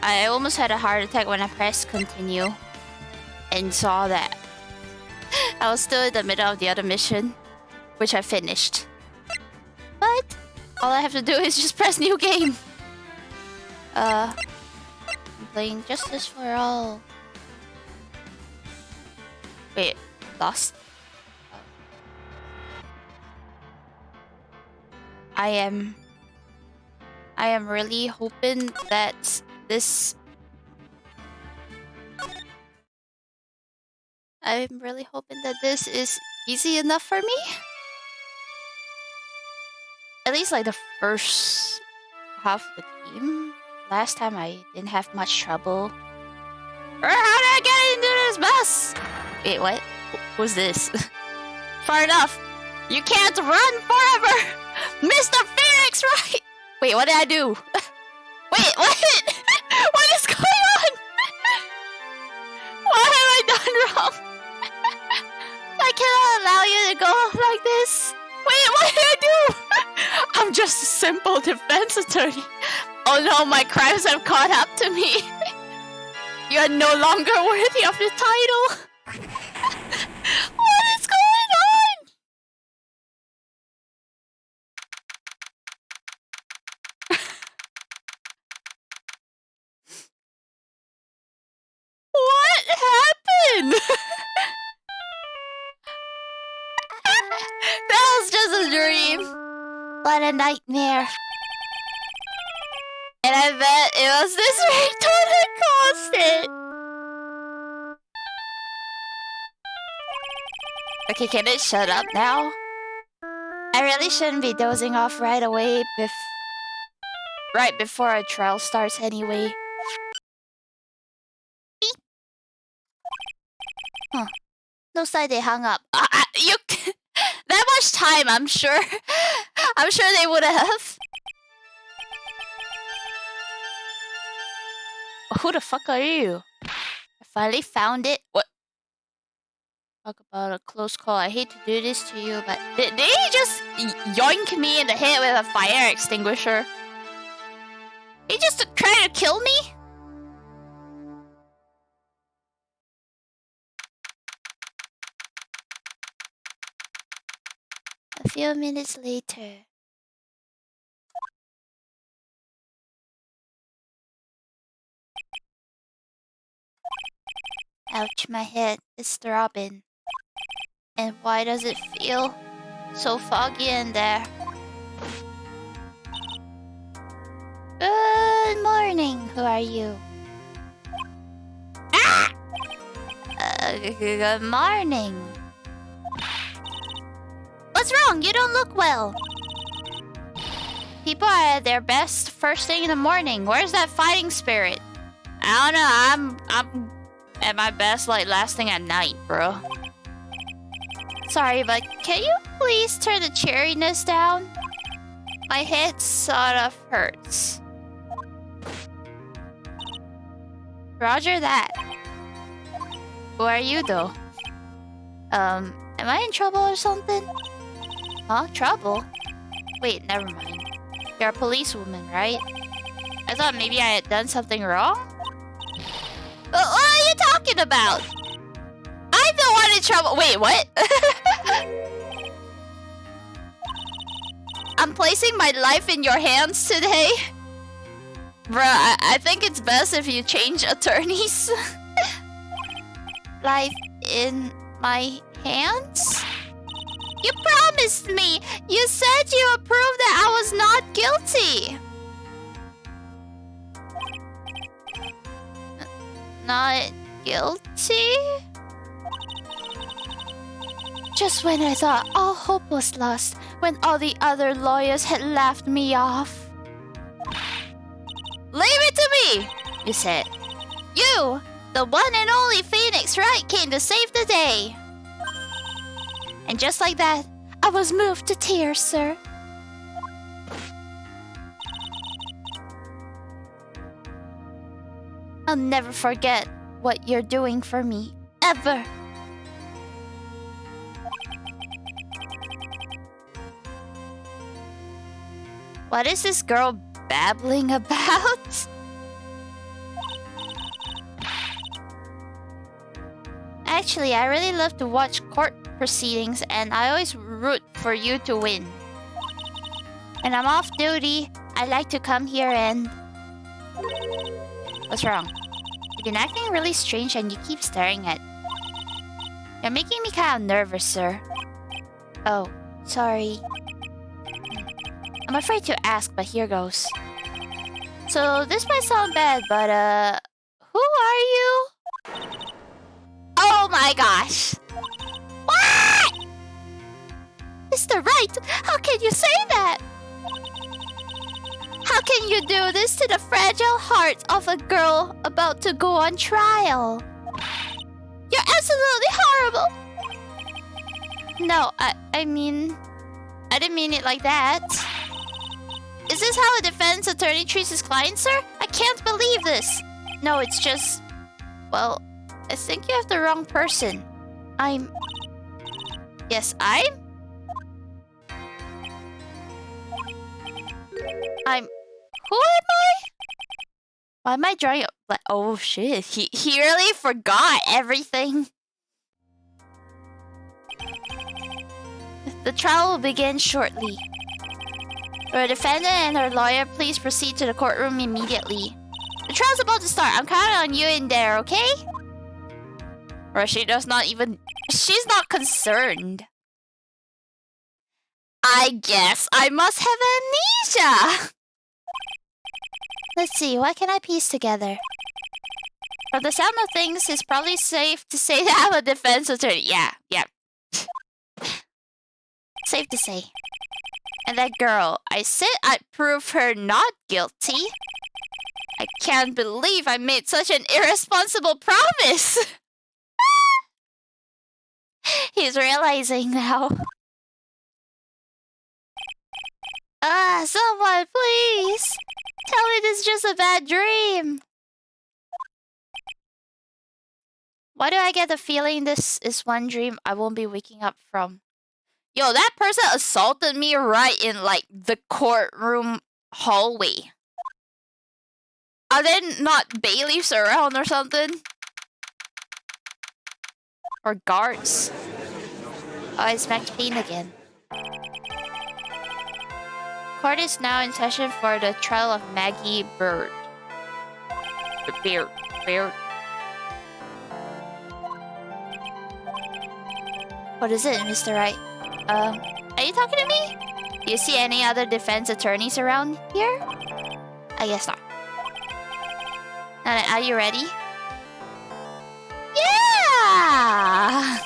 I almost had a heart attack when I pressed continue and saw that I was still in the middle of the other mission, which I finished. But all I have to do is just press new game. I'm playing Justice for All. Wait, lost. I am really hoping that this... I'm really hoping that this is easy enough for me. At least like the first half of the game. Last time I didn't have much trouble. How did I get into this bus? Wait, what? Who's this? Far enough. You can't run forever! Mr. Phoenix, right? Wait, what did I do? Wait, what? What is going on? What have I done wrong? I cannot allow you to go like this. Wait, what did I do? I'm just a simple defense attorney. Oh no, my crimes have caught up to me. You are no longer worthy of the title. What is going on? What happened? That was just a dream. What a nightmare. And I bet it was this ringtone that caused it. Okay, can it shut up now? I really shouldn't be dozing off right away right before our trial starts anyway. Huh. No sign they hung up. You that much time, I'm sure. I'm sure they would have. Who the fuck are you? I finally found it. What? Talk about a close call. I hate to do this to you, but did he just yoink me in the head with a fire extinguisher? He just tried to kill me? A few minutes later. Ouch, my head is throbbing. And why does it feel so foggy in there? Good morning, who are you? Ah! Good morning. What's wrong? You don't look well. People are at their best first thing in the morning. Where's that fighting spirit? I don't know, I'm at my best like last thing at night, bro. Sorry, but can you please turn the cheeriness down? My head sort of hurts. Roger that. Who are you though? Am I in trouble or something? Huh? Trouble? Wait, never mind. You're a policewoman, right? I thought maybe I had done something wrong? What are you talking about? I'm the one in trouble. Wait, what? I'm placing my life in your hands today. Bruh, I think it's best if you change attorneys. Life in my hands? You promised me! You said you approved that I was not guilty! Not guilty? Just when I thought all hope was lost, when all the other lawyers had laughed me off. Leave it to me, you said. You, the one and only Phoenix Wright, came to save the day. And just like that, I was moved to tears, sir. I'll never forget what you're doing for me, ever. What is this girl babbling about? Actually, I really love to watch court proceedings, and I always root for you to win. When I'm off duty, I like to come here and... What's wrong? You've been acting really strange and you keep staring at... You're making me kind of nervous, sir. Oh, sorry. I'm afraid to ask, but here goes. So, this might sound bad, but, who are you? Oh my gosh! What? Mr. Wright, how can you say that? How can you do this to the fragile heart of a girl about to go on trial? You're absolutely horrible! No, I mean... I didn't mean it like that. Is this how a defense attorney treats his client, sir? I can't believe this! No, it's just... Well, I think you have the wrong person. Yes, I'm? Who am I? Why am I drawing... Like, oh shit, he really forgot everything. The trial will begin shortly. For the defendant and her lawyer, please proceed to the courtroom immediately. The trial's about to start. I'm counting on you in there, okay? Or she does not even... She's not concerned. I guess I must have amnesia! Let's see, what can I piece together? From the sound of things, it's probably safe to say that I'm a defense attorney. Yeah. Safe to say. And that girl, I said I'd prove her not guilty. I can't believe I made such an irresponsible promise. He's realizing now. Someone, please! Tell me this is just a bad dream! Why do I get the feeling this is one dream I won't be waking up from? Yo, that person assaulted me right in, like, the courtroom hallway. Are there not bailiffs around or something? Or guards? Oh, it's Max Payne again. Court is now in session for the trial of Maggie Bird. Beard. What is it, Mr. Wright? Are you talking to me? Do you see any other defense attorneys around here? I guess not. Are you ready? Yeah!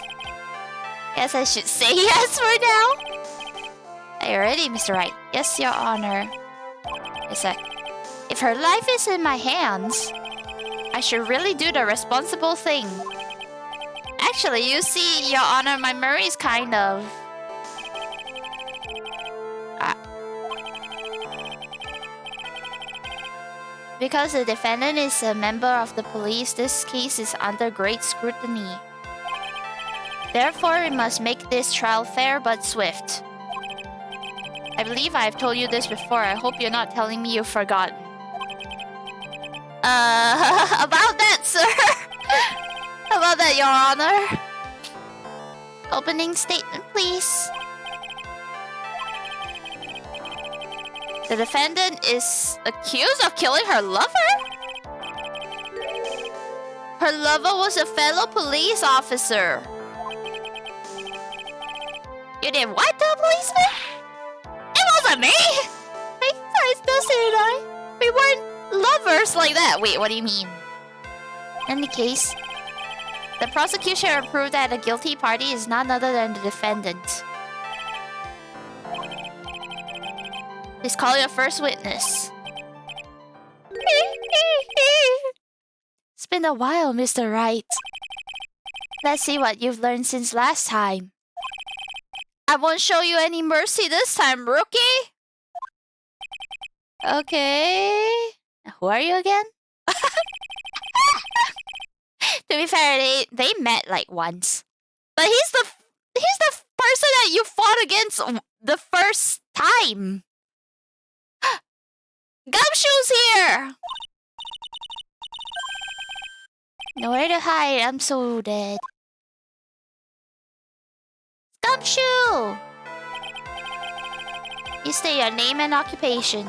Guess I should say yes for now. Are you ready, Mr. Wright? Yes, Your Honor. Yes, sir. If her life is in my hands, I should really do the responsible thing. Actually, you see, Your Honor, my memory is kind of... Because the defendant is a member of the police, this case is under great scrutiny. Therefore, we must make this trial fair but swift. I believe I've told you this before. I hope you're not telling me you've forgotten. About that, sir. About that, Your Honor. Opening statement, please. The defendant is accused of killing her lover? Her lover was a fellow police officer. You did what to a policeman? It wasn't me! I still say that. We weren't lovers like that. Wait, what do you mean? In any case, the prosecution proved that the guilty party is none other than the defendant. Please call your first witness. It's been a while, Mr. Wright. Let's see what you've learned since last time. I won't show you any mercy this time, rookie! Okay... Who are you again? To be fair, they met like once. But he's the person that you fought against the first time. Gumshoe's here! Nowhere to hide, I'm so dead. Gumshoe! You state your name and occupation.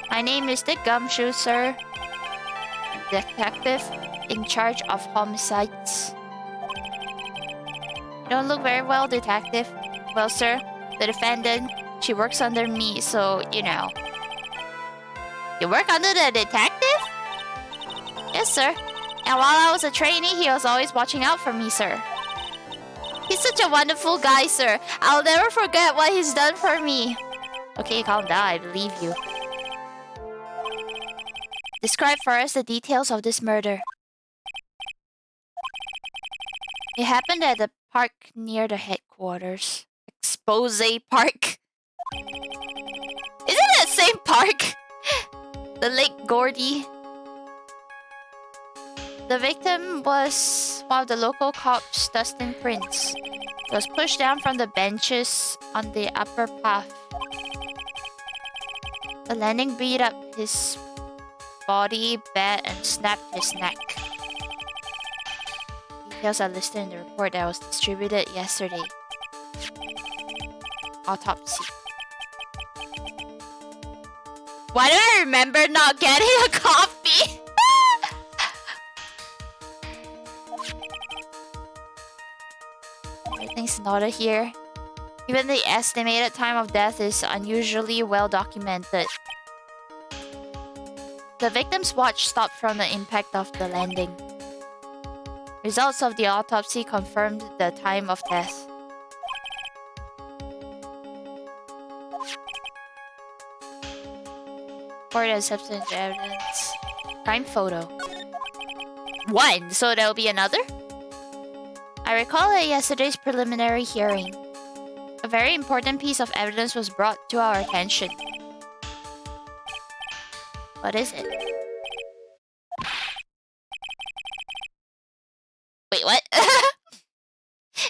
My name is Dick Gumshoe, sir. Detective in charge of homicides. You don't look very well, detective. Well, sir, the defendant, she works under me, so, you know. You work under the detective? Yes, sir. And while I was a trainee, he was always watching out for me, sir. He's such a wonderful guy, sir. I'll never forget what he's done for me. Okay, calm down. I believe you. Describe for us the details of this murder. It happened at the park near the headquarters. Expose Park. Isn't it the same park? The Lake Gordy. The victim was one of the local cops, Dustin Prince. He was pushed down from the benches on the upper path. The landing beat up his body, bed, and snapped his neck. Details are listed in the report that was distributed yesterday. Autopsy. Why do I remember not getting a copy? Everything's in order here. Even the estimated time of death is unusually well documented. The victim's watch stopped from the impact of the landing. Results of the autopsy confirmed the time of death. Report and substance evidence. Crime photo. One, so there'll be another? I recall at yesterday's preliminary hearing. A very important piece of evidence was brought to our attention. What is it? Wait, what?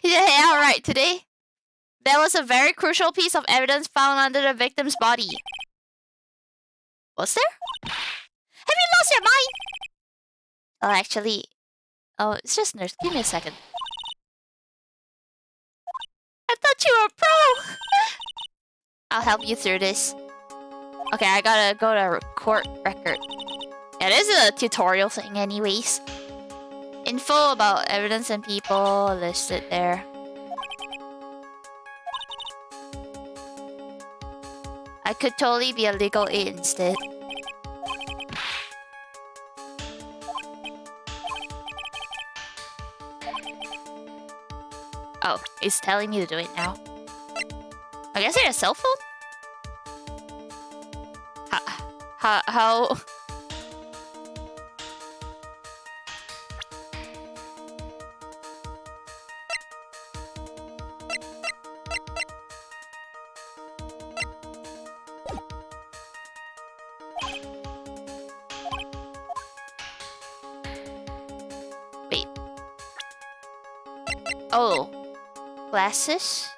Yeah, right. Today, there was a very crucial piece of evidence found under the victim's body. Was there? Have you lost your mind? Oh, actually... Oh, it's just nurse. Give me a second. I thought you were a pro! I'll help you through this. Okay, I gotta go to court record. Yeah, this is a tutorial thing anyways. Info about evidence and people listed there. I could totally be a legal aid instead. Oh, it's telling me to do it now. I guess it's a cell phone? How? Wait. Oh. Glasses?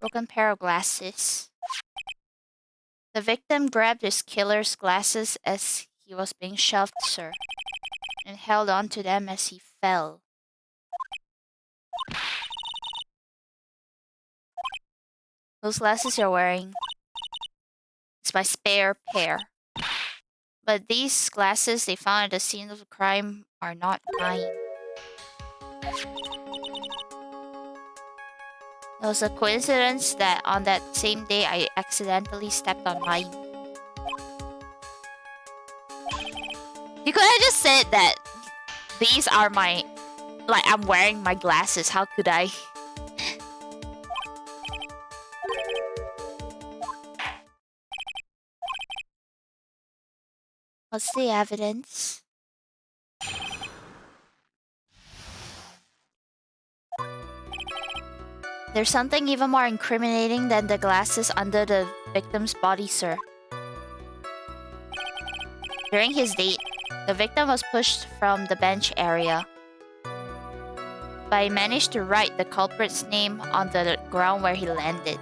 Broken pair of glasses. The victim grabbed his killer's glasses as he was being shoved, sir, and held on to them as he fell. Those glasses you're wearing. It's my spare pair. But these glasses they found at the scene of the crime are not mine. It was a coincidence that on that same day I accidentally stepped on mine. You could have just said that these are my... Like, I'm wearing my glasses. How could I? What's the evidence? There's something even more incriminating than the glasses under the victim's body, sir. During his date, the victim was pushed from the bench area. But he managed to write the culprit's name on the ground where he landed.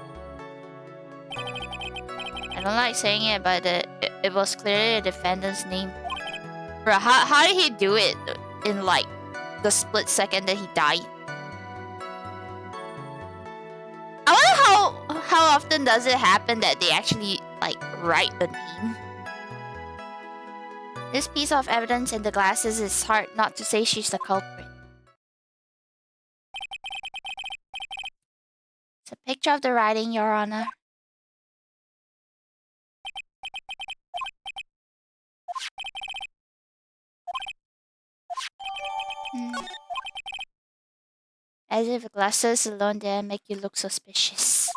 I don't like saying it, but it was clearly the defendant's name. Bro, how did he do it in like the split second that he died? I wonder how often does it happen that they actually like write the name? This piece of evidence in the glasses is hard not to say she's the culprit. It's a picture of the writing, Your Honor. As if glasses alone didn't make you look suspicious.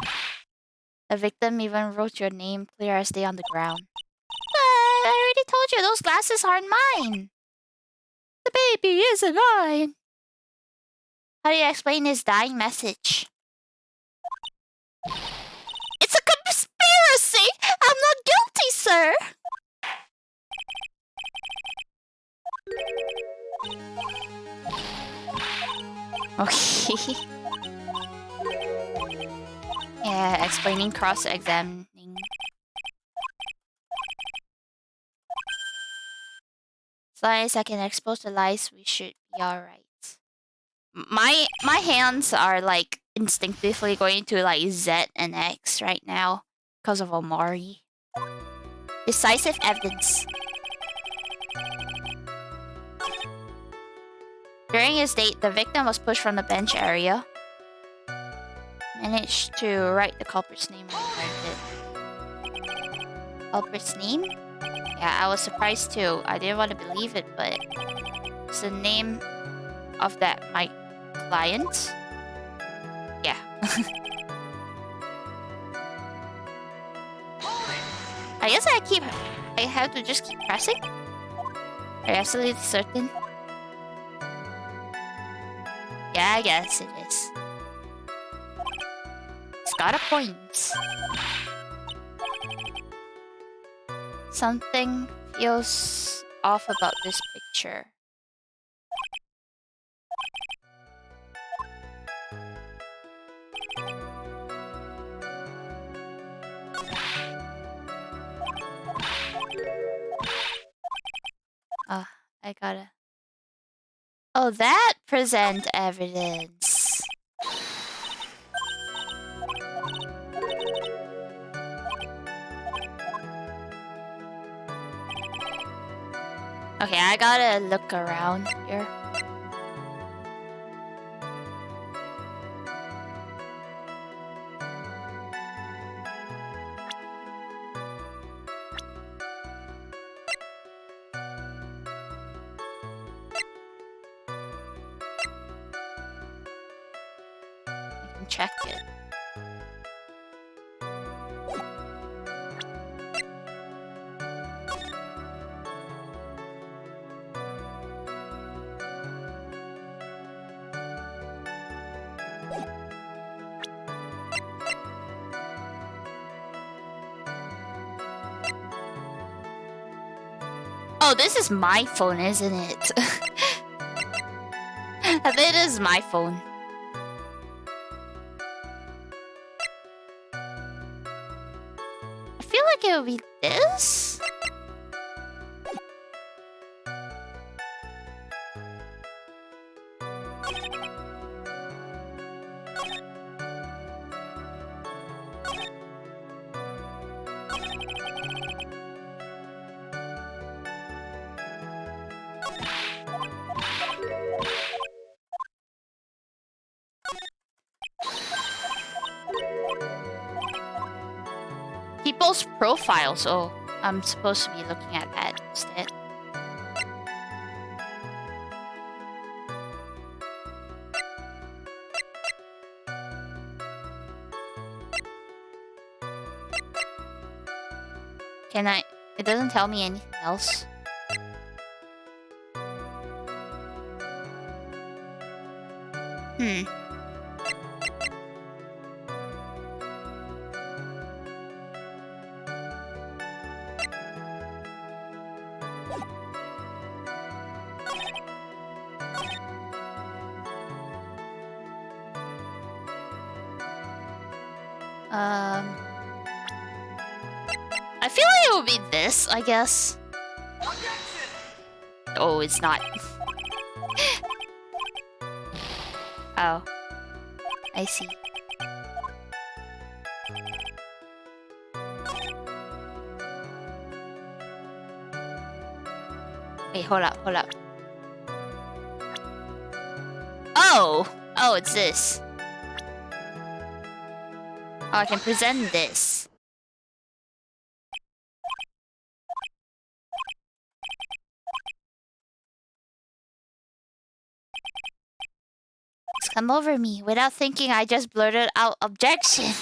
The victim even wrote your name clear as day on the ground. I already told you, those glasses aren't mine. The baby isn't mine. How do you explain his dying message? It's a conspiracy! I'm not guilty, sir! Okay. Yeah, explaining, cross-examining. As long as I can expose the lies, we should be alright. My hands are like instinctively going to like Z and X right now because of Omari. Decisive evidence. During his date, the victim was pushed from the bench area. Managed to write the culprit's name on it. Culprit's name? Yeah, I was surprised too. I didn't want to believe it, but it's the name of that my client. Yeah. I guess I have to just keep pressing. Are you absolutely certain? Yeah, I guess it is. It's got a point. Something feels off about this picture. I gotta... Oh, that present evidence. Okay, I gotta look around here. Check it. Oh, this is my phone, isn't it? I think it is my phone. I feel like it would be this? People's profiles. Oh, I'm supposed to be looking at that instead. Can I? It doesn't tell me anything else. I feel like it would be this, I guess. Oh, it's not. Oh. I see. Wait, hold up. Oh! Oh, it's this. Oh, I can present this. It's come over me. Without thinking, I just blurted out objection.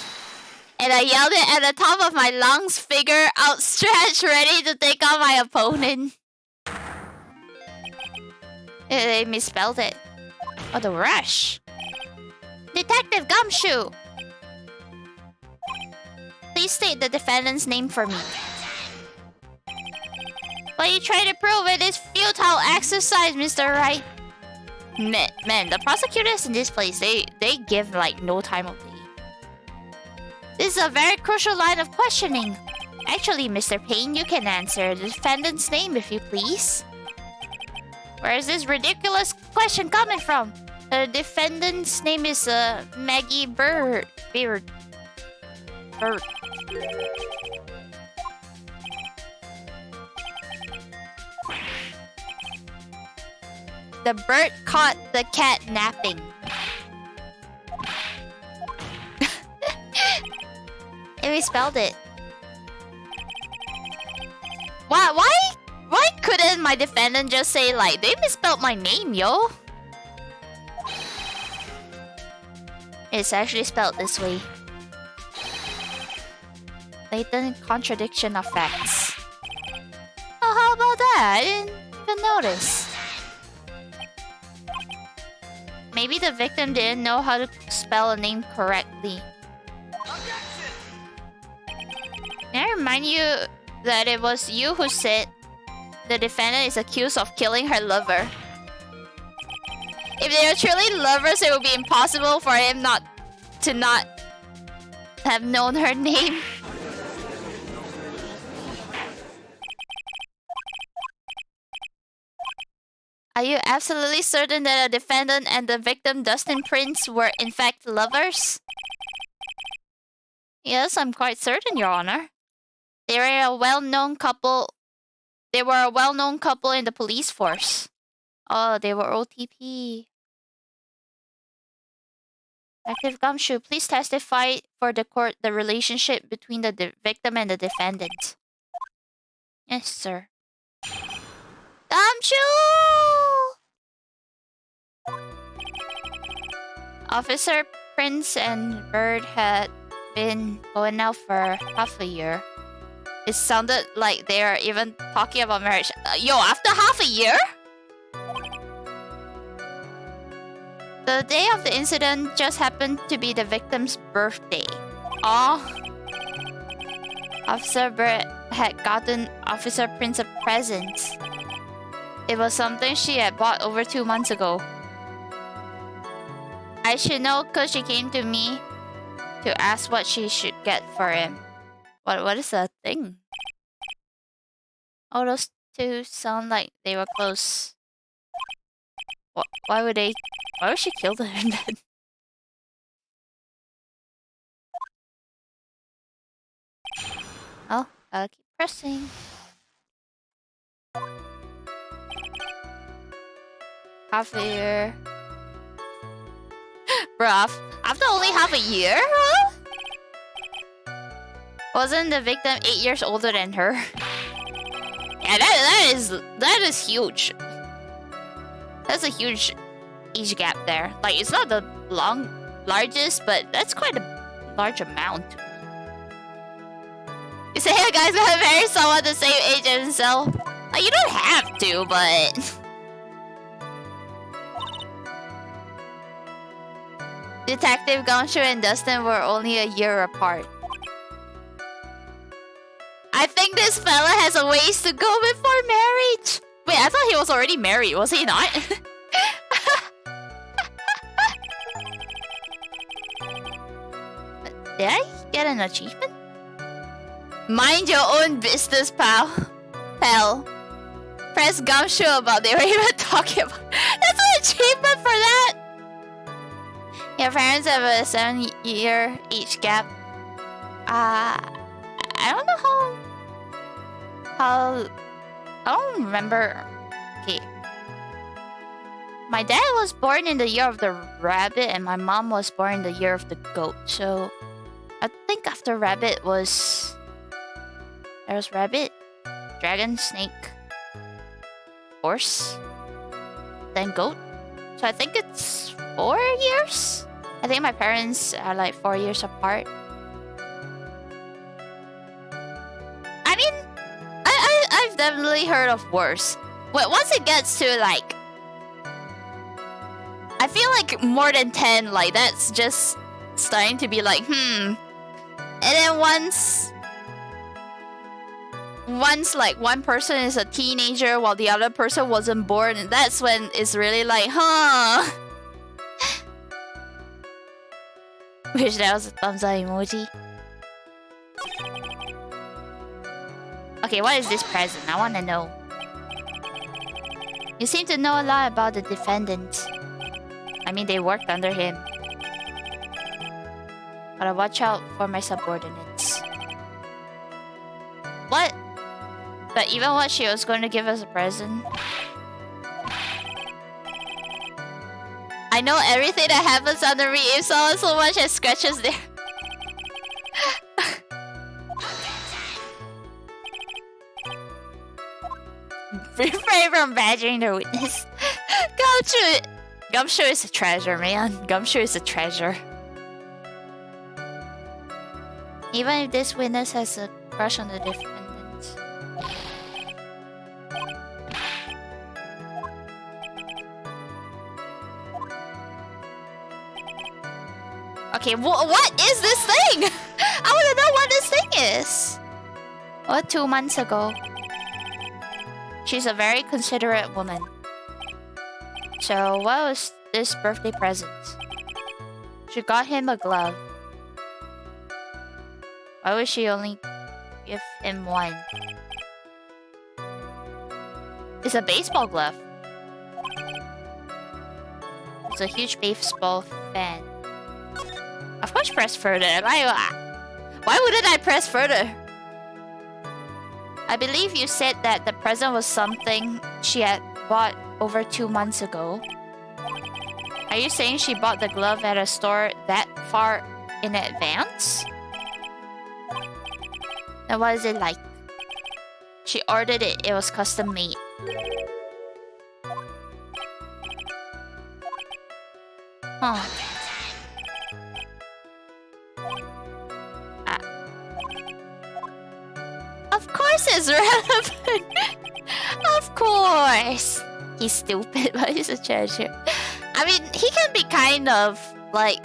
And I yelled it at the top of my lungs, figure outstretched, ready to take on my opponent. They misspelled it. Oh, the rush. Detective Gumshoe! Please state the defendant's name for me. But you try to prove it is futile exercise, Mr. Wright. Man, the prosecutors in this place, they give like no time of day. This is a very crucial line of questioning. Actually, Mr. Payne, you can answer the defendant's name if you please. Where is this ridiculous question coming from? The defendant's name is Maggie Bird. The bird caught the cat napping. And we spelled it. Why couldn't my defendant just say like, they misspelled my name, yo? It's actually spelled this way. Blatant contradiction of facts. Oh, how about that? I didn't even notice. Maybe the victim didn't know how to spell a name correctly. May I remind you that it was you who said the defendant is accused of killing her lover. If they are truly lovers, it would be impossible for him not have known her name. Are you absolutely certain that the defendant and the victim, Dustin Prince, were in fact lovers? Yes, I'm quite certain, Your Honor. They were a well-known couple. They were a well-known couple in the police force. Oh, they were OTP. Detective Gumshoe, please testify for the court the relationship between the victim and the defendant. Yes, sir. Gumshoe! Officer Prince and Bird had been going out for half a year. It sounded like they are even talking about marriage. Yo, after half a year? The day of the incident just happened to be the victim's birthday. Aw. Officer Bird had gotten Officer Prince a present. It was something she had bought over 2 months ago. I should know because she came to me to ask what she should get for him. What is that thing? Oh, those two sound like they were close. Why would she kill them then? Oh, gotta keep pressing. Half a year. Bruh, after only half a year? Huh? Wasn't the victim 8 years older than her? Yeah, that is huge. That's a huge age gap there. Like, it's not the largest, but that's quite a large amount. You say, hey guys, gotta marry someone the same age as himself. Like, you don't have to, but... Detective Gumshoe and Dustin were only a year apart. I think this fella has a ways to go before marriage. Wait, I thought he was already married. Was he not? Did I get an achievement? Mind your own business, pal. Press gumshoe about they were even talking about. That's an achievement for that. Your parents have a 7-year age gap. I don't know how I don't remember. Okay. My dad was born in the year of the rabbit and my mom was born in the year of the goat. So I think after rabbit there was rabbit, dragon, snake, horse, then goat. So I think it's 4 years. I think my parents are like 4 years apart. I mean, I've definitely heard of worse. But once it gets to like, I feel like more than 10, like that's just starting to be like, And then once like one person is a teenager while the other person wasn't born, and that's when it's really like, Wish that was a thumbs up emoji. Okay, what is this present? I wanna know. You seem to know a lot about the defendant. I mean, they worked under him. Gotta watch out for my subordinates. What? But even what, she was going to give us a present? I know everything that happens under me. If someone so much as scratches there. Refrain from badgering their witness. Gumshoe is a treasure, man. Gumshoe is a treasure. Even if this witness has a crush on the defendant. Okay, what is this thing? I wanna know what this thing is. What, 2 months ago? She's a very considerate woman. So, what was this birthday present? She got him a glove. Why would she only give him one? It's a baseball glove. It's a huge baseball fan. Of course, press further. Why wouldn't I press further? I believe you said that the present was something she had bought over 2 months ago. Are you saying she bought the glove at a store that far in advance? Then what is it like? She ordered it. It was custom made. Huh. Of course it's relevant. Of course. He's stupid, but he's a treasure. I mean, he can be kind of like...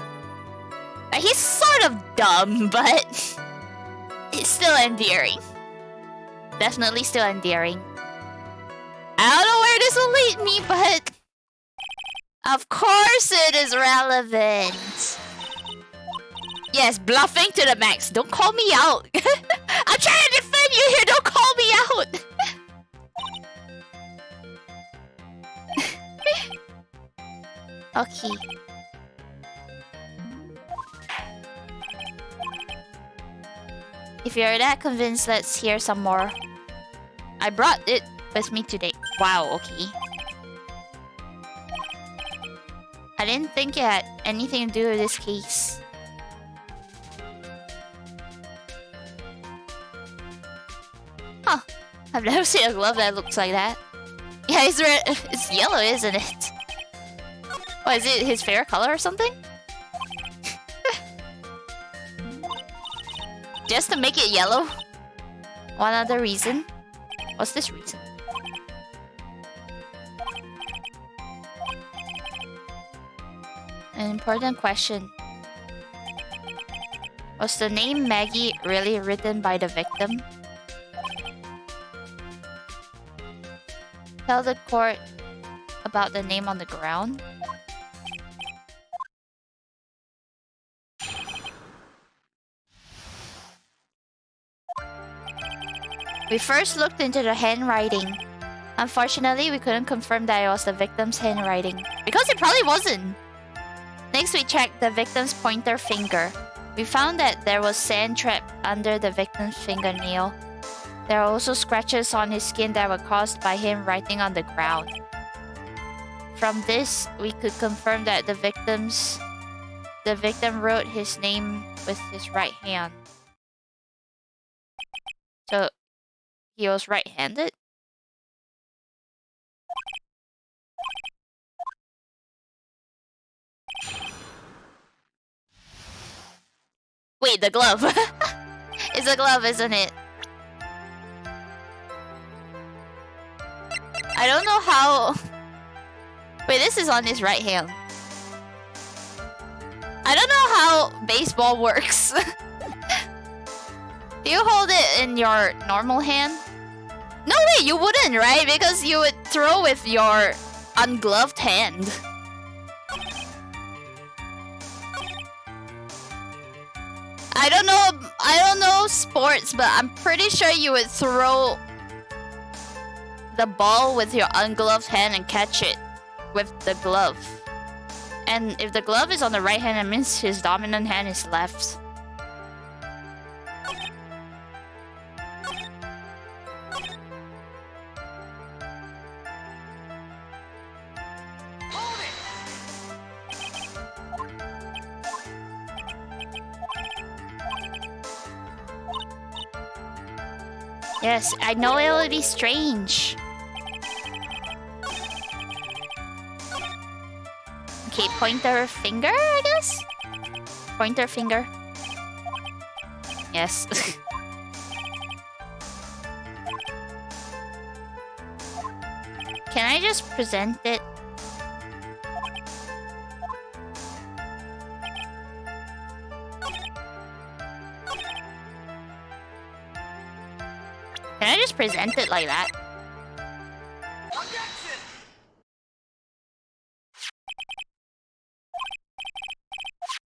He's sort of dumb, but... It's still endearing. Definitely still endearing. I don't know where this will lead me, but... Of course it is relevant. Yes, bluffing to the max. Don't call me out. I'm trying to defend you here. Don't call me out. Okay. If you're that convinced, let's hear some more. I brought it with me today. Wow, okay. I didn't think it had anything to do with this case. Huh. I've never seen a glove that looks like that. Yeah, it's red. It's yellow, isn't it? Oh, is it his favorite color or something? Just to make it yellow? One other reason? What's this reason? An important question. Was the name Maggie really written by the victim? Tell the court about the name on the ground. We first looked into the handwriting Unfortunately, we couldn't confirm that it was the victim's handwriting. Because it probably wasn't. Next, we checked the victim's pointer finger. We found that there was sand trapped under the victim's fingernail. There are also scratches on his skin that were caused by him writing on the ground. From this, we could confirm that the victim wrote his name with his right hand. So, he was right-handed? Wait, the glove. It's a glove, isn't it? I don't know how... Wait, this is on his right hand. I don't know how baseball works. Do you hold it in your normal hand? No way, you wouldn't, right? Because you would throw with your ungloved hand. I don't know sports, but I'm pretty sure you would throw the ball with your ungloved hand and catch it with the glove. And if the glove is on the right hand, it means his dominant hand is left. Yes, I know it'll be strange. Okay, pointer finger, I guess? Pointer finger. Yes. Can I just present it? Can I just present it like that?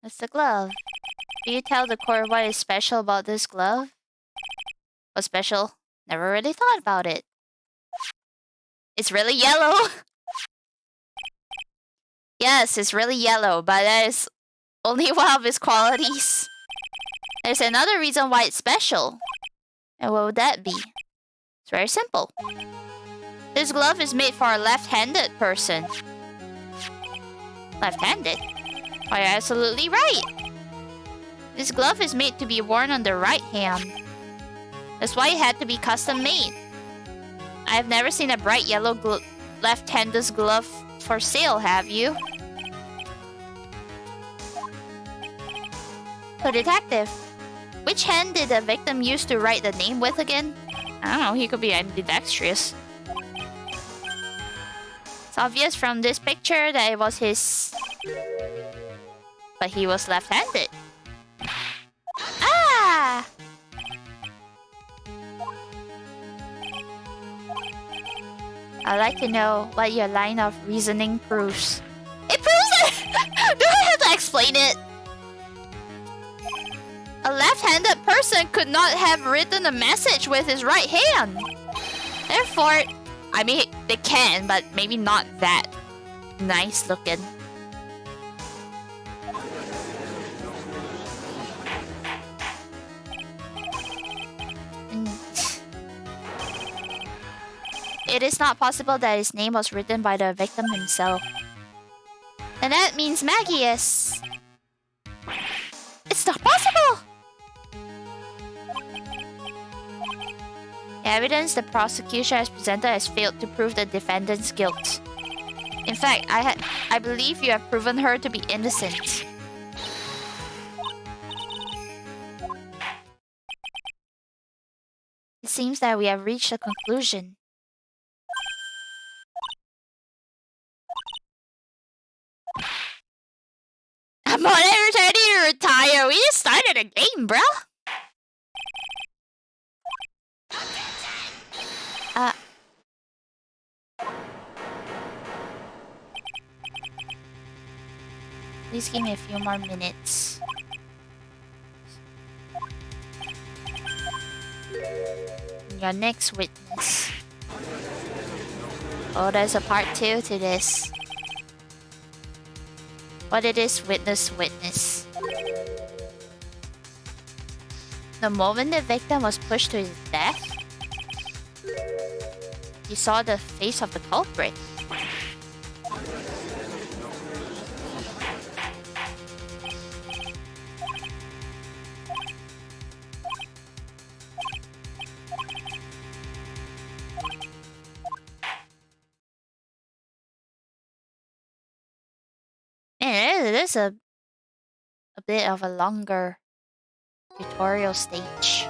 It's the glove. Do you tell the court what is special about this glove? What's special? Never really thought about it. It's really yellow. Yes, it's really yellow, but that is only one of its qualities. There's another reason why it's special. And what would that be? It's very simple. This glove is made for a left-handed person. Left-handed? Oh, you're absolutely right. This glove is made to be worn on the right hand. That's why it had to be custom made. I have never seen a bright yellow left-handed glove for sale, have you? So, detective, which hand did the victim use to write the name with again? I don't know, he could be ambidextrous. It's obvious from this picture that it was his... But he was left-handed. Ah! I'd like to know what your line of reasoning proves. It proves it! Do I have to explain it? A left-handed person could not have written a message with his right hand. Therefore, I mean, they can, but maybe not that nice looking. It is not possible that his name was written by the victim himself. And that means Maggie is... It's not possible! The evidence the prosecution has presented has failed to prove the defendant's guilt. In fact, I believe you have proven her to be innocent. It seems that we have reached a conclusion. I'm not ever ready to retire. We just started a game, bro. Please give me a few more minutes. Your next witness. Oh, there's a part 2 to this. What it is, witness. The moment the victim was pushed to his death, you saw the face of the culprit. And it is a bit of a longer tutorial stage.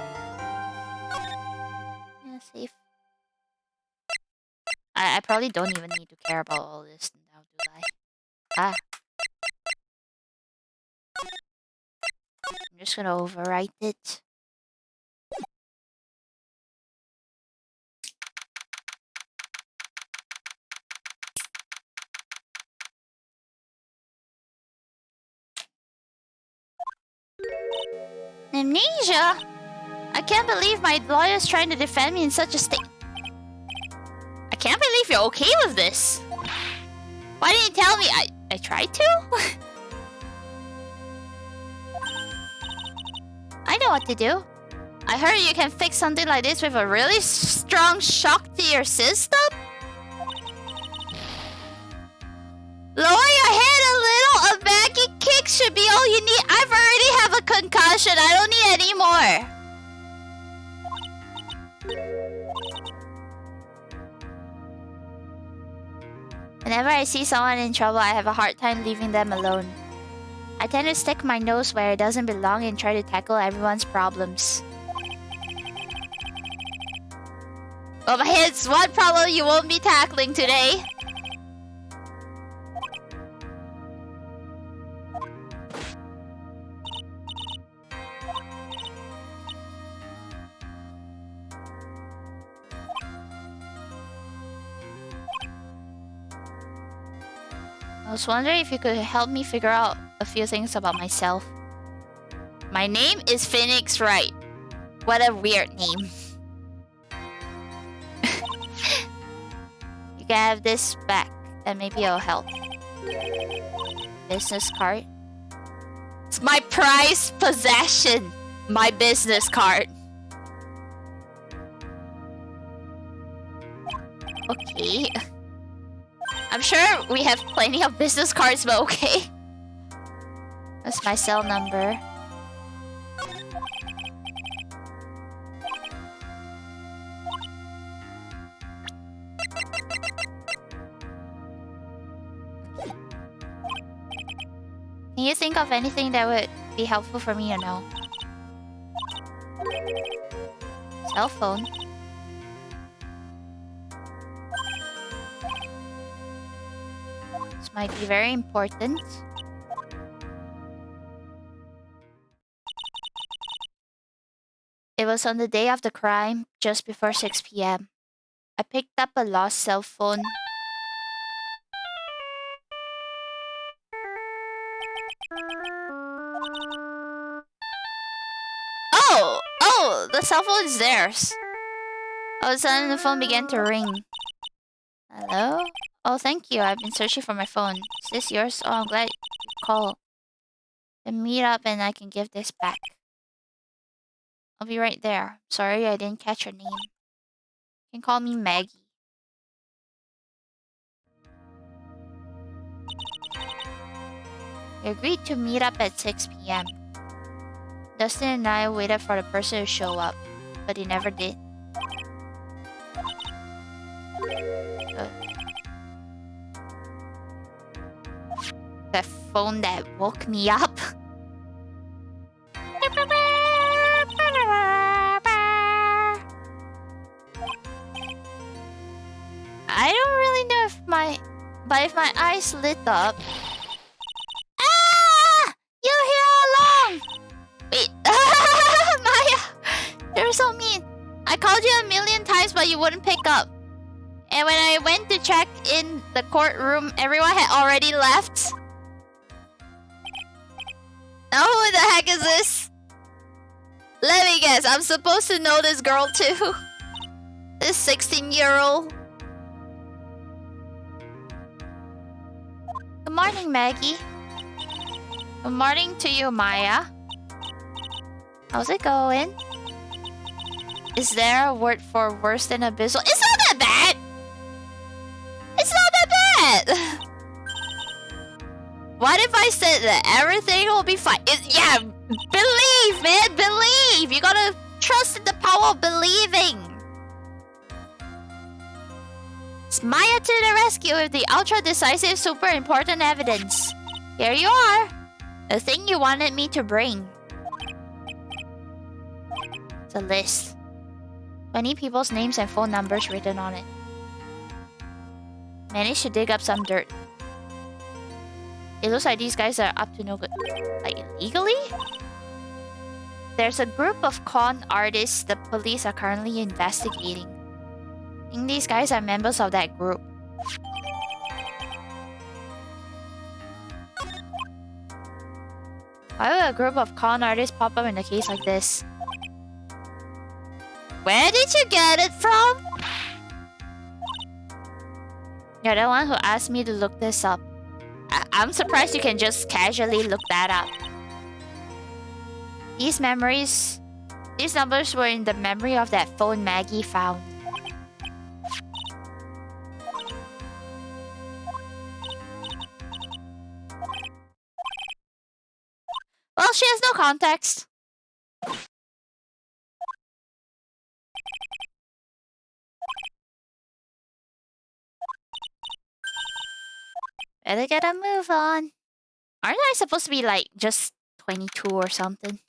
Yeah, safe. I probably don't even need to care about all this now, do I? Ah. I'm just gonna overwrite it. Amnesia? I can't believe my lawyer's trying to defend me in such a state. I can't believe you're okay with this. Why didn't you tell me? I tried to? I know what to do. I heard you can fix something like this with a really strong shock to your system? Lower your head a little. A baggy kick should be all you need. I've already have a concussion. I don't need any more. Whenever I see someone in trouble, I have a hard time leaving them alone. I tend to stick my nose where it doesn't belong and try to tackle everyone's problems. Oh, but here's one problem you won't be tackling today. I was wondering if you could help me figure out a few things about myself. My name is Phoenix Wright. What a weird name. You can have this back, and maybe it'll help. Business card. It's my prized possession. My business card. Okay. I'm sure we have plenty of business cards, but okay. That's my cell number. Can you think of anything that would be helpful for me to know? Cell phone. This might be very important. It was on the day of the crime, just before 6 p.m. I picked up a lost cell phone. Oh, the cell phone is theirs. All of a sudden, the phone began to ring. Hello? Oh, thank you. I've been searching for my phone. Is this yours? Oh, I'm glad you called. Then meet up and I can give this back. I'll be right there. Sorry, I didn't catch your name. You can call me Maggie. We agreed to meet up at 6 p.m. Dustin and I waited for the person to show up, but he never did. The phone that woke me up. I don't really know if my eyes lit up. Ah! You're here all along! Wait. Maya! You're so mean. I called you a million times, but you wouldn't pick up. And when I went to check in the courtroom, everyone had already left. Now who the heck is this? Let me guess, I'm supposed to know this girl too. This 16-year-old. morning, Maggie. Good morning to you, Maya. How's it going? Is there a word for worse than abyssal? It's not that bad! It's not that bad! What if I said that everything will be fine? Yeah, believe, man, believe! You gotta trust in the power of believing! It's Maya to the rescue with the ultra-decisive, super important evidence. Here you are! The thing you wanted me to bring. It's a list. 20 people's names and phone numbers written on it. Managed to dig up some dirt. It looks like these guys are up to no good. Like, illegally? There's a group of con artists the police are currently investigating. I think these guys are members of that group. Why would a group of con artists pop up in a case like this? Where did you get it from? You're the one who asked me to look this up. I'm surprised you can just casually look that up. These numbers were in the memory of that phone Maggie found. Well, she has no context. Better get a move on. Aren't I supposed to be like just 22 or something?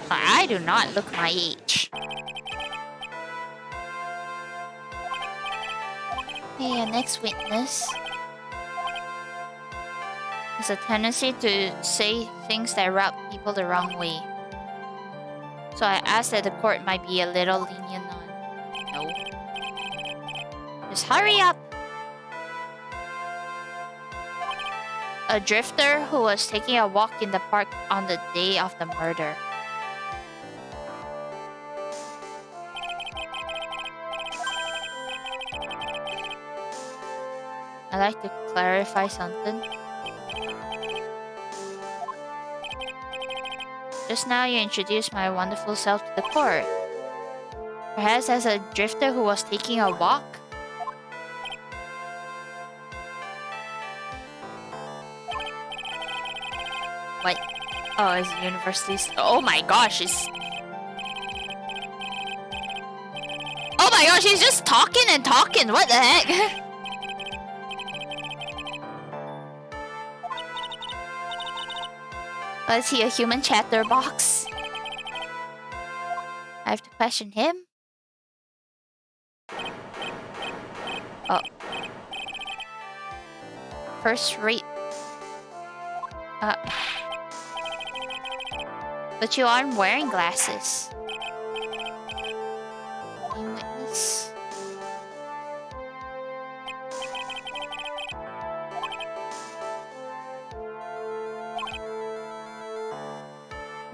I do not look my age. Hey, a next witness has a tendency to say things that rub people the wrong way. So I asked that the court might be a little lenient on. No. Just hurry up! A drifter who was taking a walk in the park on the day of the murder. I'd like to clarify something. Just now you introduced my wonderful self to the court. Perhaps as a drifter who was taking a walk? What? Oh, it's universities. Oh my gosh, it's... Oh my gosh, he's just talking and talking. What the heck? Was he a human chatterbox? I have to question him. Oh. First rate. But you aren't wearing glasses. Being witness.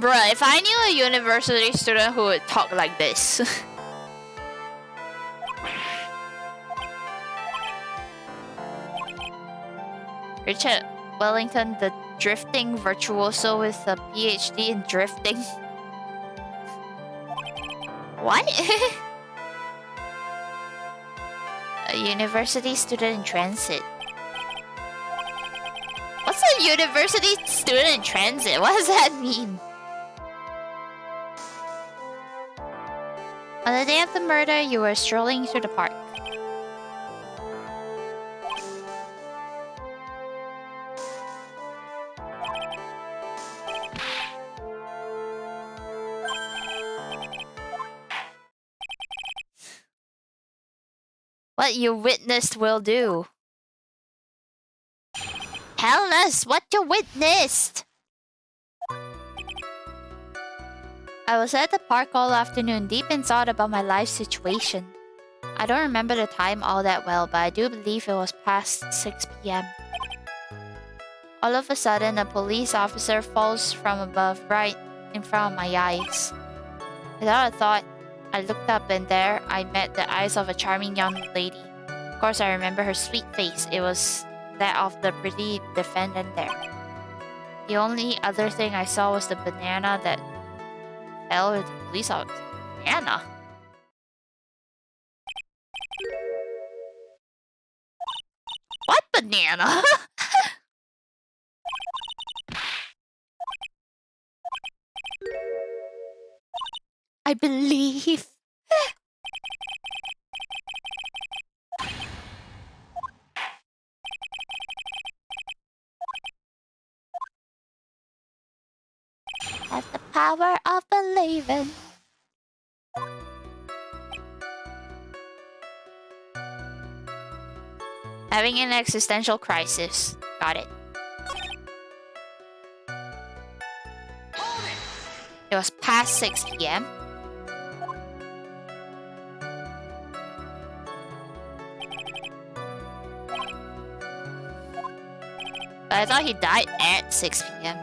Bruh, if I knew a university student who would talk like this. Richard Wellington, the drifting virtuoso with a PhD in drifting. What? A university student in transit. What's a university student in transit? What does that mean? On the day of the murder, you were strolling through the park. What you witnessed will do. Tell us what you witnessed! I was at the park all afternoon, deep in thought about my life situation. I don't remember the time all that well, but I do believe it was past 6 p.m. All of a sudden, a police officer falls from above right in front of my eyes. Without a thought, I looked up and there I met the eyes of a charming young lady. Of course, I remember her sweet face. It was that of the pretty defendant there. The only other thing I saw was the banana that fell with the police officer. Banana? What banana? I believe. Have the power of believing. Having an existential crisis. Got it. It was past 6 p.m. But I thought he died at 6 p.m.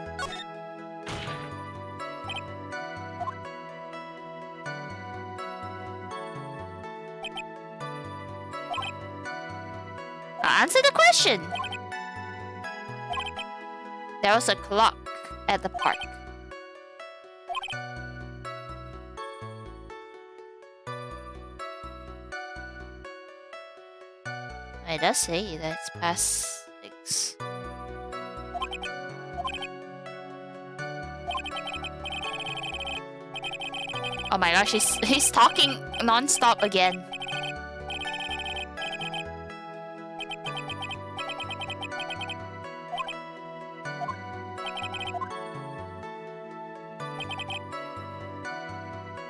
Now answer the question. There was a clock at the park. It does say that it's past 6. Oh my gosh, he's talking non-stop again.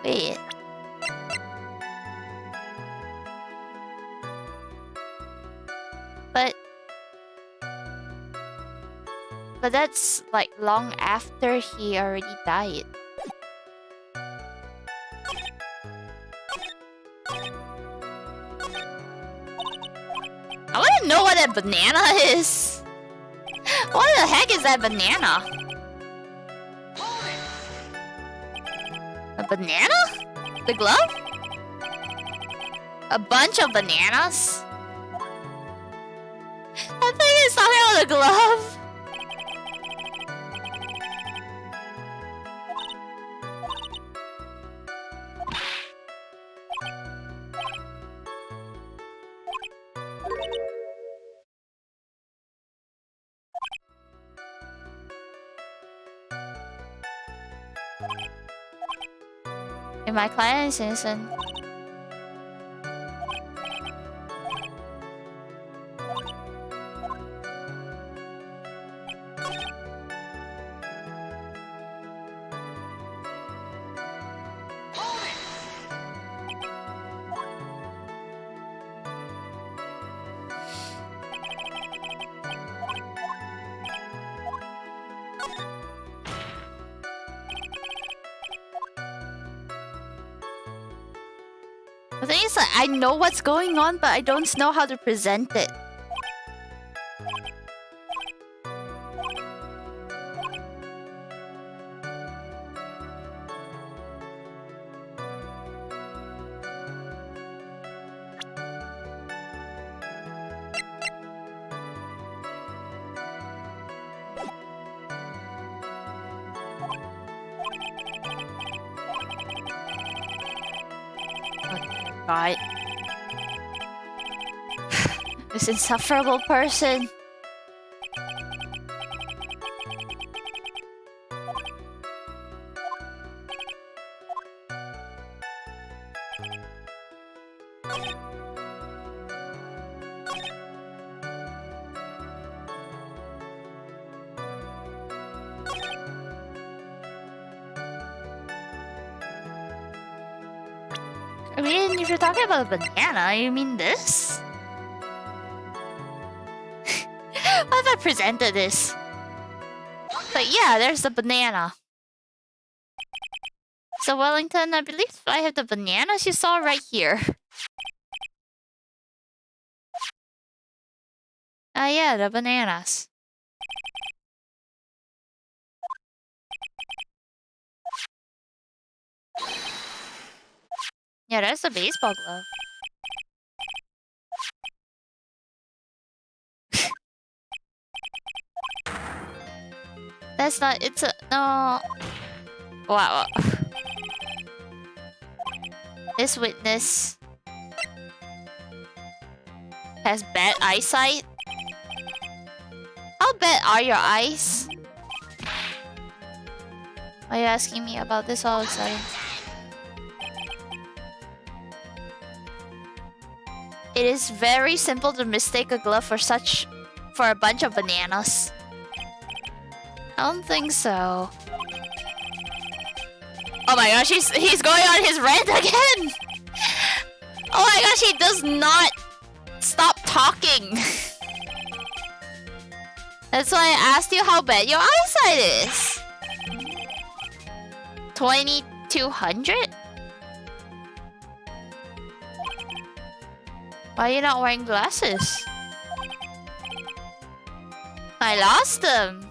Wait. But that's like long after he already died. I want to know what that banana is. What the heck is that banana? A banana? The glove? A bunch of bananas? I think he's talking about the glove. If my client is innocent. The thing is, like, I know what's going on, but I don't know how to present it. God. This insufferable person. I mean, if you're talking about a banana, you mean this? What if I presented this? But yeah, there's the banana. So Wellington, I believe I have the bananas you saw right here. Yeah, the bananas. Yeah, that's a baseball glove. That's not. It's a no. Wow. This witness has bad eyesight. How bad are your eyes? Why are you asking me about this all of a sudden? It is very simple to mistake a glove for a bunch of bananas. I don't think so. Oh my gosh, he's going on his rant again! Oh my gosh, he does not stop talking. That's why I asked you how bad your eyesight is. 2200? Why are you not wearing glasses? I lost them.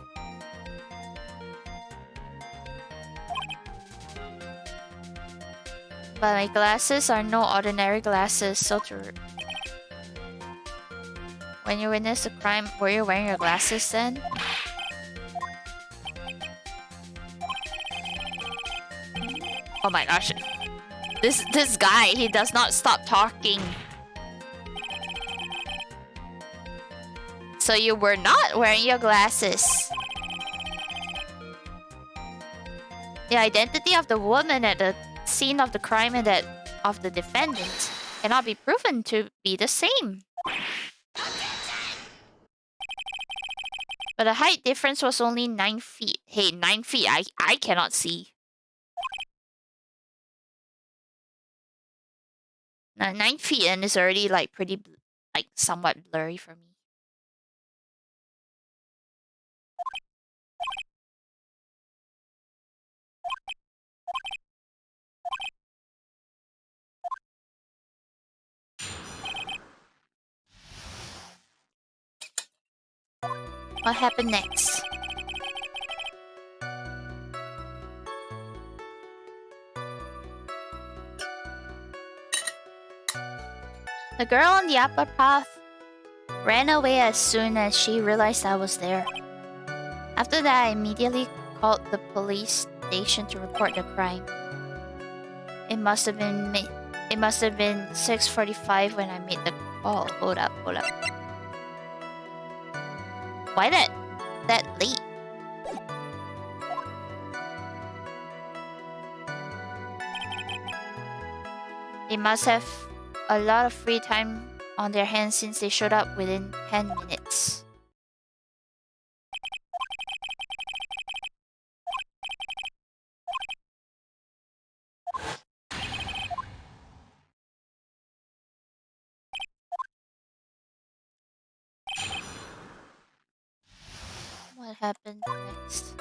But my glasses are no ordinary glasses, so when you witnessed a crime, were you wearing your glasses then? Oh my gosh. This guy, he does not stop talking. So you were not wearing your glasses. The identity of the woman at the scene of the crime and that of the defendant cannot be proven to be the same. But the height difference was only 9 feet. Hey, 9 feet, I cannot see. 9 feet and it's already like pretty, like somewhat blurry for me. What happened next? The girl on the upper path ran away as soon as she realized I was there. After that, I immediately called the police station to report the crime. It must have been 6:45 when I made the call. Hold up. Why that late? They must have a lot of free time on their hands since they showed up within 10 minutes. What happened next?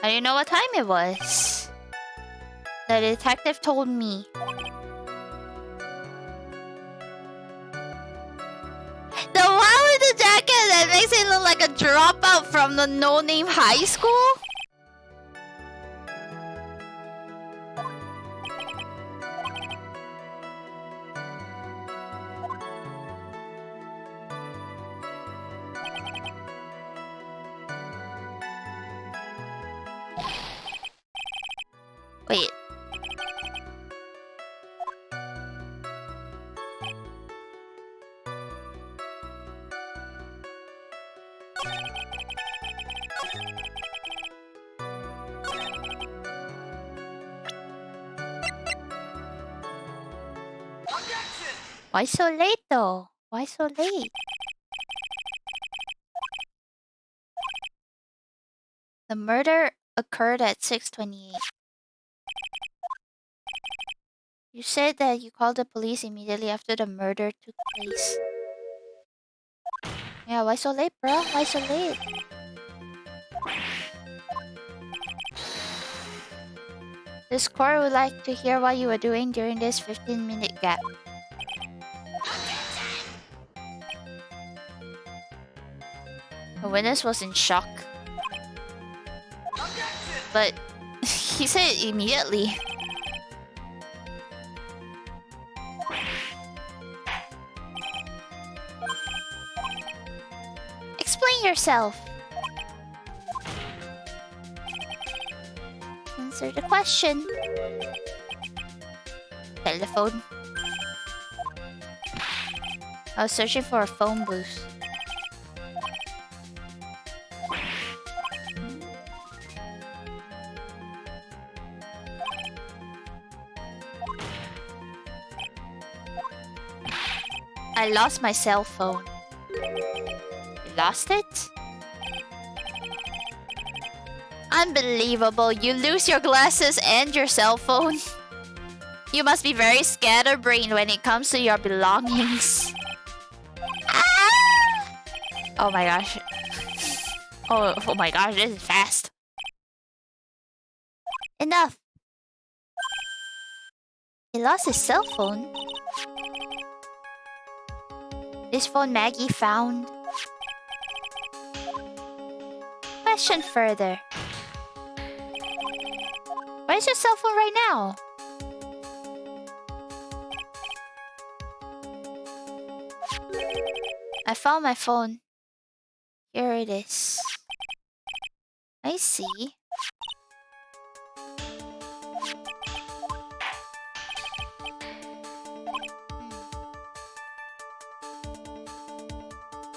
How do you know what time it was? The detective told me. The one with the jacket that makes it look like a dropout from the no-name high school? Wait. Why so late though? Why so late? The murder occurred at 6:28. You said that you called the police immediately after the murder took place. Yeah, why so late, bro? Why so late? This court would like to hear what you were doing during this 15-minute gap. The witness was in shock. But he said it immediately. hurting yourself? Answer the question. Telephone. I was searching for a phone booth. I lost my cell phone. You lost it? Unbelievable. You lose your glasses and your cell phone. You must be very scatterbrained when it comes to your belongings. Ah! Oh my gosh. Oh my gosh, this is fast. Enough. He lost his cell phone. This phone Maggie found. Question further. Where's your cell phone right now? I found my phone. Here it is. I see.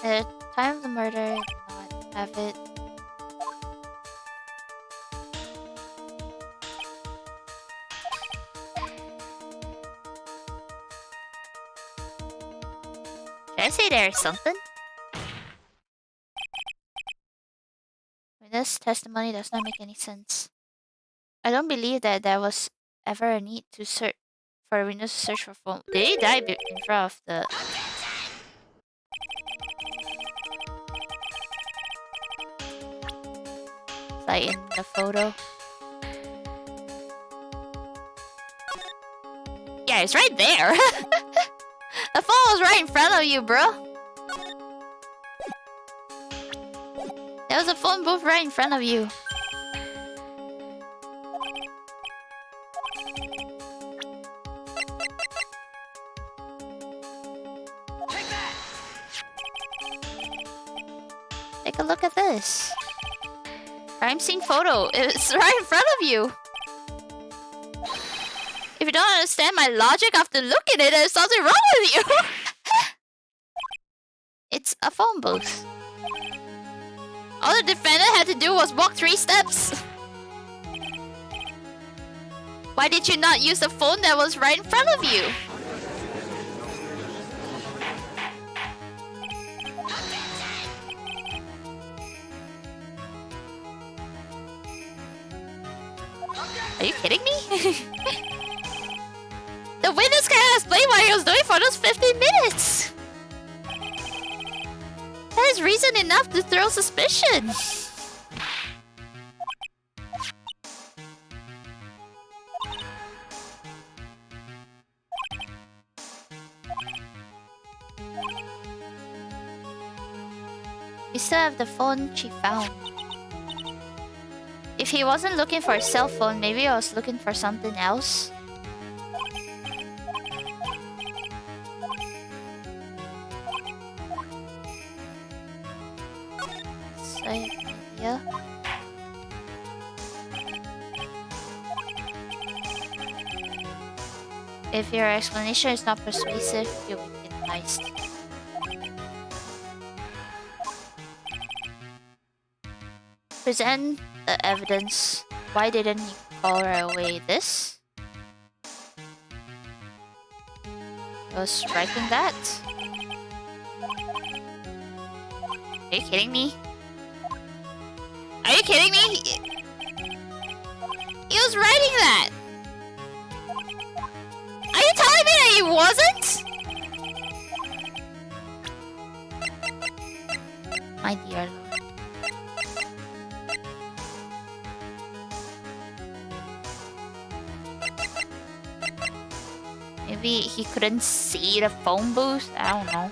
At the time of the murder, I did not have it. Did I say there's something? This testimony does not make any sense. I don't believe that there was ever a need to search for a witness to search for phone. Did he die in front of the... It's like in the photo. Yeah, it's right there. The phone was right in front of you, bro. There was a phone booth right in front of you. Take a look at this. Crime scene photo. It's right in front of you. If you don't understand my logic after looking at it, there's something wrong with you. It's a phone booth. All the defendant had to do was walk 3 steps. Why did you not use the phone that was right in front of you? Are you kidding me? The witness can't explain what he was doing for those 15 minutes. That is reason enough to throw suspicion. We still have the phone she found. If he wasn't looking for a cell phone, maybe he was looking for something else. So I have an idea. If your explanation is not persuasive, you'll be penalized. Present the evidence. Why didn't you call her away? This? I was striking that. Are you kidding me? Are you kidding me? He was writing that! Are you telling me that he wasn't? My dear Lord. Maybe he couldn't see the phone booth? I don't know.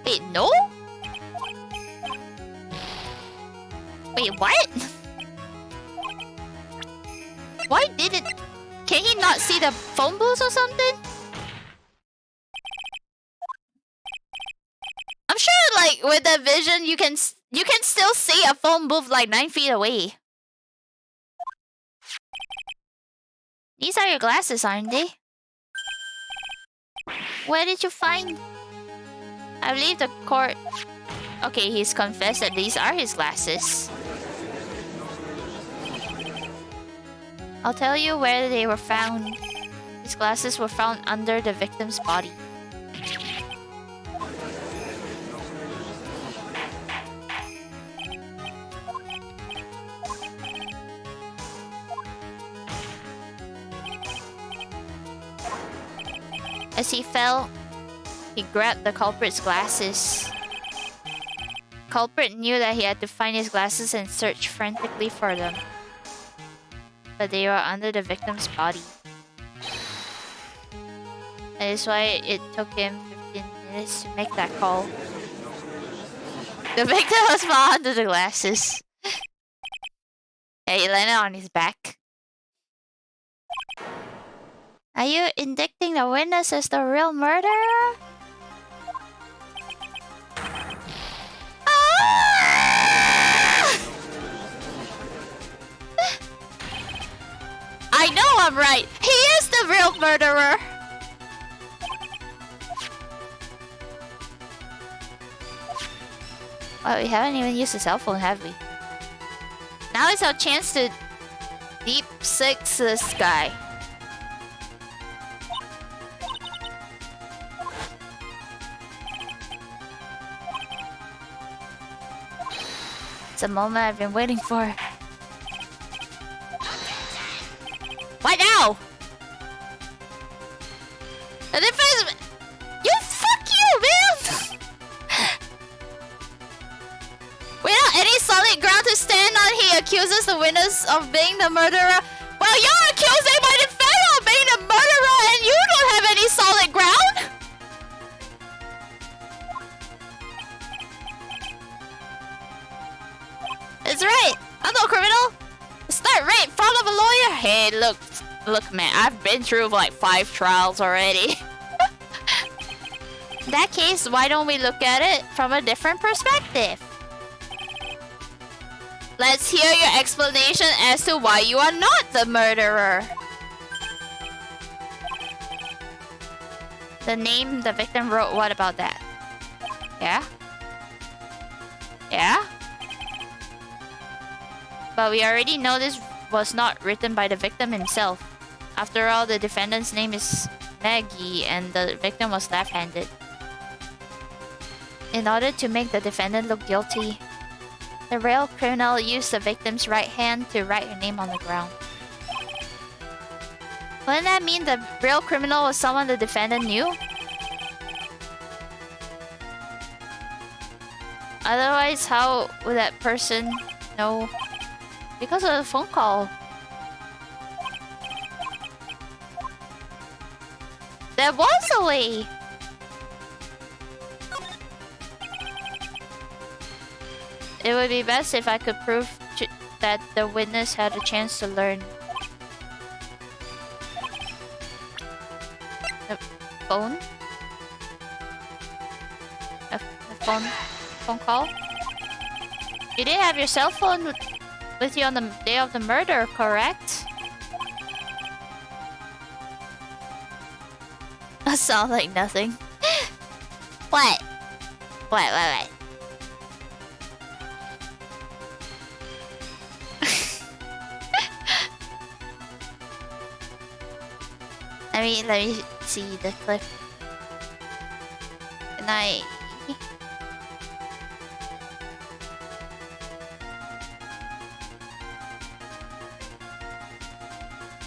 Wait, no? Wait, what? Why did it... Can he not see the phone booths or something? I'm sure, like, with the vision, you can still see a phone booth like 9 feet away. These are your glasses, aren't they? Where did you find? I believe the court... Okay, he's confessed that these are his glasses. I'll tell you where they were found. His glasses were found under the victim's body. As he fell, he grabbed the culprit's glasses. The culprit knew that he had to find his glasses and search frantically for them. But they were under the victim's body. That is why it took him 15 minutes to make that call. The victim was found under the glasses. Hey, he landed on his back. Are you indicting the witness as the real murderer? Ah! I know I'm right. He is the real murderer. Well, we haven't even used a cell phone, have we? Now is our chance to deep six this guy. It's a moment I've been waiting for. What now? The difference... You fuck you, man! Without any solid ground to stand on, he accuses the witness of being the murderer. Well, you're accusing my defendant of being the murderer and you don't have any solid ground! That's right. I'm no criminal. Start right in front of a lawyer. Hey, look, man. I've been through like 5 trials already. In that case, why don't we look at it from a different perspective? Let's hear your explanation as to why you are not the murderer. The name the victim wrote. What about that? Yeah? Yeah? But we already know this was not written by the victim himself. After all, the defendant's name is Maggie and the victim was left-handed. In order to make the defendant look guilty, the real criminal used the victim's right hand to write her name on the ground. Wouldn't that mean the real criminal was someone the defendant knew? Otherwise, how would that person know? Because of the phone call. There was a way! It would be best if I could prove that the witness had a chance to learn. The phone? A phone call? You did have your cell phone with you on the day of the murder, correct? That sounds like nothing. What? What? Let me see the clip. Can I...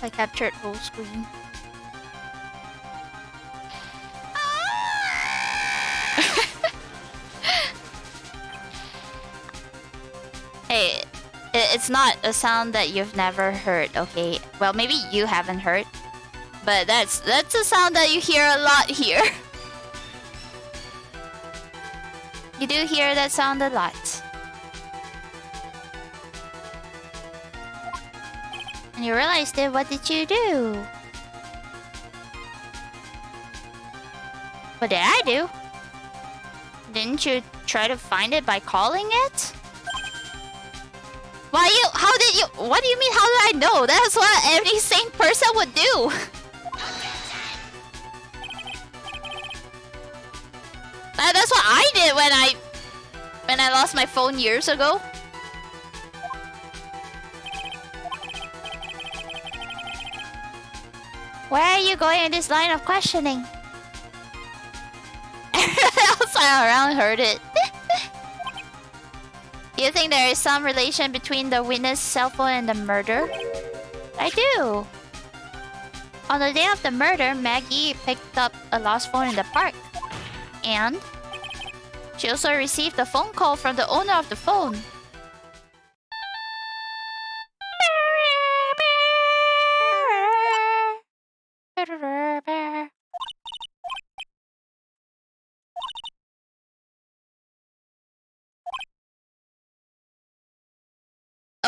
I captured full screen. Hey, it's not a sound that you've never heard, okay? Well, maybe you haven't heard. But that's a sound that you hear a lot here. You do hear that sound a lot. And you realized it, what did you do? What did I do? Didn't you try to find it by calling it? Why you? How did you? What do you mean? How did I know? That's what every sane person would do. That's what I did when I lost my phone years ago. Where are you going in this line of questioning? Everyone else around heard it. Do you think there is some relation between the witness' cell phone and the murder? I do. On the day of the murder, Maggie picked up a lost phone in the park. And she also received a phone call from the owner of the phone.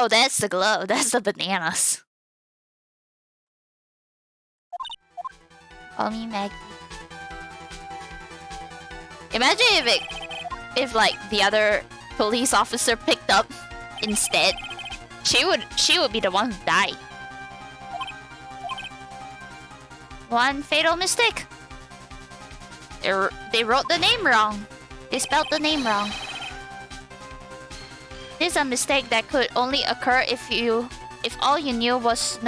Oh, that's the glove. That's the bananas. Call me Maggie. Imagine if like the other police officer picked up instead. She would be the one who died. One fatal mistake. They wrote the name wrong. They spelled the name wrong. This is a mistake that could only occur if all you knew was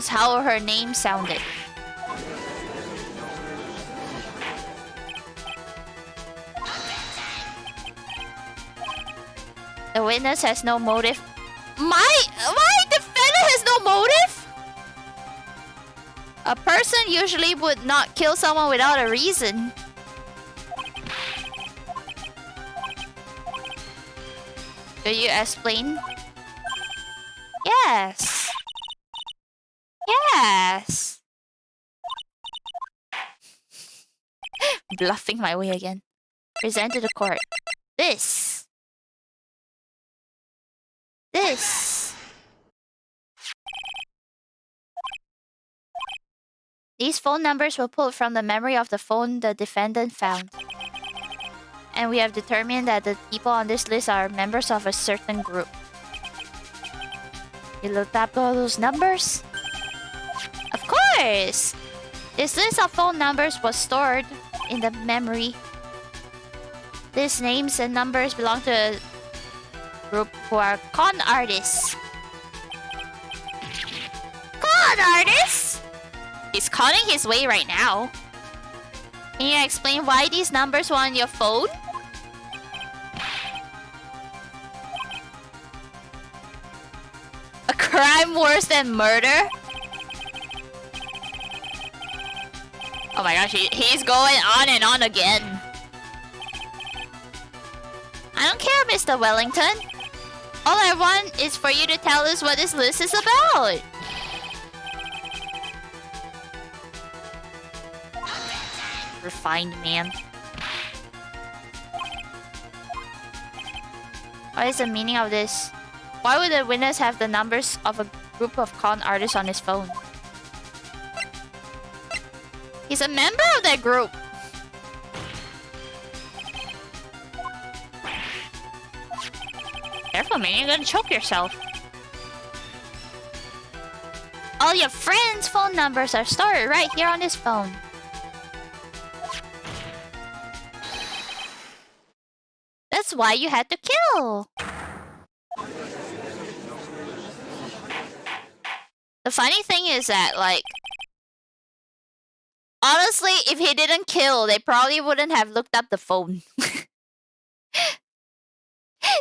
how her name sounded. The witness has no motive. My defendant has no motive? A person usually would not kill someone without a reason. Could you explain? Yes. Yes. Bluffing my way again. Present to the court. This. These phone numbers were pulled from the memory of the phone the defendant found. And we have determined that the people on this list are members of a certain group. You looked up all those numbers? Of course! This list of phone numbers was stored in the memory. These names and numbers belong to a group who are con artists. Con artists? He's conning his way right now. Can you explain why these numbers were on your phone? A crime worse than murder? Oh my gosh, he's going on and on again. I don't care, Mr. Wellington. All I want is for you to tell us what this list is about. Refined man. What is the meaning of this? Why would the witness have the numbers of a group of con artists on his phone? He's a member of that group. Careful, man. You're gonna choke yourself. All your friends' phone numbers are stored right here on his phone. That's why you had to kill. The funny thing is that, like, honestly, if he didn't kill, they probably wouldn't have looked up the phone.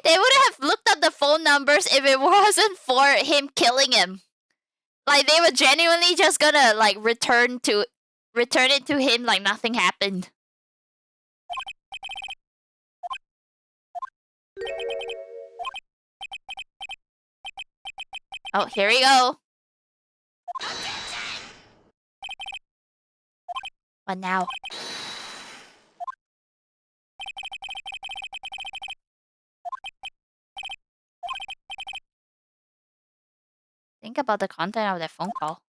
They would have looked up the phone numbers if it wasn't for him killing him. Like, they were genuinely just gonna, like, return it to him like nothing happened. Oh, here we go. What now? Think about the content of that phone call.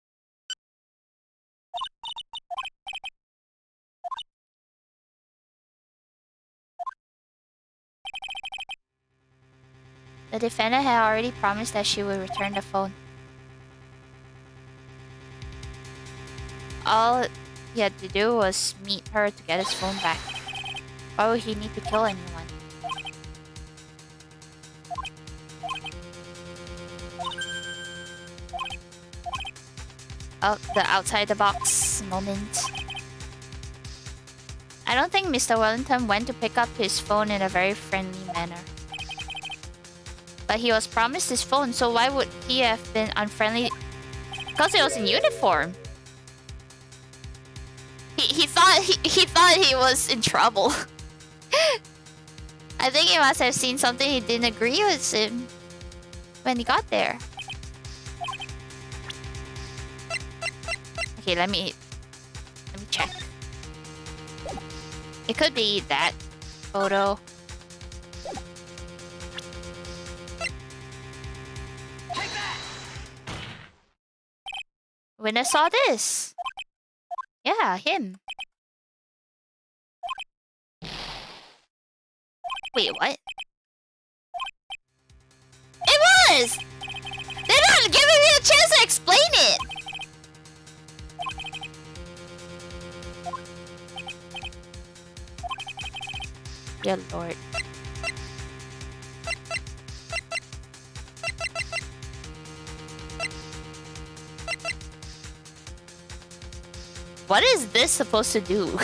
The defendant had already promised that she would return the phone. All he had to do was meet her to get his phone back. Why would he need to kill anyone? Oh, the outside the box moment. I don't think Mr. Wellington went to pick up his phone in a very friendly manner. But he was promised his phone, so why would he have been unfriendly? Because he was in uniform. He thought he was in trouble. I think he must have seen something he didn't agree with him when he got there. Okay, let me check. It could be that photo. When I saw this. Yeah, him. Wait, what? It was! They're not giving me a chance to explain it! Dear Lord. What is this supposed to do?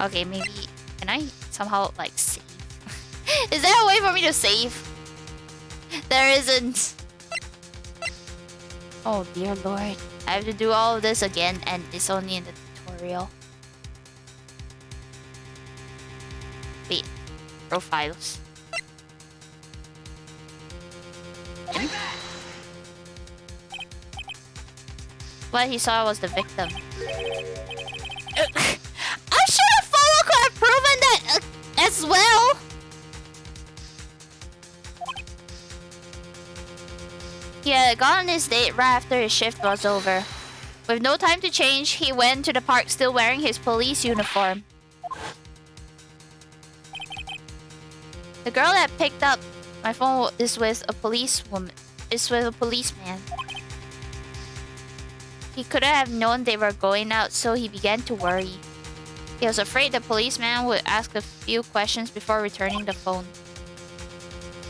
Okay, maybe... Can I somehow, like, save? Is there a way for me to save? There isn't. Oh, dear Lord. I have to do all of this again, and it's only in the tutorial. Wait. Profiles. What he saw was the victim. I'm sure a photo could have proven that as well. He had gone on his date right after his shift was over. With no time to change, he went to the park still wearing his police uniform. The girl that picked up my phone is with a policewoman. Is with a policeman. He couldn't have known they were going out, so he began to worry. He was afraid the policeman would ask a few questions before returning the phone.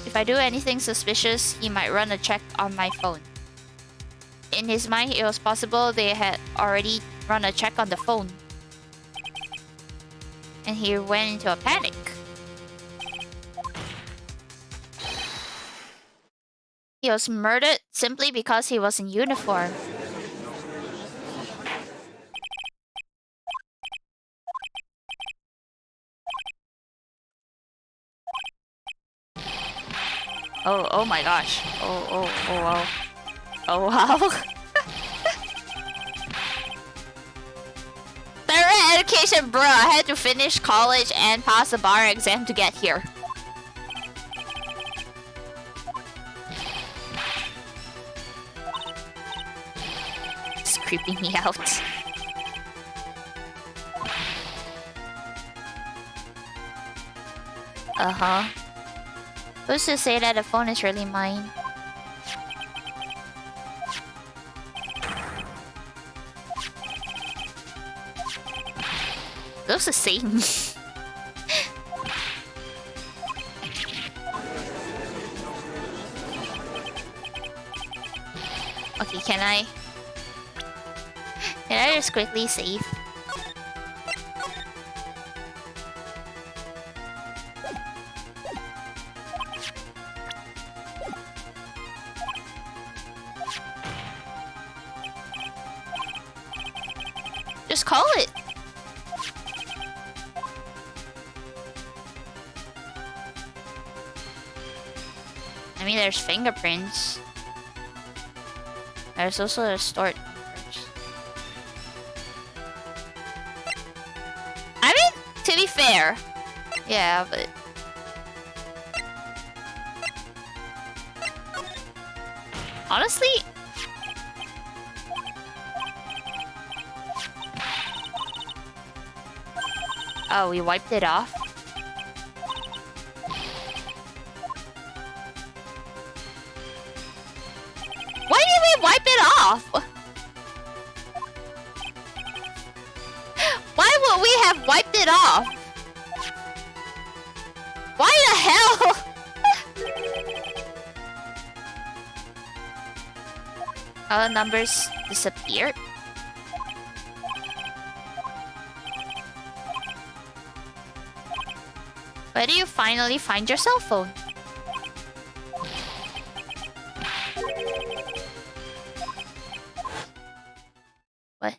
If I do anything suspicious, he might run a check on my phone. In his mind, it was possible they had already run a check on the phone. And he went into a panic. He was murdered simply because he was in uniform. Oh my gosh. Oh wow. Oh wow. Third education, bro. I had to finish college and pass the bar exam to get here. It's creeping me out. Uh-huh. Who's to say that the phone is really mine? Looks the same. Okay, can I just quickly save? Just call it. I mean, there's fingerprints. There's also a stored numbers. I mean, to be fair, yeah, but honestly, oh, we wiped it off. Why did we wipe it off? Why would we have wiped it off? Why the hell? All the numbers disappeared. Where do you finally find your cell phone? What?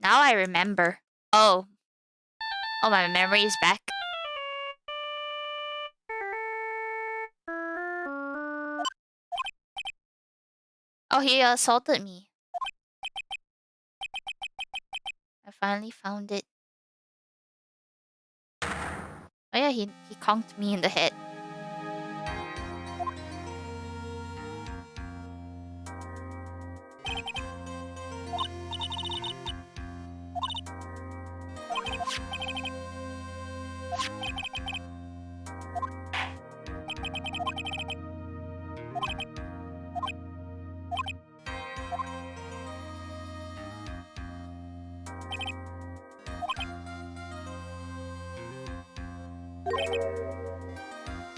Now I remember. Oh. Oh, my memory is back. Oh, he assaulted me. I finally found it. Oh yeah, he conked me in the head.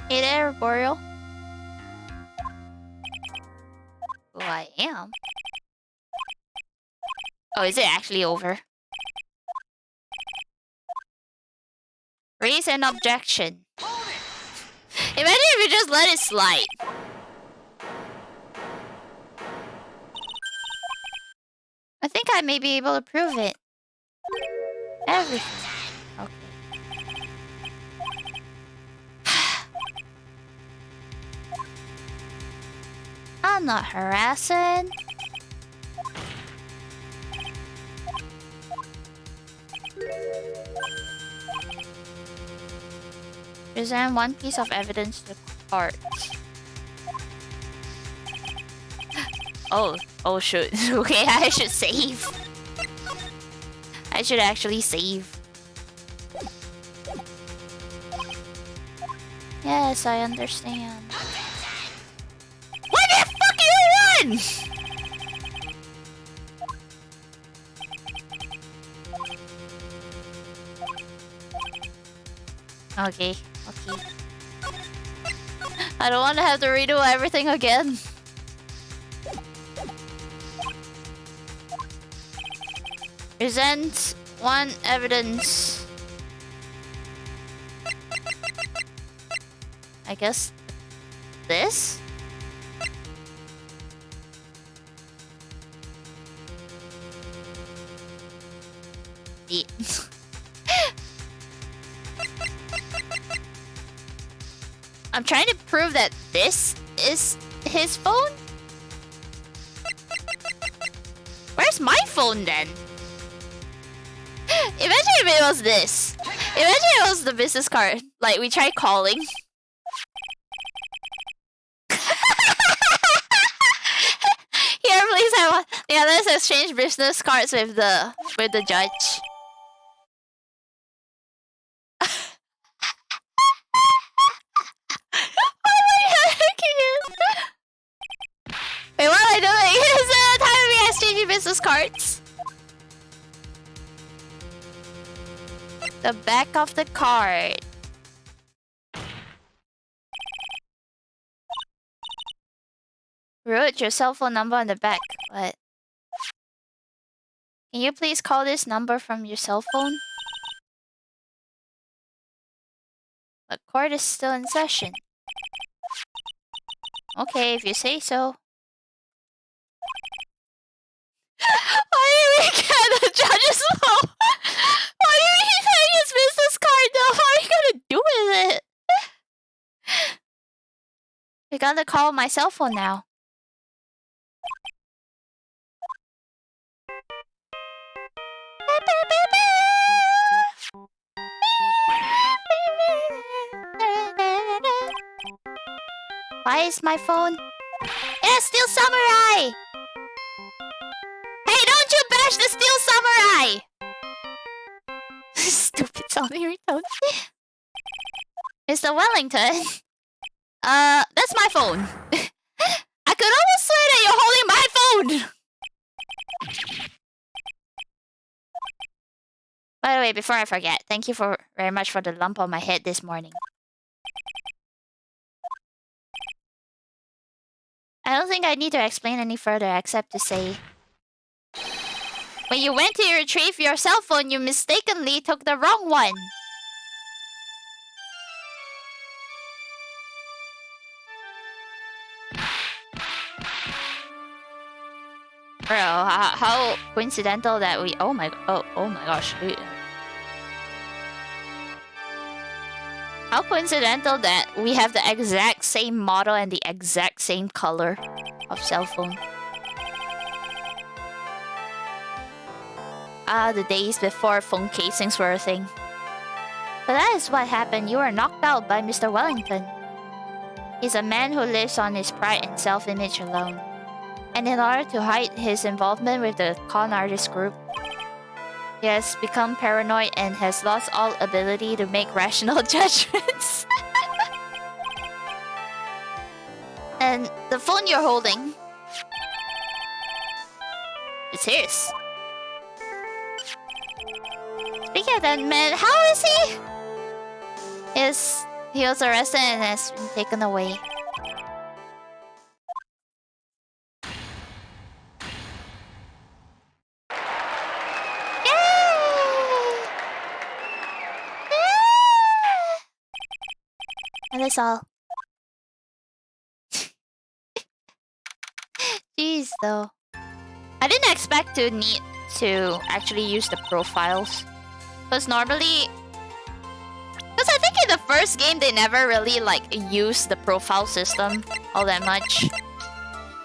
Hey there, Boreal. Who I am? Oh, is it actually over? Raise an objection. Imagine if you just let it slide. I think I may be able to prove it. Everything. Okay. I'm not harassing. Present one piece of evidence to court. Oh shoot. Okay, I should save. I should actually save. Yes, I understand. Why the fuck you run? Okay. I don't want to have to redo everything again. Present one evidence. I guess this? I'm trying to prove that this is his phone? Where's my phone then? Imagine if it was this. Imagine it was the business card. Like, we tried calling. Here, please have one. Yeah, let's exchange business cards with the judge. Wait, what am I doing? Is it time we exchanging business cards? The back of the card. Wrote your cell phone number on the back. What? Can you please call this number from your cell phone? The court is still in session. Okay, if you say so. Why do we get the judge's phone? Why do we take his business card though? What are you gonna do with it? I gotta call my cell phone now. Why is my phone? It's Steel Samurai! Hey, don't you bash the Steel Samurai! Stupid sounding ringtone. Mr. Wellington? That's my phone. I could almost swear that you're holding my phone! By the way, before I forget, thank you very much for the lump on my head this morning. I don't think I need to explain any further except to say... When you went to retrieve your cell phone, you mistakenly took the wrong one. Bro, how coincidental that we... oh my gosh. How coincidental that we have the exact same model and the exact same color of cell phone. Ah, the days before phone casings were a thing. But that is what happened. You were knocked out by Mr. Wellington. He's a man who lives on his pride and self-image alone. And in order to hide his involvement with the con artist group, he has become paranoid and has lost all ability to make rational judgments. And the phone you're holding... it's his. Speaking of that man, how is he? He was arrested and has been taken away. And that's all. Jeez, though. I didn't expect to need to actually use the profiles. Because normally... because I think in the first game, they never really, like, used the profile system all that much.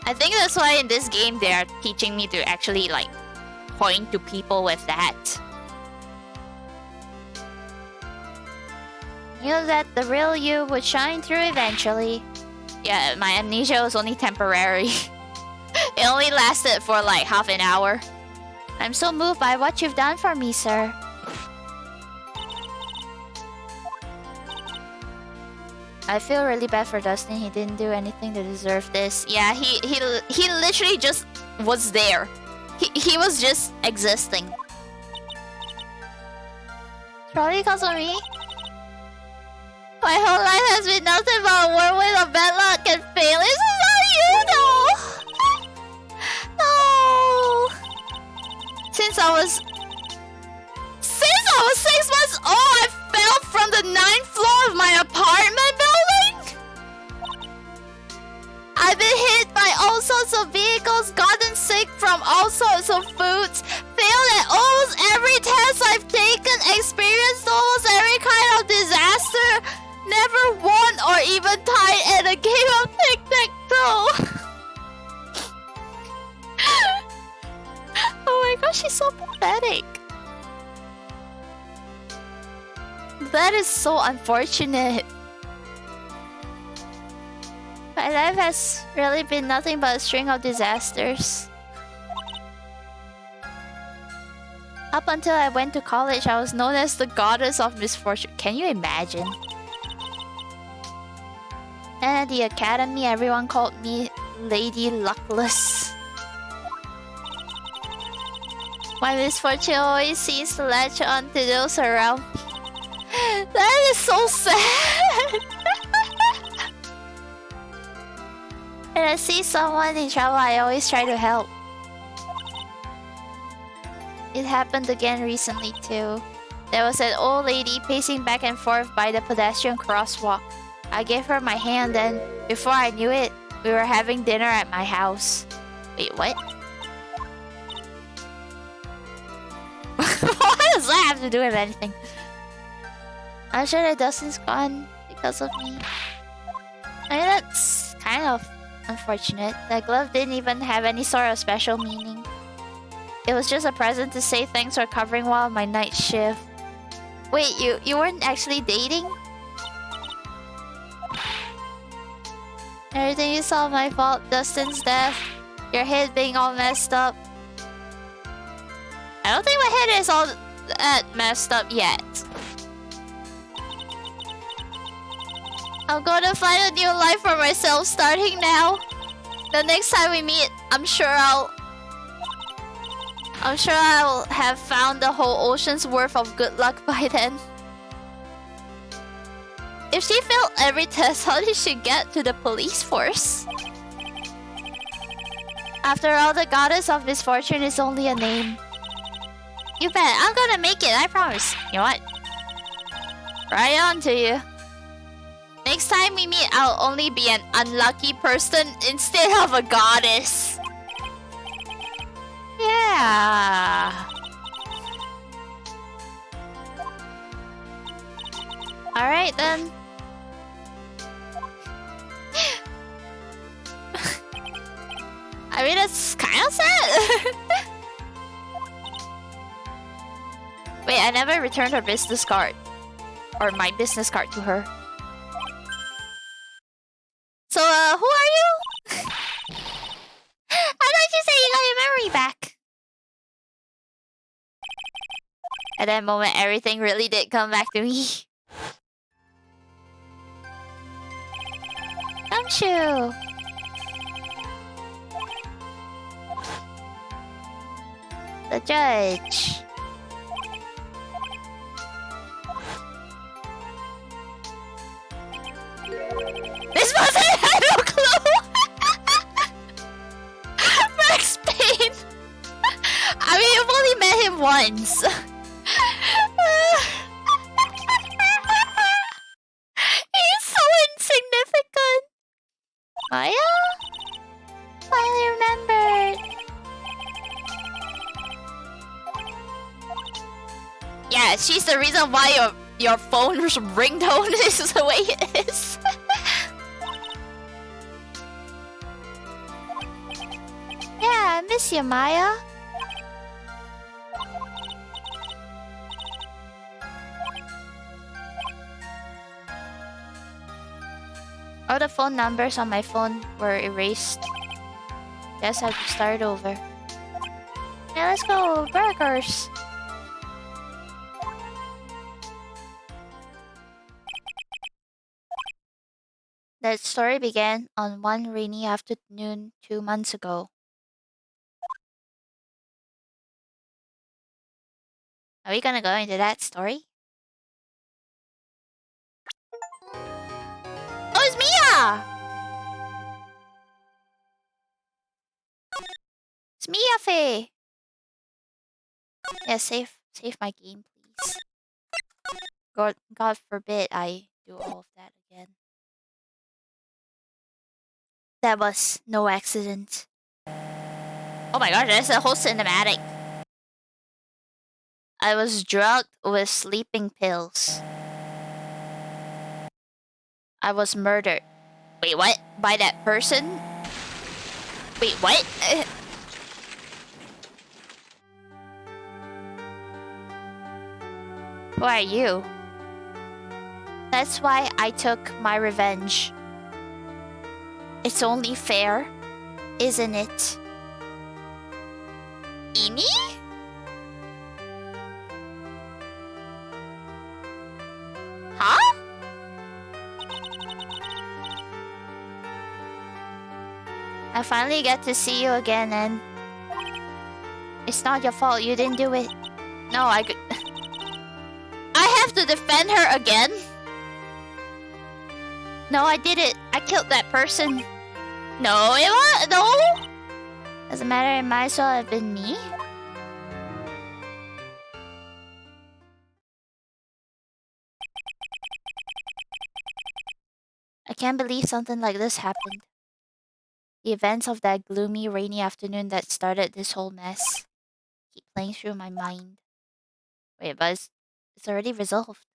I think that's why in this game, they are teaching me to actually, like, point to people with that. You know that the real you would shine through eventually. Yeah, my amnesia was only temporary. It only lasted for like half an hour. I'm so moved by what you've done for me, sir. I feel really bad for Dustin. He didn't do anything to deserve this. Yeah, he literally just was there. He was just existing. Probably because of me. My whole life has been nothing but a whirlwind of bad luck and fail. This is not you, though. No. Since I was 6 months old, I fell from the 9th floor of my apartment building. I've been hit by all sorts of vehicles, gotten sick from all sorts of foods, failed at almost every test I've taken, experienced almost every kind of disaster. Never won or even tied at a game of tic-tac-toe. Oh my gosh, she's so pathetic. That is so unfortunate. My life has really been nothing but a string of disasters. Up until I went to college, I was known as the goddess of misfortune. Can you imagine? And at the academy, everyone called me Lady Luckless. My misfortune always seems to latch on to those around me. That is so sad! When I see someone in trouble, I always try to help. It happened again recently too. There was an old lady pacing back and forth by the pedestrian crosswalk. I gave her my hand and, before I knew it, we were having dinner at my house. Wait, what? What does that have to do with anything? I'm sure that Dustin's gone because of me. I mean, that's kind of unfortunate. The glove didn't even have any sort of special meaning. It was just a present to say thanks for covering while my night shift. Wait, you weren't actually dating? Everything you saw my fault. Dustin's death. Your head being all messed up. I don't think my head is all that messed up yet. I'm gonna find a new life for myself starting now. The next time we meet, I'm sure I'll have found the whole ocean's worth of good luck by then. If she failed every test, how did she get to the police force? After all, the goddess of misfortune is only a name. You bet, I'm gonna make it, I promise. You know what? Right on to you. Next time we meet, I'll only be an unlucky person instead of a goddess. Yeah. Alright then. I mean, it's kind of sad. Wait, I never returned her business card. Or my business card to her. So, who are you? I thought you said you got your memory back. At that moment, everything really did come back to me. Don't you? The judge. This wasn't had no clue. Max Payne. I mean, you've only met him once. He's so insignificant. Maya? Finally remembered. Yeah, she's the reason why your phone's ringtone is the way it is. Yeah, I miss you, Maya. All the phone numbers on my phone were erased. Guess I have to start over. Yeah, let's go, burgers. That story began on one rainy afternoon 2 months ago. Are we gonna go into that story? Oh, it's Mia! It's Mia Faye! Yeah, save my game, please. God forbid I do all of that again. That was no accident. Oh my gosh, that's a whole cinematic. I was drugged with sleeping pills. I was murdered. Wait, what? By that person? Wait, what? Who are you? That's why I took my revenge. It's only fair, isn't it? Ini? Huh? I finally get to see you again, and it's not your fault. You didn't do it. No, I have to defend her again? No, I did it. I killed that person. No, it was no. Doesn't matter. It might as well have been me. I can't believe something like this happened. The events of that gloomy, rainy afternoon that started this whole mess keep playing through my mind. Wait, but it's already resolved.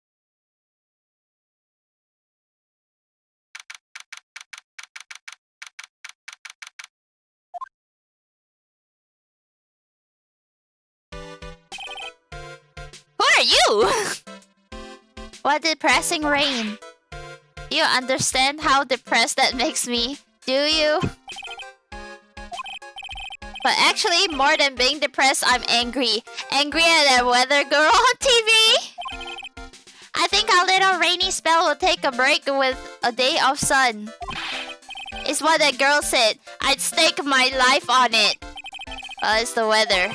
are you? What depressing rain. Do you understand how depressed that makes me? Do you? But actually, more than being depressed, I'm angry. Angry at that weather girl on TV. I think our little rainy spell will take a break with a day of sun. It's what that girl said. I'd stake my life on it. Well, it's the weather.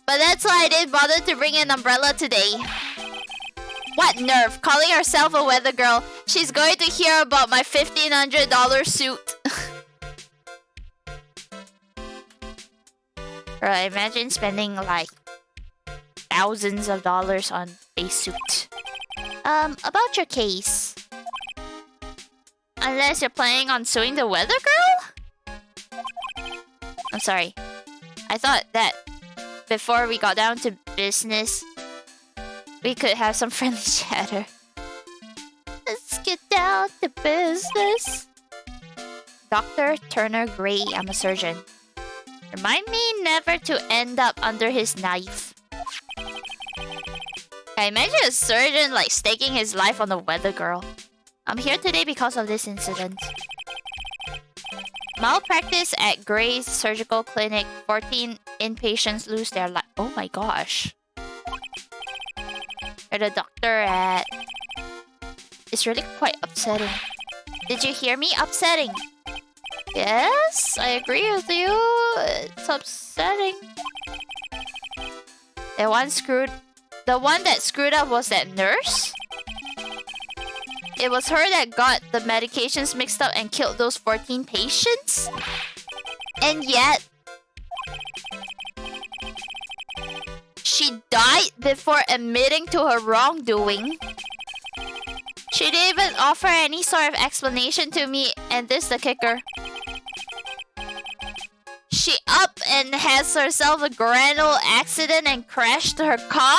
But that's why I didn't bother to bring an umbrella today. What nerve, calling herself a weather girl. She's going to hear about my $1,500 suit. Bro, imagine spending like thousands of dollars on a suit. About your case. Unless you're planning on suing the weather girl? I'm sorry. I thought that before we got down to business, we could have some friendly chatter. Let's get down to business. Dr. Turner Gray, I'm a surgeon. Remind me never to end up under his knife. I imagine a surgeon like staking his life on the weather girl. I'm here today because of this incident. Malpractice at Gray's Surgical Clinic. 14 inpatients lose their life. Oh my gosh. Where the doctor at? It's really quite upsetting. Did you hear me? Upsetting. Yes, I agree with you. It's upsetting. The one that screwed up was that nurse? It was her that got the medications mixed up and killed those 14 patients? And yet, she died before admitting to her wrongdoing. She didn't even offer any sort of explanation to me, and this the kicker. She up and has herself a grand old accident and crashed her car?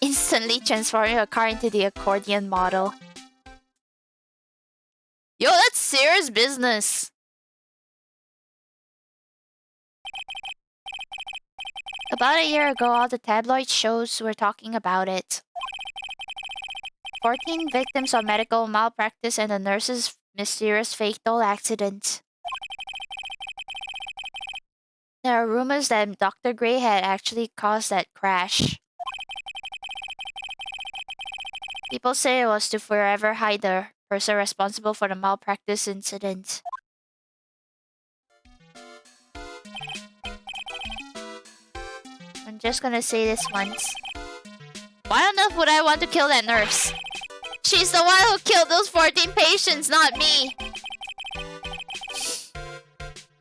Instantly transforming her car into the accordion model. Yo, that's serious business. About a year ago, all the tabloid shows were talking about it. 14 victims of medical malpractice and the nurse's mysterious fatal accident. There are rumors that Dr. Gray had actually caused that crash. People say it was to forever hide the person responsible for the malpractice incident. I'm just gonna say this once. Why on earth would I want to kill that nurse? She's the one who killed those 14 patients, not me.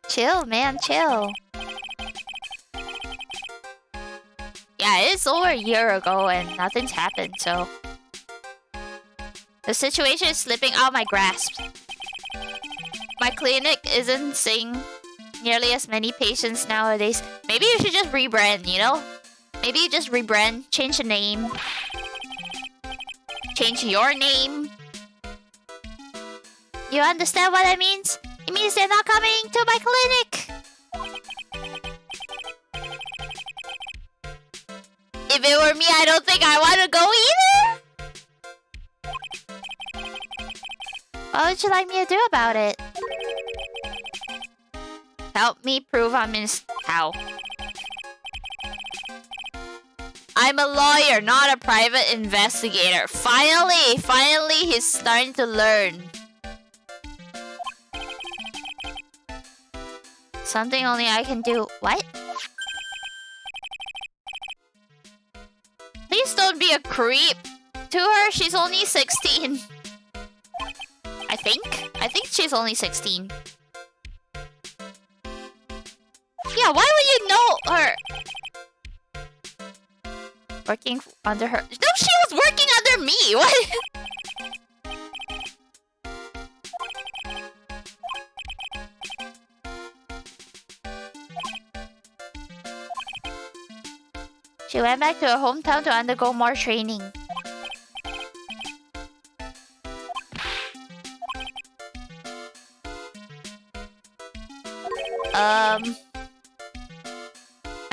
Chill, man, chill. Yeah, it's over a year ago and nothing's happened, so... The situation is slipping out of my grasp. My clinic isn't seeing nearly as many patients nowadays. Maybe you should just rebrand, you know? Maybe you just rebrand, change the name. Change your name. You understand what that means? It means they're not coming to my clinic. If it were me, I don't think I want to go either. What would you like me to do about it? Help me prove I'm in... How? I'm a lawyer, not a private investigator. Finally, he's starting to learn. Something only I can do. What? Please don't be a creep to her. She's only 16. I think she's only 16. Yeah, why would you know her? Working under her... No, she was working under me! What? She went back to her hometown to undergo more training.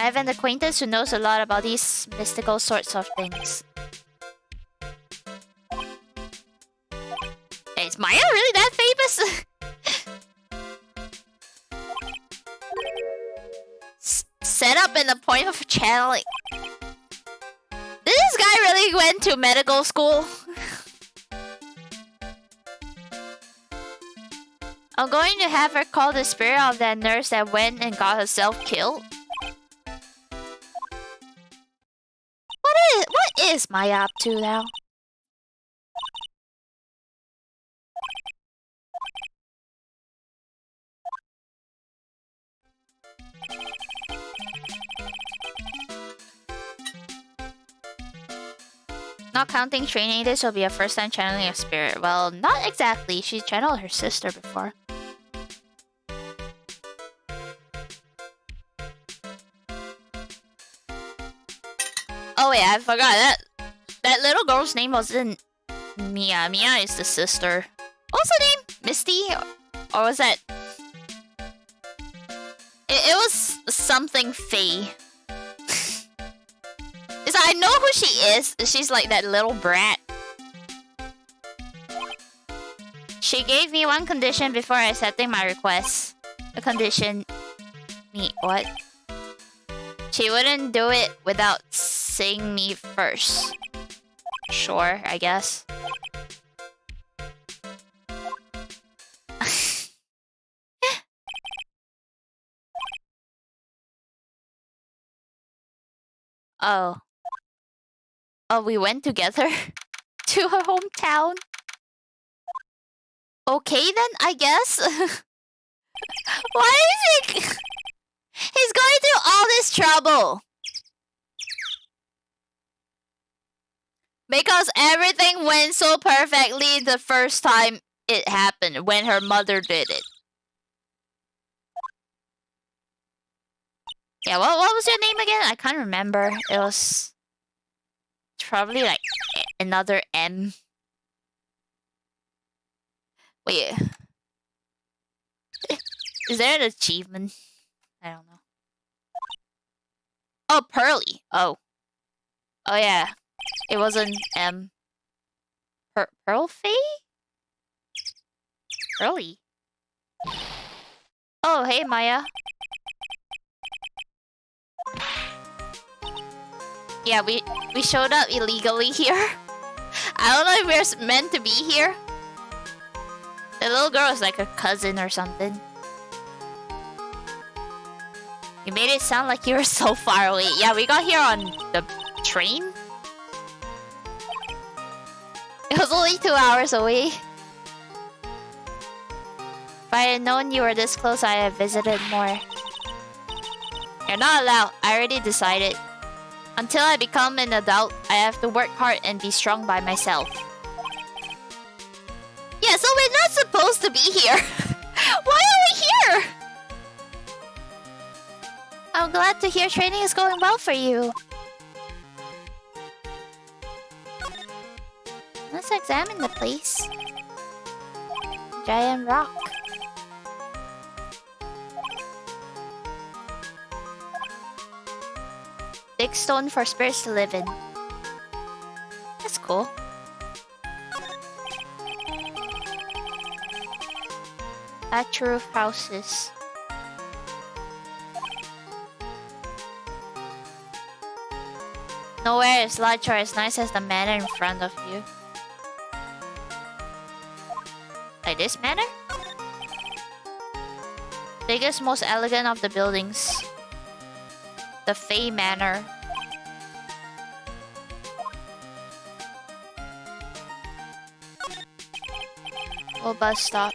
I have an acquaintance who knows a lot about these mystical sorts of things. Hey, is Maya really that famous? Set up in the point of channeling. This guy really went to medical school. I'm going to have her call the spirit of that nurse that went and got herself killed. What is Maya up to now? Not counting training, this will be a first time channeling a spirit. Well, not exactly. She channeled her sister before. Oh wait, I forgot that little girl's name wasn't Mia. Mia is the sister. What's her name? Misty? Or was that... It was something Faye. I know who she is. She's like that little brat. She gave me one condition before accepting my request. The condition... What? She wouldn't do it without seeing me first. Sure, I guess. Oh. Oh, we went together to her hometown. Okay then, I guess. Why is he... He's going through all this trouble. Because everything went so perfectly the first time it happened, when her mother did it. Yeah, what was your name again? I can't remember. It was... probably like another M. Wait. Is there an achievement? I don't know. Oh, Pearly. Oh. Oh yeah. It wasn't M. Pearl Faye? Pearly. Oh, hey Maya. Yeah, we showed up illegally here. I don't know if we're meant to be here. The little girl is like a cousin or something. You made it sound like you were so far away. Yeah, we got here on the train. It was only 2 hours away. If I had known you were this close, I'd have visited more. You're not allowed. I already decided. Until I become an adult, I have to work hard and be strong by myself. Yeah, so we're not supposed to be here. Why are we here? I'm glad to hear training is going well for you. Let's examine the place. Giant rock. Big stone for spirits to live in. That's cool. Thatch roof houses. Nowhere is large or as nice as the manor in front of you. Like this manor? Biggest, most elegant of the buildings. The Fae Manor. Oh, bus stop.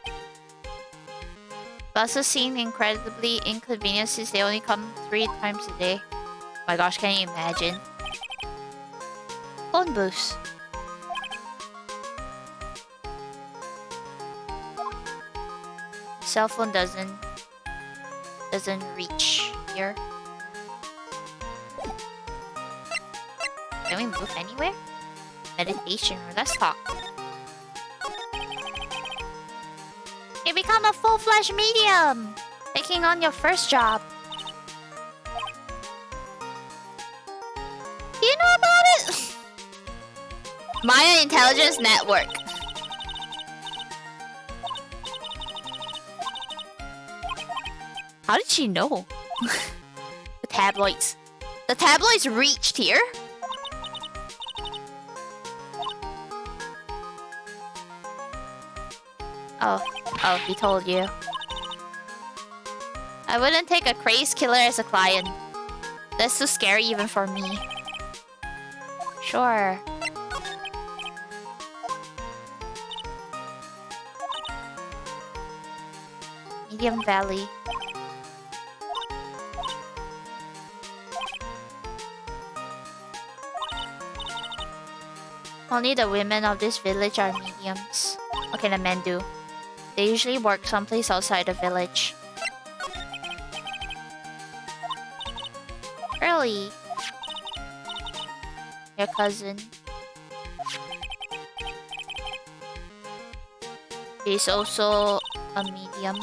Buses seem incredibly inconvenient since they only come 3 times a day. My gosh, can you imagine? Phone booths. Cell phone doesn't reach here. Can we move anywhere? Meditation room. Let's talk. You become a full-fledged medium! Taking on your first job. Maya Intelligence Network. How did she know? The tabloids. The tabloids reached here? Oh, he told you. I wouldn't take a crazed killer as a client. That's too scary even for me. Sure. Medium Valley. Only the women of this village are mediums. Okay, the men do. They usually work someplace outside the village. Early. Your cousin. He's also a medium.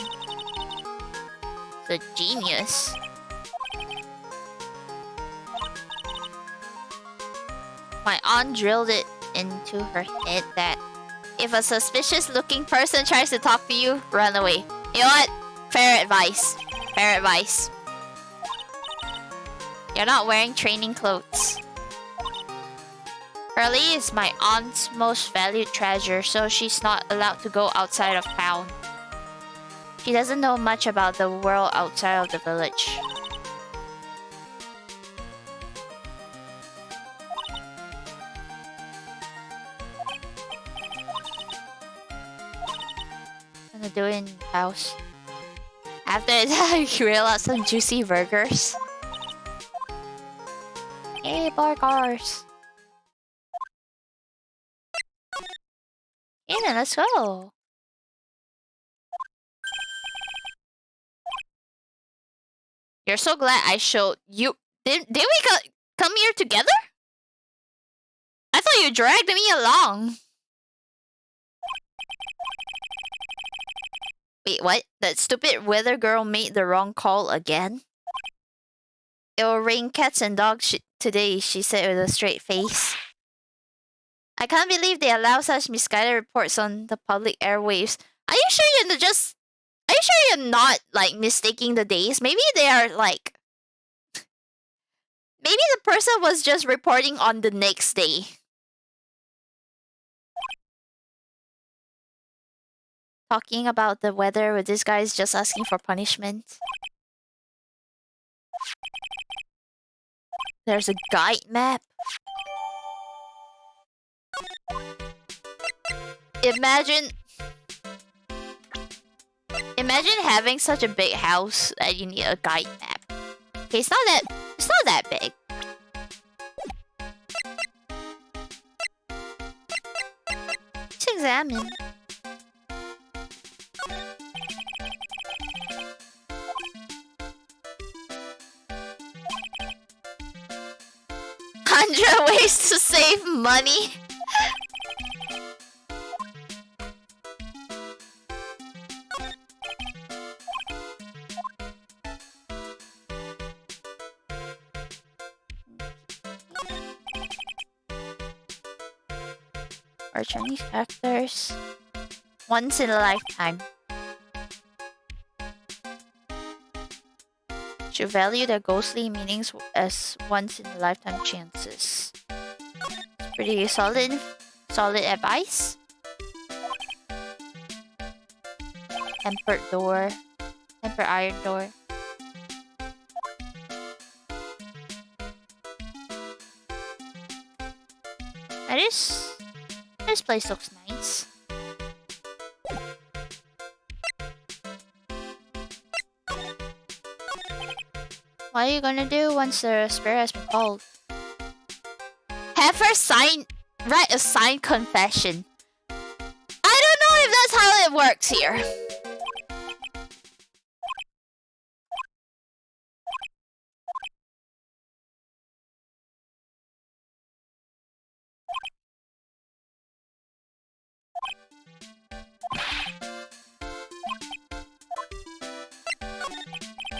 The genius. My aunt drilled it into her head that if a suspicious looking person tries to talk to you, run away. You know what? Fair advice. Fair advice. You're not wearing training clothes. Pearlie is my aunt's most valued treasure, so she's not allowed to go outside of town. She doesn't know much about the world outside of the village. I'm gonna do it in the house. After that, I grill out some juicy burgers. Hey, burgers! Yeah, then let's go. You're so glad I showed you. Did we come here together? I thought you dragged me along. Wait, what? That stupid weather girl made the wrong call again? It will rain cats and dogs today, she said with a straight face. I can't believe they allow such misguided reports on the public airwaves. Are you sure you're just... Are you sure you're not, like, mistaking the days? Maybe they are, like... Maybe the person was just reporting on the next day. Talking about the weather with this guy is just asking for punishment. There's a guide map. Imagine having such a big house that you need a guide map. Okay, it's not that big. Let's examine. Ways to save money. Or Chinese characters. Once in a lifetime. Should value their ghostly meanings as once in a lifetime chances. Pretty solid advice. Tempered door. Tempered iron door. This place looks nice. What are you gonna do once the spirit has been called? Have her write a signed confession. I don't know if that's how it works here.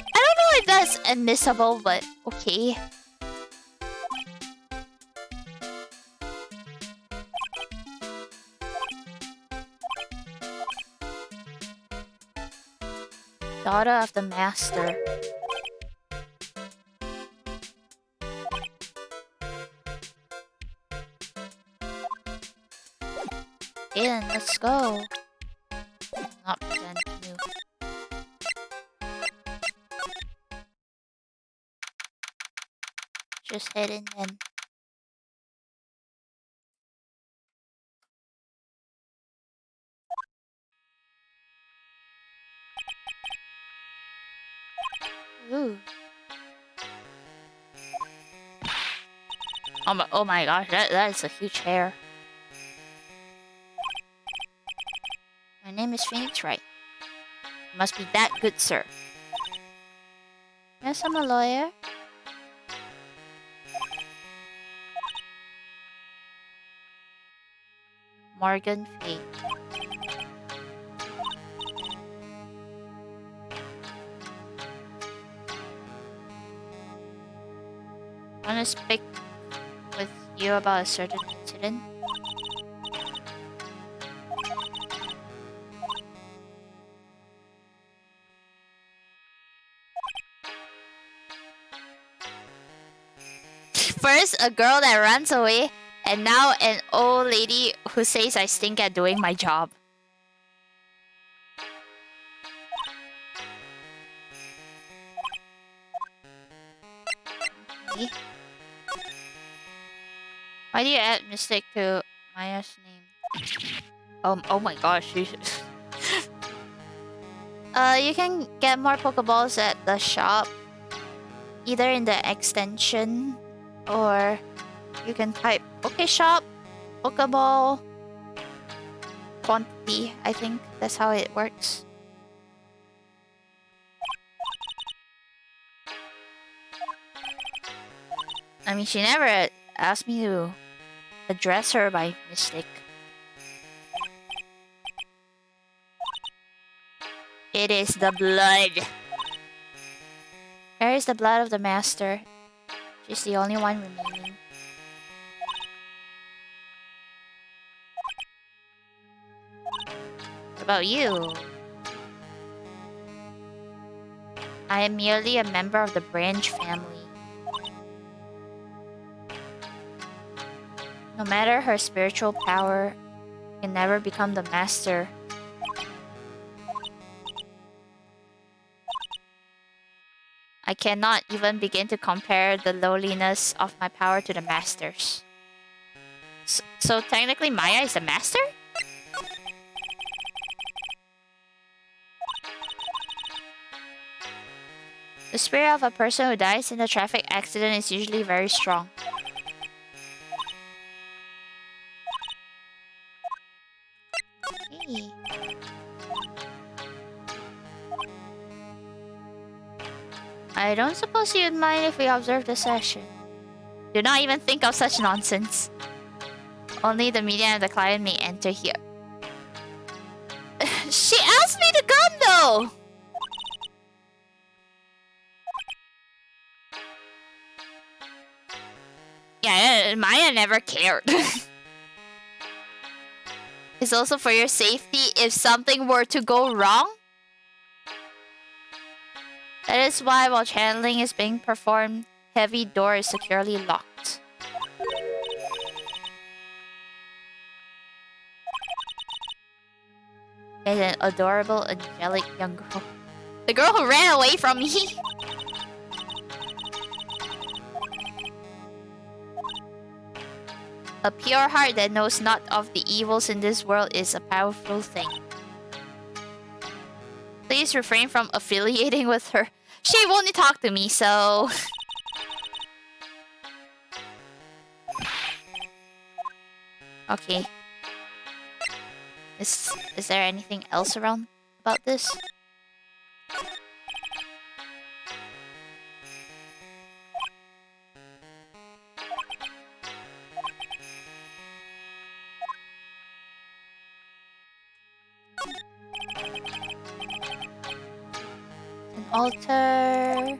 I don't know if that's admissible, but okay. Daughter of the master. In, let's go. Not present you. Just head in then. Ooh. Oh my gosh, that is a huge hair. My name is Phoenix Wright. You must be that good, sir. Yes, I'm a lawyer. Morgan Fay. Wanna speak with you about a certain incident? First, a girl that runs away, and now an old lady who says I stink at doing my job. Okay. Why do you add Mystic to Maya's name? Oh my gosh. You can get more Pokeballs at the shop. Either in the extension, or you can type Pokeshop, Pokeball, quantity. I think that's how it works. I mean, she never asked me to address her by mistake. It is the blood. Where is the blood of the master? She's the only one remaining. What about you? I am merely a member of the branch family. No matter her spiritual power, can never become the master. I cannot even begin to compare the lowliness of my power to the master's. So technically Maya is the master? The spirit of a person who dies in a traffic accident is usually very strong. Okay. I don't suppose you'd mind if we observe the session. Do not even think of such nonsense. Only the media and the client may enter here. She asked me to come though! Yeah, Maya never cared. It's also for your safety if something were to go wrong. That is why while channeling is being performed, heavy door is securely locked. And an adorable, angelic young girl. The girl who ran away from me! A pure heart that knows not of the evils in this world is a powerful thing. Please refrain from affiliating with her. She won't talk to me, so... Okay. Is there anything else around about this? An altar...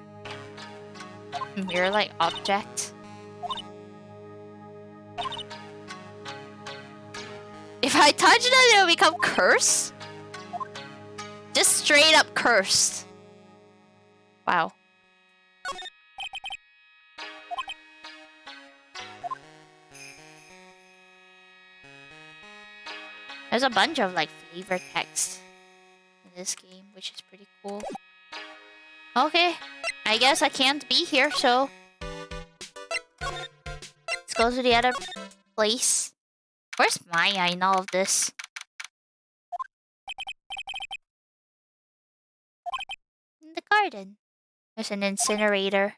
mirror-like object. If I touch it, it'll become cursed? Just straight up cursed. Wow. There's a bunch of like flavor text in this game, which is pretty cool. Okay, I guess I can't be here, so let's go to the other place. Where's Maya in all of this? In the garden. There's an incinerator.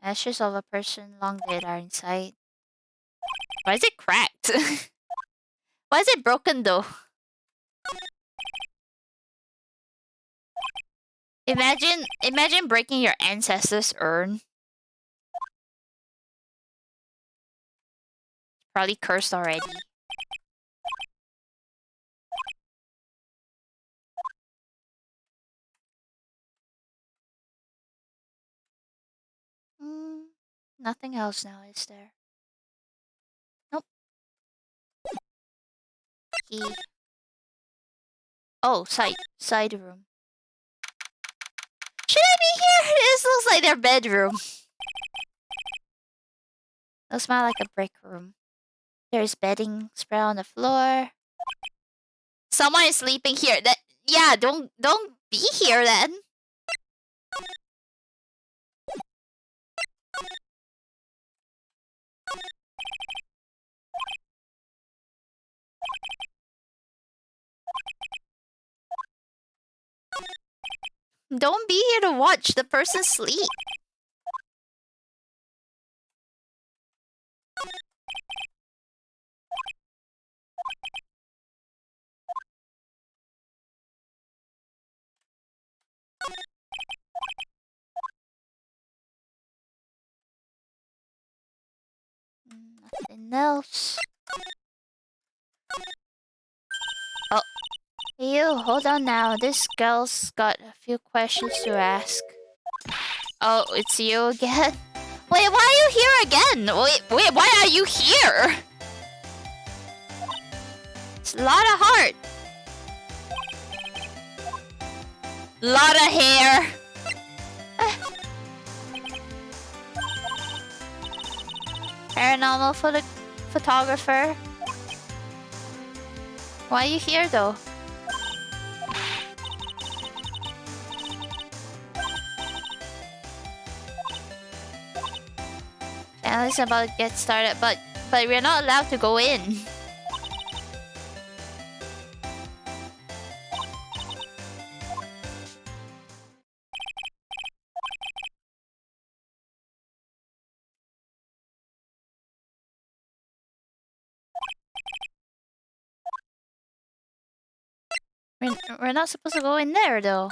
Ashes of a person long dead are inside. Why is it cracked? Why is it broken though? Imagine breaking your ancestors' urn. Probably cursed already. Nothing else now, is there? Nope. Key. Oh, side room. Should I be here? This looks like their bedroom. Looks more like a brick room. There's bedding spread on the floor. Someone is sleeping here. Yeah, don't be here then. Don't be here to watch the person sleep. Nothing else. Oh. Hey you, hold on now. This girl's got a few questions to ask. Oh, it's you again? Wait, why are you here again? Wait, why are you here? It's a lot of heart. Lot of hair. Paranormal photographer. Why are you here though? Family's about to get started, but we're not allowed to go in. We're not supposed to go in there though.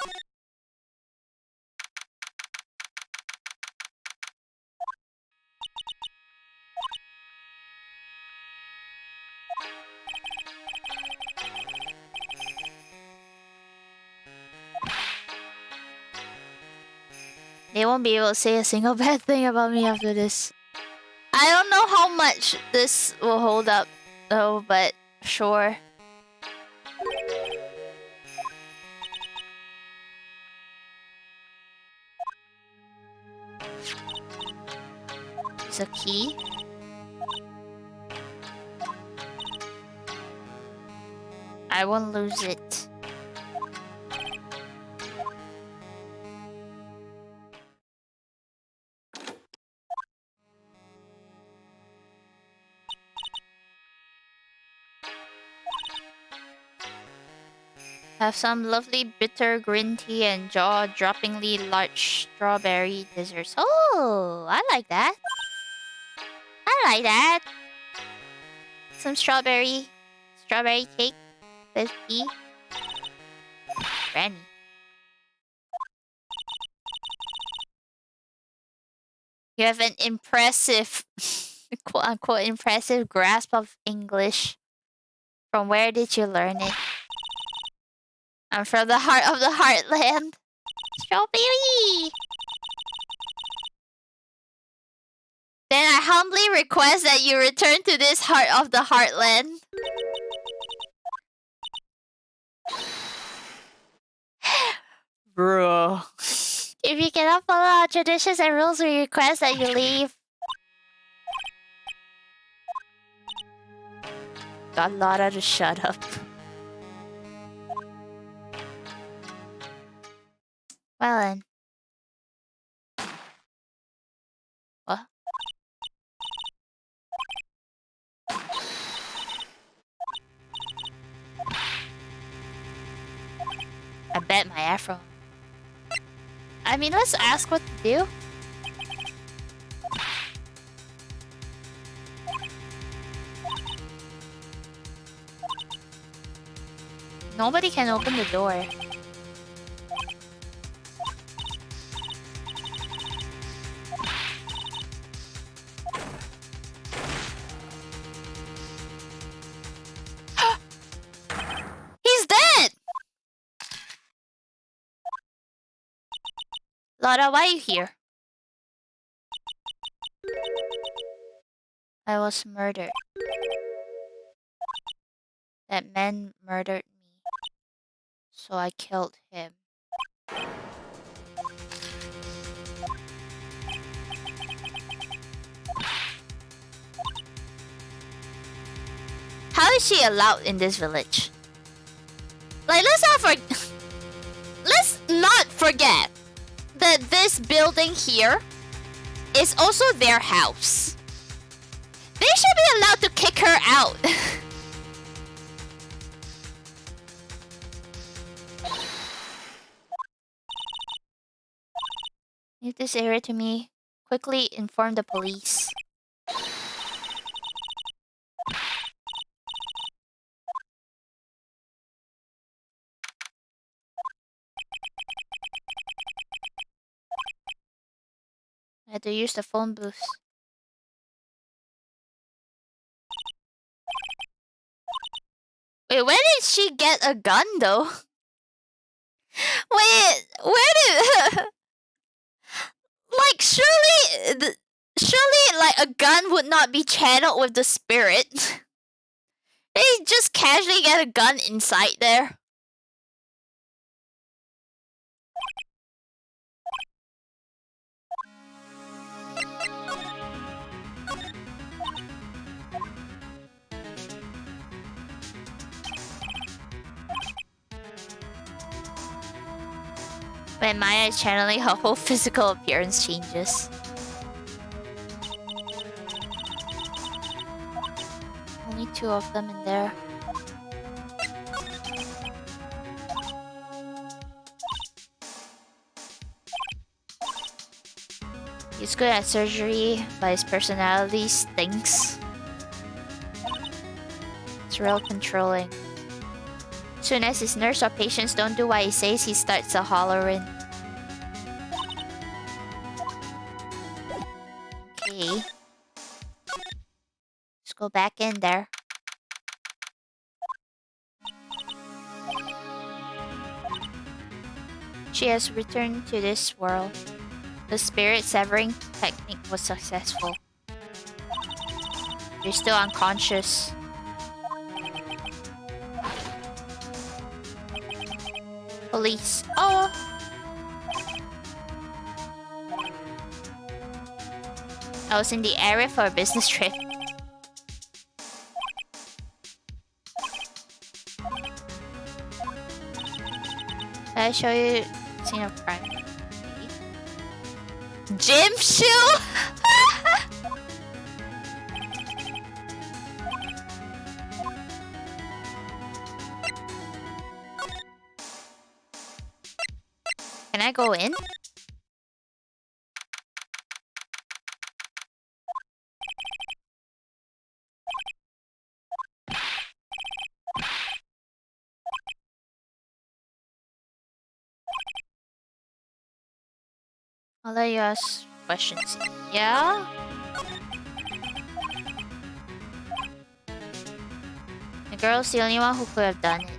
They won't be able to say a single bad thing about me after this. I don't know how much this will hold up though, but sure. It's a key. I won't lose it. Have some lovely bitter green tea and jaw-droppingly large strawberry desserts. Oh, I like that. I like that. Some strawberry cake with tea. Granny. You have an impressive, quote-unquote, impressive grasp of English. From where did you learn it? I'm from the heart of the heartland. Strawberry! Then I humbly request that you return to this heart of the heartland. Bro. If you cannot follow our traditions and rules, we request that you leave. Got Lara to shut up. Well then. What? I bet my afro. I mean, let's ask what to do. Nobody can open the door. He's dead! Lara, why are you here? I was murdered. That man murdered me. So I killed him. How is she allowed in this village? Like, let's not forget that this building here is also their house. They should be allowed to kick her out. Leave this area to me. Quickly inform the police. I had to use the phone booth. Wait, where did she get a gun though? Wait, where did... like, surely like a gun would not be channeled with the spirit. They just casually get a gun inside there. When Maya is channeling, her whole physical appearance changes. Only 2 of them in there. He's good at surgery, but his personality stinks. It's real controlling. Soon as his nurse or patients don't do what he says, he starts a hollering. Okay. Let's go back in there. She has returned to this world. The spirit severing technique was successful. You're still unconscious. Police. Oh! I was in the area for a business trip. Can I show you scene of crime? Gym shoe? Can I go in? I'll let you ask questions. Yeah? The girl's the only one who could have done it.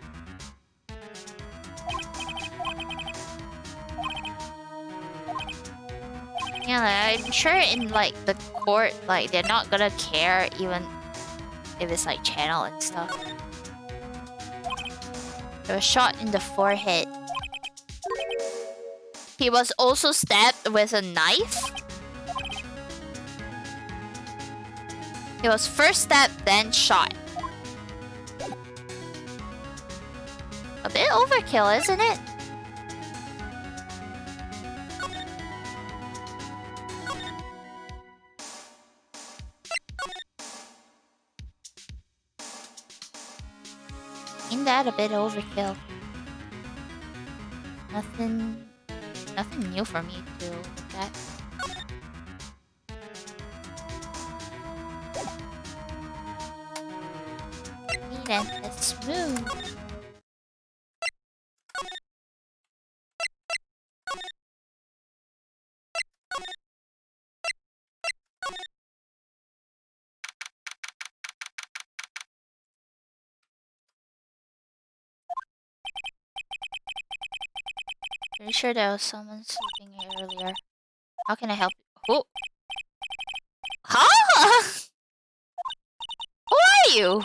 Yeah, like, I'm sure in like the court, like, they're not gonna care even if it's like channel and stuff. He was shot in the forehead. He was also stabbed with a knife. He was first stabbed, then shot. A bit overkill, isn't it? Ain't that a bit overkill? Nothing new for me to look at. Neat and smooth. Pretty sure there was someone sleeping here earlier. How can I help you? Who? Huh? Who are you?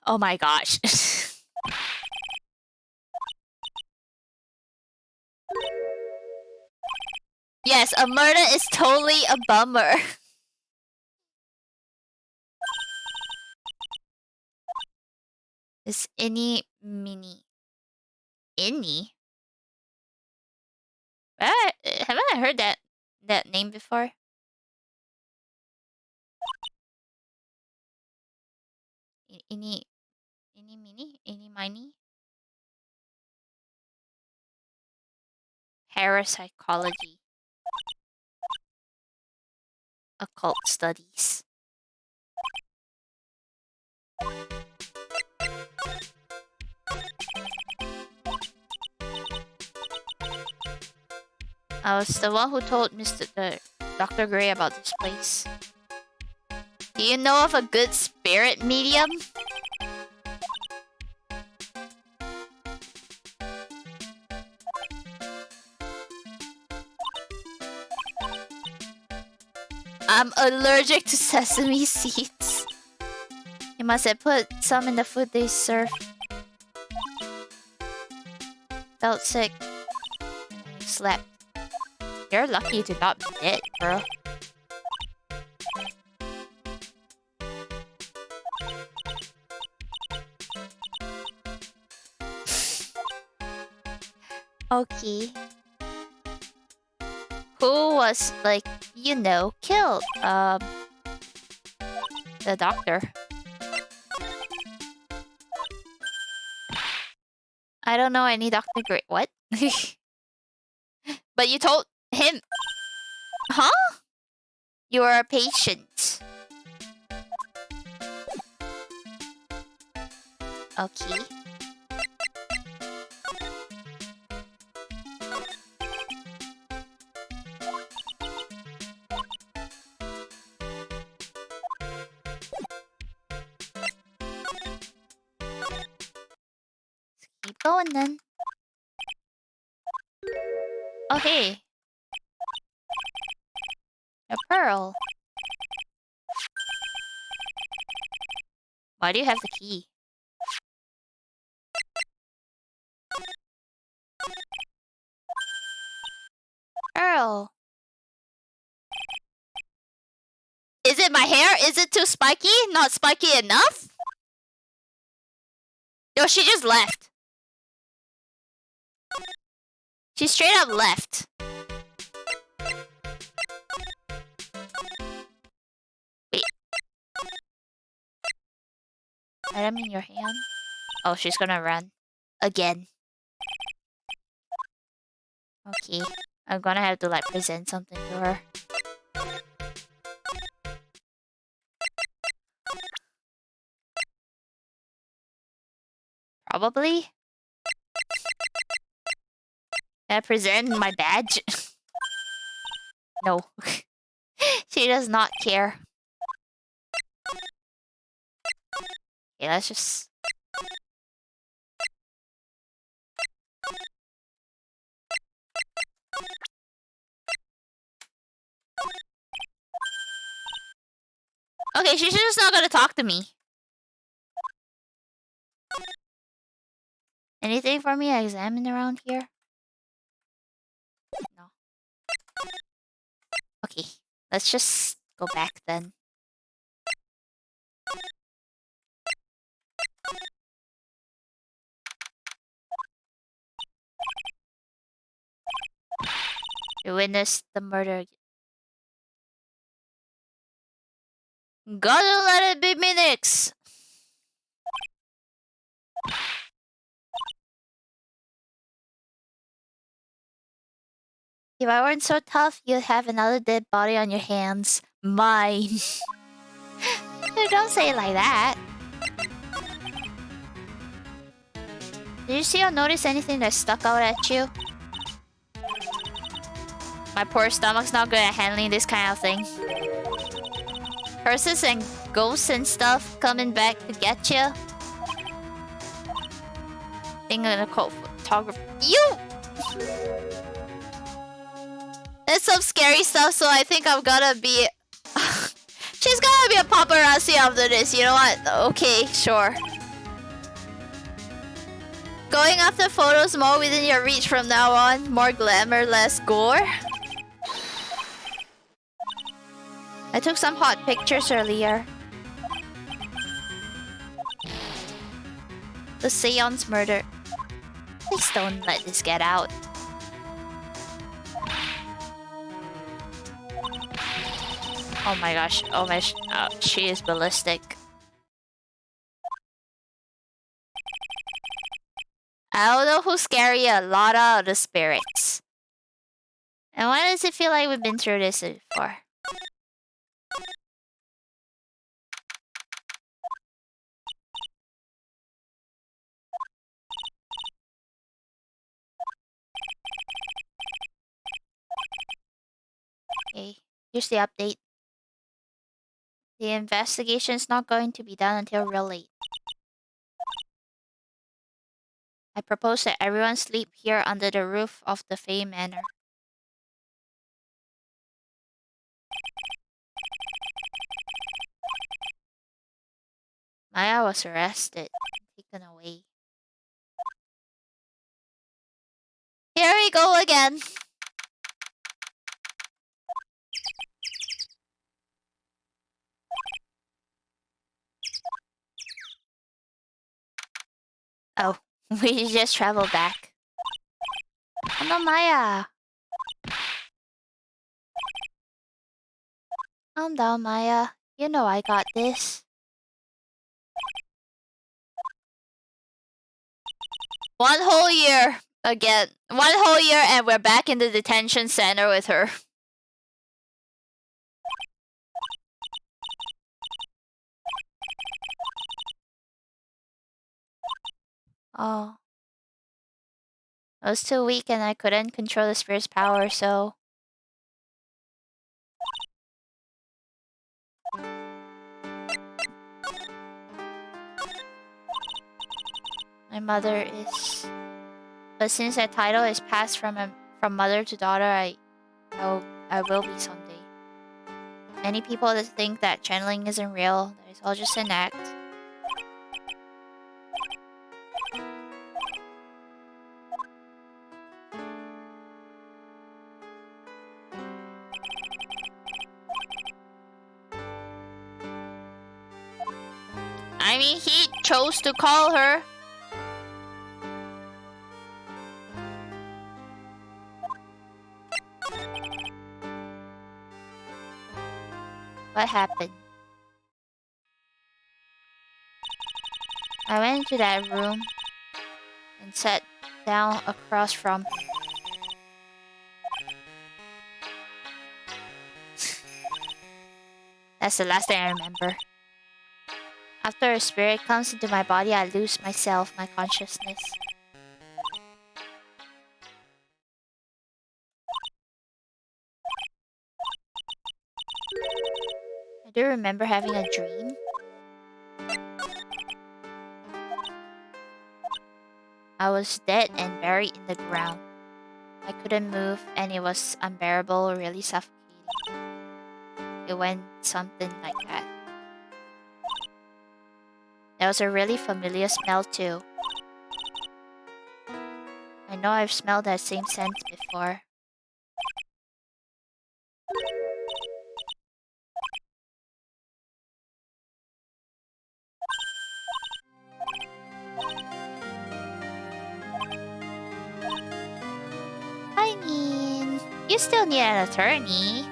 Oh my gosh. Yes, a murder is totally a bummer. Is any mini? Any? Haven't I heard that name before? Any mini? Any mini? Parapsychology. Occult studies. I was the one who told Dr. Gray about this place. Do you know of a good spirit medium? I'm allergic to sesame seeds. You must have put some in the food they serve. Felt sick. And slept. You're lucky to not be dead, bro. Okay. Who was, like, you know, killed? The doctor. I don't know any Dr. Gray. What? But you told him. Huh? You are a patient. Okay. Keep going then. Oh, hey. A pearl. Why do you have the key? Pearl. Is it my hair? Is it too spiky? Not spiky enough? No, she just left. She straight up left. Wait. Item in your hand? Oh, she's gonna run. Again. Okay. I'm gonna have to, like, present something to her. Probably. Can I present my badge? No. She does not care. Okay, let's just... Okay, she's just not gonna talk to me. Anything for me to examine around here? No. Okay, let's just go back then. You witnessed the murder. Gotta let it be minutes! If I weren't so tough, you'd have another dead body on your hands. Mine. Don't say it like that. Did you see or notice anything that stuck out at you? My poor stomach's not good at handling this kind of thing. Curses and ghosts and stuff coming back to get you. Think I'm gonna call photographer. You! There's some scary stuff, so I think I'm gonna be... She's gonna be a paparazzi after this, you know what? Okay, sure. Going after photos more within your reach from now on. More glamour, less gore. I took some hot pictures earlier. The Seance murder. Please don't let this get out. Oh my gosh. Oh my... she is ballistic. I don't know who's scarier, Lotta or the spirits. And why does it feel like we've been through this before? Okay, here's the update. The investigation's not going to be done until real late. I propose that everyone sleep here under the roof of the Fey Manor. Maya was arrested and taken away. Here we go again! Oh, we just traveled back. Oh no, Maya! Calm down, Maya. You know I got this. One whole year again. One whole year and we're back in the detention center with her. Oh. I was too weak and I couldn't control the spirit's power, so... My mother is... But since that title is passed from mother to daughter, I will be someday. Many people that think that channeling isn't real, that it's all just an act. I mean, he chose to call her. What happened? I went into that room and sat down across from her. That's the last thing I remember. After a spirit comes into my body, I lose myself, my consciousness. do remember having a dream. I was dead and buried in the ground. I couldn't move and it was unbearable, really suffocating. It went something like that. There was a really familiar smell too. I know I've smelled that same scent before. I mean, you still need an attorney.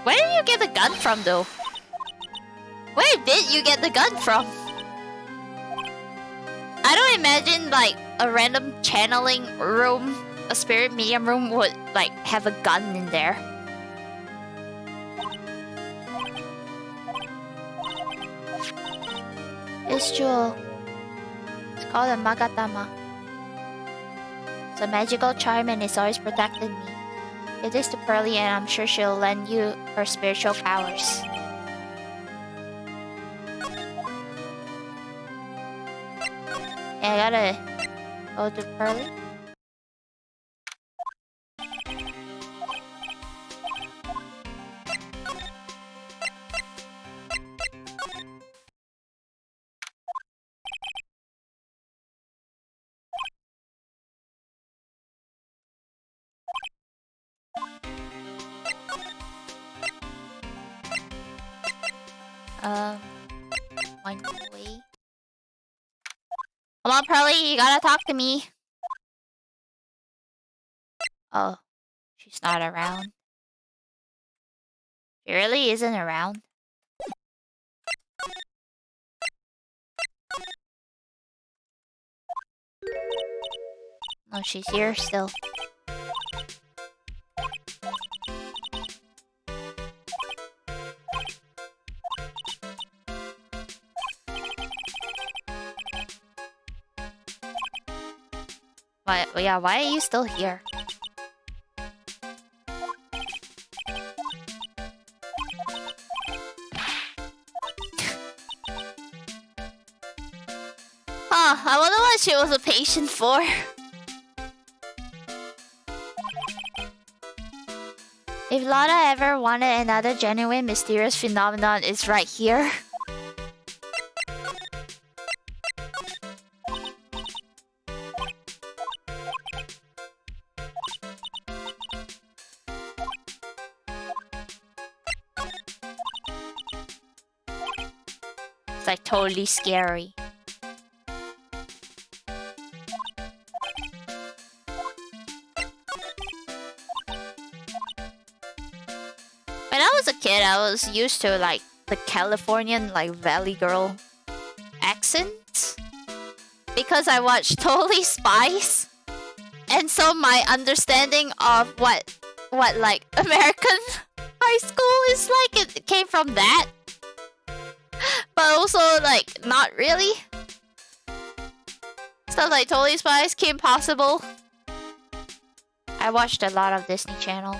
Where did you get the gun from, though? Where did you get the gun from? I don't imagine, like, a random channeling room, a spirit medium room would, like, have a gun in there. It's jewel. It's called a Magatama. It's a magical charm and it's always protected me. Give this to Pearly and I'm sure she'll lend you her spiritual powers. Yeah, I gotta go to Pearly. One way. Come on, Pearly, you gotta talk to me. Oh, she's not around. She really isn't around. No, she's here still. Why? Yeah, why are you still here? I wonder what she was a patient for. If Lotta ever wanted another genuine mysterious phenomenon, it's right here. It's like totally scary. When I was a kid, I was used to like the Californian like Valley Girl accent because I watched Totally Spies, and so my understanding of what like American high school is like, it came from that. But also like not really. Stuff like Totally Spies, Kim Possible. I watched a lot of Disney Channel.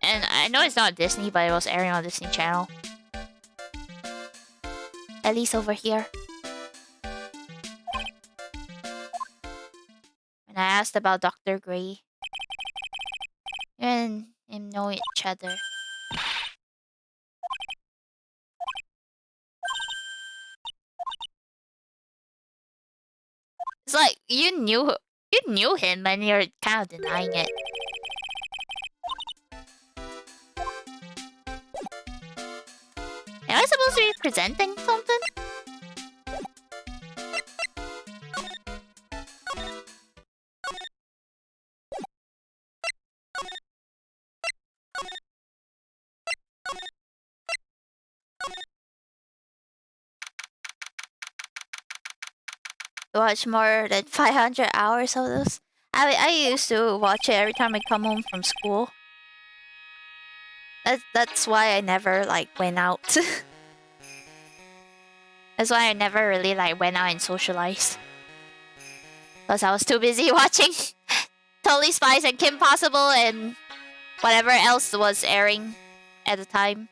And I know it's not Disney, but it was airing on Disney Channel. At least over here. When I asked about Dr. Gray, you and him know each other. It's like you knew him and you're kind of denying it. Am I supposed to be presenting something? Watch more than 500 hours of those. I used to watch it every time I come home from school. That's why I never like went out. That's why I never really like went out and socialized. Because I was too busy watching Totally Spies and Kim Possible and whatever else was airing at the time.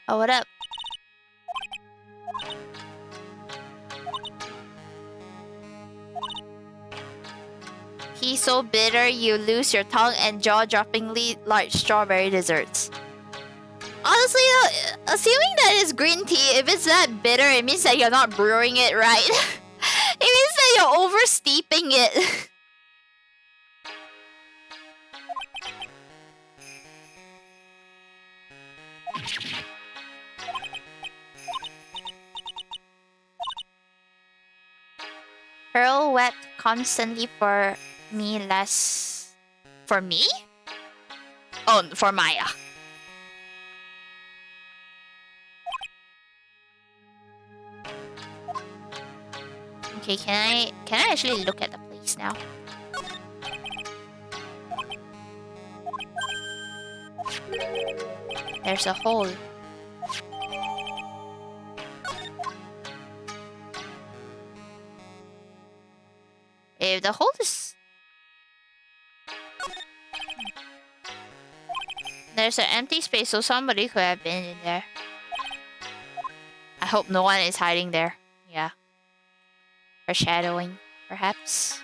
Oh, what up? He's so bitter you lose your tongue and jaw-droppingly large strawberry desserts. Honestly, assuming that it's green tea, if it's that bitter, it means that you're not brewing it right. It means that you're over-steeping it. Pearl wept constantly for me last... For me? Oh, for Maya. Okay, can I actually look at the place now? There's a hole. If the hole is... There's an empty space, so somebody could have been in there. I hope no one is hiding there. Yeah. Foreshadowing, perhaps.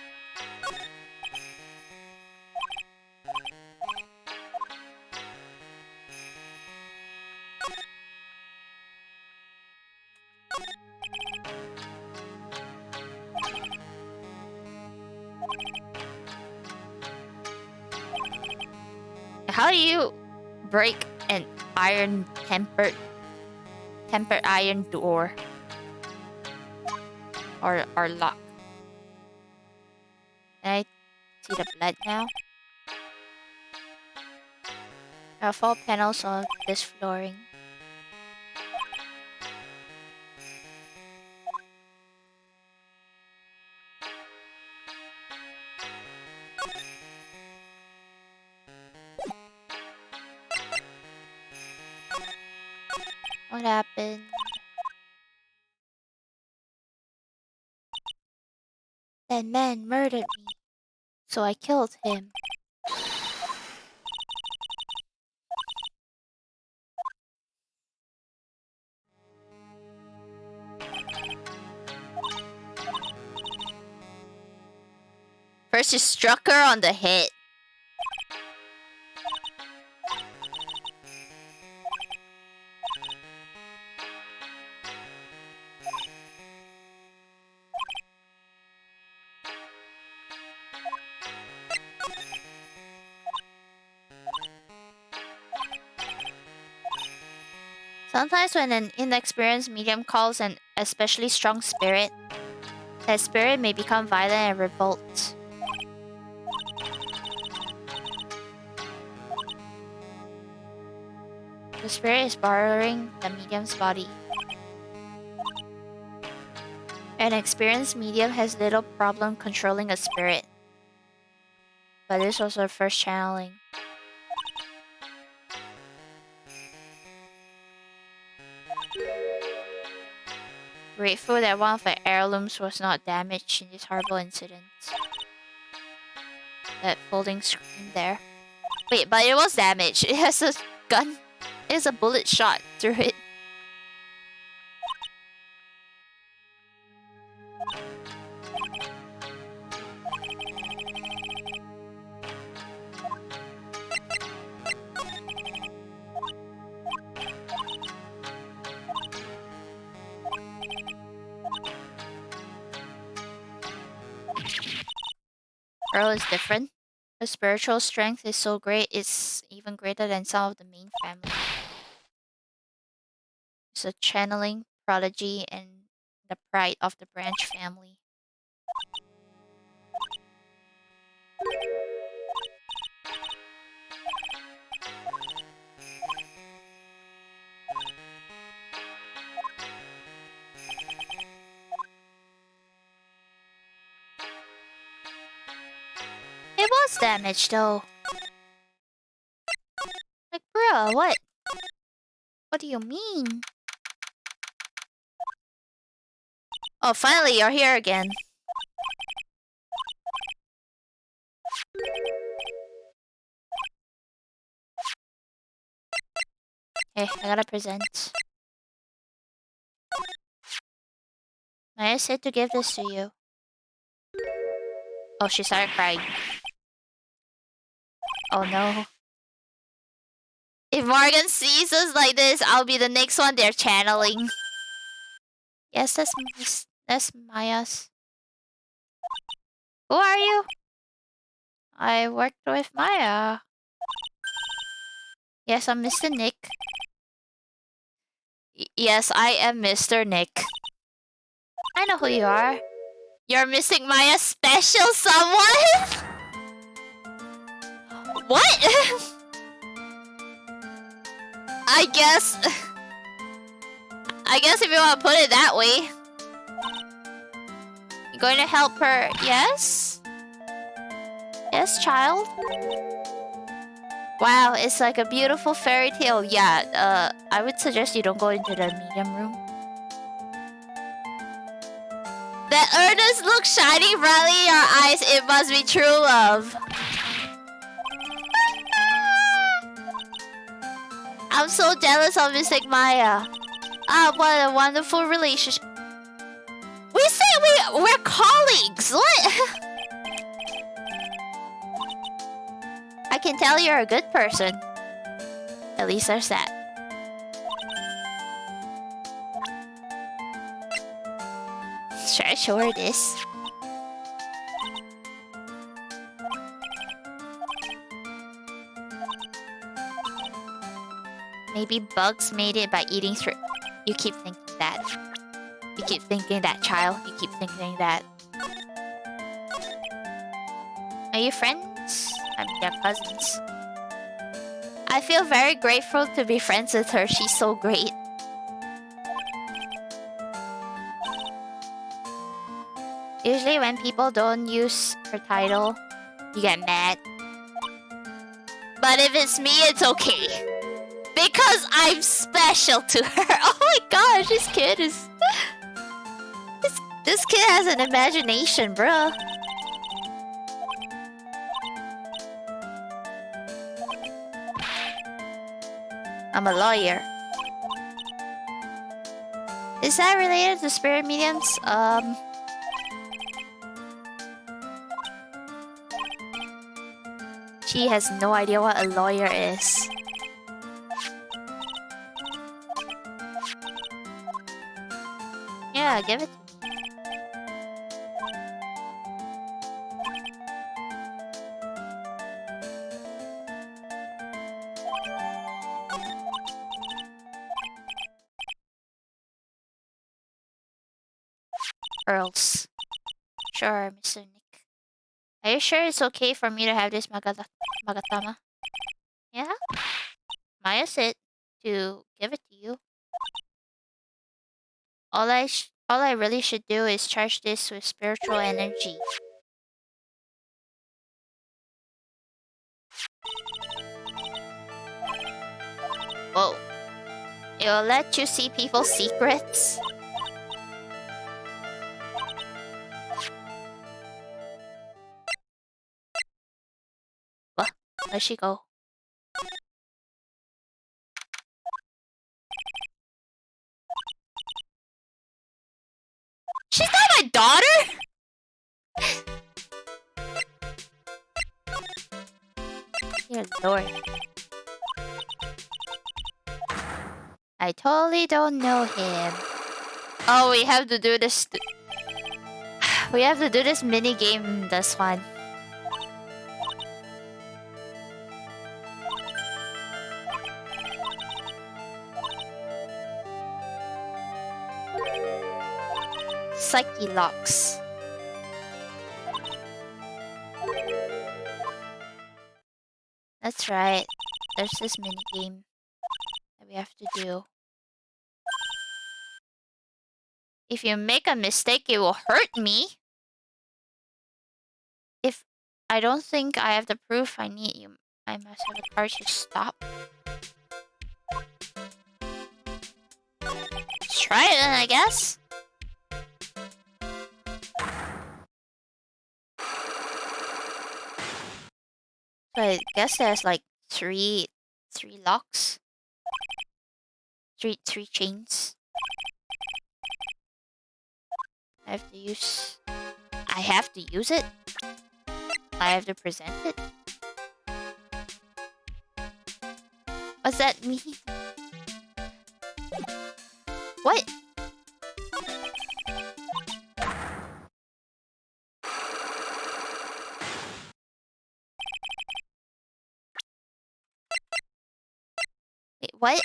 How do you break an iron tempered iron door or lock? Can I see the blood now? There are 4 panels of this flooring. What happened? That man murdered me, so I killed him. First, you struck her on the head. Sometimes when an inexperienced medium calls an especially strong spirit, that spirit may become violent and revolt. The spirit is borrowing the medium's body. An experienced medium has little problem controlling a spirit. But this was her first channeling. Grateful that one of the heirlooms was not damaged in this horrible incident. That folding screen there. Wait, but it was damaged. It has a gun. It has a bullet shot through it. Earl is different. Her spiritual strength is so great, it's even greater than some of the main family. It's a channeling prodigy and the pride of the branch family. It was damaged though. Like, bruh, what? What do you mean? Oh, finally, you're here again. Hey, I gotta present. I said to give this to you. Oh, she started crying. Oh no. If Morgan sees us like this, I'll be the next one they're channeling. Yes, that's Maya's. Who are you? I worked with Maya. Yes, I'm Mr. Nick. Yes, I am Mr. Nick. I know who you are. You're missing Maya's special someone? What? I guess if you want to put it that way. You're going to help her, yes? Yes, child? Wow, it's like a beautiful fairy tale. Yeah, I would suggest you don't go into the medium room. That earnest look shining brightly in your eyes, it must be true love. I'm so jealous of Mystic Maya. Ah, what a wonderful relationship. We say we're colleagues. What? I can tell you're a good person. At least there's that. Should I show her this? Maybe bugs made it by eating through. You keep thinking that. You keep thinking that, child. You keep thinking that. Are you friends? I mean, they're cousins. I feel very grateful to be friends with her. She's so great. Usually when people don't use her title, you get mad. But if it's me, it's okay. Because I'm special to her. Oh my gosh, this kid is... This kid has an imagination, bruh. I'm a lawyer. Is that related to spirit mediums? She has no idea what a lawyer is. Yeah, give it to me. Earls. Sure, Mr. Nick. Are you sure it's okay for me to have this Magatama? Yeah? Maya said to give it to you. All I really should do is charge this with spiritual energy. Whoa. It'll let you see people's secrets. What? Where'd she go? She's not my daughter? Dear Lord. I totally don't know him. Oh, we have to do this. We have to do this mini game. This one. Psyche locks. That's right. There's this mini game that we have to do. If you make a mistake, it will hurt me. If I don't think I have the proof I need, I must have a card to stop. Let's try it then, I guess. I guess there's like three locks. Three chains. I have to use it? I have to present it? What's that mean? What? Wait, what?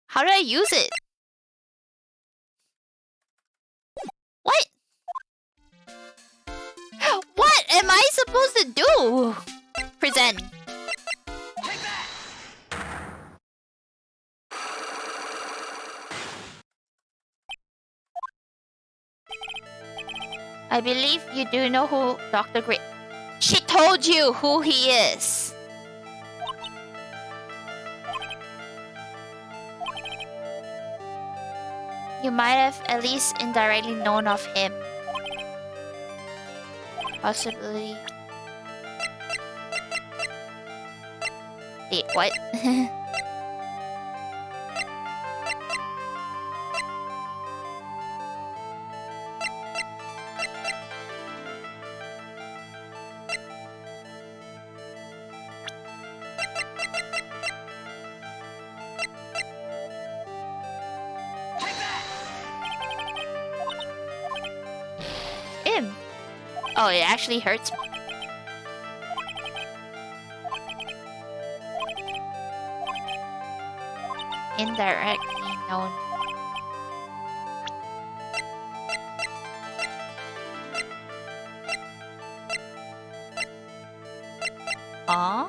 How do I use it? What? What am I supposed to do? Present. I believe you do know who Dr. Gray... She told you who he is. You might have at least indirectly known of him. Possibly... Wait, what? Him? Oh, it actually hurts me. Indirectly known. Huh?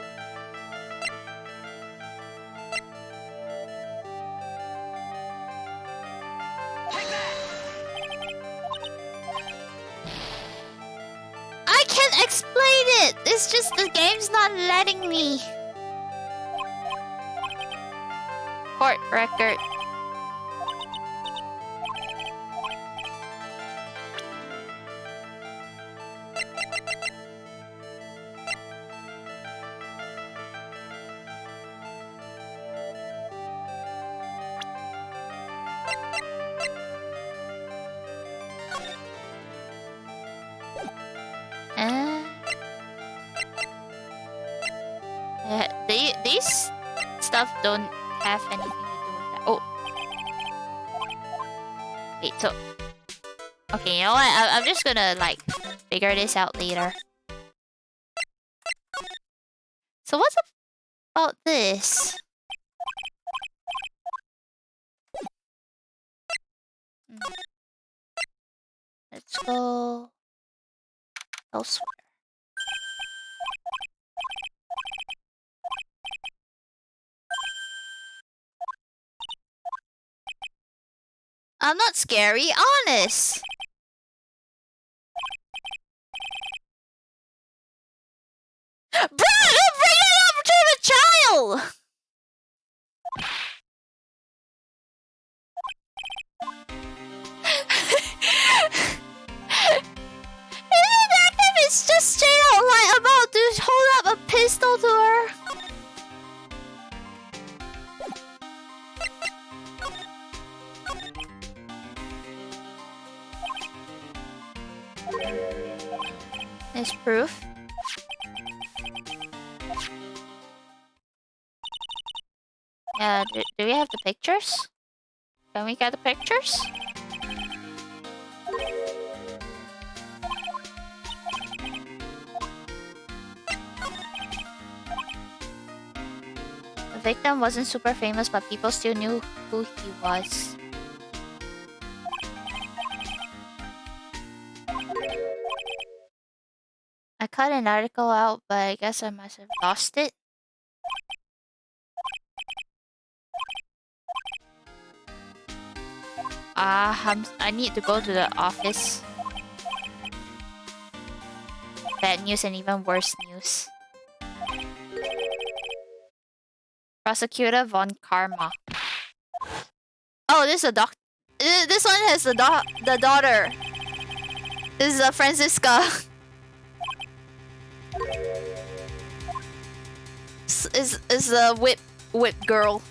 I can't explain it! It's just the game's not letting me. Court record. These stuff don't have anything to do with that. Oh. Wait, so... Okay, you know what? I'm just gonna, like, figure this out later. So what's about this? Let's go... elsewhere. I'm not scary, honest. Bro, don't bring it up to the child! Isn't that if it's just straight out like about to hold up a pistol to her? There's proof. Yeah, do we have the pictures? Can we get the pictures? The victim wasn't super famous, but people still knew who he was. I cut an article out, but I guess I must have lost it. I need to go to the office. Bad news and even worse news. Prosecutor von Karma. Oh, this is a doc. This one has the daughter. This is Francisca. Is a whip girl.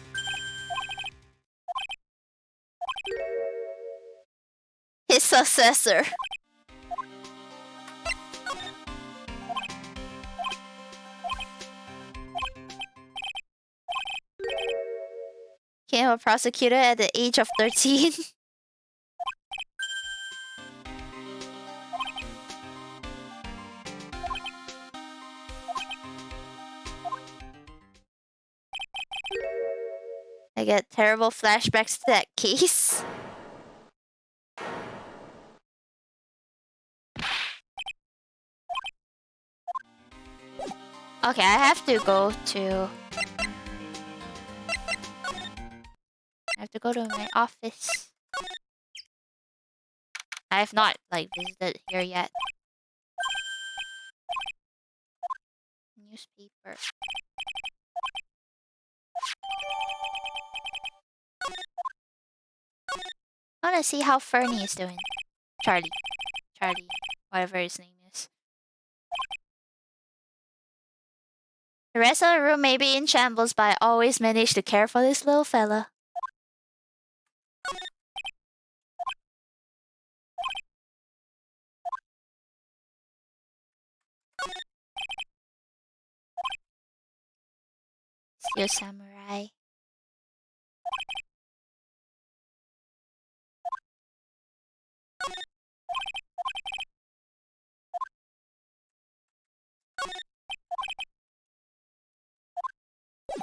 His successor. Became a prosecutor at the age of 13. I get terrible flashbacks to that case. Okay, I have to go to... I have to go to my office. I have not, like, visited here yet. Newspaper. I wanna see how Fernie is doing. Charlie, whatever his name is. The rest of the room may be in shambles, but I always manage to care for this little fella. Steel Samurai.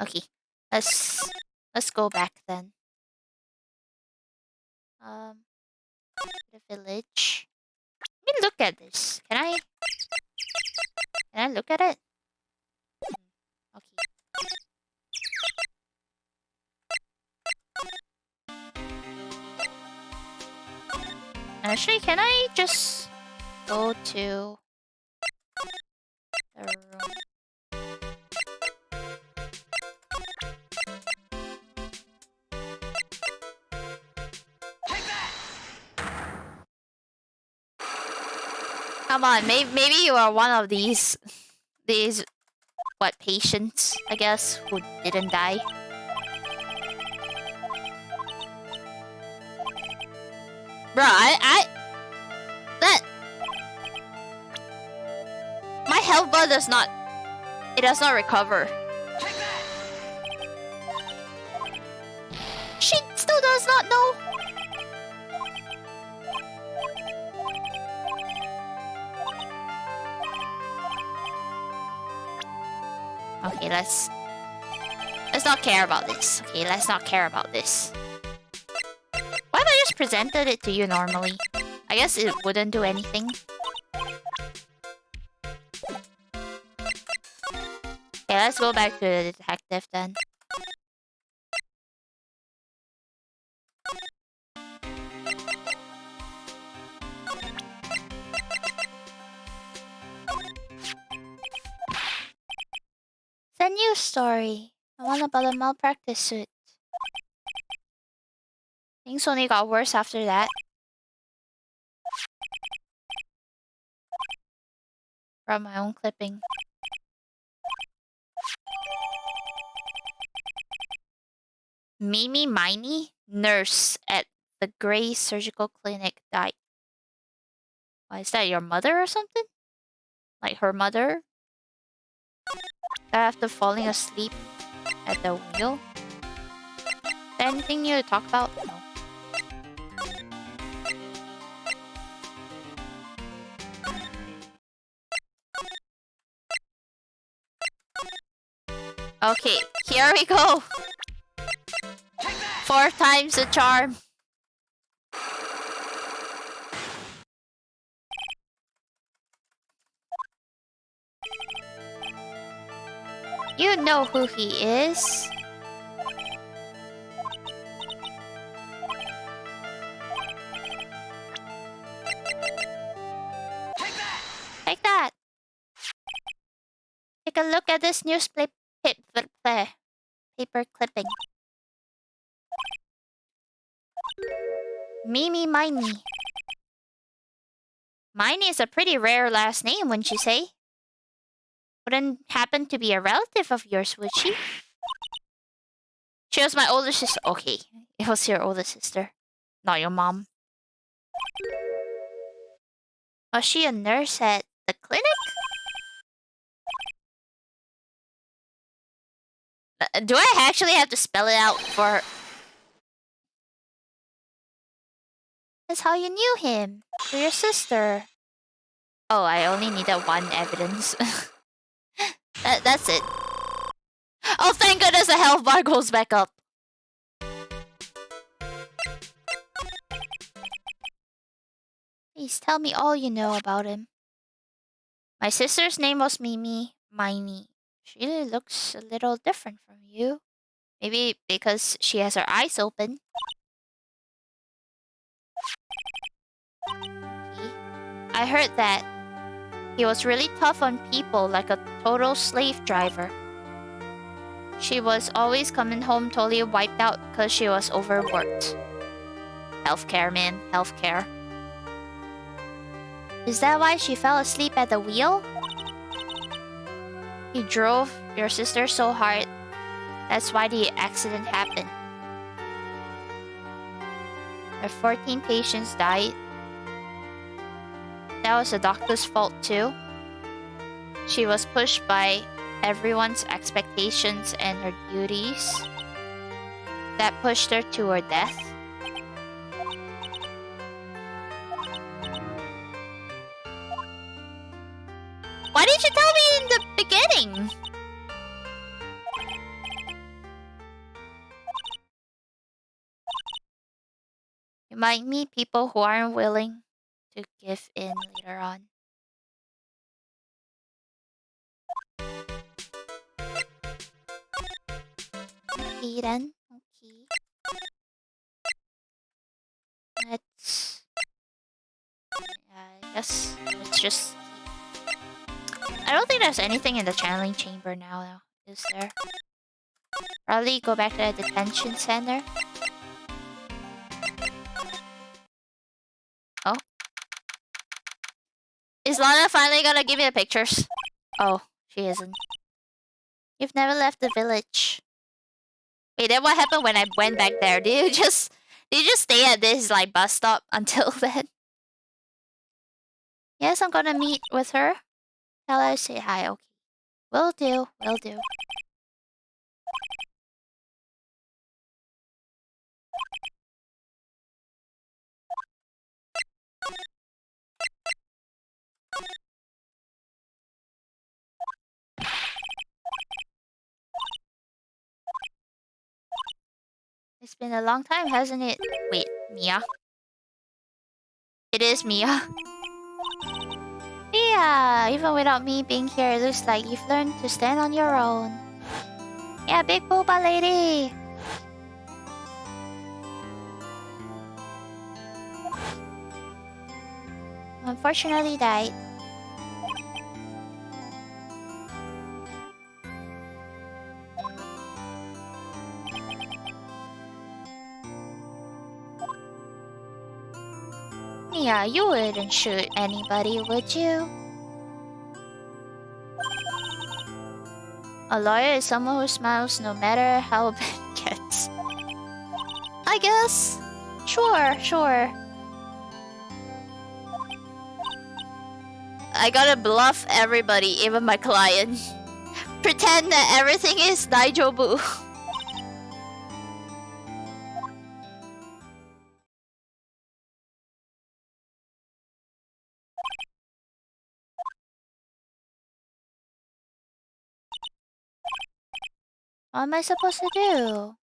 Okay, let's go back then. The village. Let me look at this. Can I look at it? Okay. Actually, can I just go to the room? Come on, maybe you are one of these what, patients, I guess, who didn't die. Bro, that my health bar does not recover. She still does not know. Okay, let's not care about this. Okay, let's not care about this. Why if I just presented it to you normally? I guess it wouldn't do anything. Okay, let's go back to the detective then. It's a news story. The one about a malpractice suit. Things only got worse after that. From my own clipping. Mimi Miney, nurse at the Gray Surgical Clinic, died. Why, is that your mother or something? Like her mother? After falling asleep at the wheel? Is there anything new to talk about? No. Okay, here we go. 4 times the charm. You know who he is. Take that. Take a look at this paper clipping. Mimi Miney. Mine is a pretty rare last name, wouldn't you say? Wouldn't happen to be a relative of yours, would she? She was my older sister. Okay, it was your older sister, not your mom. Was she a nurse at the clinic? Do I actually have to spell it out for her? That's how you knew him. Through your sister. Oh, I only needed one evidence. That's it. Oh, thank goodness the health bar goes back up. Please tell me all you know about him. My sister's name was Mimi Miney. She looks a little different from you. Maybe because she has her eyes open. Okay. I heard that he was really tough on people, like a total slave driver. She was always coming home totally wiped out because she was overworked. Healthcare, man. Healthcare. Is that why she fell asleep at the wheel? He drove your sister so hard. That's why the accident happened. Her 14 patients died. That was the doctor's fault too. She was pushed by everyone's expectations and her duties. That pushed her to her death. Why didn't you tell me in the beginning? You might meet people who aren't willing to give in later on. Okay then. Okay. Let's... I guess let's just... I don't think there's anything in the channeling chamber now, though. Is there? Probably go back to the detention center. Oh. Is Lana finally gonna give me the pictures? Oh, she isn't. You've never left the village. Wait, then what happened when I went back there? Did you just stay at this like bus stop until then? Yes, I'm gonna meet with her. Tell her to say hi, okay. Will do, will do. It's been a long time, hasn't it? Wait, Mia? It is Mia. Mia! Even without me being here, it looks like you've learned to stand on your own. Yeah, big booba lady! Unfortunately died. Mia, you wouldn't shoot anybody, would you? A lawyer is someone who smiles no matter how bad it gets. I guess. Sure, sure. I gotta bluff everybody, even my client. Pretend that everything is Daijobu. What am I supposed to do?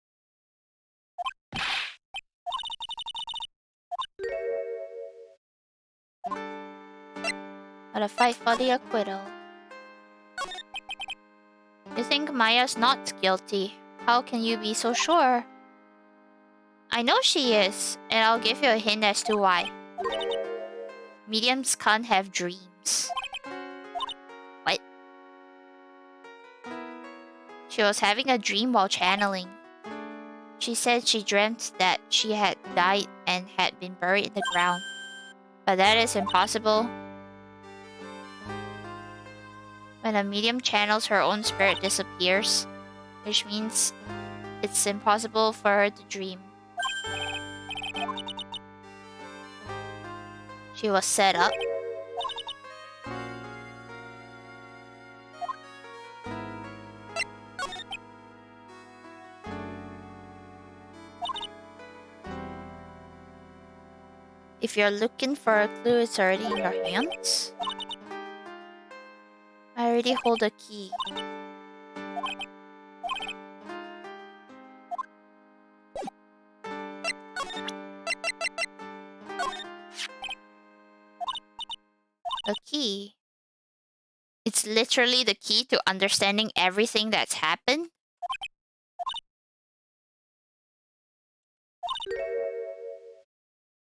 Gotta fight for the acquittal. You think Maya's not guilty? How can you be so sure? I know she is, and I'll give you a hint as to why. Mediums can't have dreams. What? She was having a dream while channeling. She said she dreamt that she had died and had been buried in the ground. But that is impossible. When a medium channels, her own spirit disappears, which means it's impossible for her to dream. She was set up. If you're looking for a clue, it's already in your hands. I already hold a key. A key? It's literally the key to understanding everything that's happened?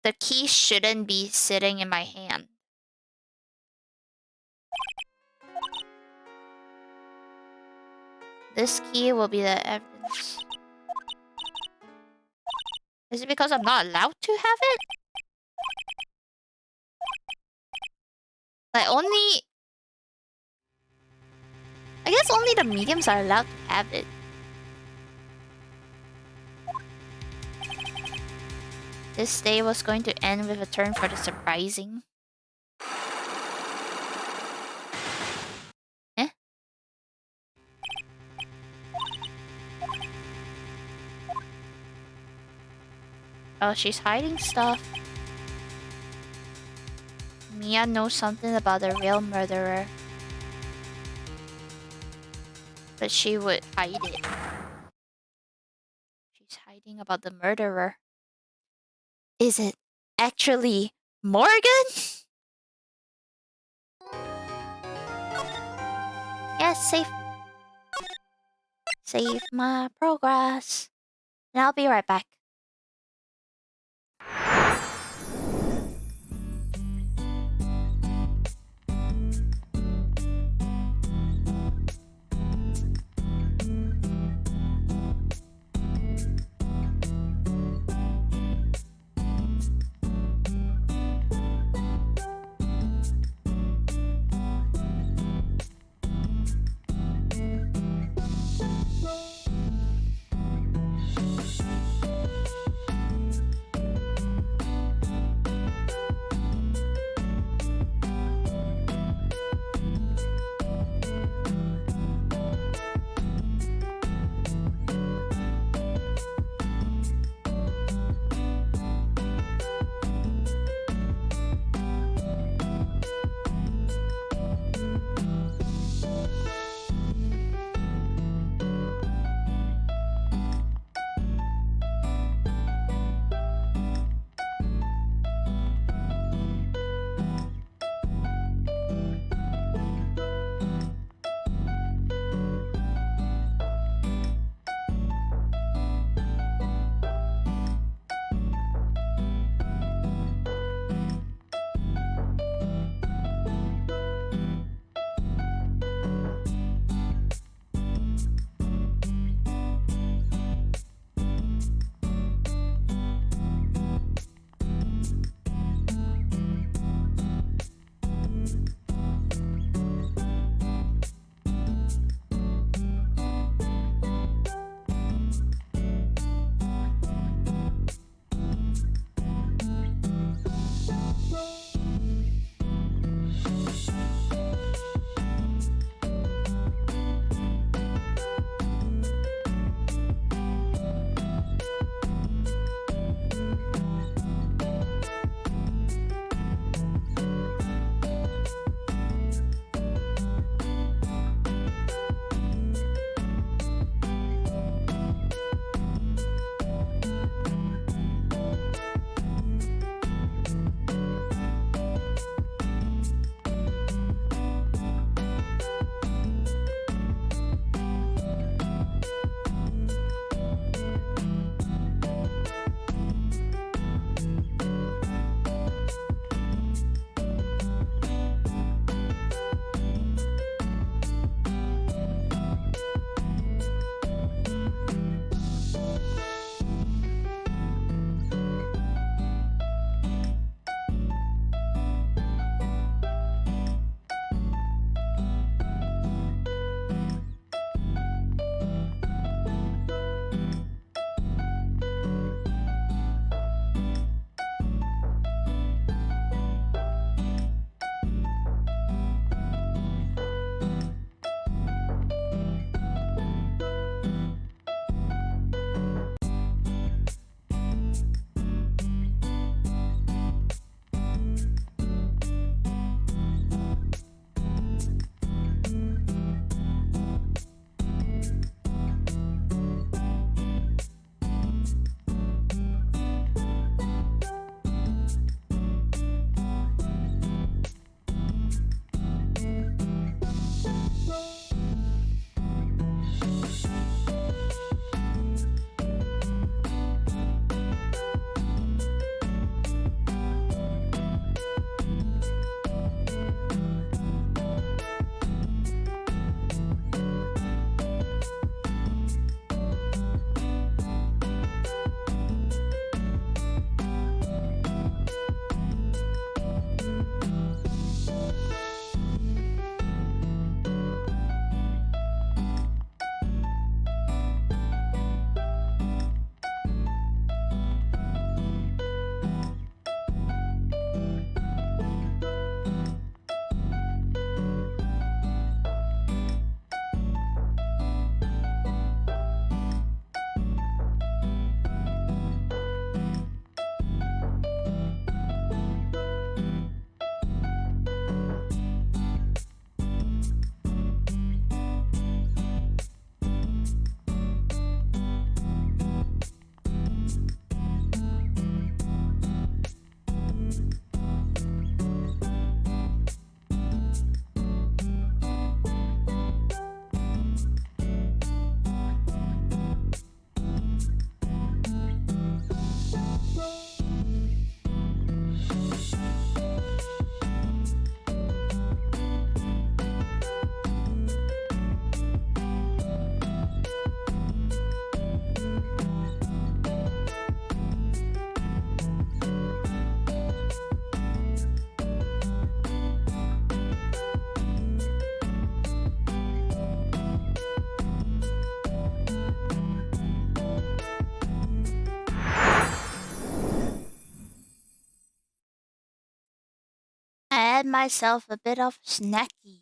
The key shouldn't be sitting in my hand. This key will be the evidence. Is it because I'm not allowed to have it? Like only... I guess only the mediums are allowed to have it. This day was going to end with a turn for the surprising. Eh? Oh, she's hiding stuff. Mia knows something about the real murderer. But she would hide it. She's hiding about the murderer. Is it actually Morgan? Yes, save my progress. And I'll be right back. had myself a bit of snacky.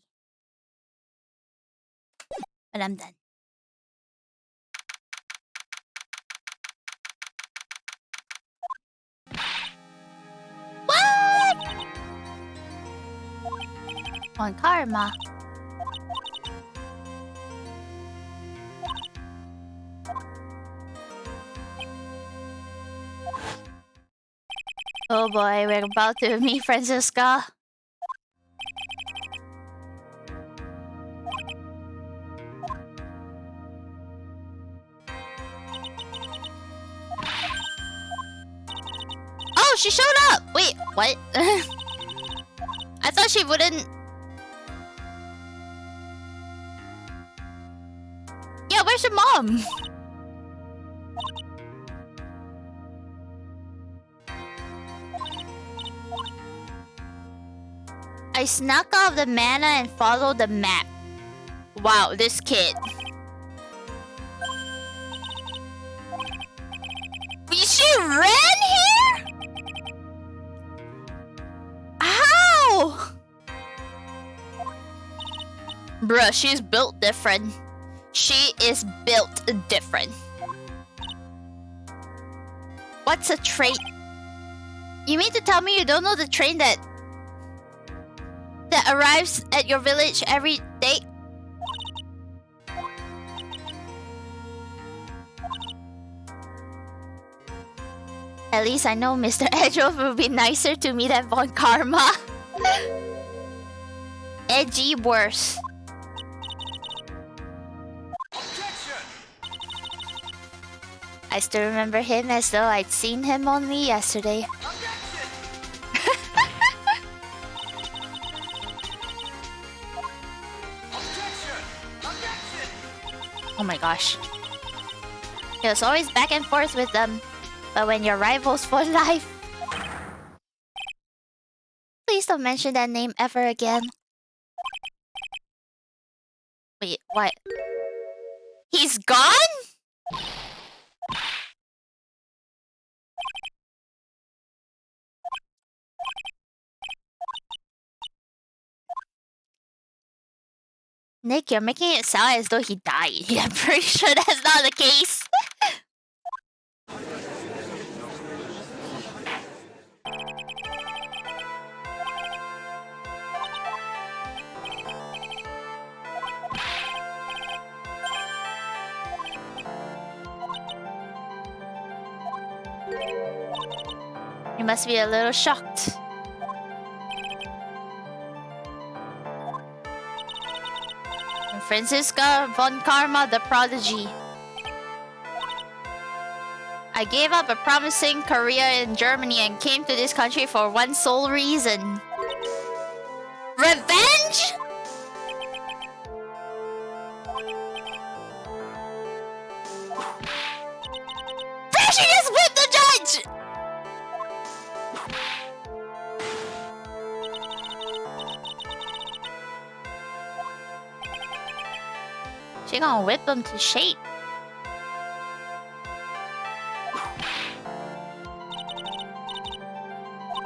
But I'm done. What? On karma. Oh boy, we're about to meet Francisca. Oh, she showed up! Wait, what? I thought she wouldn't... Yeah, where's your mom? I snuck off the mana and followed the map. Wow, this kid. She ran here? How? Bruh, she's built different. She is built different. What's a trait? You mean to tell me you don't know the train that arrives at your village every day? At least I know Mr. Edgeworth will be nicer to me than Von Karma. Edgy worse. I still remember him as though I'd seen him only yesterday. Oh my gosh. It was always back and forth with them. But when you're rivals for life... Please don't mention that name ever again. Wait, what? He's gone? Nick, you're making it sound as though he died. I'm pretty sure that's not the case. You must be a little shocked. And Francisca Von Karma, the prodigy. I gave up a promising career in Germany and came to this country for one sole reason. Revenge? She just whipped the judge! She gonna whip him to shape.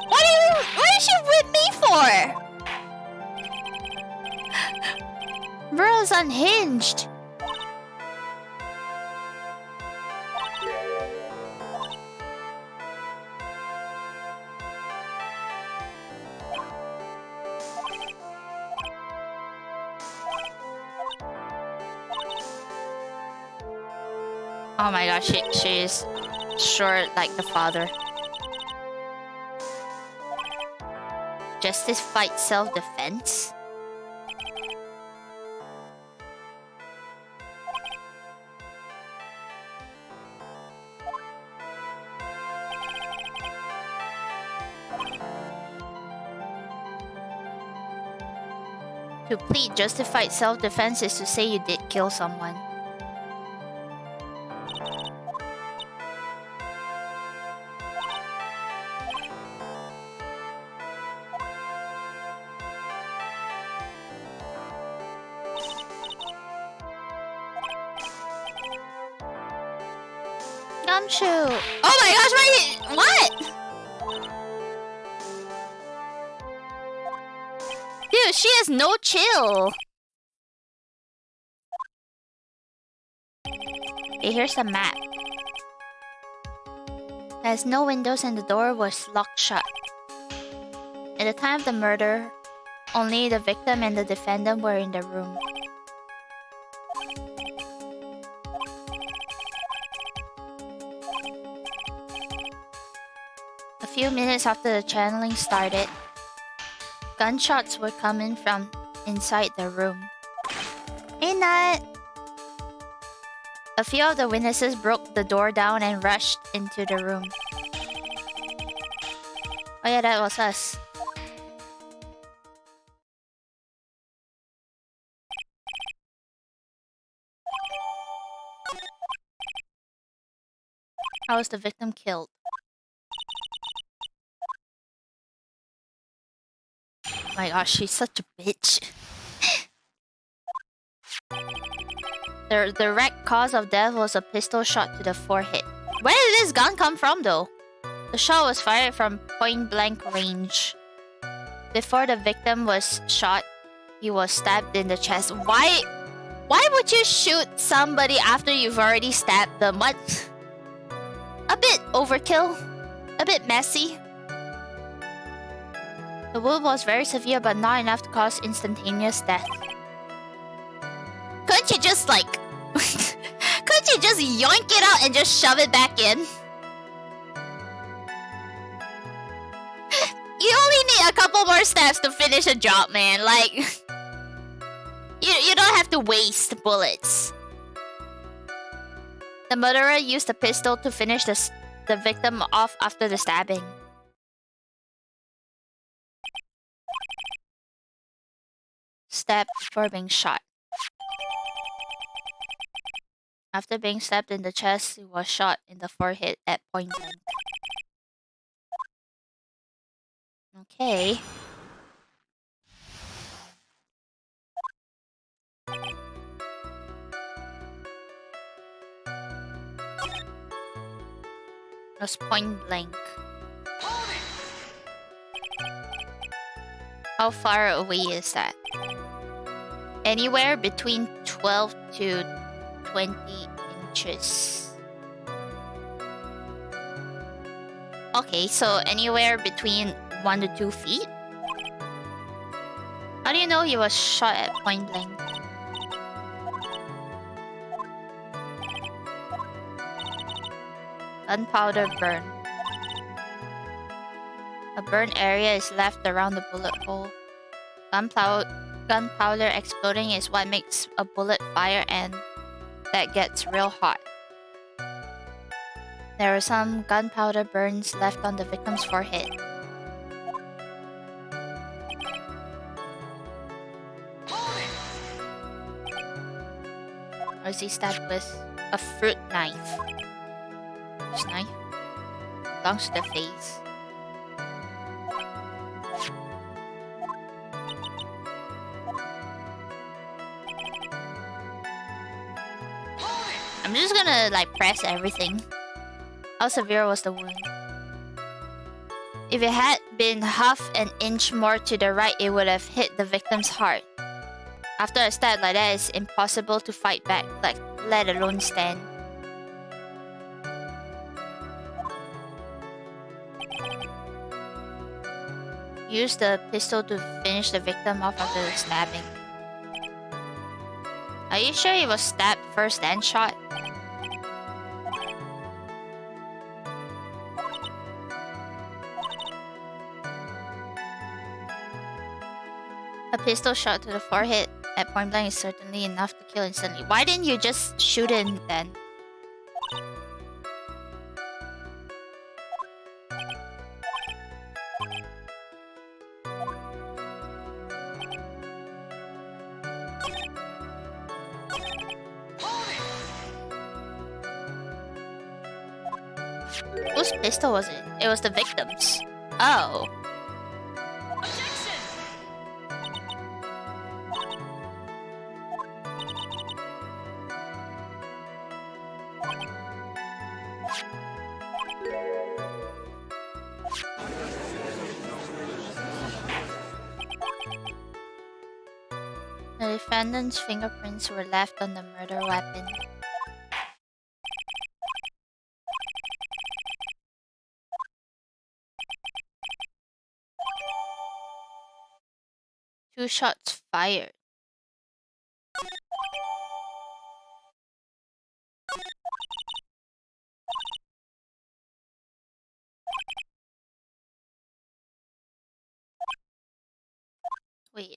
What did she whip me for? Bro's unhinged. Oh my gosh, she is short like the father. Justice fight self-defense? To plead justified self-defense is to say you did kill someone. Gumshoe! Oh my gosh, what? Dude, she has no chill. Okay, here's the map. There's no windows and the door was locked shut. At the time of the murder, only the victim and the defendant were in the room. A few minutes after the channeling started, gunshots were coming from inside the room. Hey, Nat! A few of the witnesses broke the door down and rushed into the room. Oh yeah, that was us. How was the victim killed? Oh my gosh, she's such a bitch. The direct cause of death was a pistol shot to the forehead. Where did this gun come from though? The shot was fired from point blank range. Before the victim was shot, he was stabbed in the chest. Why would you shoot somebody after you've already stabbed them? What? A bit overkill. A bit messy. The wound was very severe but not enough to cause instantaneous death. Couldn't you just like... couldn't you just yoink it out and just shove it back in? You only need a couple more steps to finish a job, man. Like... You don't have to waste bullets. The murderer used a pistol to finish the victim off after the stabbing. Stabbed before being shot. After being stabbed in the chest, he was shot in the forehead at point blank. Okay. It was point blank. How far away is that? Anywhere between 12 to 20 inches. Okay, so anywhere between 1 to 2 feet? How do you know he was shot at point blank? Gunpowder burn. A burn area is left around the bullet hole. Gunpowder exploding is what makes a bullet fire and that gets real hot. There are some gunpowder burns left on the victim's forehead. Or is he stabbed with a fruit knife? This knife belongs to the face. I'm just gonna like press everything. How severe was the wound? If it had been half an inch more to the right, it would have hit the victim's heart. After a stab like that, it's impossible to fight back, like let alone stand. Use the pistol to finish the victim off after the stabbing. Are you sure he was stabbed first and shot? A pistol shot to the forehead at point blank is certainly enough to kill instantly. Why didn't you just shoot it then? Whose pistol was it? It was the victim's. Oh. The defendant's fingerprints were left on the murder weapon. Two shots fired. Wait.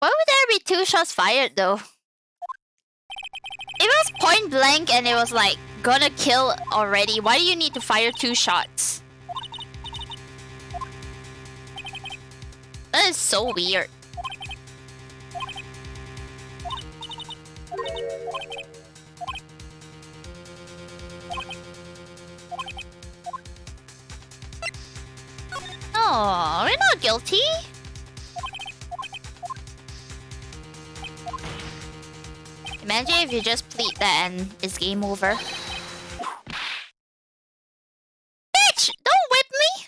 Why would there be two shots fired though? It was point blank and it was like gonna kill already. Why do you need to fire two shots? That is so weird. Oh, we're not guilty. Imagine if you just plead that and it's game over. Bitch! Don't whip me!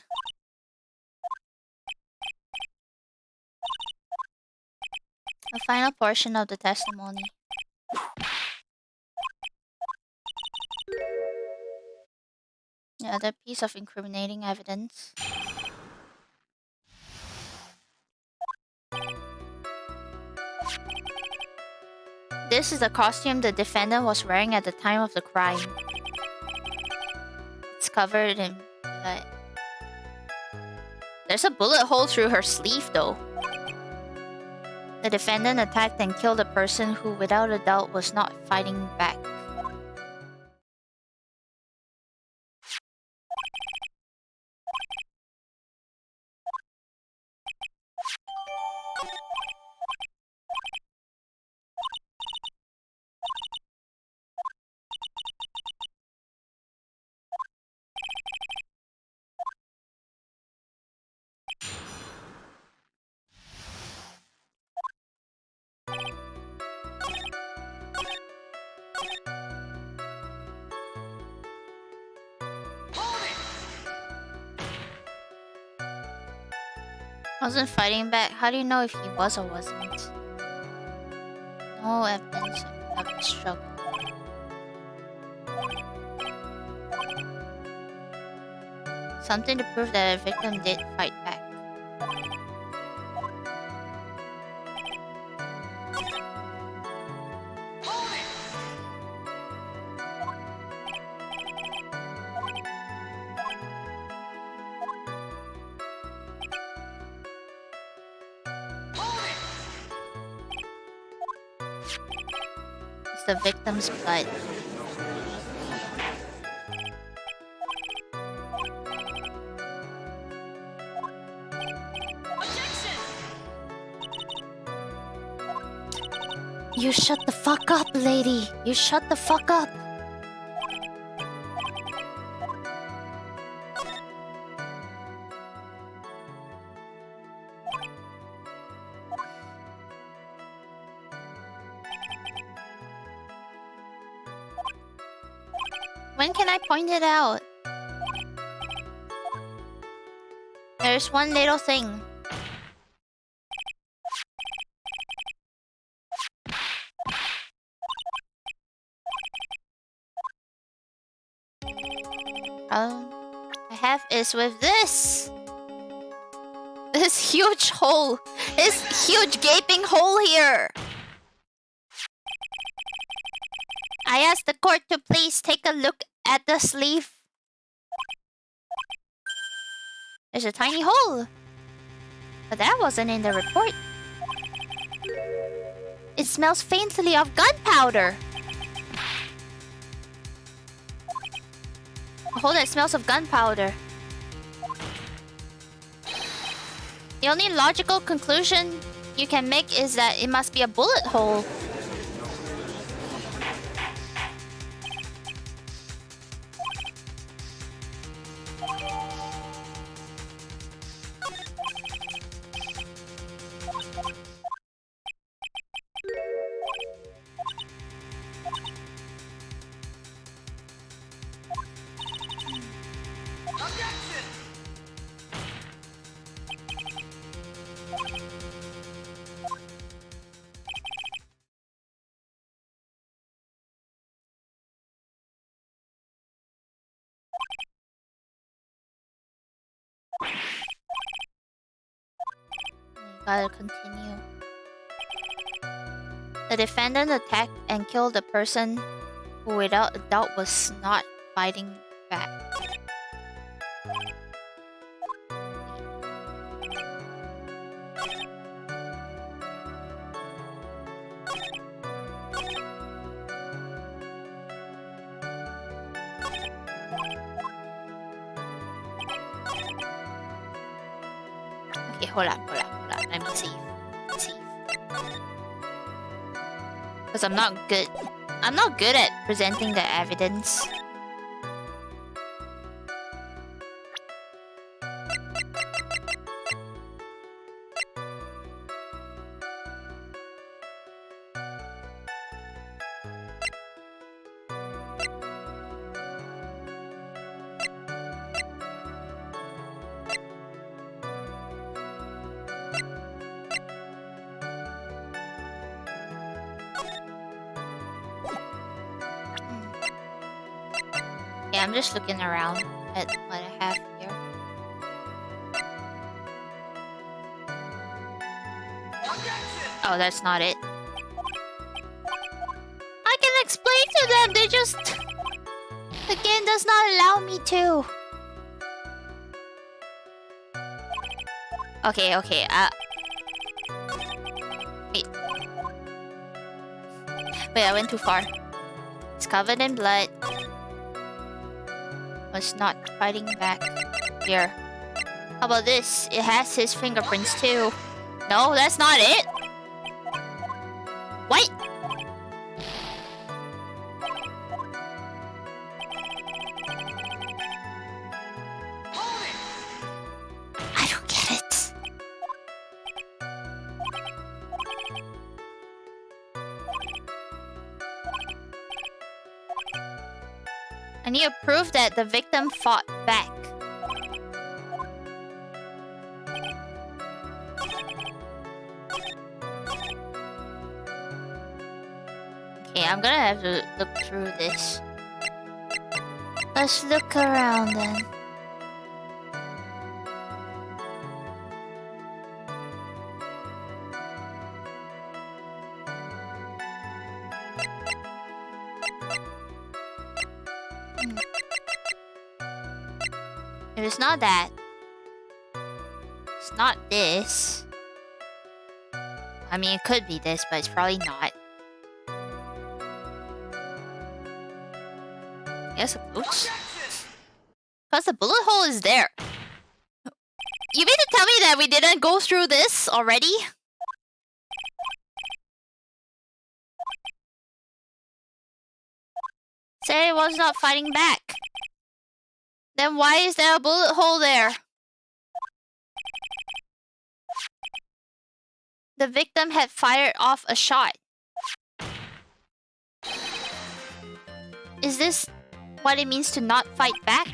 The final portion of the testimony. The other piece of incriminating evidence. This is the costume the defendant was wearing at the time of the crime. It's covered in blood. There's a bullet hole through her sleeve though. The defendant attacked and killed a person who without a doubt was not fighting back. Wasn't fighting back. How do you know if he was or wasn't? No evidence of a struggle. Something to prove that a victim did fight back. It's the victim's blood. You shut the fuck up, lady. You shut the fuck up. When can I point it out? There's one little thing. I have is with this. This huge hole. This huge gaping hole here. I asked the court to please take a look at the sleeve. There's a tiny hole. But that wasn't in the report. It smells faintly of gunpowder. A hole that smells of gunpowder. The only logical conclusion you can make is that it must be a bullet hole. Gotta continue. The defendant attacked and killed the person who without a doubt was not fighting back. Okay, hold on. Let me see. Because I'm not good at presenting the evidence. Yeah, I'm just looking around at what I have here. Oh, that's not it. I can explain to them, they just... The game does not allow me to. Okay, Wait, I went too far. It's covered in blood. Was not fighting back. Here. How about this? It has his fingerprints too. No, that's not it. What? I don't get it. I need to prove that the victim fought back. Okay, I'm gonna have to look through this. Let's look around then. If it's not that, it's not this. I mean, it could be this, but it's probably not. Yes, oops. Because the bullet hole is there. You mean to tell me that we didn't go through this already? Said it was not fighting back. Then why is there a bullet hole there? The victim had fired off a shot. Is this what it means to not fight back?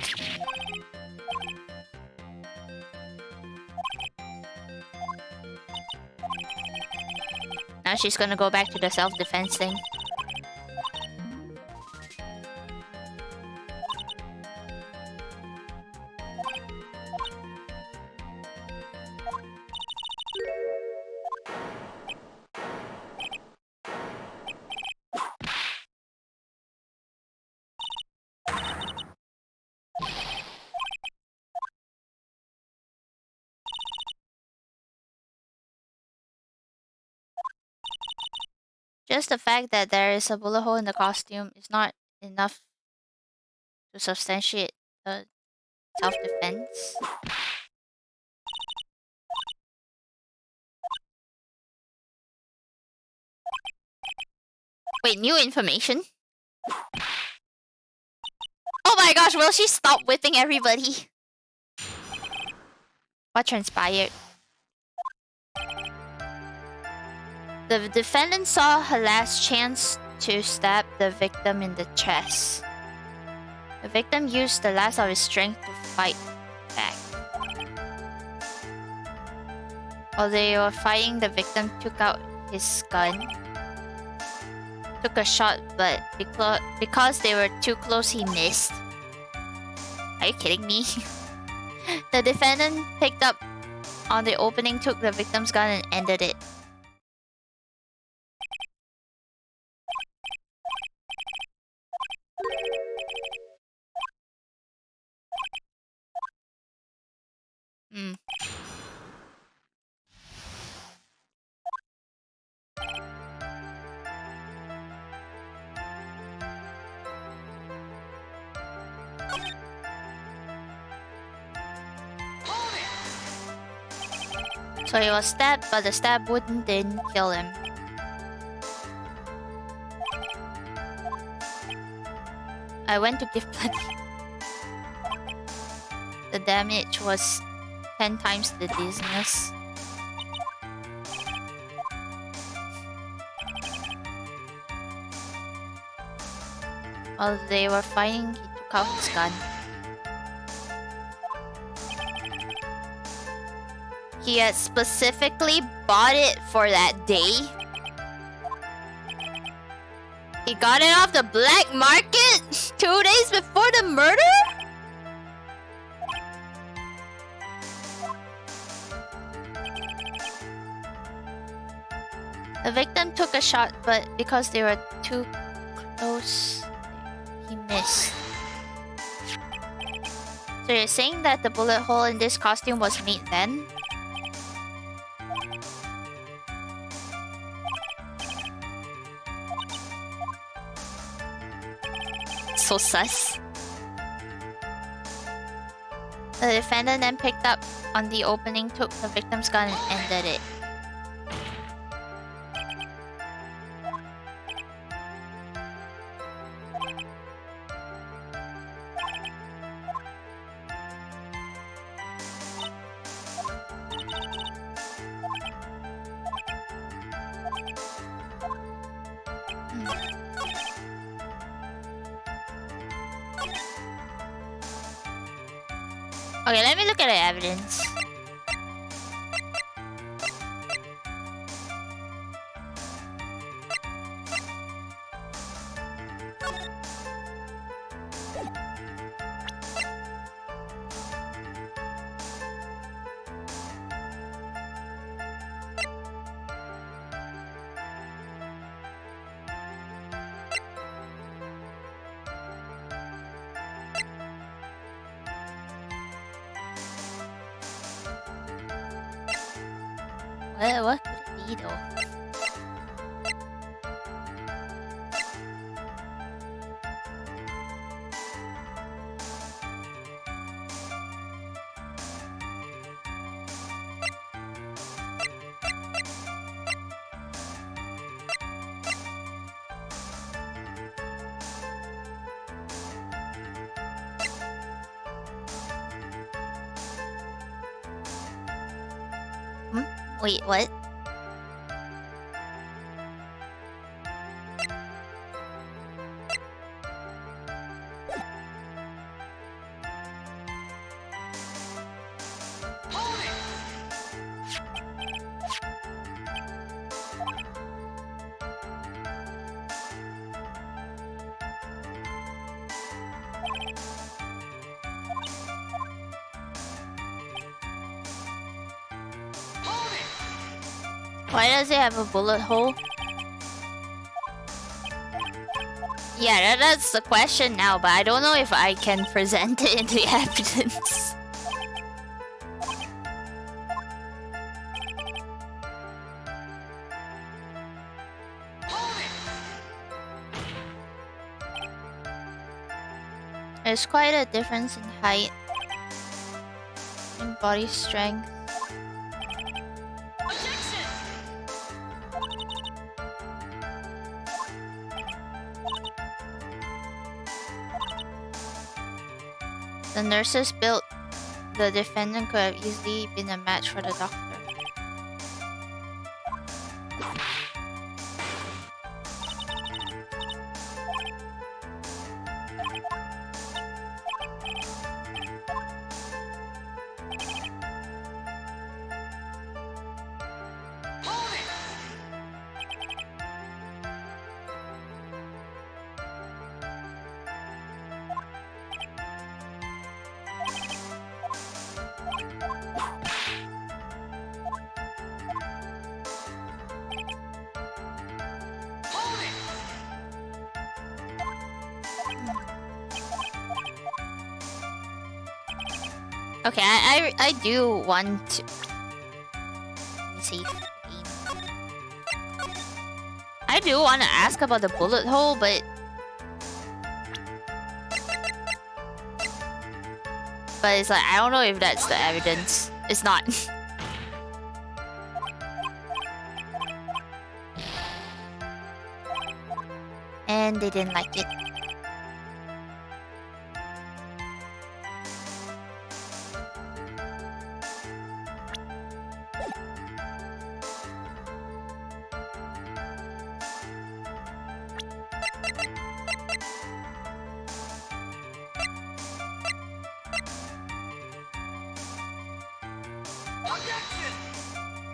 Now she's gonna go back to the self-defense thing. Just the fact that there is a bullet hole in the costume is not enough to substantiate the self-defense. Wait, new information? Oh my gosh, will she stop whipping everybody? What transpired? The defendant saw her last chance to stab the victim in the chest. The victim used the last of his strength to fight back. While they were fighting, the victim took out his gun. Took a shot, but because they were too close, he missed. Are you kidding me? The defendant picked up on the opening took the victim's gun and ended it. Hmm. So he was stabbed, but the stab didn't kill him. I went to give blood. The damage was 10 times the dizziness. While they were fighting, he took out his gun. He had specifically bought it for that day. He got it off the black market 2 days before the murder? The victim took a shot, but because they were too close, he missed. So you're saying that the bullet hole in this costume was made then? So sus. The defendant then picked up on the opening, took the victim's gun and ended it. Okay, let me look at the evidence. What could it be though? Wait, what? Why does it have a bullet hole? Yeah, that's the question now, but I don't know if I can present it in the evidence. There's quite a difference in height and body strength. The nurses built the defendant could have easily been a match for the doctor. Okay, I do want to... Let me see. I do want to ask about the bullet hole, but... But it's like, I don't know if that's the evidence. It's not. And they didn't like it.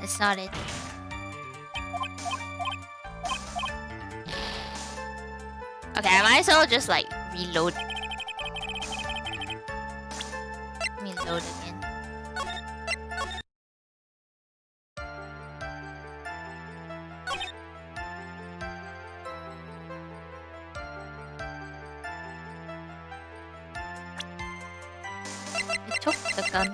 That's not it. Okay, I might as well just like reload. Let me load again. It took the gun.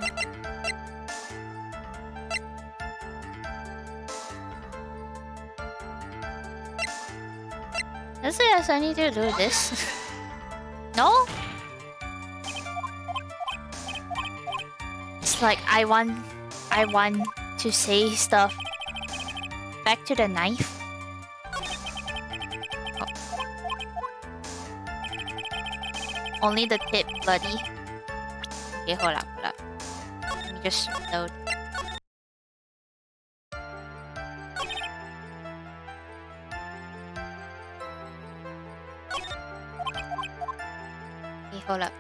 Yes, I need to do this. No? It's like I want to say stuff. Back to the knife. Oh. Only the tip bloody. Okay, hold up. Let me just load. Hold up.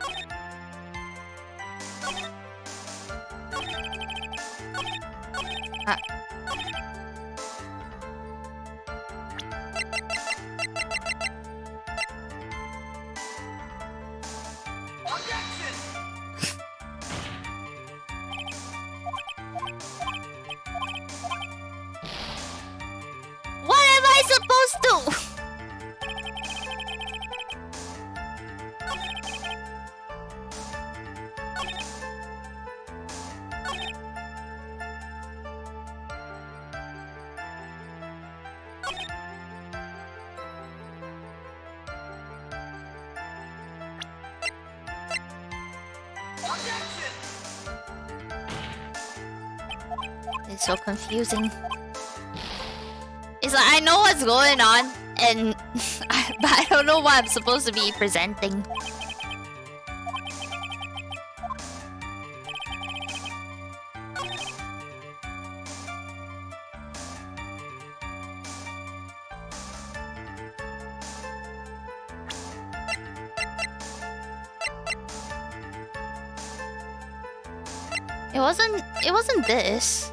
What am I supposed to? It's so confusing. It's like I know what's going on, and but I don't know what I'm supposed to be presenting. It wasn't this.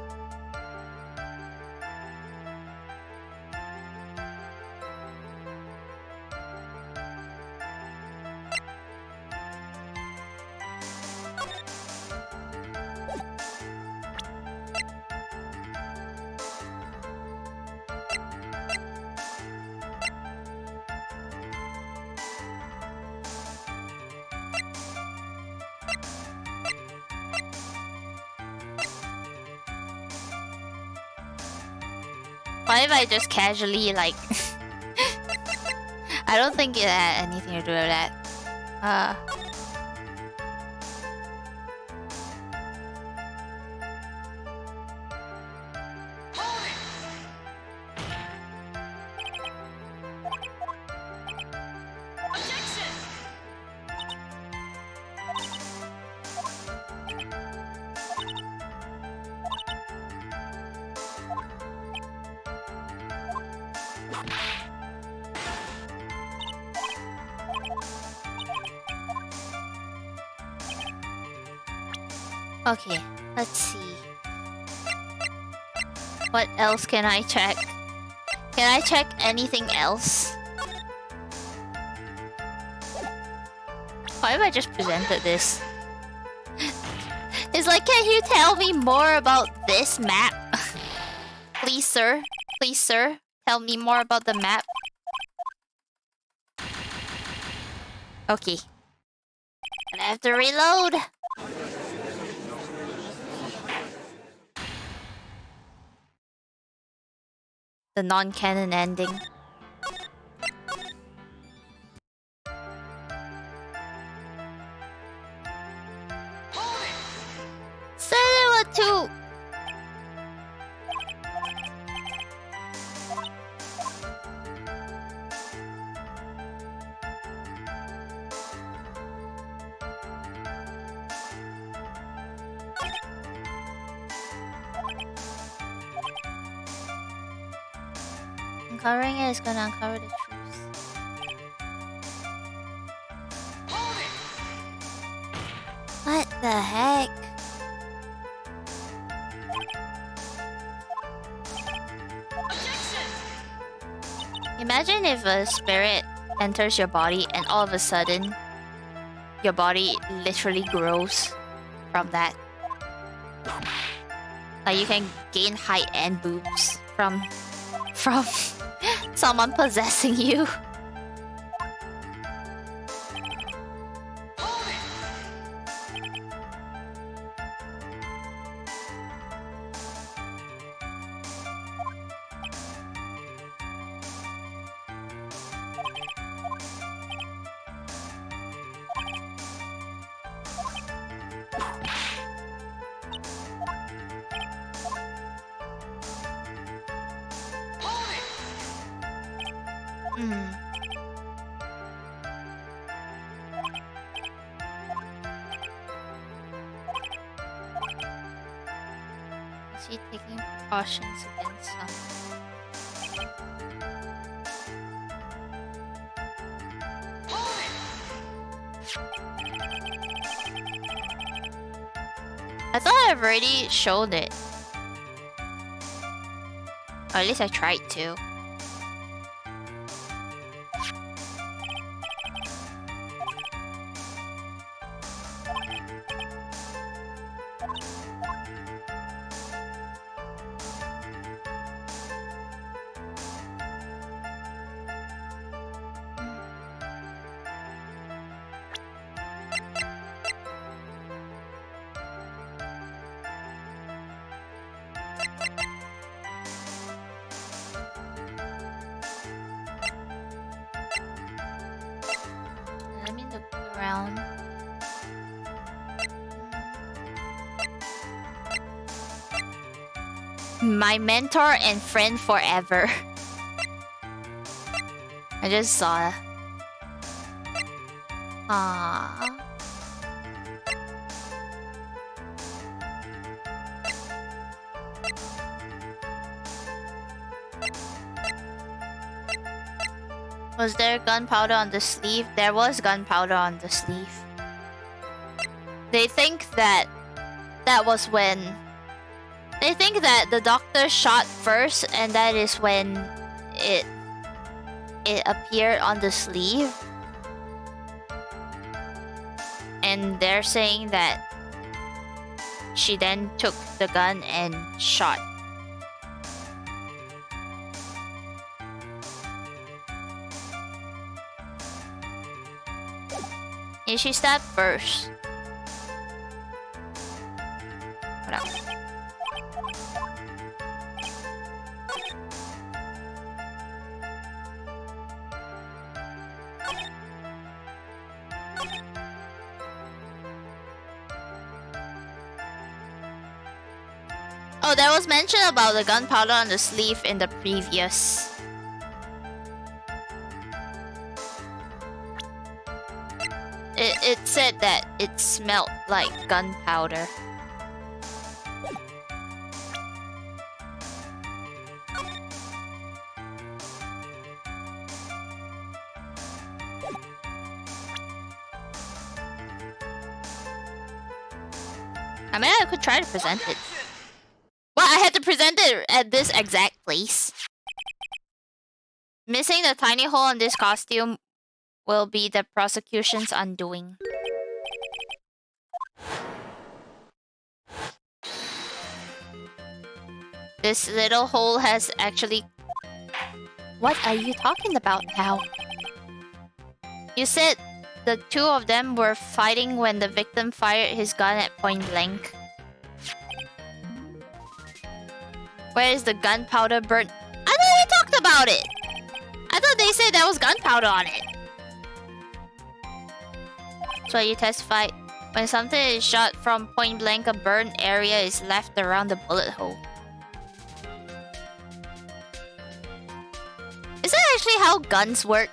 Why if I just casually, like... I don't think it had anything to do with that. Okay, let's see. What else can I check? Can I check anything else? Why have I just presented this? It's like, can you tell me more about this map? Please, sir. Please, sir. Tell me more about the map. Okay. I have to reload. the non-canon ending. Sailor 2! Uncovering it is gonna uncover the truth. What the heck? Imagine if a spirit enters your body and all of a sudden your body literally grows from that. Like you can gain height and boobs from someone possessing you. Is he taking precautions against some? I thought I've already shown it. Or at least I tried to. Let me look around. My mentor and friend forever. I just saw. Aww. Was there gunpowder on the sleeve? There was gunpowder on the sleeve. They think that that was when... They think that the doctor shot first and that is when it appeared on the sleeve. And they're saying that she then took the gun and shot. Yeah, she stabbed first. What up? Oh, there was mention about the gunpowder on the sleeve in the previous. It said that it smelled like gunpowder. I mean, I could try to present it. Well, I had to present it at this exact place. Missing the tiny hole in this costume will be the prosecution's undoing. This little hole has actually... What are you talking about now? You said the two of them were fighting when the victim fired his gun at point blank. Where is the gunpowder burnt? I thought we about it? I thought they said there was gunpowder on it. So you testified. When something is shot from point blank, a burned area is left around the bullet hole. Is that actually how guns work?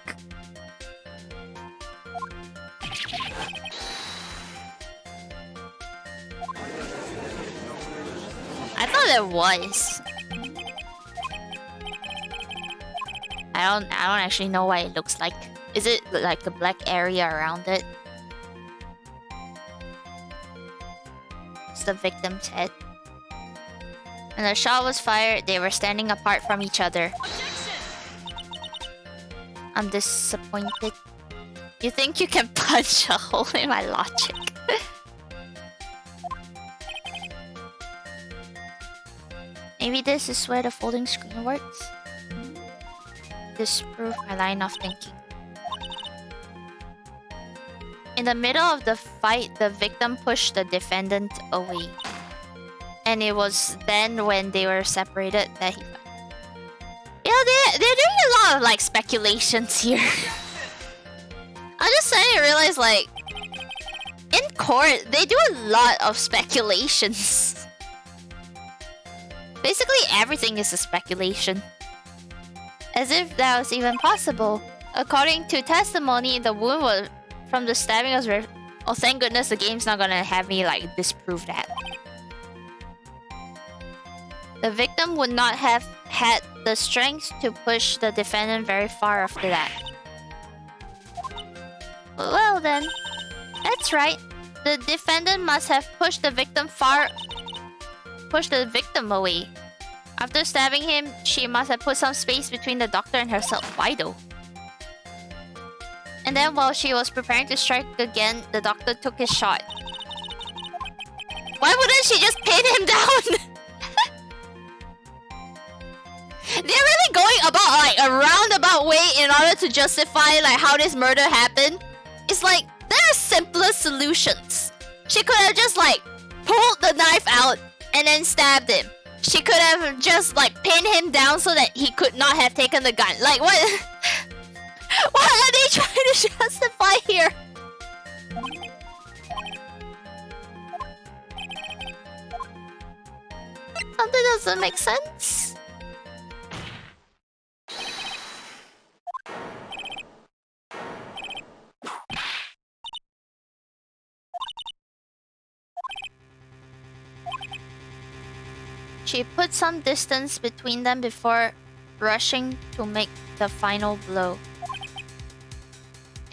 I thought there was. I don't actually know what it looks like. Is it like a black area around it? It's the victim's head. When the shot was fired, they were standing apart from each other. I'm disappointed. You think you can punch a hole in my logic? Maybe this is where the folding screen works? Disprove my line of thinking. In the middle of the fight, the victim pushed the defendant away. And it was then when they were separated that he... Yeah, they're doing a lot of like speculations here. I'm just starting to realize, like, in court, they do a lot of speculations. Basically everything is a speculation. As if that was even possible. According to testimony, the wound was from the stabbing was oh, thank goodness the game's not gonna have me like disprove that. The victim would not have had the strength to push the defendant very far after that. Well then, that's right. The defendant must have pushed the victim away. After stabbing him, she must have put some space between the doctor and herself. Why though? And then while she was preparing to strike again, the doctor took his shot. Why wouldn't she just pin him down? They're really going about like a roundabout way in order to justify like how this murder happened. It's like there are simpler solutions. She could have just like pulled the knife out and then stabbed him. She could have just like pinned him down so that he could not have taken the gun. Like what? What are they trying to justify here? Something doesn't make sense. She put some distance between them before rushing to make the final blow.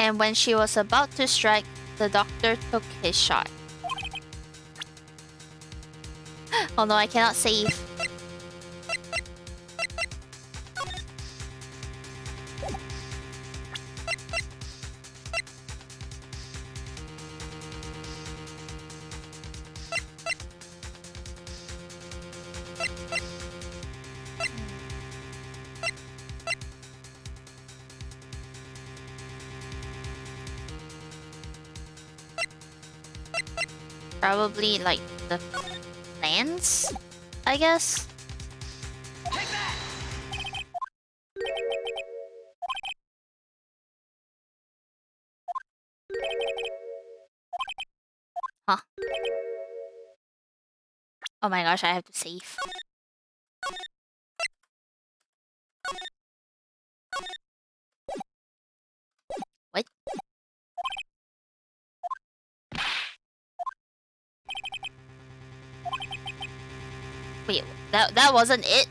And when she was about to strike, the doctor took his shot. Oh no, I cannot save. Probably like the plans, I guess. Huh. Oh my gosh, I have to save. What? Wait, that wasn't it?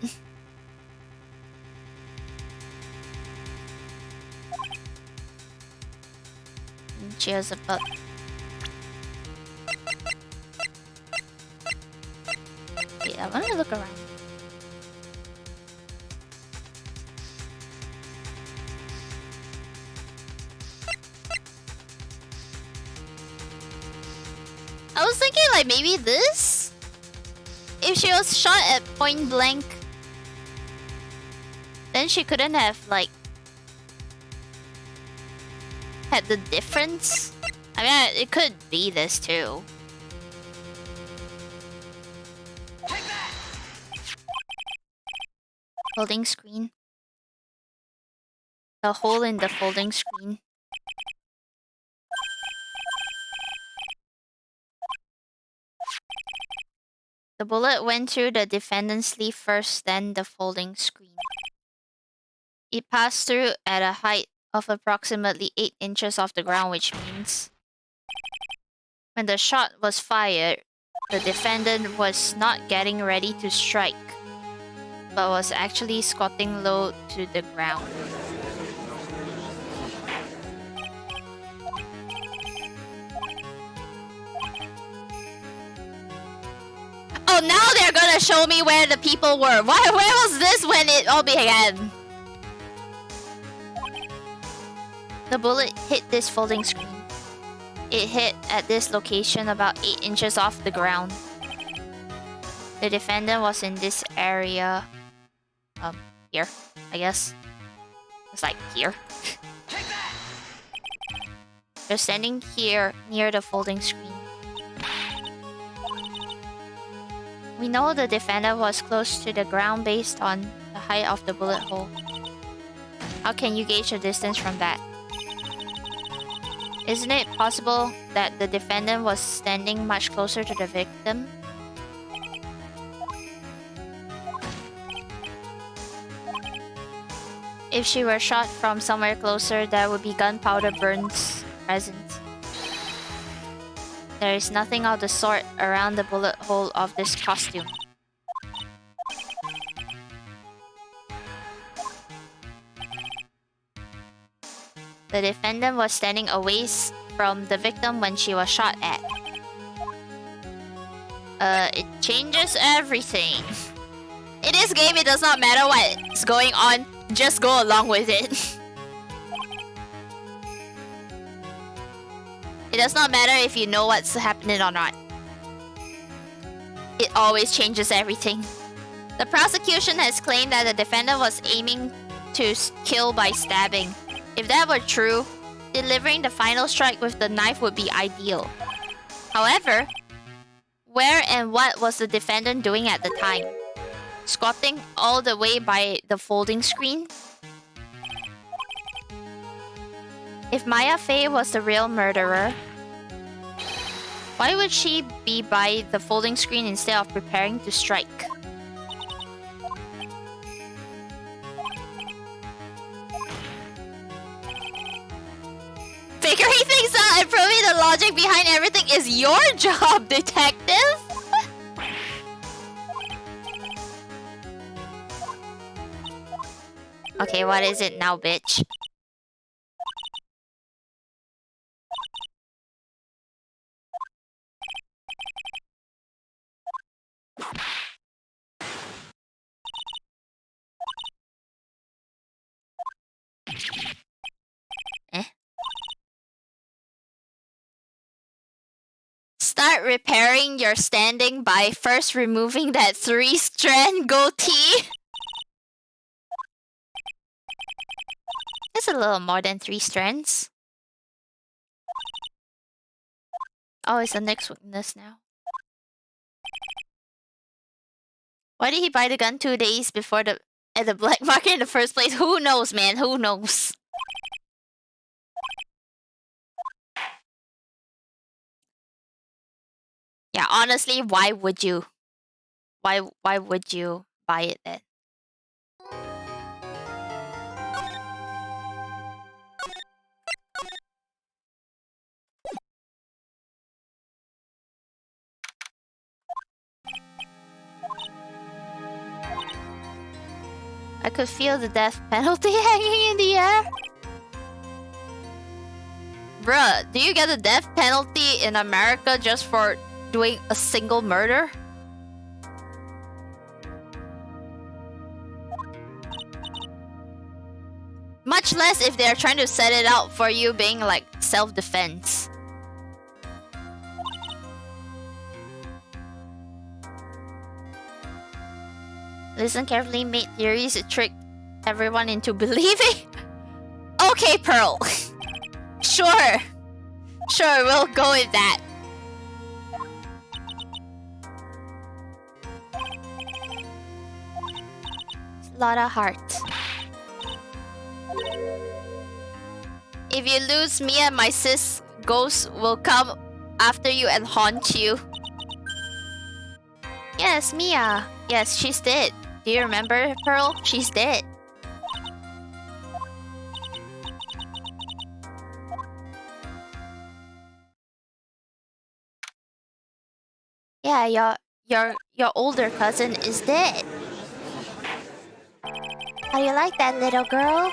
She has a butt. Wait, I want to look around. I was thinking like maybe this? If she was shot at point blank, then she couldn't have like had the difference. I mean, it could be this too. Holding screen. a hole in the folding screen. The bullet went through the defendant's sleeve first, then the folding screen. It passed through at a height of approximately 8 inches off the ground, which means when the shot was fired, the defendant was not getting ready to strike, but was actually squatting low to the ground. Oh, now they're gonna show me where the people were. Where was this when it all began? The bullet hit this folding screen. It hit at this location about 8 inches off the ground. The defendant was in this area. Here, I guess. It's like here. They're standing here near the folding screen. We know the defendant was close to the ground based on the height of the bullet hole. How can you gauge the distance from that? Isn't it possible that the defendant was standing much closer to the victim? If she were shot from somewhere closer, there would be gunpowder burns present. There is nothing of the sort around the bullet hole of this costume. The defendant was standing a ways from the victim when she was shot at. It changes everything. In this game, it does not matter what's going on. Just go along with it. It does not matter if you know what's happening or not. It always changes everything. The prosecution has claimed that the defendant was aiming to kill by stabbing. If that were true, delivering the final strike with the knife would be ideal. However, where and what was the defendant doing at the time? Squatting all the way by the folding screen? If Maya Fey was the real murderer, why would she be by the folding screen instead of preparing to strike? Figuring things out and proving the logic behind everything is your job, detective! Okay, what is it now, bitch? Start repairing your standing by first removing that 3-strand goatee. It's a little more than 3 strands. Oh, it's a next weakness now. Why did he buy the gun 2 days before at the black market in the first place? Who knows, man? Who knows? Yeah, honestly, why would you? Why would you buy it then? I could feel the death penalty hanging in the air. Bruh, do you get the death penalty in America just for doing a single murder? Much less if they're trying to set it out for you being like self-defense. Listen carefully, made theories to trick everyone into believing. Okay, Pearl. Sure. Sure, we'll go with that. It's a lot of heart. If you lose, me and my sis ghost will come after you and haunt you. Yes, Mia. Yes, she's dead. Do you remember, Pearl? She's dead. Yeah, your older cousin is dead. How do you like that, little girl?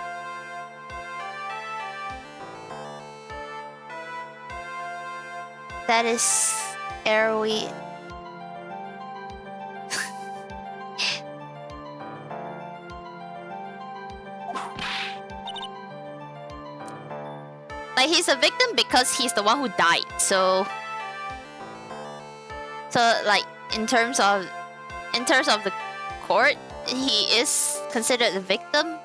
That is Airway. Like, he's a victim because he's the one who died. So like in terms of the court, he is considered a victim.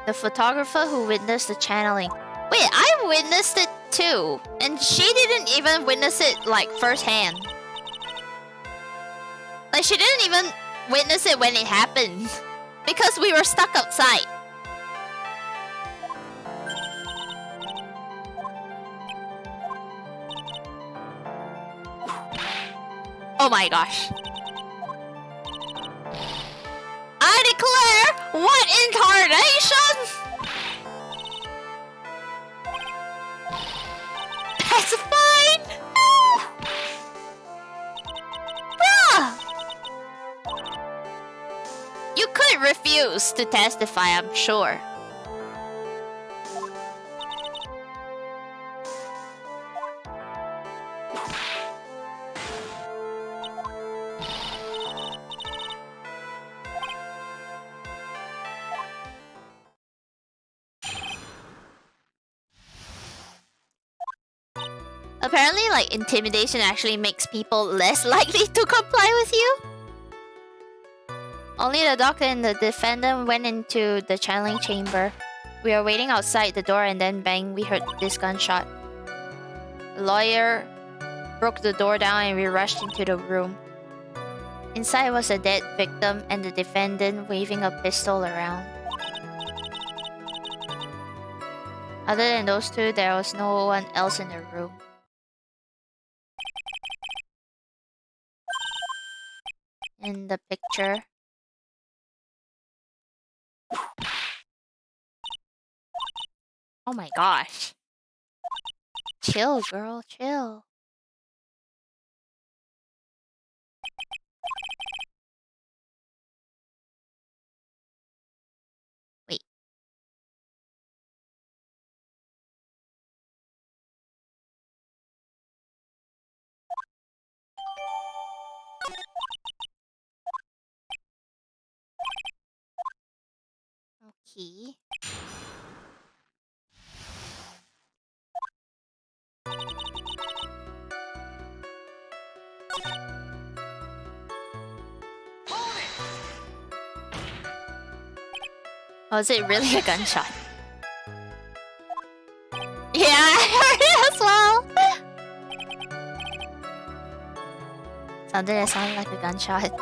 The photographer who witnessed the channeling. Wait, I witnessed it too. And she didn't even witness it, like, firsthand. Like, she didn't even witness it when it happened. Because we were stuck outside. Oh my gosh. I declare, what incarnation? That's fine. Bruh. You could refuse to testify, I'm sure. Apparently, like, intimidation actually makes people less likely to comply with you. Only the doctor and the defendant went into the channeling chamber. We were waiting outside the door and then bang, we heard this gunshot. The lawyer broke the door down and we rushed into the room. Inside was a dead victim and the defendant waving a pistol around. Other than those two, there was no one else in the room. In the picture. Oh my gosh. Chill, girl, chill. Wait. Okay. Oh, is it really a gunshot? Yeah, I heard it as well. Sounded like a gunshot.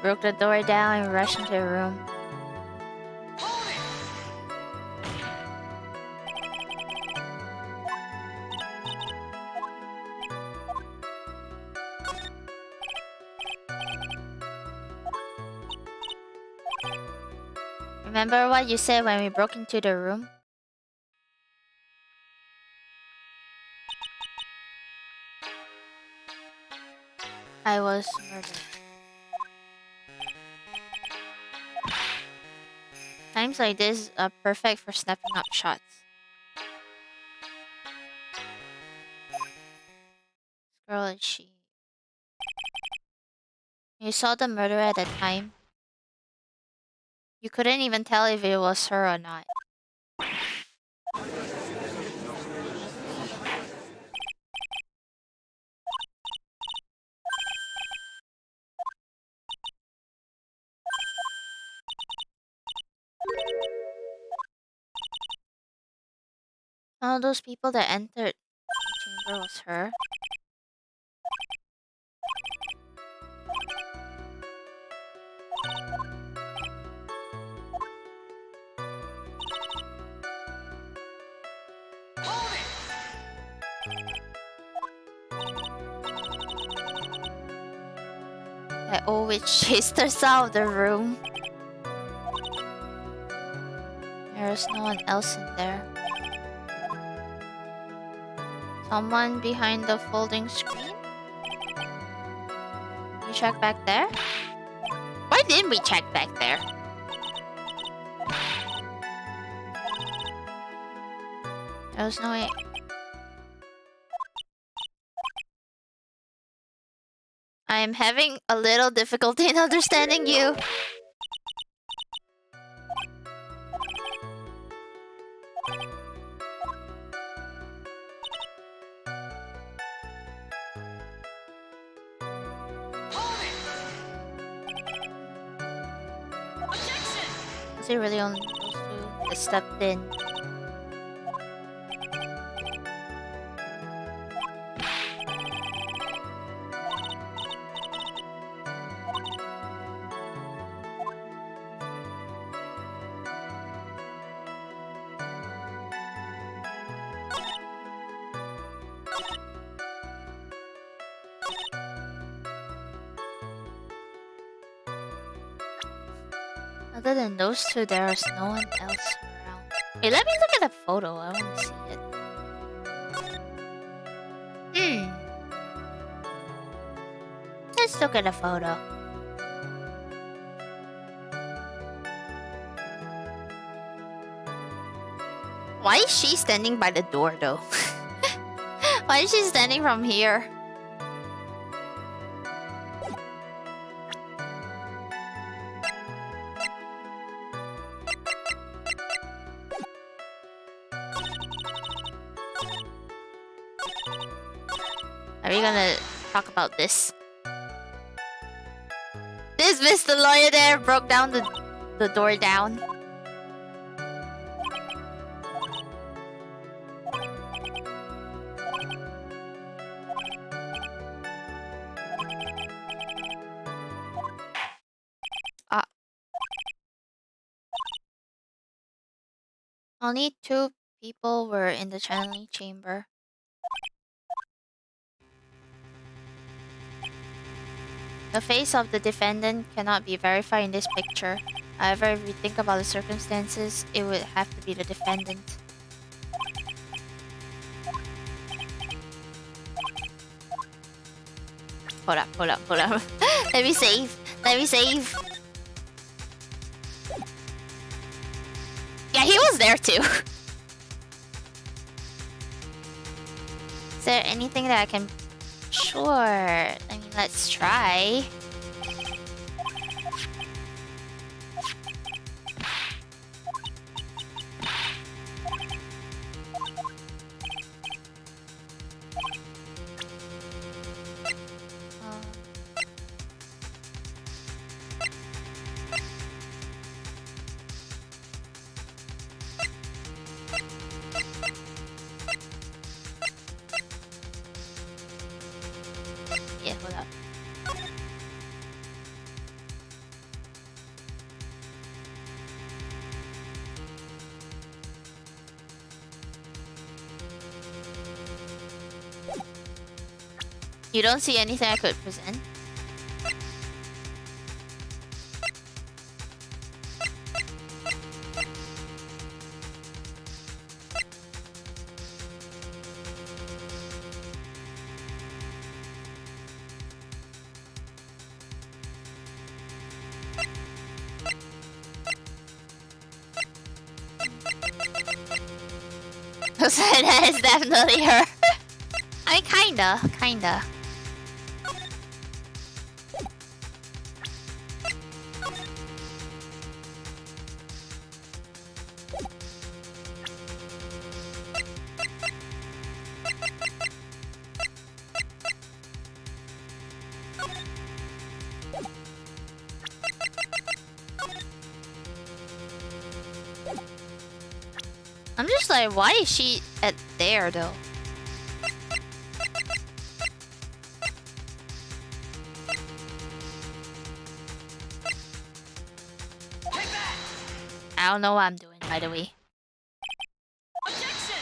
Broke the door down and rushed into the room. Remember what you said when we broke into the room? I was murdered. Times like this are perfect for snapping up shots. Girl, is she? You saw the murderer at the time. You couldn't even tell if it was her or not. One of those people that entered the chamber was her. That old witch chased us out of the room. There's no one else in there. Someone behind the folding screen? You check back there? Why didn't we check back there? There was no way. I am having a little difficulty in understanding you. Was it really only those two that stepped in? Other than those two, there is no one else around. Hey, let me look at the photo. I want to see it. Let's look at the photo. Why is she standing by the door, though? Why is she standing from here? Are we gonna talk about this? This Mr. Lawyer there broke down the door down. Only 2 people were in the channeling chamber. The face of the defendant cannot be verified in this picture. However, if we think about the circumstances, it would have to be the defendant. Hold up. Let me save. Yeah, he was there too. Is there anything that I can... Sure. I mean, let's try. You don't see anything I could present? That is definitely her. I mean, kinda. I'm just like, why is she at there though? I don't know what I'm doing, by the way. Objection!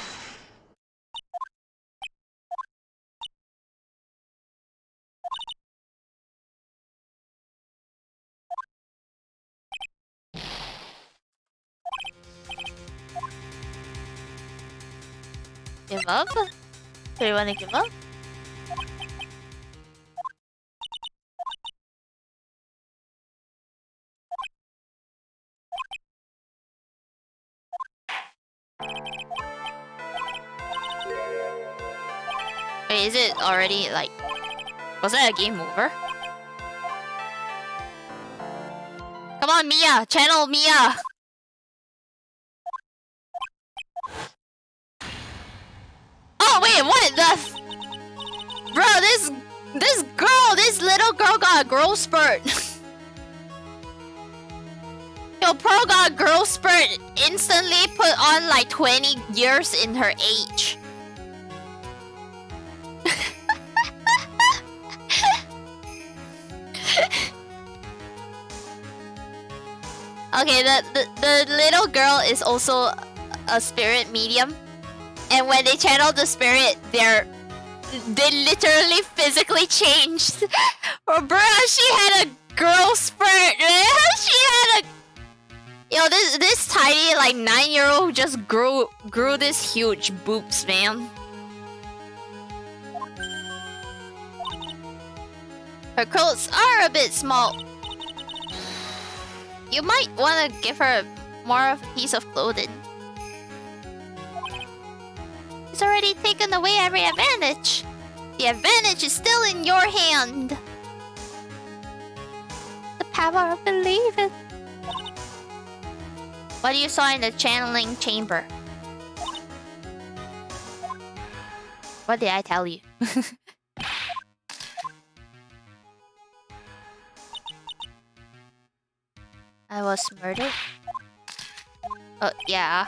Give up? Do you want to give up? Wait, is it already like... Was that a game over? Come on, Mia! Channel Mia! Oh wait, what the... Bro, this little girl got a growth spurt. Yo, Pro got a growth spurt, instantly put on like 20 years in her age. Okay, the little girl is also a spirit medium. And when they channel the spirit, they literally physically changed. Oh, bruh, she had a growth spurt, man. She had a... Yo, this tiny, like, 9-year-old just grew this huge boobs, man. Her clothes are a bit small. You might want to give her more of a piece of clothing. It's already taken away every advantage. The advantage is still in your hand. The power of believing. What you saw in the channeling chamber? What did I tell you? I was murdered? Oh, yeah.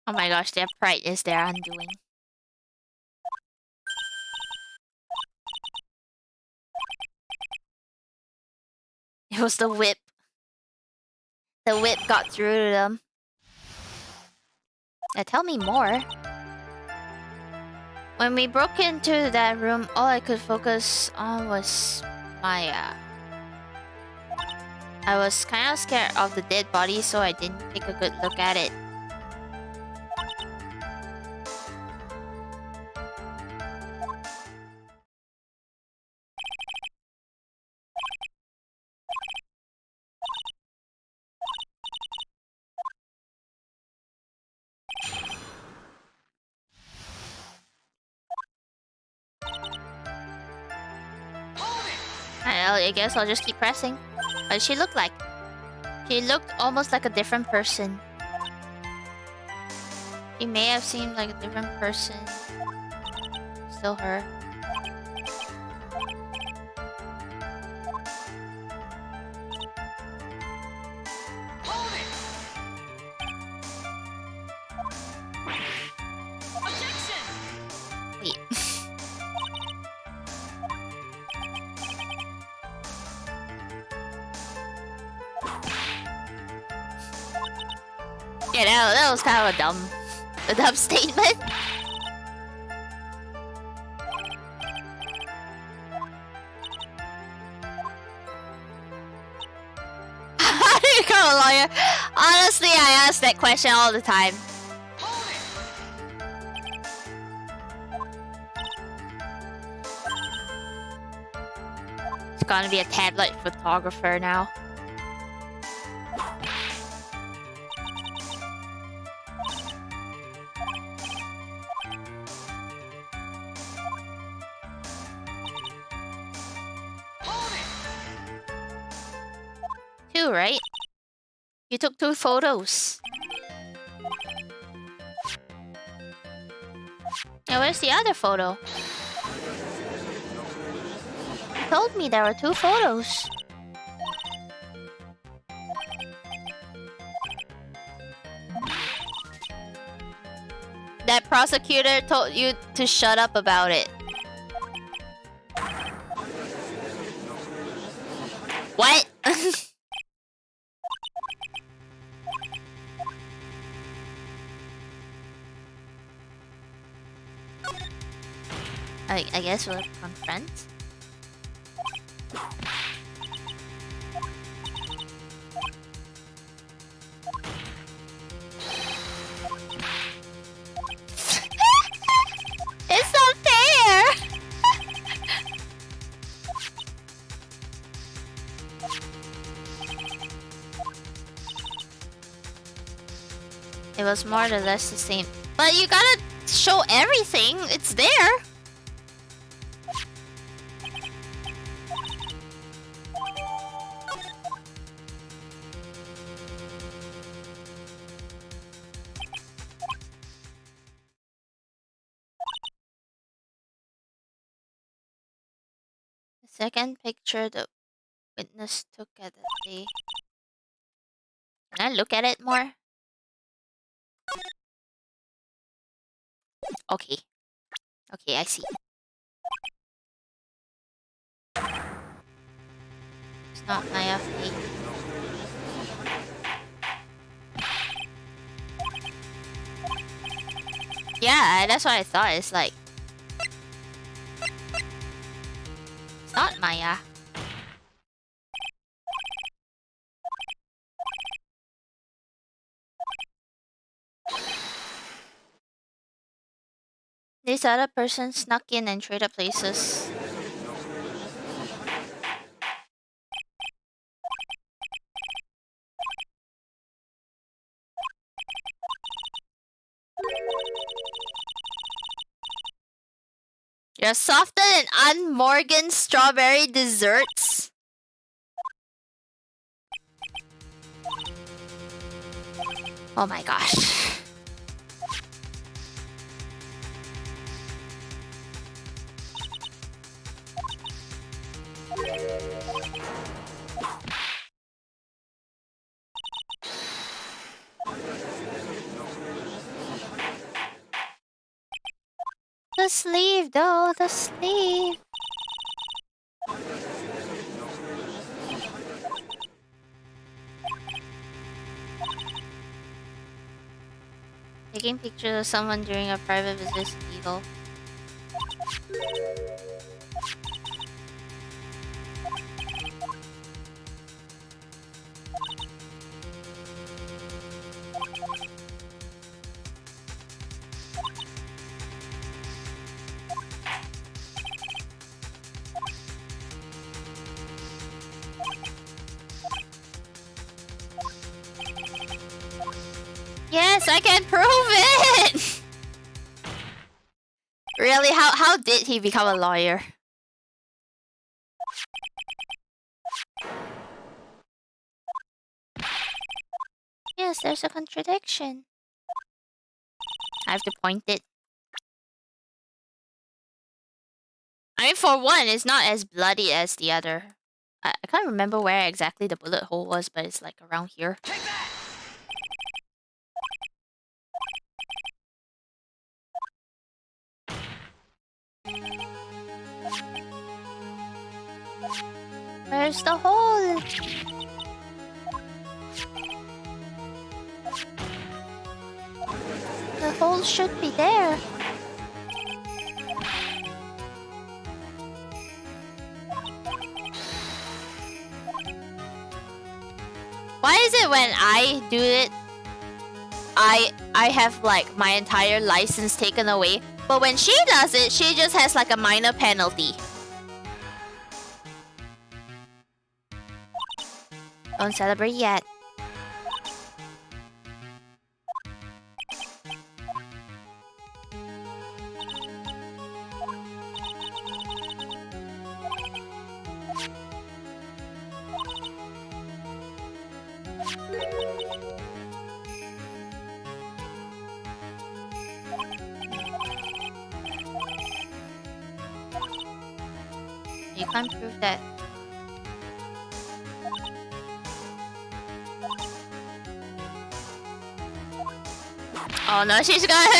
Oh my gosh, their pride is their undoing. It was the whip. The whip got through to them. Tell me more. When we broke into that room, all I could focus on was my... I was kind of scared of the dead body, so I didn't take a good look at it. I guess I'll just keep pressing. What did she look like? She looked almost like a different person. She may have seemed like a different person. Still her. Wait. Yeah, that was kind of a dumb statement. How do you become a lawyer? Honestly, I ask that question all the time. It's gonna be a tablet photographer now. too, right? You took 2 photos. Now where's the other photo? You told me there were 2 photos. That prosecutor told you to shut up about it. What? I guess we'll become friends. It's not fair! It was more or less the same. But you gotta show everything. It's there. The second picture the witness took at the day. Can I look at it more? Okay. Okay, I see. It's not my update. Yeah, that's what I thought. It's like... It's not Maya. This other person snuck in and traded places. You're softer than unmorgan strawberry desserts. Oh my gosh. The sleeve though, the sleeve. Taking pictures of someone during a private visit is illegal. Yes, I can prove it! Really? How did he become a lawyer? Yes, there's a contradiction. I have to point it. I mean, for one, it's not as bloody as the other. I can't remember where exactly the bullet hole was, but it's like around here. Where's the hole? The hole should be there. Why is it when I do it, I have like my entire license taken away, but when she does it, she just has like a minor penalty? Don't celebrate yet. You can't prove that. Oh no, she's gonna...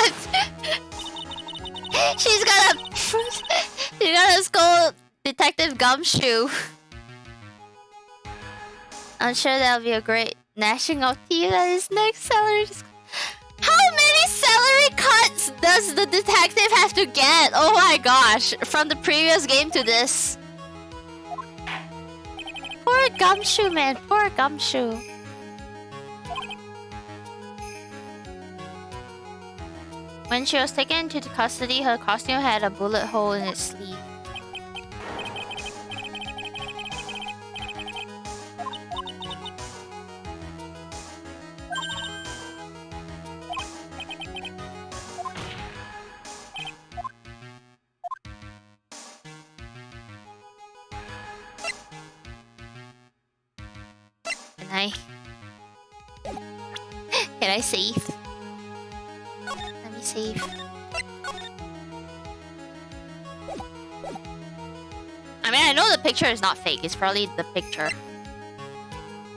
she's gonna scold Detective Gumshoe. I'm sure that'll be a great gnashing of teeth at his next salary. How many salary cuts does the detective have to get? Oh my gosh, from the previous game to this. Poor Gumshoe, man. Poor Gumshoe. When she was taken into custody, her costume had a bullet hole in its sleeve. Can I save? Let me save. I mean, I know the picture is not fake. It's probably the picture.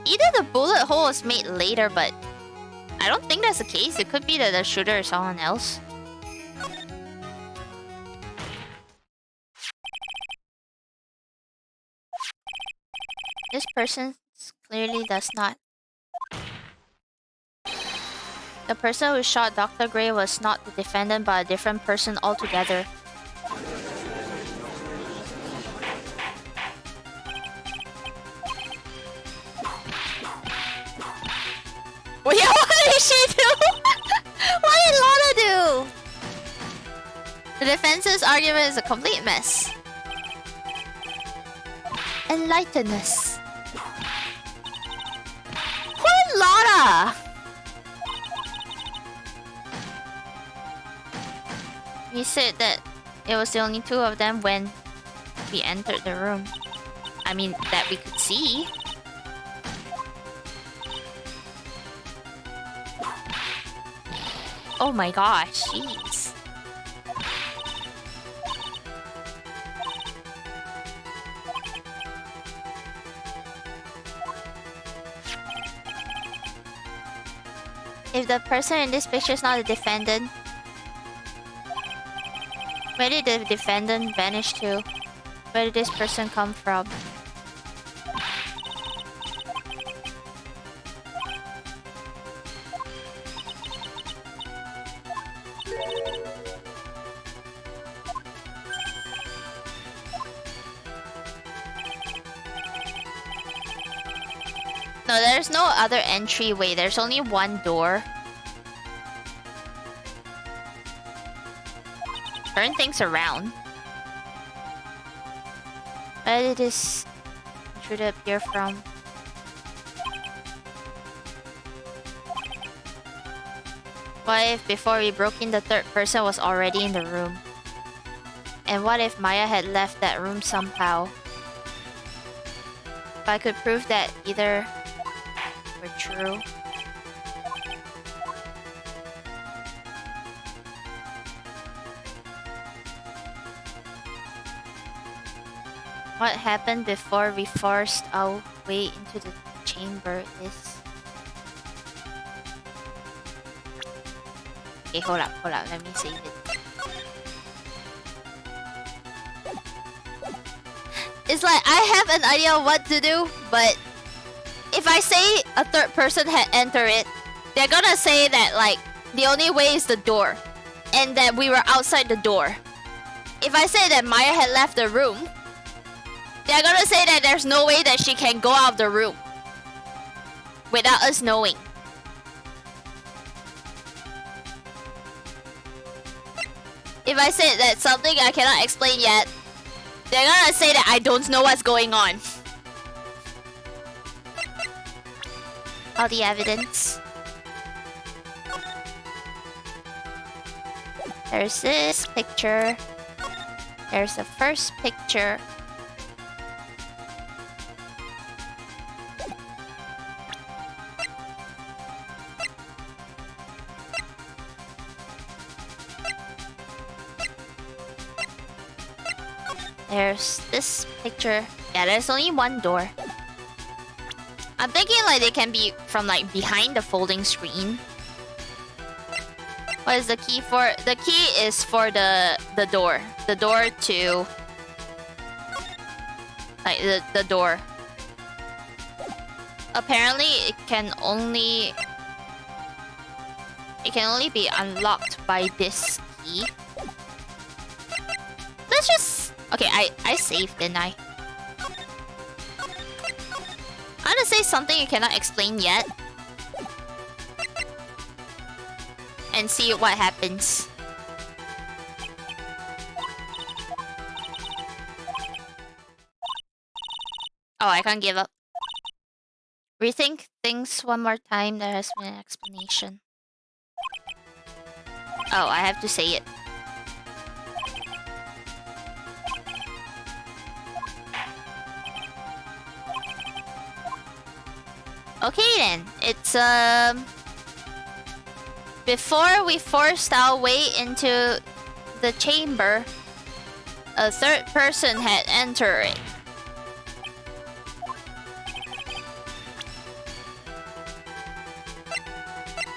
Either the bullet hole was made later, but I don't think that's the case. It could be that the shooter is someone else. This person clearly does not. The person who shot Dr. Gray was not the defendant, but a different person altogether. Well, yeah, what did she do? What did Lana do? The defense's argument is a complete mess. Enlighten us. Poor Lana! He said that it was the only two of them when we entered the room. I mean, that we could see. Oh my gosh, jeez. If the person in this picture is not a defendant, where did the defendant vanish to? Where did this person come from? No, there's no other entryway. There's only one door. Turn things around. Where did this intruder appear from? What if before we broke in, the third person was already in the room? And what if Maya had left that room somehow? If I could prove that either were true. What happened before we forced our way into the chamber is... Okay, hold up, let me save it. It's like, I have an idea of what to do, but if I say a third person had entered it, they're gonna say that, like, the only way is the door, and that we were outside the door. If I say that Maya had left the room, they're gonna say that there's no way that she can go out of the room without us knowing. If I say that something I cannot explain yet, they're gonna say that I don't know what's going on. All the evidence. There's this picture. There's the first picture. There's this picture. Yeah, there's only one door. I'm thinking like they can be from like behind the folding screen. What is the key for? The key is for the door. The door to like the door. Apparently it can only be unlocked by this key. Let's just... Okay, I saved, didn't I? I'm gonna say something you cannot explain yet. And see what happens. Oh, I can't give up. Rethink things one more time. There has been an explanation. Oh, I have to say it. Okay then. It's before we forced our way into the chamber, a third person had entered it.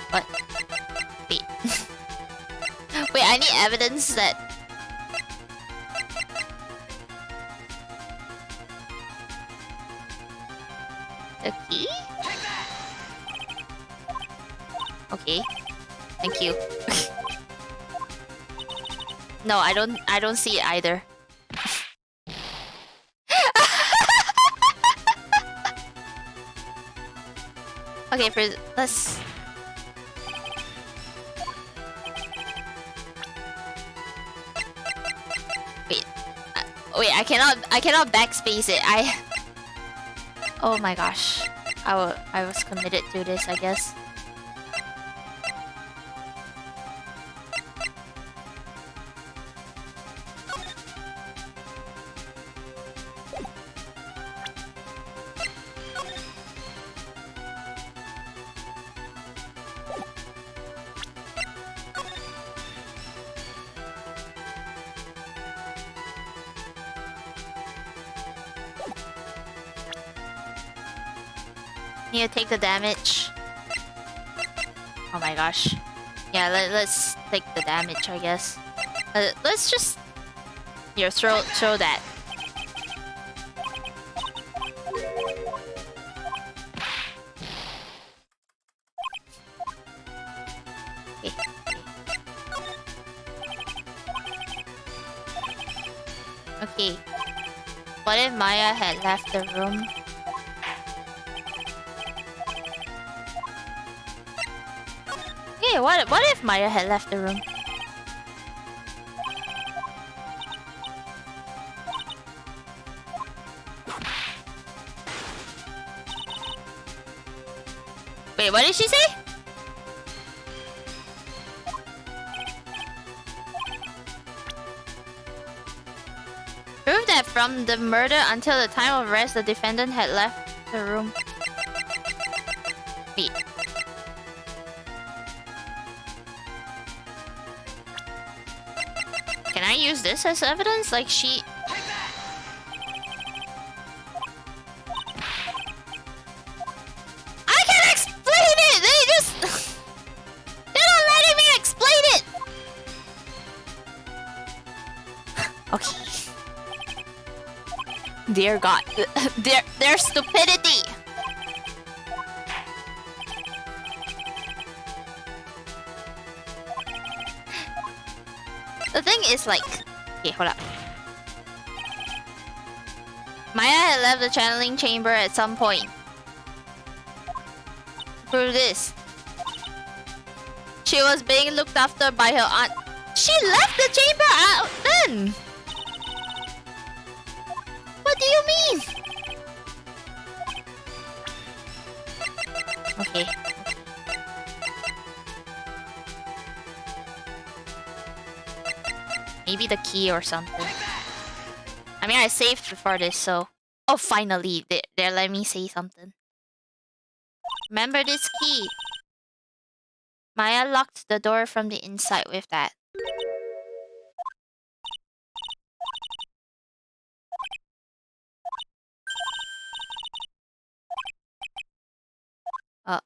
What? Wait. Wait, I need evidence that... The key? Okay. Thank you. No, I don't see it either. Okay, let's... Wait, I cannot backspace it. Oh my gosh. I was committed to this, I guess. Need to take the damage. Oh my gosh. Yeah, let's take the damage, I guess. Let's just... Here, throw that. Okay. Okay. What if Maya had left the room? What if Maya had left the room? Wait, what did she say? Prove that from the murder until the time of arrest, the defendant had left the room. Wait. Can I use this as evidence? Like she... I can explain it! They just... They're not letting me explain it! Okay. Dear God. Their stupidity! The thing is like... Okay, hold up. Maya had left the channeling chamber at some point. Prove this. She was being looked after by her aunt. She left the chamber out then! What do you mean? Okay. Maybe the key or something. I mean, I saved before this, so... Oh, finally, they're letting me say something. Remember this key. Maya locked the door from the inside with that. Uh,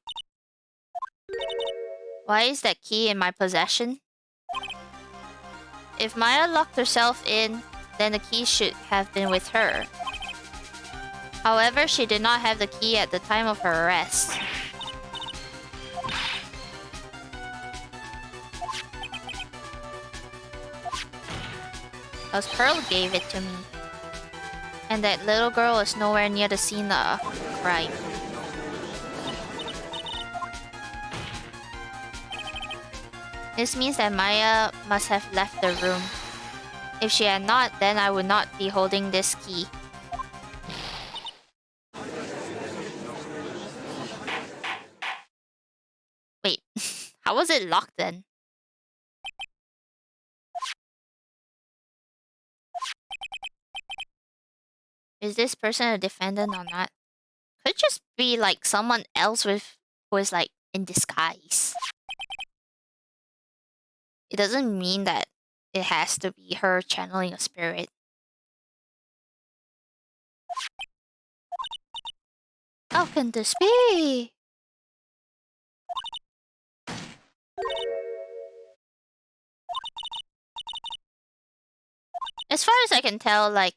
why is that key in my possession? If Maya locked herself in, then the key should have been with her. However, she did not have the key at the time of her arrest. Because Pearl gave it to me. And that little girl was nowhere near the scene of crime. This means that Maya must have left the room. If she had not, then I would not be holding this key. Wait, how was it locked then? Is this person a defendant or not? Could just be like someone else who is like in disguise. It doesn't mean that it has to be her channeling a spirit. How can this be? As far as I can tell, like,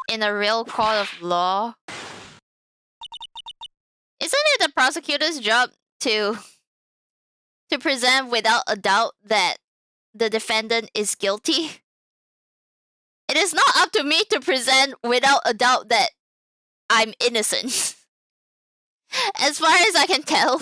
in a real court of law, isn't it the prosecutor's job to present without a doubt that the defendant is guilty? It is not up to me to present without a doubt that I'm innocent. As far as I can tell.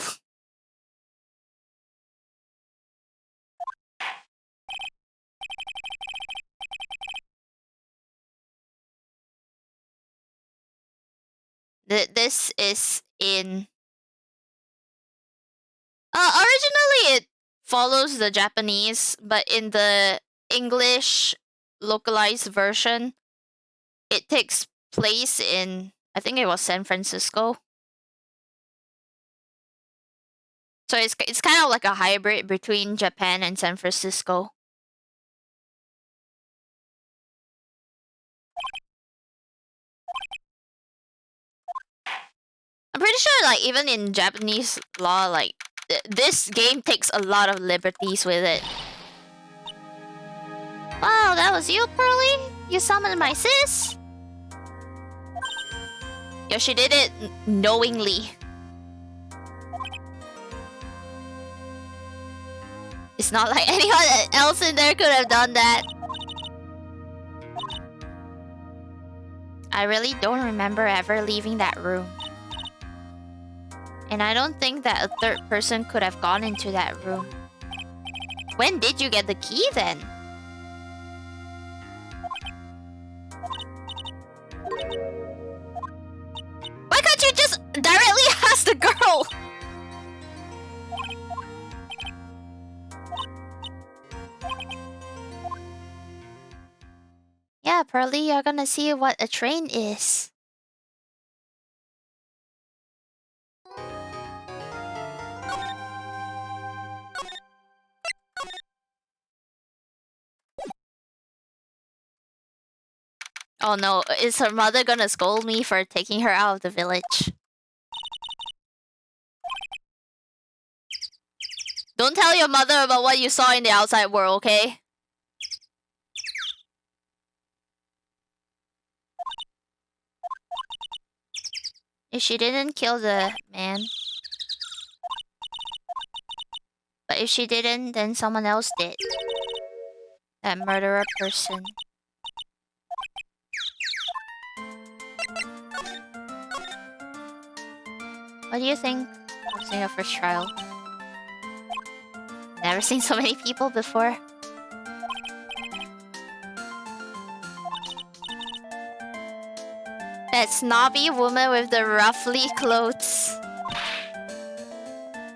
This is in... originally it follows the Japanese, but in the English localized version, it takes place in, I think it was San Francisco. So it's kind of like a hybrid between Japan and San Francisco. I'm pretty sure, like, even in Japanese law, like, this game takes a lot of liberties with it. Wow, that was you, Pearly? You summoned my sis? Yo, she did it knowingly. It's not like anyone else in there could have done that. I really don't remember ever leaving that room. And I don't think that a third person could have gone into that room. When did you get the key then? Why can't you just directly ask the girl? Yeah, Pearly, you're gonna see what a train is. Oh no, is her mother gonna scold me for taking her out of the village? Don't tell your mother about what you saw in the outside world, okay? If she didn't kill the man. But if she didn't, then someone else did. That murderer person. What do you think of seeing your first trial? Never seen so many people before. That snobby woman with the ruffly clothes.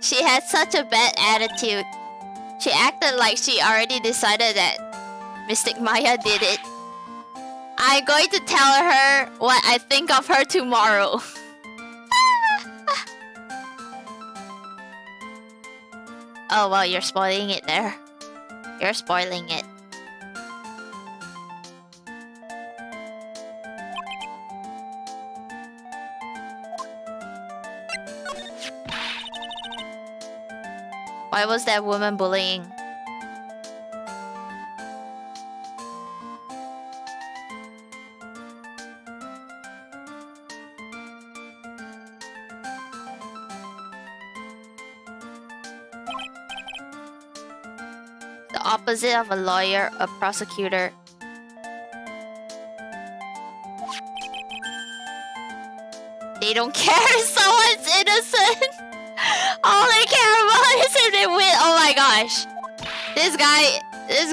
She had such a bad attitude. She acted like she already decided that Mystic Maya did it. I'm going to tell her what I think of her tomorrow. Oh, well, you're spoiling it there. You're spoiling it. Why was that woman bullying? The opposite of a lawyer, a prosecutor. They don't care if someone's innocent. All they care about is if they win. Oh my gosh. This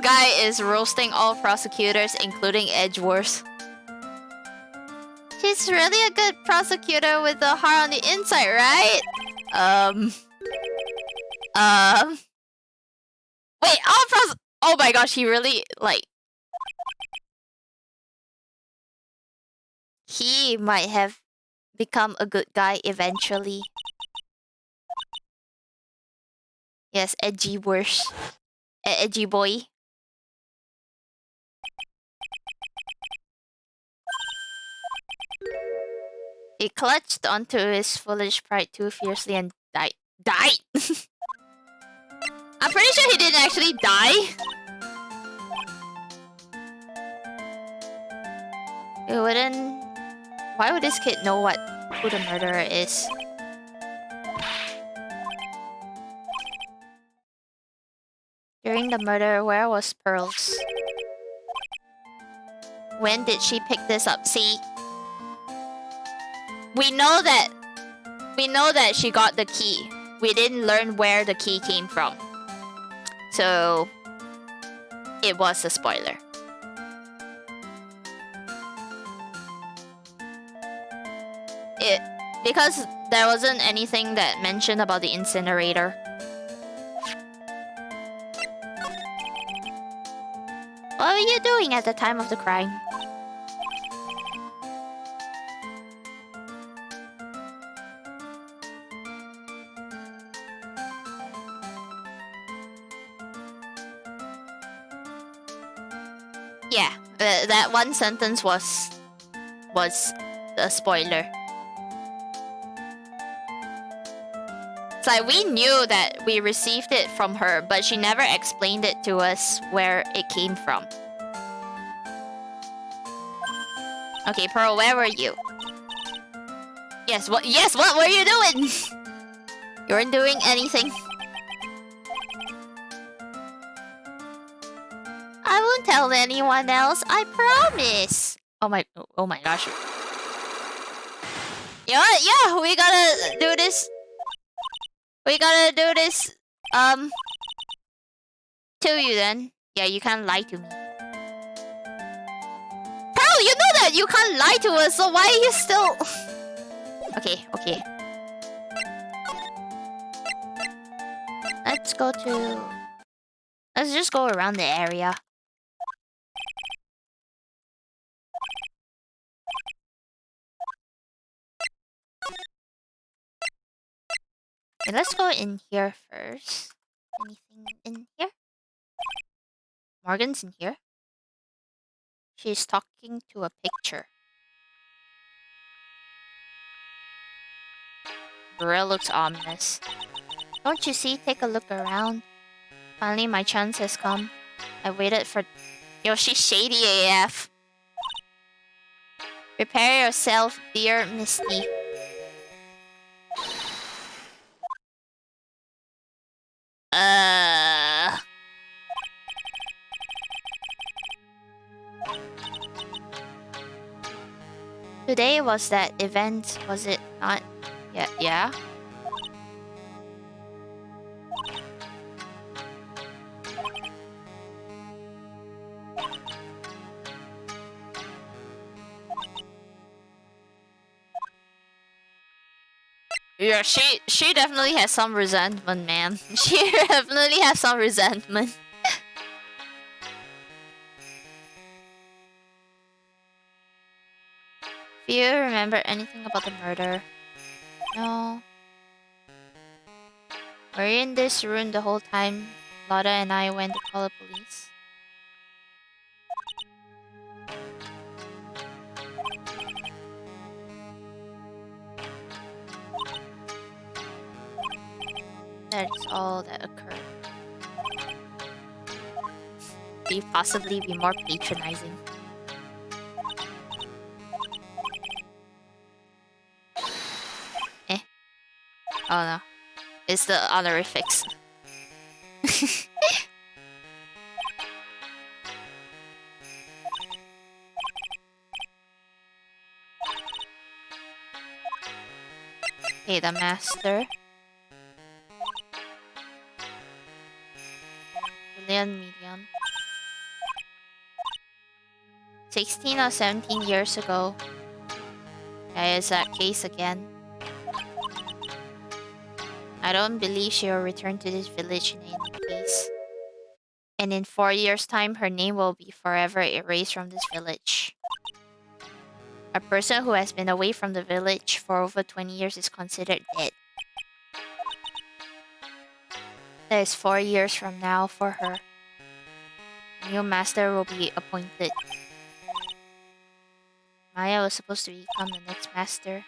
guy is roasting all prosecutors, including Edgeworth. She's really a good prosecutor with a heart on the inside, right? Wait, oh my gosh, he really, like... He might have become a good guy eventually. Yes, edgy worse. Edgy boy. He clutched onto his foolish pride too fiercely and died. Died? I'm pretty sure he didn't actually die. It wouldn't... Why would this kid know who the murderer is? During the murder, where was Pearls? When did she pick this up? See? We know that she got the key. We didn't learn where the key came from. So... It was a spoiler. Because there wasn't anything that mentioned about the incinerator. What were you doing at the time of the crime? Yeah, that one sentence was a spoiler. It's like we knew that we received it from her, but she never explained it to us where it came from. Okay, Pearl, where were you? Yes, what were you doing? You weren't doing anything. I won't tell anyone else, I promise. Oh my gosh. You know what? Yeah, we gotta do this. We gotta do this, to you then. Yeah, you can't lie to me. Pearl, you know that you can't lie to us, so why are you still... Okay. Let's just go around the area. Okay, let's go in here first. Anything in here? Morgan's in here. She's talking to a picture. Burrell looks ominous. Don't you see? Take a look around. Finally, my chance has come. I waited for... Yo, she's shady AF. Prepare yourself, dear Misty. Today was that event, was it not? Yeah. Yeah, she definitely has some resentment, man. She definitely has some resentment. Do you remember anything about the murder? No. Were you in this room the whole time Lotta and I went to call the police? That is all that occurred. possibly be more patronizing? Eh. Oh no. It's the honorifics. Okay, the master. Brilliant medium. 16 or 17 years ago. Yeah, it's that case again. I don't believe she will return to this village in any case. And in 4 years' time, her name will be forever erased from this village. A person who has been away from the village for over 20 years is considered dead. That is 4 years from now for her. A new master will be appointed. Maya was supposed to become the next master.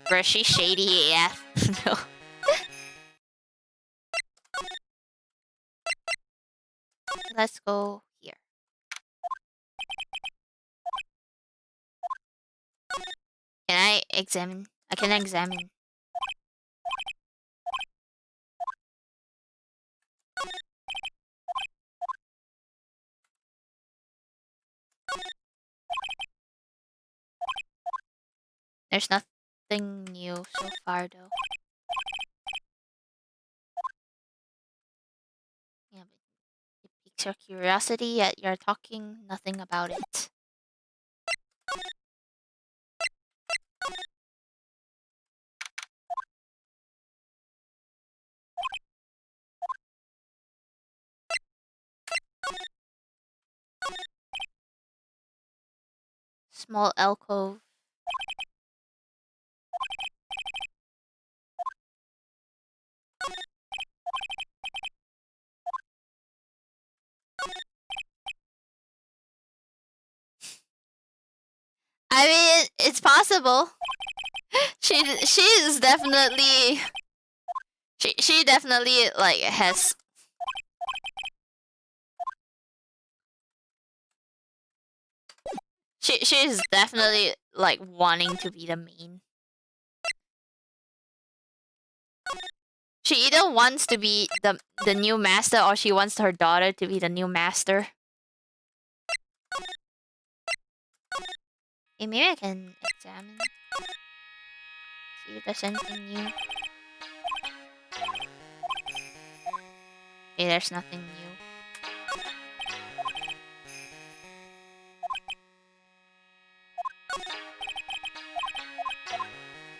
Bruh, she's shady AF. No. Let's go here. Can I examine? I can examine. There's nothing new so far though. Yeah, but it piques your curiosity, yet you're talking nothing about it. Small alcove. I mean, it's possible. She is definitely she definitely like has she is definitely like wanting to be the main. She either wants to be the new master or she wants her daughter to be the new master. Okay, maybe I can examine. See if there's anything new. Okay, there's nothing new.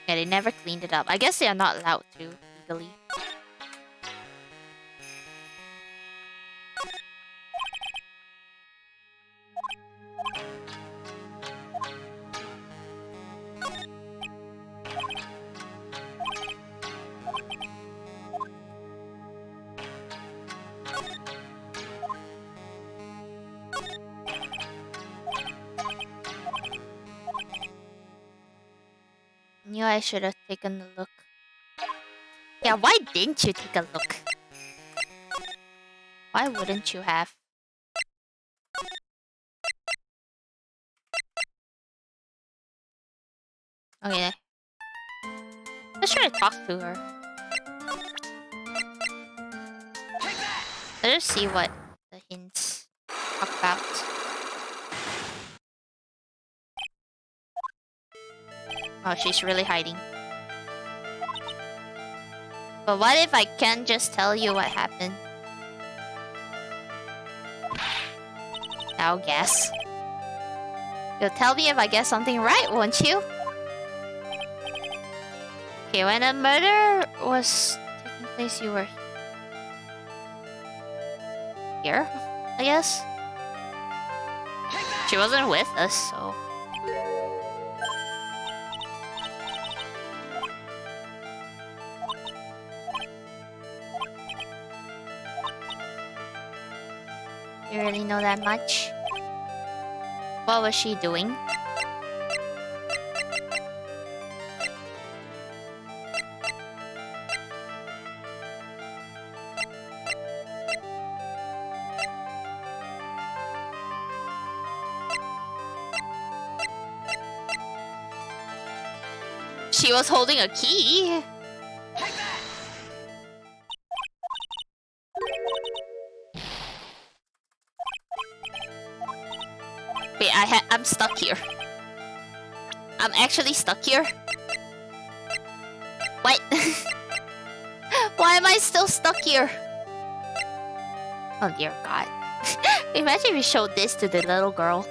Yeah, they never cleaned it up. I guess they are not allowed to, legally. Knew I should have taken a look. Yeah, why didn't you take a look? Why wouldn't you have? Okay. Let's try to talk to her. Let's just see what the hints talk about. Oh, she's really hiding. But what if I can just tell you what happened? I'll guess. You'll tell me if I guess something right, won't you? Okay, when a murder was taking place, you were here, I guess? She wasn't with us, so... You really know that much? What was she doing? she was holding a key. Wait, I'm stuck here. I'm actually stuck here. What? Why am I still stuck here? Oh dear God. Imagine if we showed this to the little girl.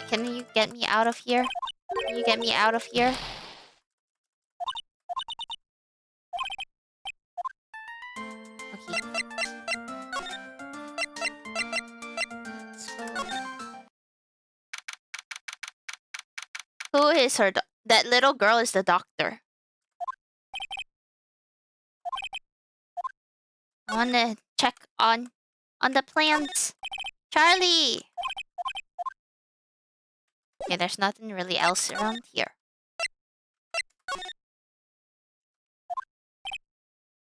Can you get me out of here? Can you get me out of here? Okay. So... Who is her? That little girl is the doctor. I wanna check on the plants. Charlie! Okay, there's nothing really else around here.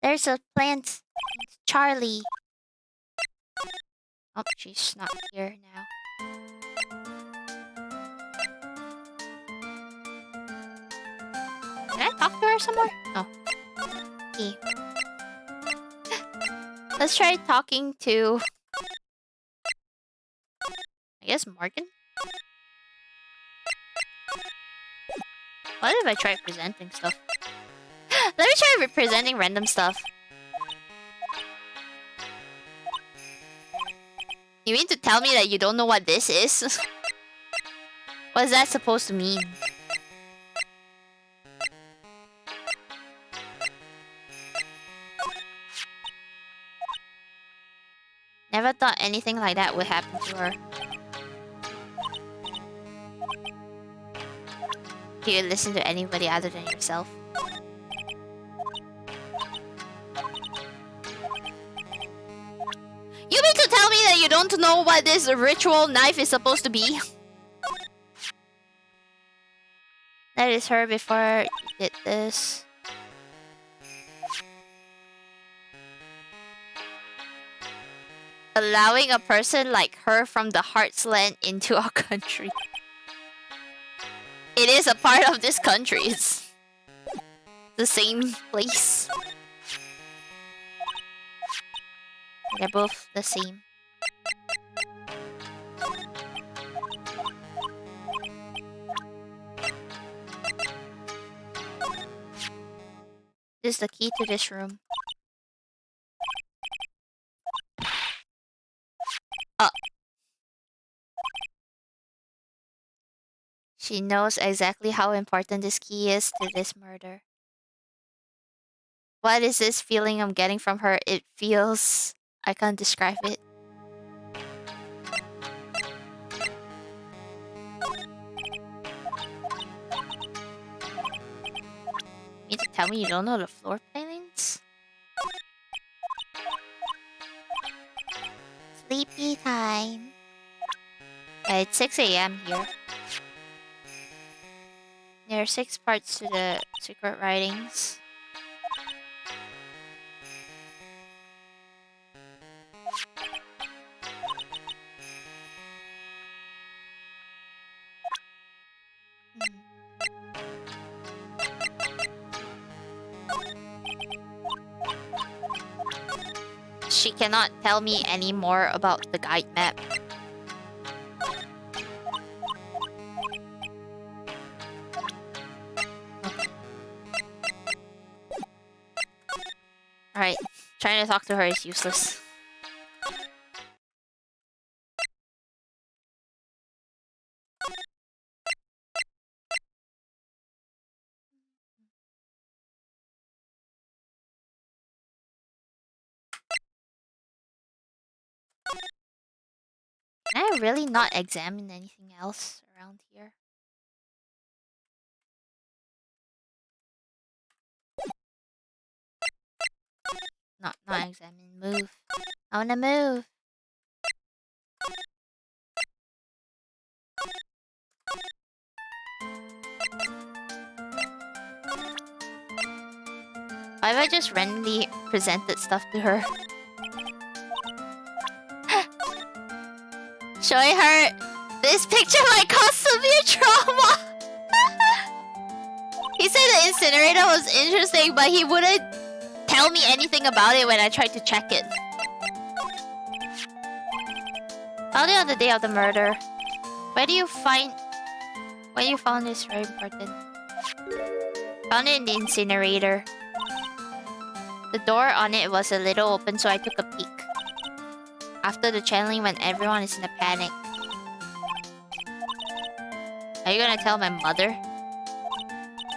There's a plant. Charlie. Oh, she's not here now. Can I talk to her some more? Oh. Okay. Let's try talking to... I guess Morgan? What if I try presenting stuff? Let me try representing random stuff. You mean to tell me that you don't know what this is? What is that supposed to mean? Never thought anything like that would happen to her. Do you listen to anybody other than yourself? You mean to tell me that you don't know what this ritual knife is supposed to be? That is her before you did this. Allowing a person like her from the Heart's Land into our country. It is a part of this country. It's the same place. They're both the same. This is the key to this room. Oh. She knows exactly how important this key is to this murder. What is this feeling I'm getting from her? It feels... I can't describe it. You mean to tell me you don't know the floor plans? Sleepy time. Yeah, it's 6 AM here. There are 6 parts to the secret writings. She cannot tell me any more about the guide map. Alright, trying to talk to her is useless. Can I really not examine anything else around here? Not examine. Move. I wanna move. Why have I just randomly presented stuff to her? Showing her this picture might cause severe trauma. He said the incinerator was interesting, but he wouldn't tell me anything about it when I tried to check it. Found it on the day of the murder. Where do you find... Where you found this very important. Found it in the incinerator. The door on it was a little open, so I took a peek. After the channeling when everyone is in a panic. Are you gonna tell my mother?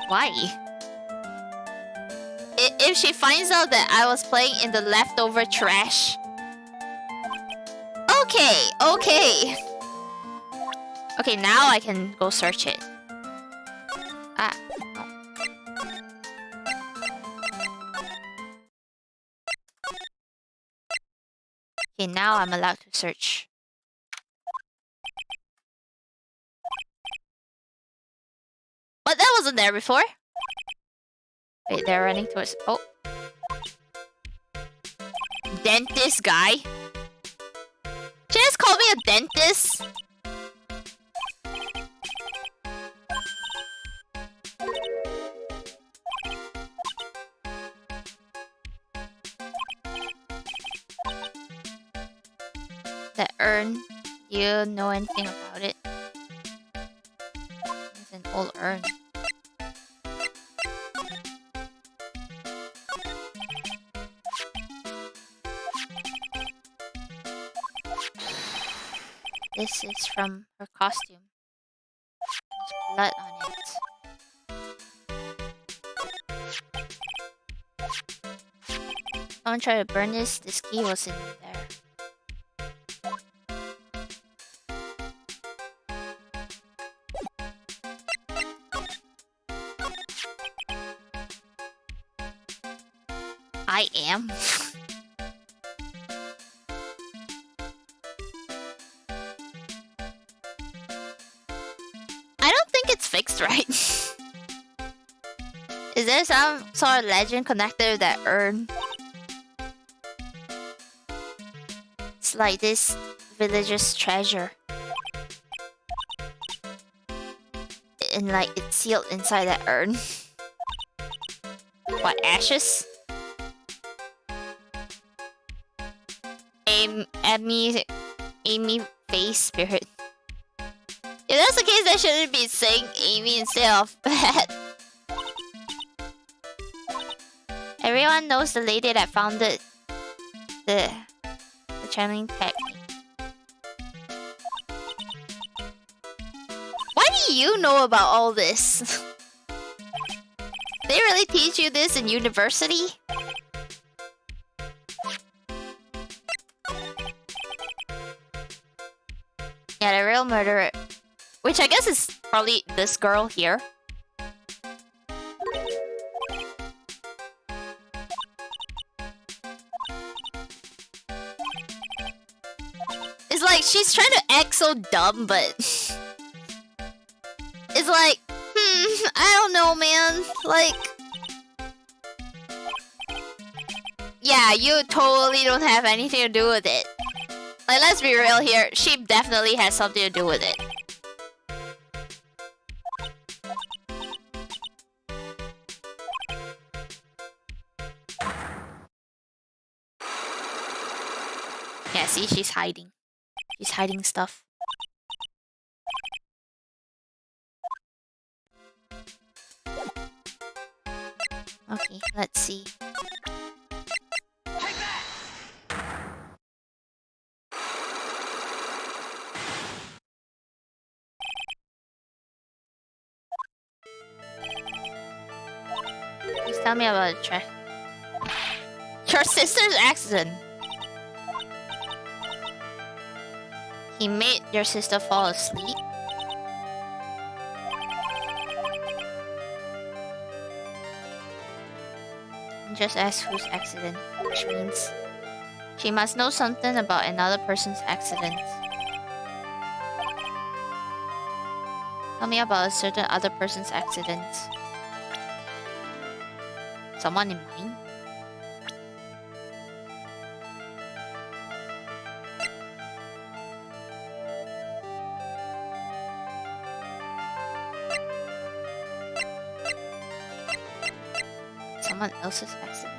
Why? If she finds out that I was playing in the leftover trash. Okay, okay. Okay, now I can go search it. Ah. Oh. Okay, now I'm allowed to search. What? That wasn't there before? Wait, they're running towards... Oh. Dentist guy? She just called me a dentist? The urn. Do you know anything about it? It's an old urn. This is from her costume. There's blood on it. Someone tried to burn this. This key was in there. I am. I don't think it's fixed right. Is there some sort of legend connected with that urn? It's like this villager's treasure. And like it's sealed inside that urn. What, ashes? Amy face spirit. If that's the case, I shouldn't be saying Amy instead of Pat. Everyone knows the lady that founded the channeling technique. Why do you know about all this? They really teach you this in university? Yeah, the real murderer. Which I guess is probably this girl here. It's like she's trying to act so dumb, but... It's like, I don't know, man. Like... Yeah, you totally don't have anything to do with it. Like, let's be real here. She definitely has something to do with it. Yeah, see, she's hiding. She's hiding stuff. Okay, let's see. Please tell me about the trash. Your sister's accident. He made your sister fall asleep. And just ask whose accident, which means she must know something about another person's accident. Tell me about a certain other person's accident. Someone in mine? someone else's accident.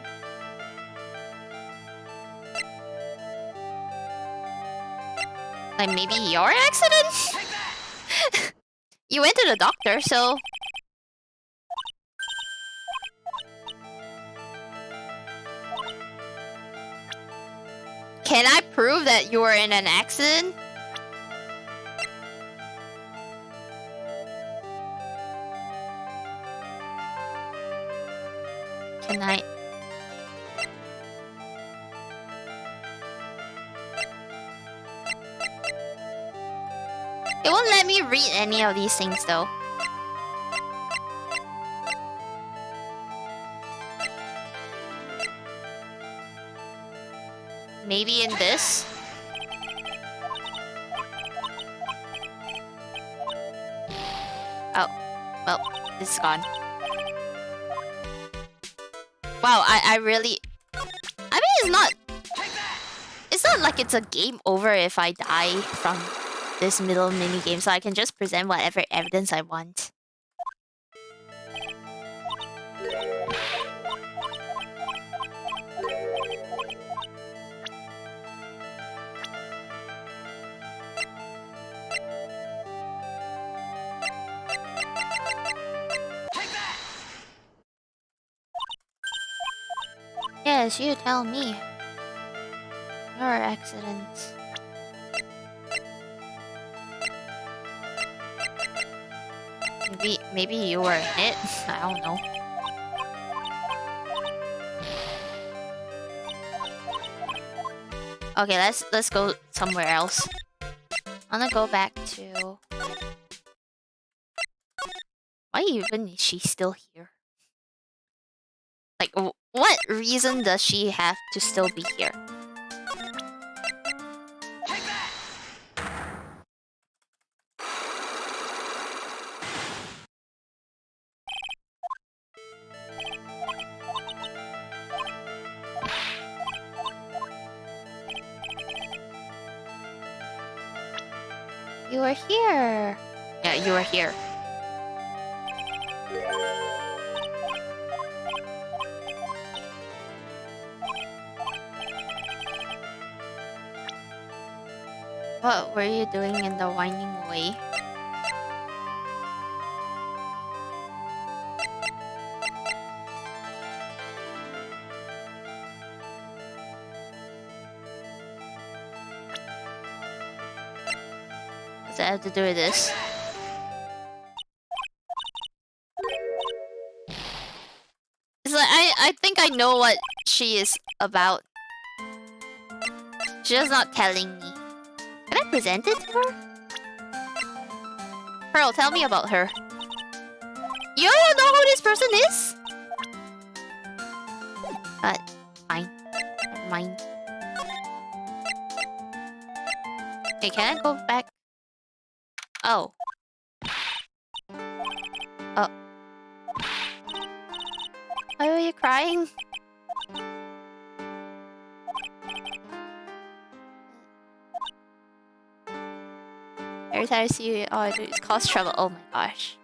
Like maybe your accident? You went to the doctor, so... Can I prove that you were in an accident? Can I... It won't let me read any of these things though. Maybe in this? Oh, well, it's gone. Wow, I really... I mean, it's not... It's not like it's a game over if I die from this middle minigame, so I can just present whatever evidence I want. Yes, you tell me. Your accident. Maybe you were in it. I don't know. Okay, let's go somewhere else. I'm gonna go back to... Why even is she still here? Like, what reason does she have to still be here? You were here. Yeah, you were here. What were you doing in the winding way? Does that have to do with this? It's like I think I know what she is about. She's just not telling me. Can I present it to her? Pearl, tell me about her. You don't know who this person is? But fine. Never mind. Okay, can I go back? Oh. Oh. Why were you crying? Every time I see you, all I do is cause trouble. Oh my gosh.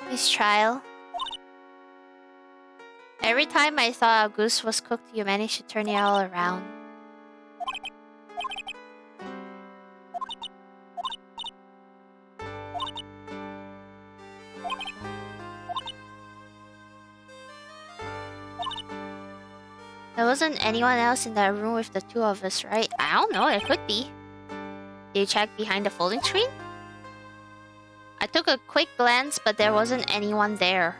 This trial. Every time I thought a goose was cooked, you managed to turn it all around. There wasn't anyone else in that room with the two of us, right? I don't know, there could be. Did you check behind the folding screen? I took a quick glance, but there wasn't anyone there.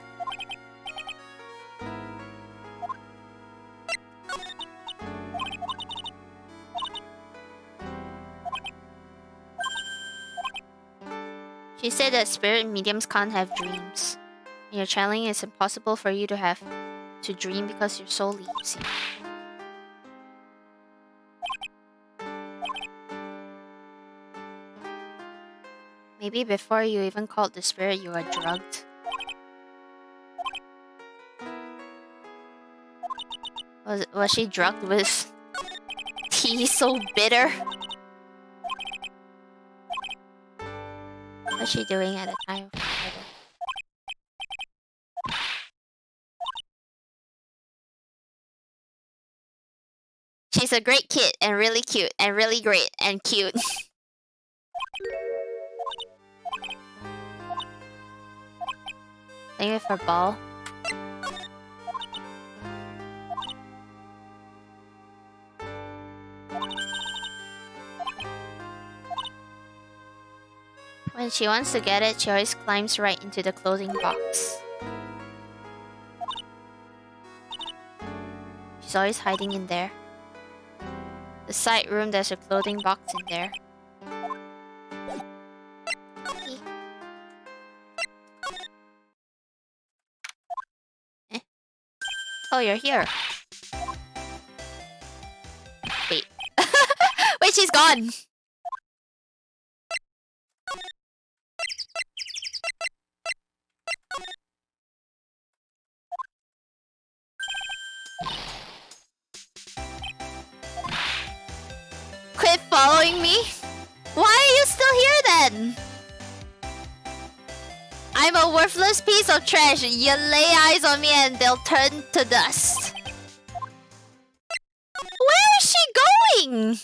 She said that spirit mediums can't have dreams. In your channeling, it's impossible for you to dream because your soul leaves you. Maybe before you even called the spirit, you were drugged. Was she drugged with tea so bitter? What's she doing at the time of her murder? She's a great kid and really cute and really great and cute. Thank you for ball. When she wants to get it, she always climbs right into the clothing box. She's always hiding in there. The side room, there's a clothing box in there. Eh? Oh, you're here. Wait. Wait, she's gone! Quit following me? Why are you still here then? I'm a worthless piece of trash. You lay eyes on me and they'll turn to dust. Where is she going?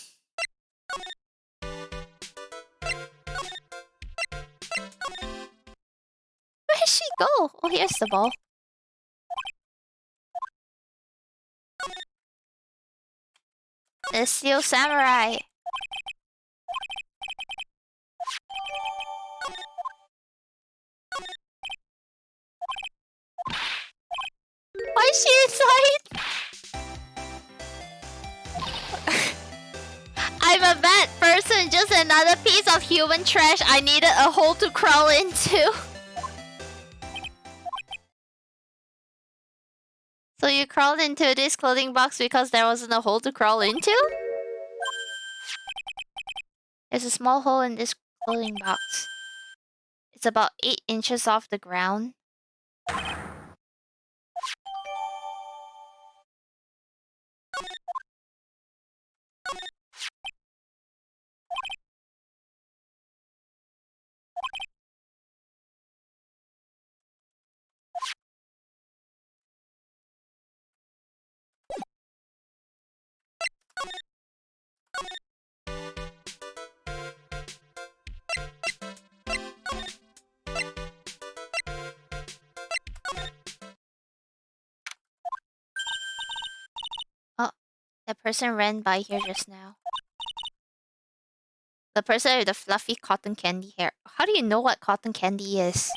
Where did she go? Oh, here's the ball. The Steel Samurai. Why is she inside? I'm a bad person, just another piece of human trash I needed a hole to crawl into. So you crawled into this clothing box because there wasn't a hole to crawl into? There's a small hole in this clothing box. It's about 8 inches off the ground. Oh, that person ran by here just now. The person with the fluffy cotton candy hair. How do you know what cotton candy is?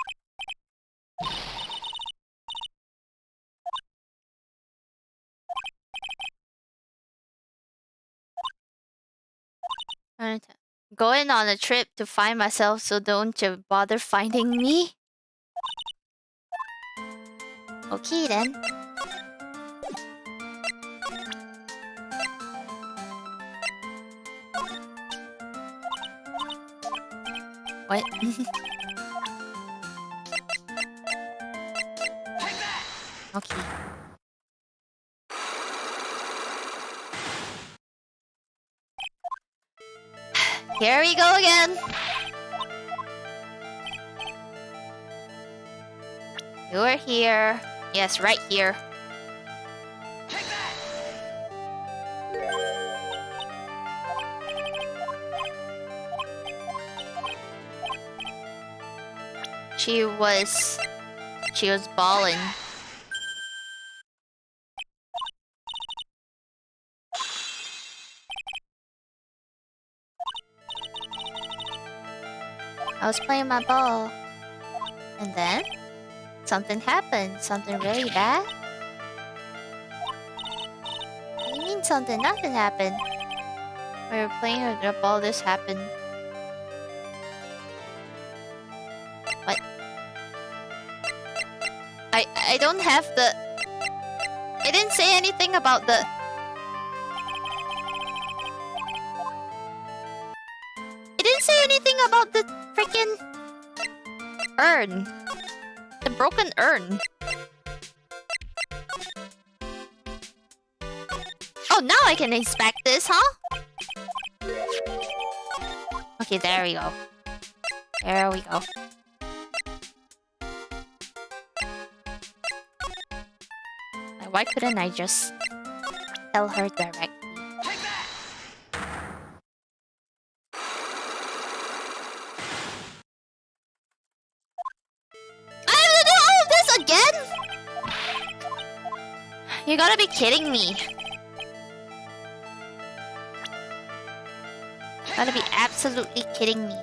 Going on a trip to find myself, so don't you bother finding me? Okay then. What? Okay. Here we go again. You're here. Yes, right here. She was bawling. I was playing my ball. And then something happened. Something really bad? What do you mean something? Nothing happened. We were playing with the ball, this happened. What? I don't have the... It didn't say anything about the... It didn't say anything about the freaking urn. The broken urn. Oh, now I can inspect this, huh? Okay, there we go. There we go. Why couldn't I just tell her directly? You gotta be kidding me. Gotta be absolutely kidding me.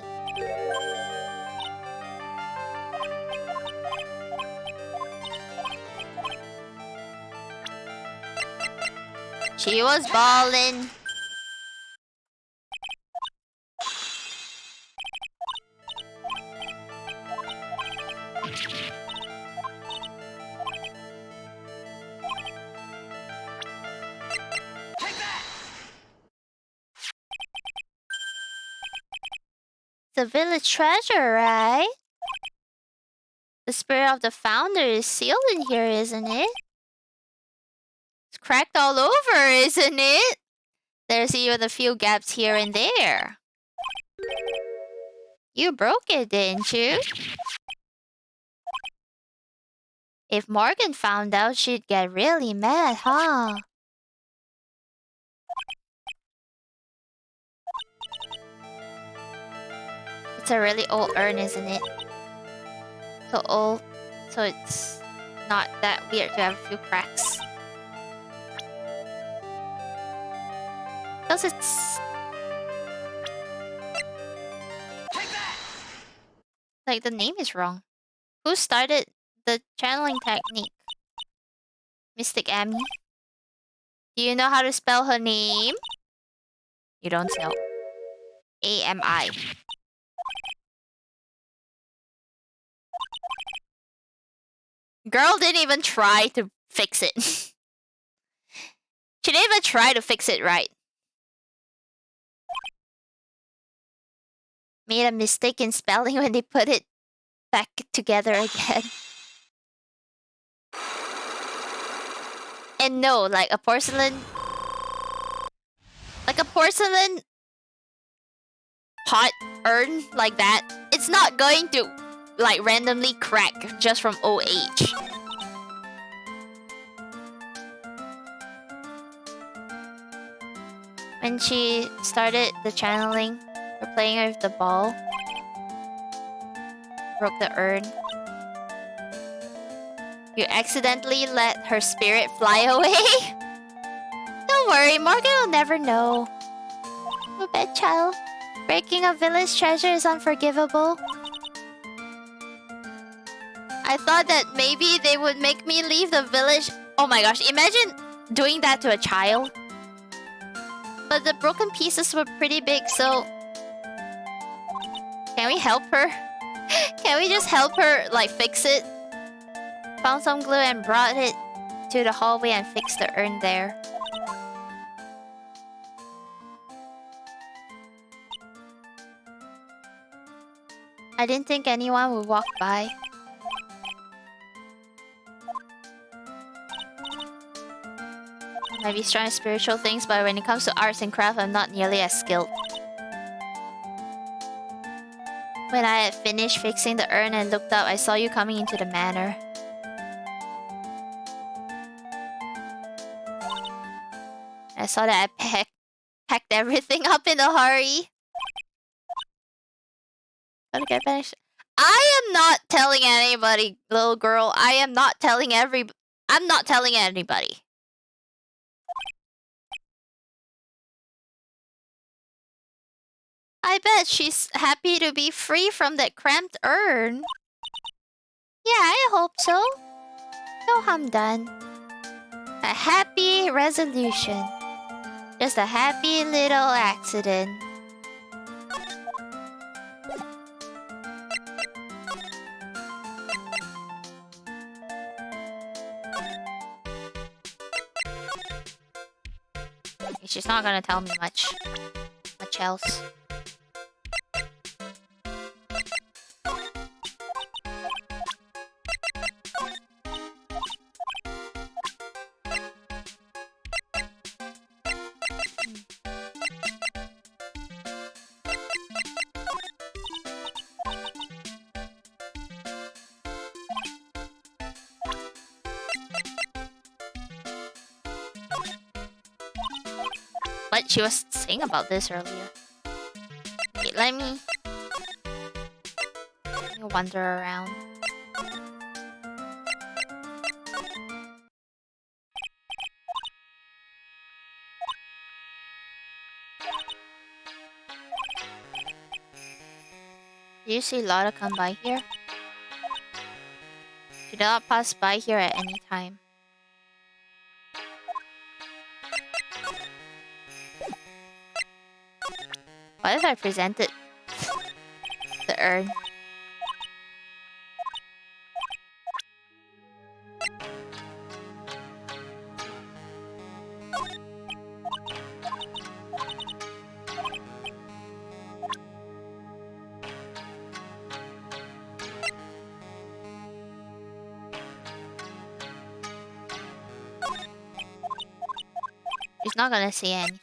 She was ballin'. The village treasure, right? The spirit of the founder is sealed in here, isn't it? It's cracked all over, isn't it? There's even a few gaps here and there. You broke it, didn't you? If Morgan found out, she'd get really mad, huh? It's a really old urn, isn't it? So old, so it's not that weird to have a few cracks. Because it's... like, the name is wrong. Who started the channeling technique? Mystic Amy? Do you know how to spell her name? You don't know. A-M-I. Girl didn't even try to fix it. She didn't even try to fix it right. Made a mistake in spelling when they put it back together again. And no, like a porcelain... like a porcelain pot urn like that, it's not going to like randomly crack just from old age. When she started the channeling or playing with the ball, broke the urn. You accidentally let her spirit fly away? Don't worry, Morgan will never know. Go to bed, child. Breaking a village treasure is unforgivable. I thought that maybe they would make me leave the village. Oh my gosh, imagine doing that to a child. But the broken pieces were pretty big, so... can we help her? Can we just help her, like, fix it? Found some glue and brought it to the hallway and fixed the urn there. I didn't think anyone would walk by. I might be strong in spiritual things, but when it comes to arts and craft, I'm not nearly as skilled. When I had finished fixing the urn and looked up, I saw you coming into the manor. I saw that I packed everything up in a hurry. Gotta get finished. I am not telling anybody, little girl. I'm not telling anybody. I bet she's happy to be free from that cramped urn. Yeah, I hope so. No harm done. A happy resolution. Just a happy little accident. She's not gonna tell me much else. What? She was saying about this earlier. Wait, let me wander around. Do you see Lotta come by here? Do not pass by here at any time. What if I presented the urn? She's not gonna say anything.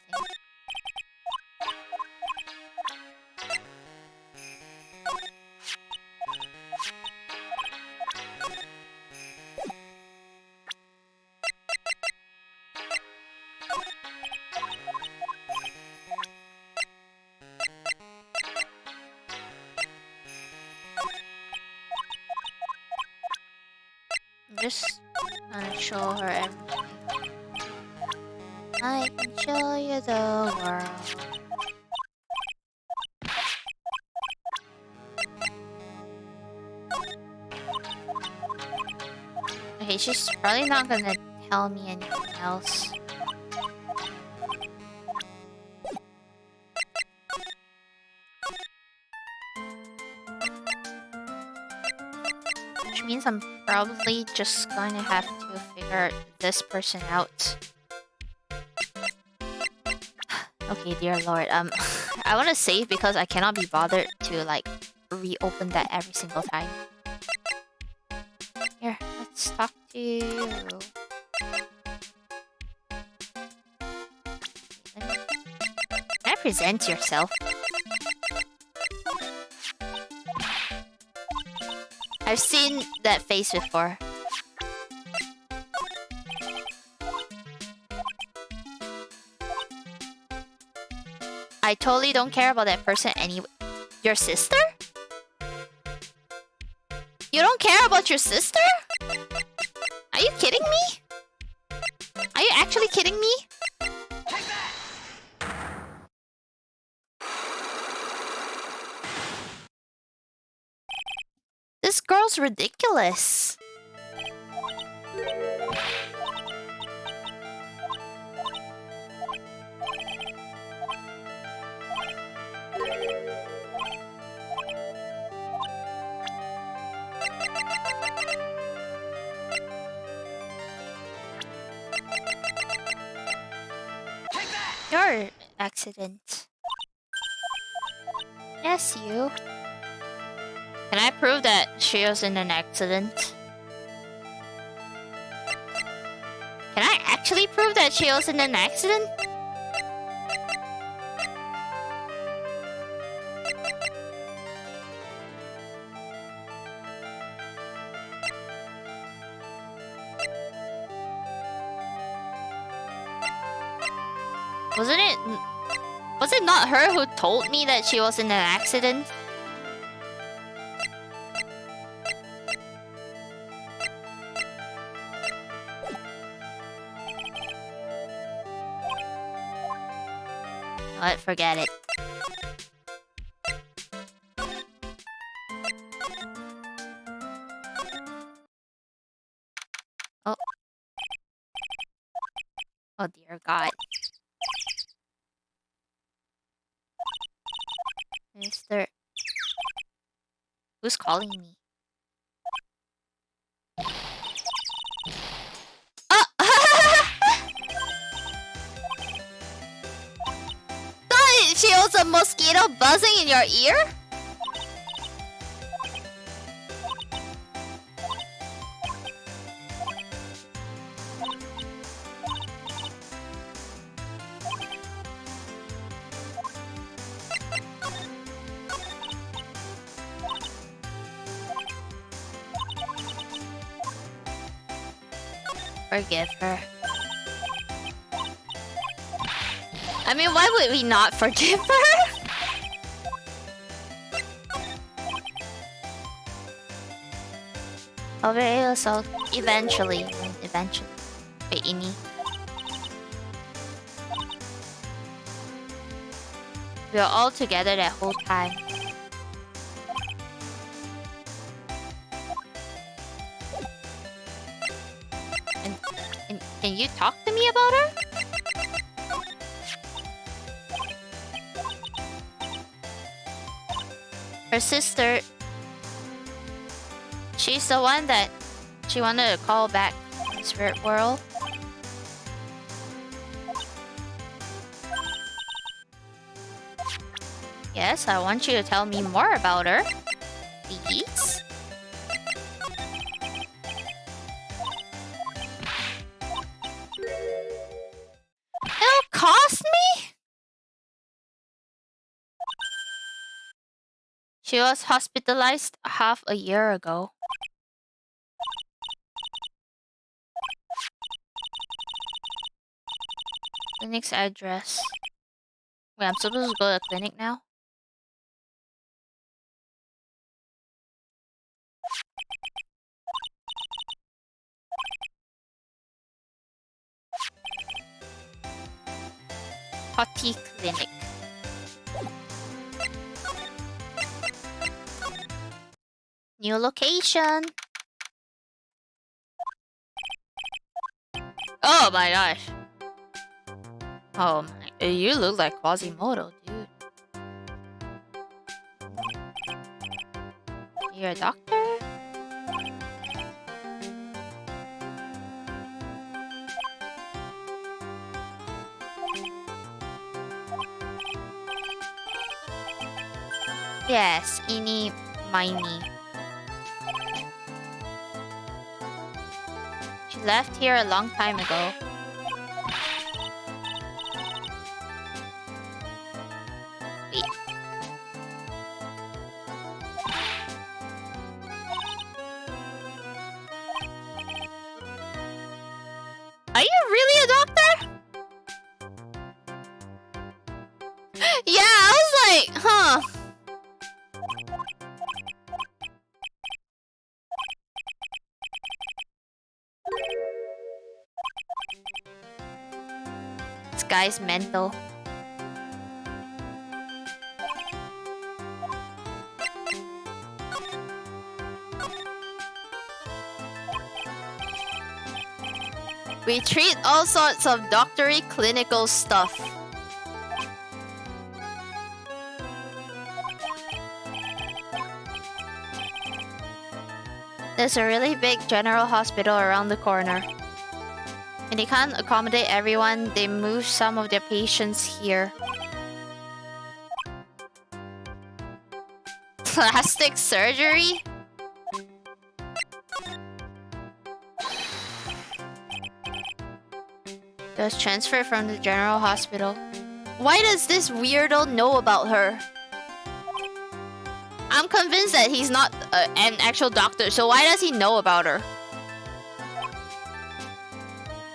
I'm just gonna show her everything. I can show you the world. Okay, she's probably not gonna tell me anything else. Which means I'm probably just going to have to figure this person out. Okay, dear lord, I want to save because I cannot be bothered to, like, reopen that every single time. Here, let's talk to you. Can I present yourself? I've seen that face before. I totally don't care about that person anyway. Your sister? You don't care about your sister? Are you kidding me? Are you actually kidding me? This girl's ridiculous. Your accident. Yes, you. Can I prove that she was in an accident? Can I actually prove that she was in an accident? Was it not her who told me that she was in an accident? What? Forget it. Oh. Oh dear God. Who's calling me? Oh! Thought she was a mosquito buzzing in your ear? Forgive her. I mean, why would we not forgive her? Over so eventually. Wait, Ini. We were all together that whole time. Can you talk to me about her? Her sister... She's the one that she wanted to call back to the spirit world. Yes, I want you to tell me more about her. Please. It'll cost me? She was hospitalized half a year ago. Clinic's address. Wait, I'm supposed to go to the clinic now? Potty Clinic. New location. Oh my gosh. Oh my, you look like Quasimodo, dude. You're a doctor? Yes, eeny, miny. She left here a long time ago. Wait. Are you really a doctor? Yeah, I was like, huh. This guy's mental. We treat all sorts of doctory clinical stuff. There's a really big general hospital around the corner. And they can't accommodate everyone, they move some of their patients here. Plastic surgery? It was transferred from the general hospital. Why does this weirdo know about her? I'm convinced that he's not an actual doctor, so why does he know about her?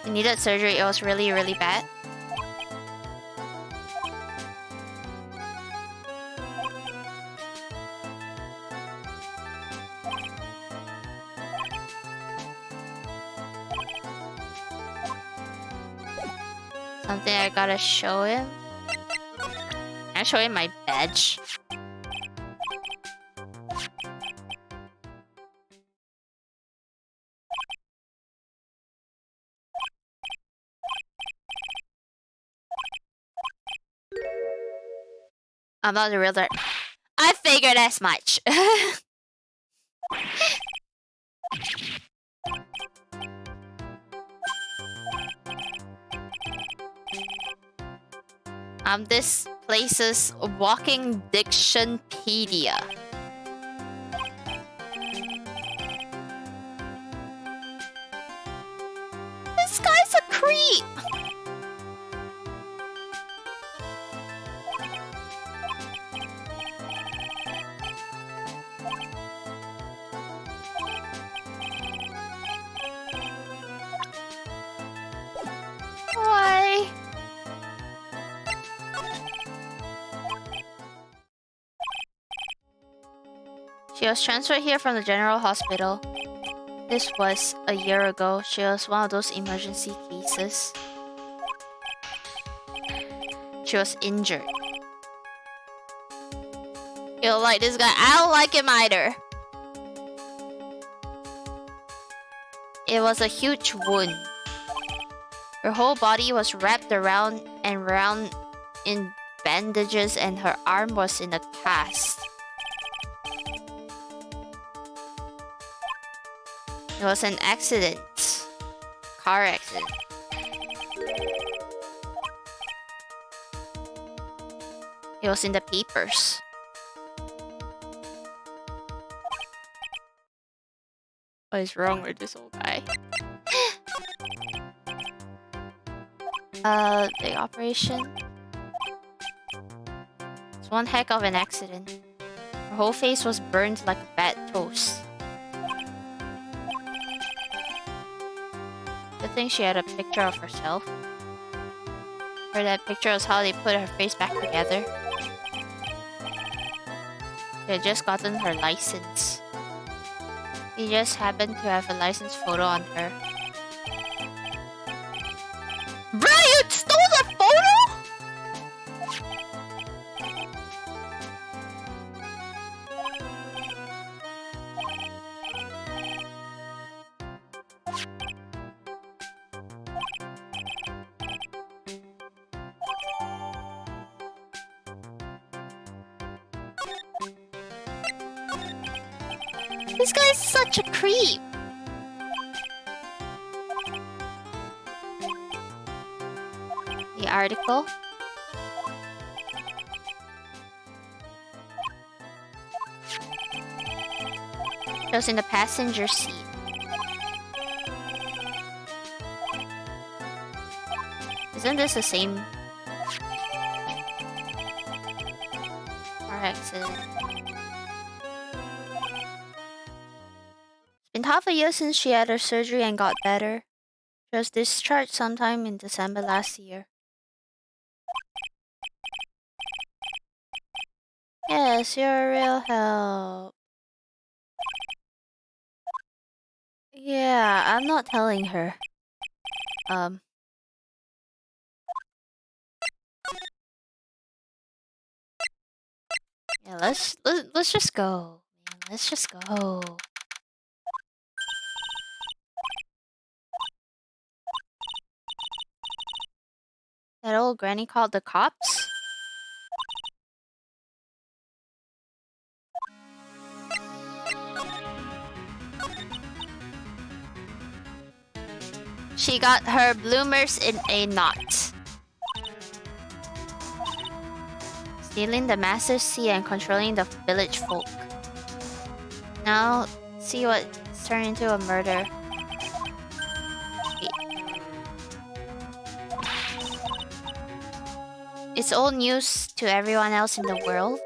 He needed surgery, it was really, really bad. Something I gotta show him. Can I show him my badge? I'm not the real doctor. I figured as much. I'm this place's walking dictionpedia. This guy's a creep. Why? She was transferred here from the general hospital. This was a year ago. She was one of those emergency cases. She was injured. You don't like this guy? I don't like him either. It was a huge wound. Her whole body was wrapped around and round in bandages, and her arm was in a cast. It was an accident. Car accident. It was in the papers. What is wrong with this old guy? The operation. It's one heck of an accident. Her whole face was burned like a bad toast. Good thing she had a picture of herself. Or that picture was how they put her face back together. They had just gotten her license. He just happened to have a license photo on her. Bro, you stole the photo?! This guy's such a creep. The article. She was in the passenger seat. Isn't this the same car accident? It's been half a year since she had her surgery and got better. She was discharged sometime in December last year. Yes, you're a real help. Yeah, I'm not telling her. Yeah, let's just go. Man, let's just go. That old granny called the cops? She got her bloomers in a knot. Stealing the master's sea and controlling the village folk. Now, see what's turned into a murder. It's old news to everyone else in the world.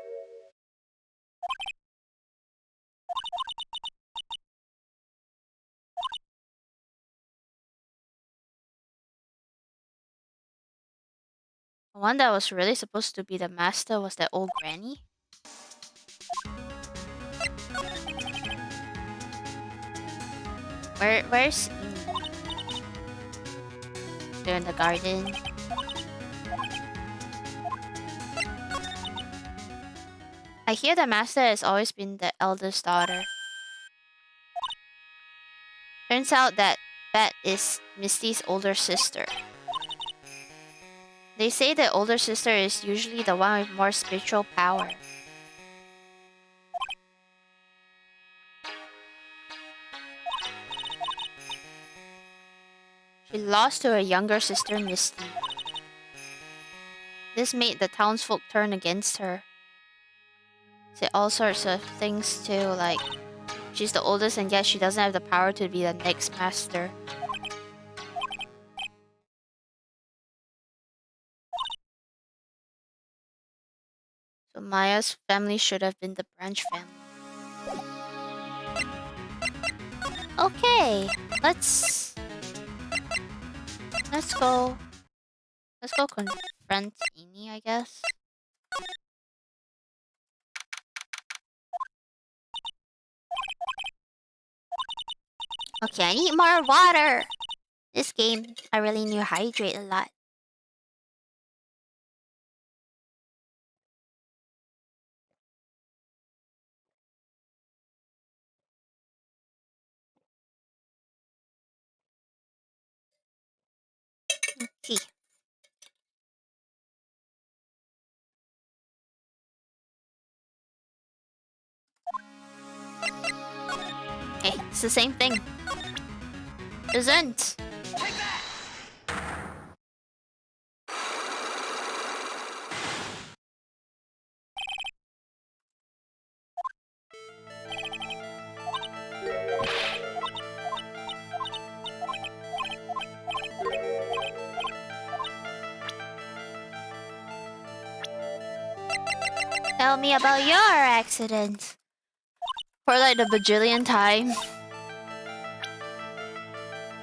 The one that was really supposed to be the master was that old granny. Where's Amy? They're in the garden. I hear the master has always been the eldest daughter. Turns out that Bet is Misty's older sister. They say the older sister is usually the one with more spiritual power. She lost to her younger sister, Misty. This made the townsfolk turn against her. Say all sorts of things too, like she's the oldest and yet she doesn't have the power to be the next master. So Maya's family should have been the branch family. Okay, let's go. Let's go confront Amy, I guess. Okay, I need more water. This game, I really need to hydrate a lot. See. Okay, it's the same thing. Isn't. Tell me about your accident. For like the bajillion time.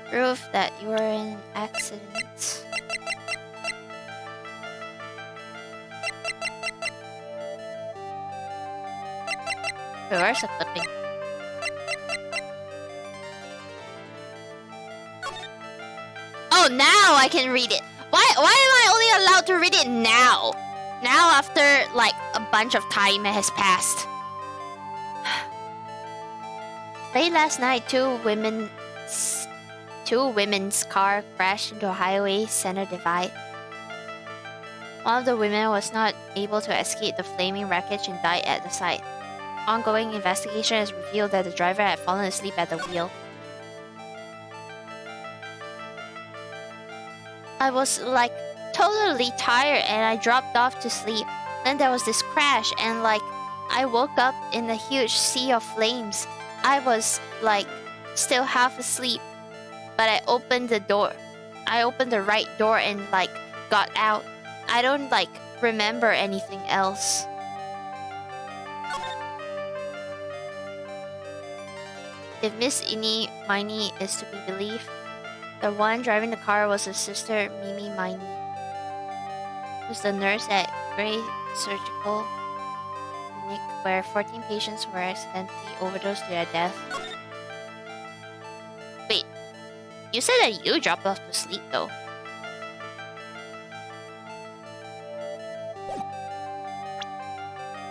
Proof that you were in an accident. Wait, where's the clipping? Oh, now I can read it. Why am I only allowed to read it now? Now after like a bunch of time has passed. Late last night, two women's car crashed into a highway center divide. One of the women was not able to escape the flaming wreckage and died at the site. Ongoing investigation has revealed that the driver had fallen asleep at the wheel. I was like totally tired and I dropped off to sleep. Then there was this crash and like I woke up in a huge sea of flames. I was like still half asleep, but I opened the door. I opened the right door and like got out. I don't like remember anything else. If Miss Ini Miney is to be believed, the one driving the car was her sister Mimi Miney, who's the nurse at Gray Surgical Clinic where 14 patients were accidentally overdosed to their death. Wait, you said that you dropped off to sleep though.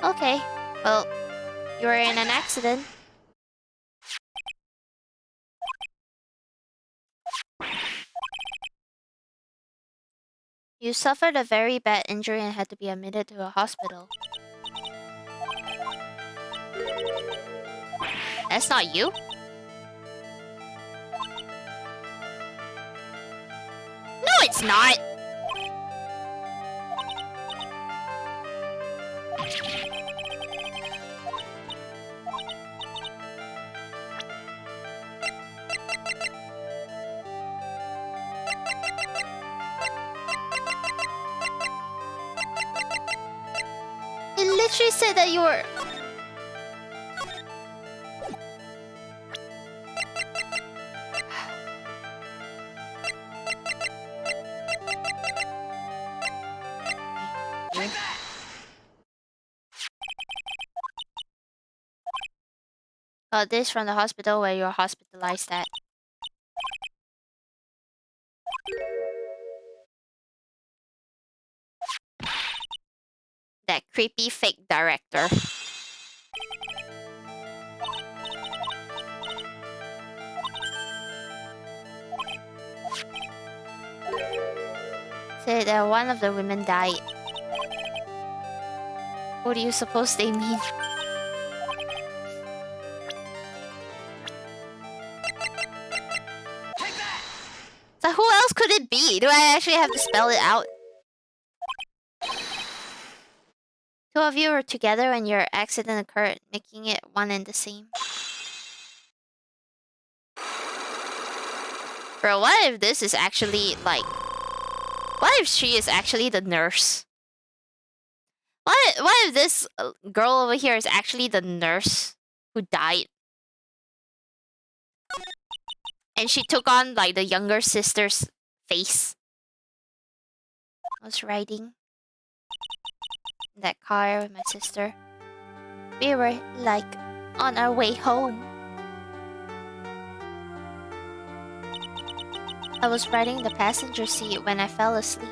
Okay, well, you were in an accident. You suffered a very bad injury and had to be admitted to a hospital. That's not you? No, it's not! It literally said that you were... Got this from the hospital where you're hospitalized at. That creepy fake director. Said that one of the women died. What do you suppose they mean? So who else could it be? Do I actually have to spell it out? Two of you were together when your accident occurred, making it one and the same. Bro, what if this is actually like... What if she is actually the nurse? What if this girl over here is actually the nurse who died? And she took on like the younger sister's face. I was riding in that car with my sister. We were like on our way home. I was riding in the passenger seat when I fell asleep.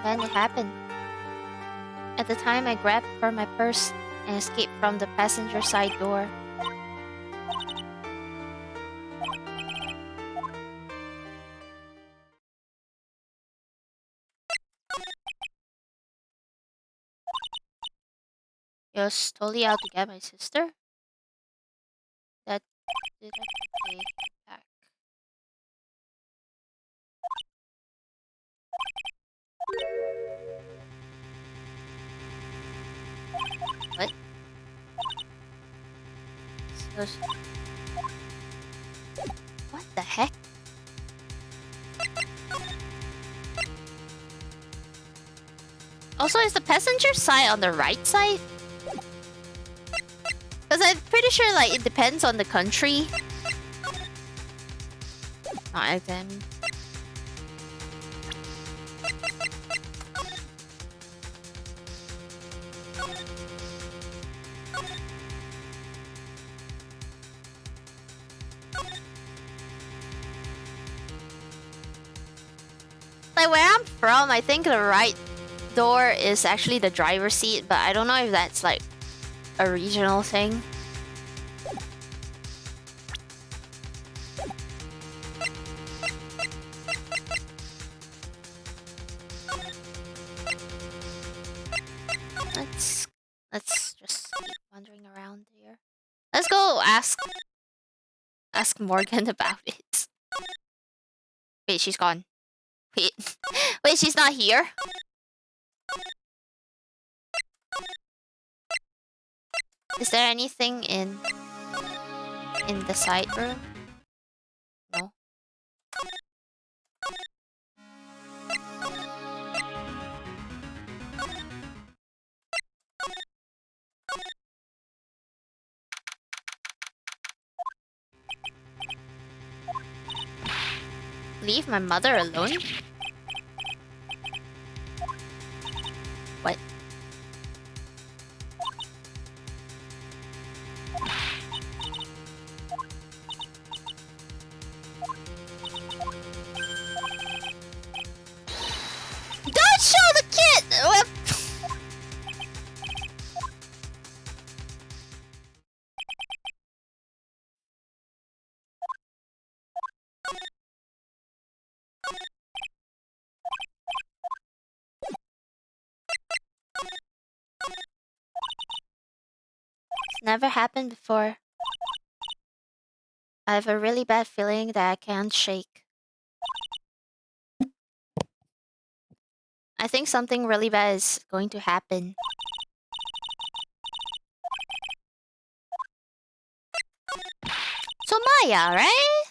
Then it happened. At the time, I grabbed for my purse and escaped from the passenger side door. It was totally out to get my sister. That did have to take back. What? What the heck? Also, is the passenger side on the right side? Because I'm pretty sure like it depends on the country. Not exam. Like where I'm from, I think the right door is actually the driver's seat, but I don't know if that's like a regional thing. Let's just keep wandering around here. Let's go ask Morgan about it. Wait, she's gone. Wait, wait, she's not here? Is there anything in the side room? No. Leave my mother alone? What? Don't show the kid! It's never happened before. I have a really bad feeling that I can't shake. I think something really bad is going to happen. So Maya, right?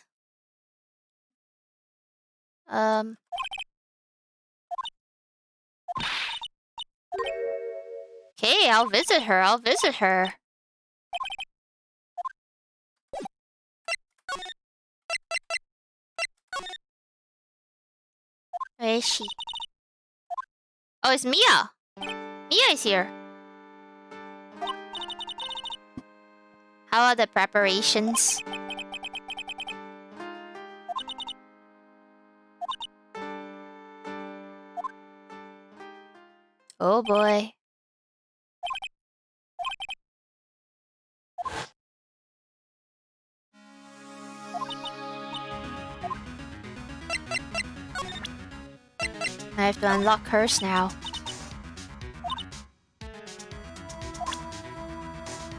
Okay, I'll visit her. Where is she? Oh, it's Mia! Mia is here. How are the preparations? Oh boy. I have to unlock hers now.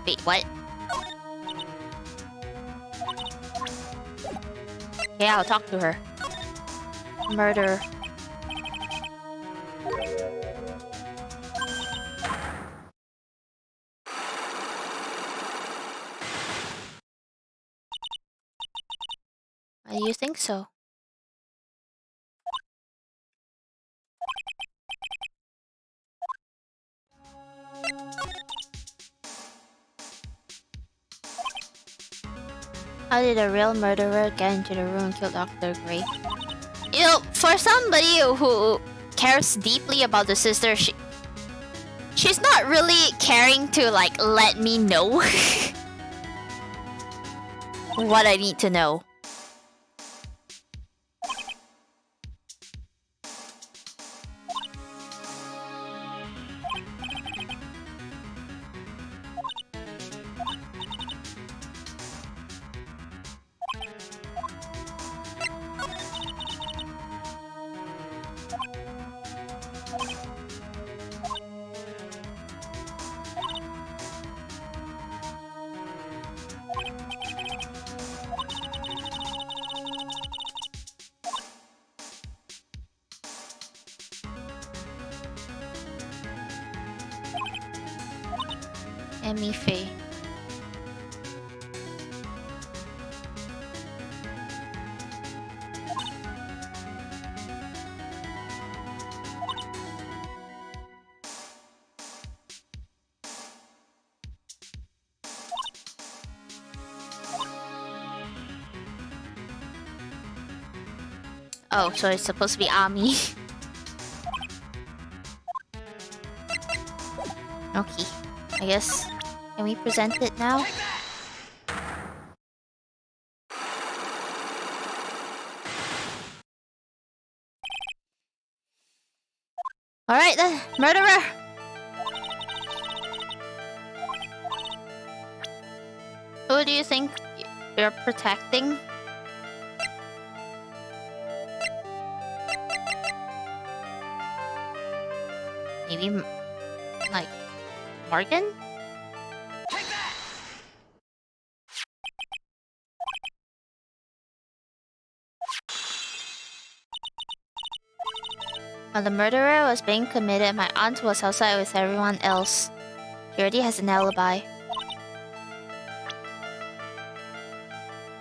Wait, what? Yeah, I'll talk to her. Murder. Why do you think so? How did a real murderer get into the room and kill Dr. Gray? You know, for somebody who cares deeply about the sister, she's not really caring to like let me know what I need to know. Emmy Faye. Oh, so it's supposed to be Ami. Okay. I guess. Can we present it now? Alright then, murderer! Who do you think you're protecting? Maybe, like, Morgan? While the murderer was being committed, my aunt was outside with everyone else. She already has an alibi.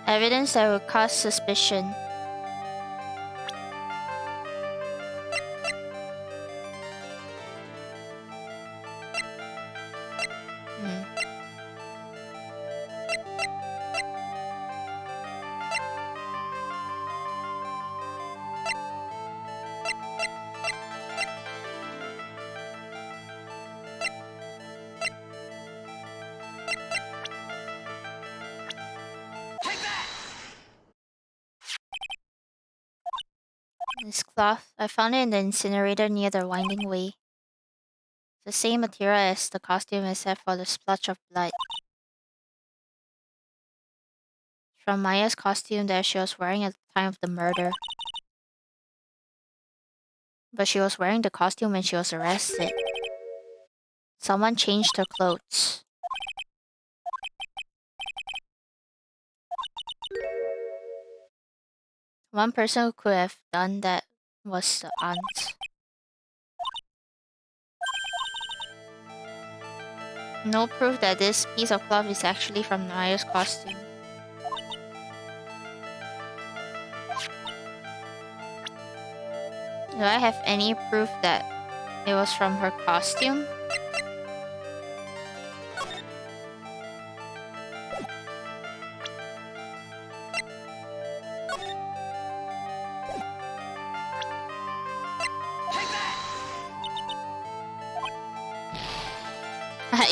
Evidence that would cause suspicion. This cloth, I found it in the incinerator near the winding way. It's the same material as the costume except for the splotch of blood. From Maya's costume that she was wearing at the time of the murder. But she was wearing the costume when she was arrested. Someone changed her clothes. One person who could have done that was the aunt. No proof that this piece of cloth is actually from Maya's costume. Do I have any proof that it was from her costume?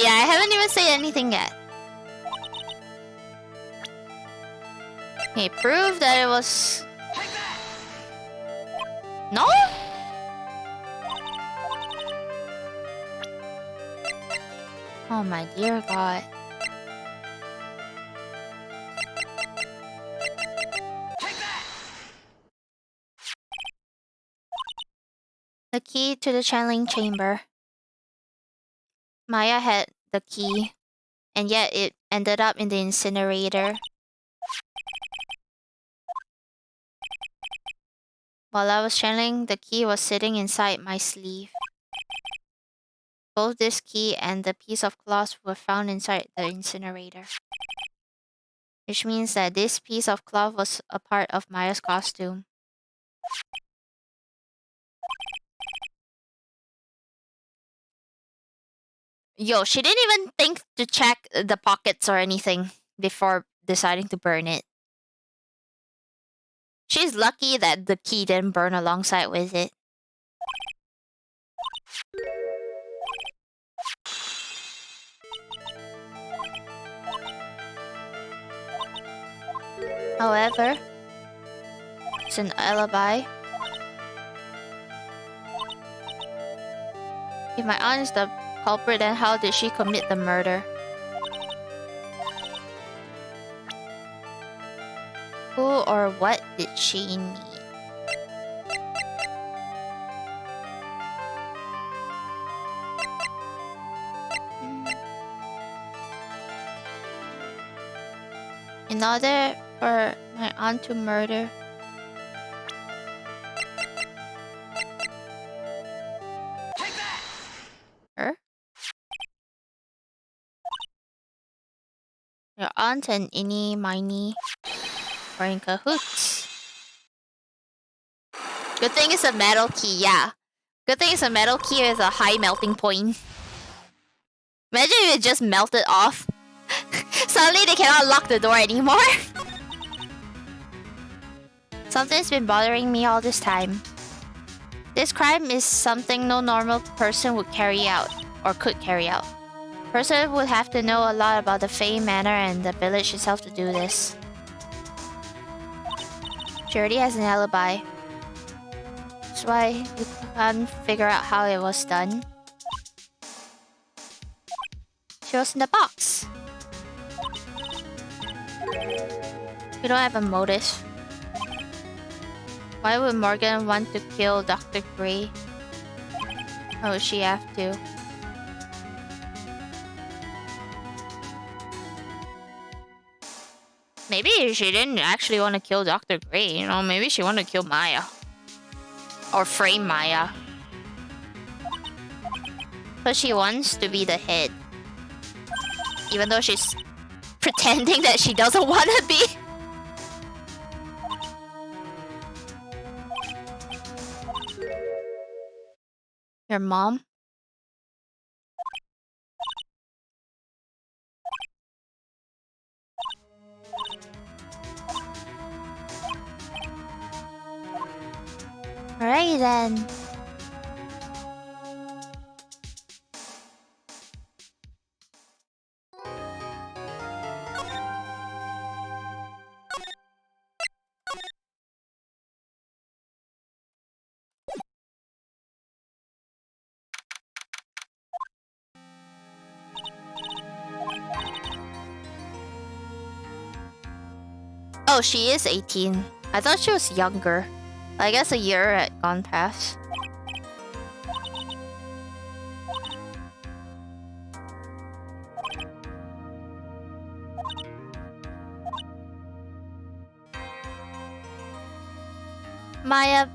Yeah, I haven't even said anything yet. Okay, prove that it was... No? Oh my dear God. The key to the channeling chamber. Maya had the key, and yet it ended up in the incinerator. While I was channeling, the key was sitting inside my sleeve. Both this key and the piece of cloth were found inside the incinerator. Which means that this piece of cloth was a part of Maya's costume. Yo, she didn't even think to check the pockets or anything before deciding to burn it. She's lucky that the key didn't burn alongside with it. However, it's an alibi. If my aunt is the culprit, then how did she commit the murder? Who or what did she need? In order for my aunt to murder her? Your aunt and Innie Miney are in cahoots. Good thing it's a metal key, yeah. Good thing it's a metal key with a high melting point. Imagine if it just melted off. Suddenly they cannot lock the door anymore. Something's been bothering me all this time. This crime is something no normal person would carry out, or could carry out. Person would have to know a lot about the Fae Manor and the village itself to do this. She already has an alibi. That's why you can't figure out how it was done. She was in the box. You don't have a motive. Why would Morgan want to kill Dr. Gray? Why would she have to? Maybe she didn't actually want to kill Dr. Gray, you know? Maybe she wanted to kill Maya. Or frame Maya. But she wants to be the head. Even though she's pretending that she doesn't want to be. Your mom? Alright then. Oh, she is 18. I thought she was younger. I guess a year had gone past. Maya,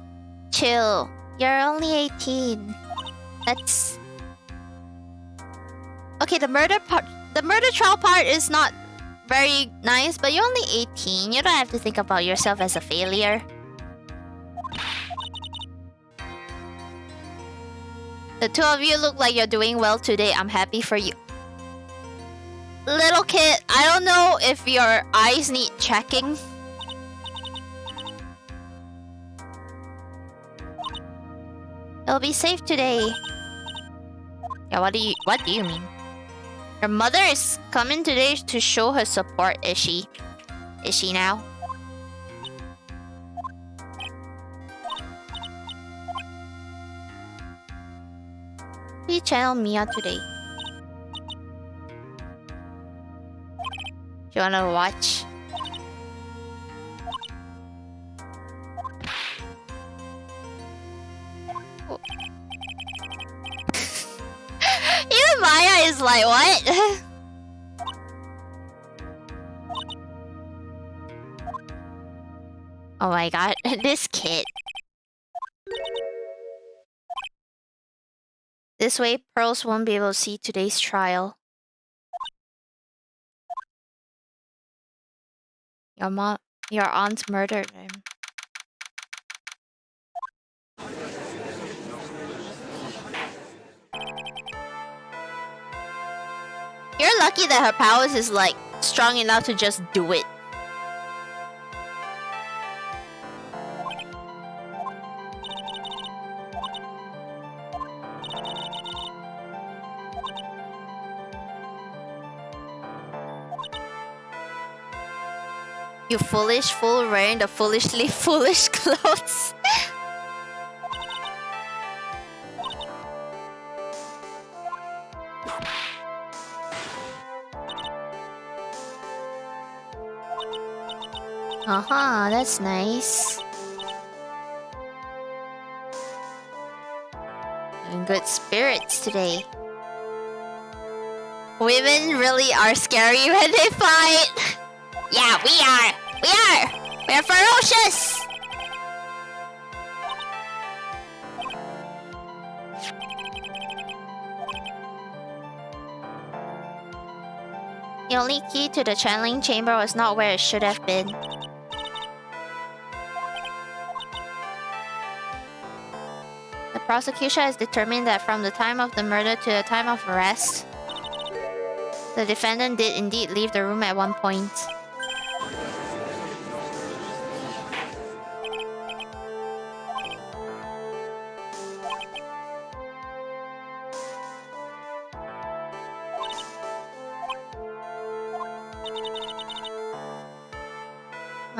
chill. You're only 18. That's... Okay, the murder trial part is not very nice, but you're only 18. You don't have to think about yourself as a failure. The two of you look like you're doing well today. I'm happy for you. Little kid, I don't know if your eyes need checking. It'll be safe today. Yeah, what do you mean? Your mother is coming today to show her support, is she? Is she now? Please channel Mia today. You wanna watch? Oh. Even Maya is like, what? Oh my god, this kid. This way, Pearls won't be able to see today's trial. Your aunt murdered him. You're lucky that her powers is like strong enough to just do it. You foolish fool wearing the foolishly foolish clothes. That's nice. In good spirits today. Women really are scary when they fight. Yeah, we are. We are ferocious. The only key to the channeling chamber was not where it should have been. The prosecution has determined that from the time of the murder to the time of arrest, the defendant did indeed leave the room at one point.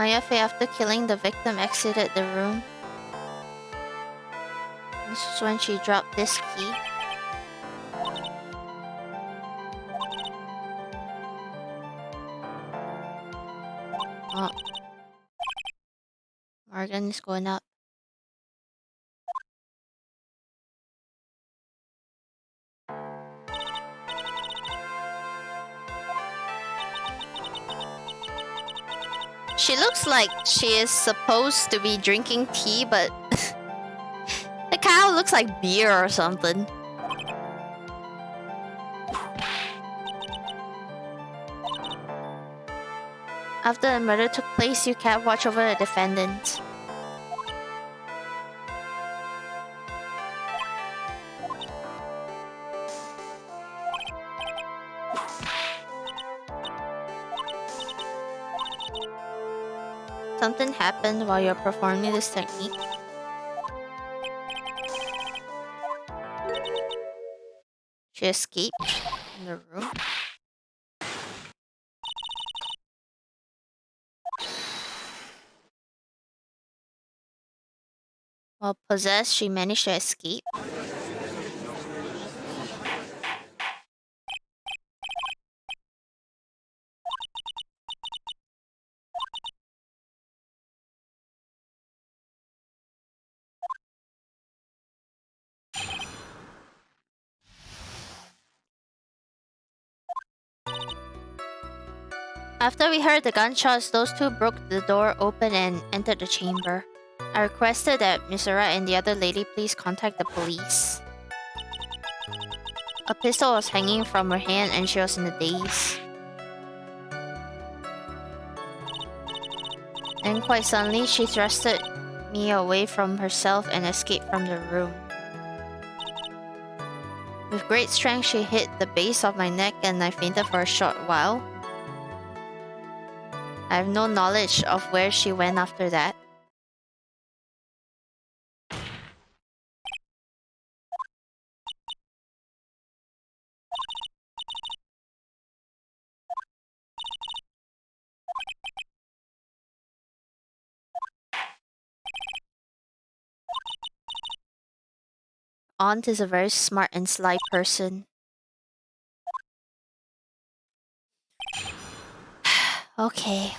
JFA, after killing the victim, exited the room. This is when she dropped this key. Oh. Morgan is going up. She looks like she is supposed to be drinking tea, but the cow looks like beer or something. After the murder took place, you kept watch over the defendant. Something happened while you're performing this technique. She escaped from the room. While possessed, she managed to escape. After we heard the gunshots, those two broke the door open and entered the chamber. I requested that Mr. Wright and the other lady please contact the police. A pistol was hanging from her hand and she was in a daze. Then quite suddenly, she thrusted me away from herself and escaped from the room. With great strength, she hit the base of my neck and I fainted for a short while. I have no knowledge of where she went after that. Aunt is a very smart and sly person. Okay.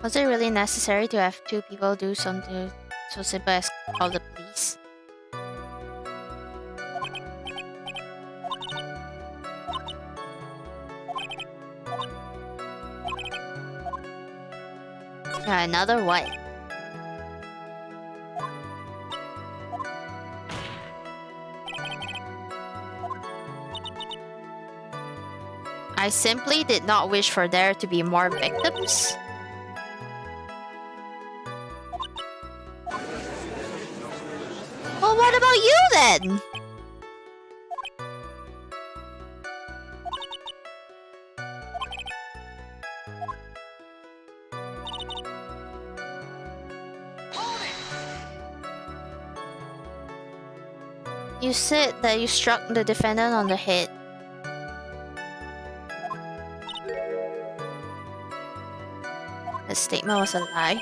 Was it really necessary to have two people do something so simple as call the police? Yeah, another what? I simply did not wish for there to be more victims. Well, what about you then? You said that you struck the defendant on the head. The statement was a lie.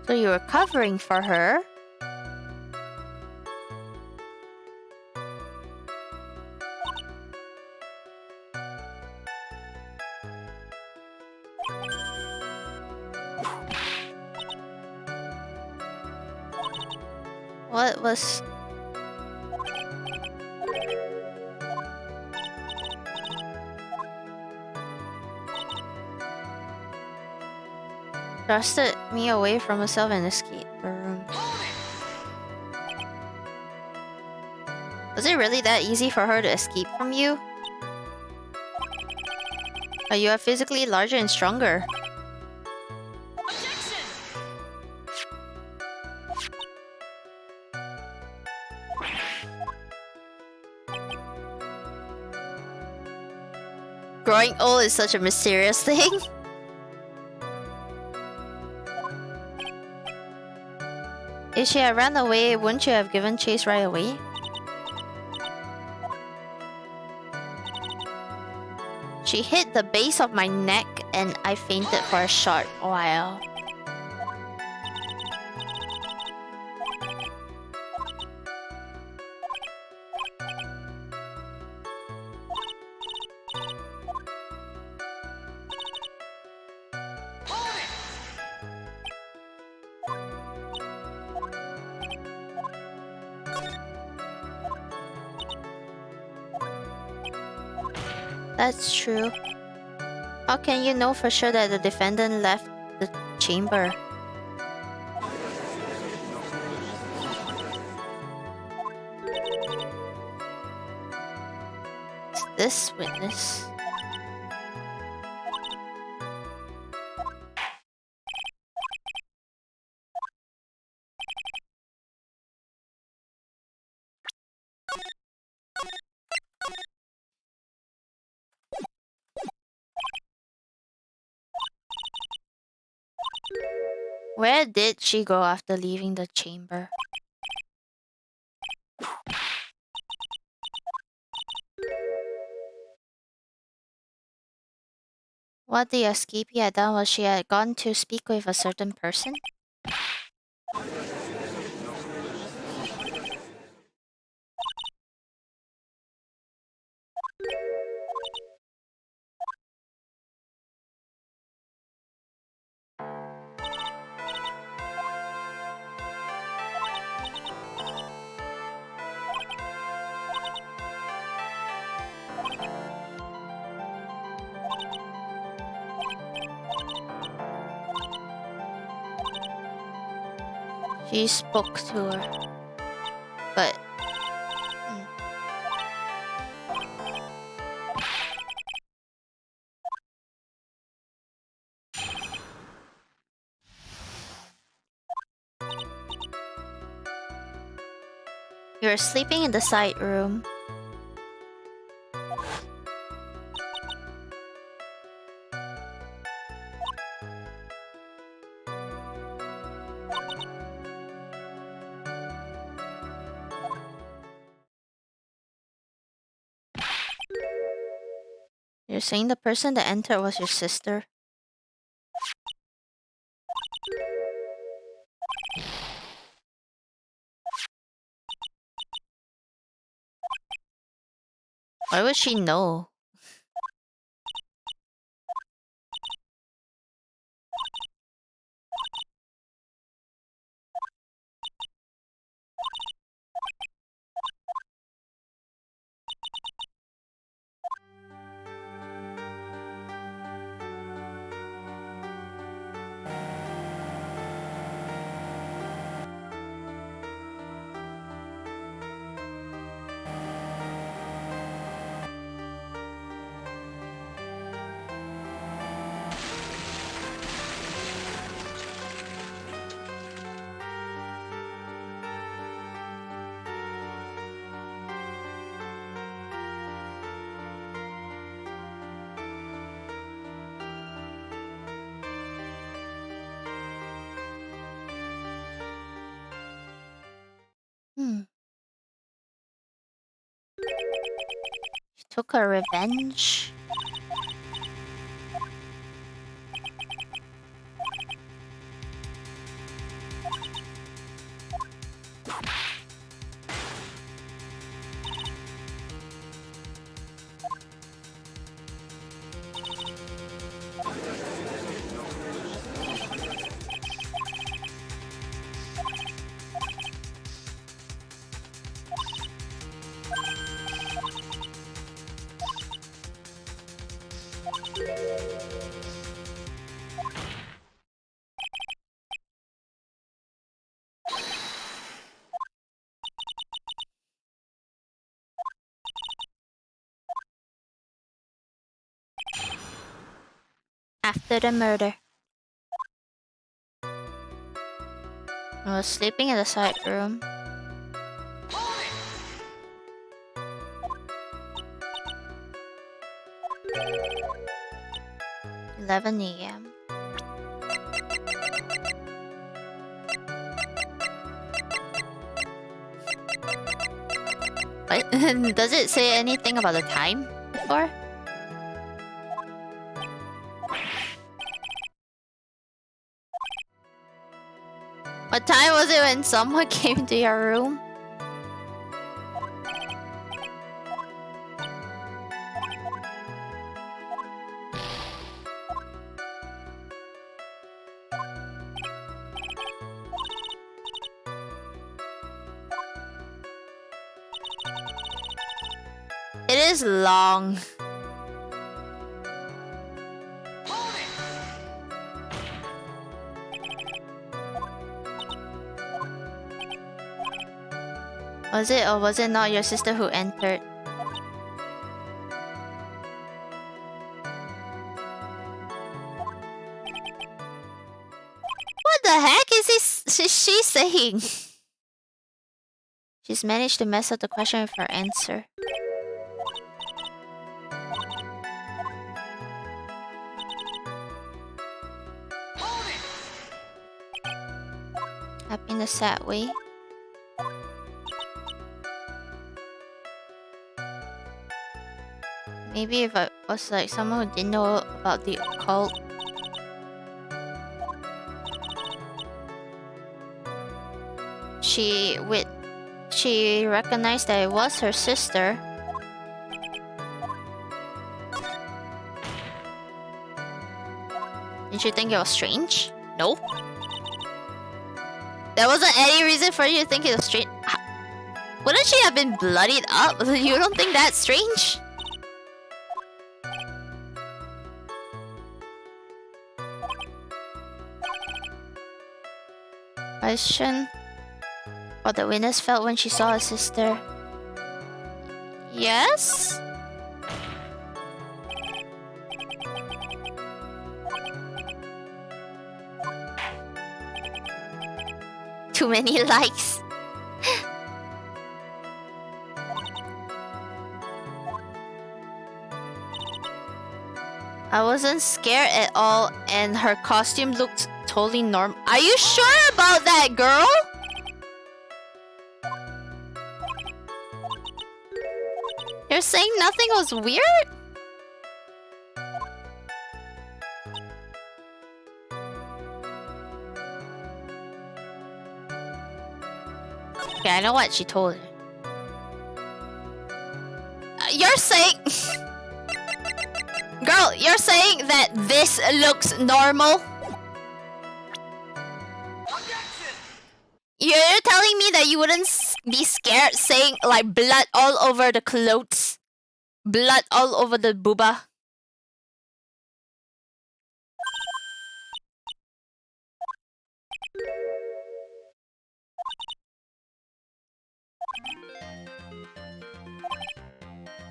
So you were covering for her? What was... Thrusted me away from myself and escaped the room. Was it really that easy for her to escape from you? You are physically larger and stronger. Growing old is such a mysterious thing. If she had run away, wouldn't you have given chase right away? She hit the base of my neck and I fainted for a short while. That's true. How can you know for sure that the defendant left the chamber? This witness. Where did she go after leaving the chamber? What the escapee had done was she had gone to speak with a certain person. She spoke to her, but you were sleeping in the side room. You're saying the person that entered was your sister? Why would she know? She took her revenge. After the murder. I was sleeping in the side room. 11 a.m. What? Does it say anything about the time before? What time was it when someone came to your room? It is long. Was it or was it not your sister who entered? What the heck is she saying? She's managed to mess up the question with her answer. Happy in a sad way. Maybe if I was like someone who didn't know about the occult. She recognized that it was her sister. Did you think it was strange? No. There wasn't any reason for you to think it was strange. Wouldn't she have been bloodied up? You don't think that's strange? Question. What the witness felt when she saw her sister. Yes? Too many likes. I wasn't scared at all and her costume looked totally normal. Are you sure about that, girl? You're saying nothing was weird? Okay, I know what she told her. You're saying... Girl, you're saying that this looks normal? You're telling me that you wouldn't be scared saying like blood all over the clothes? Blood all over the booba?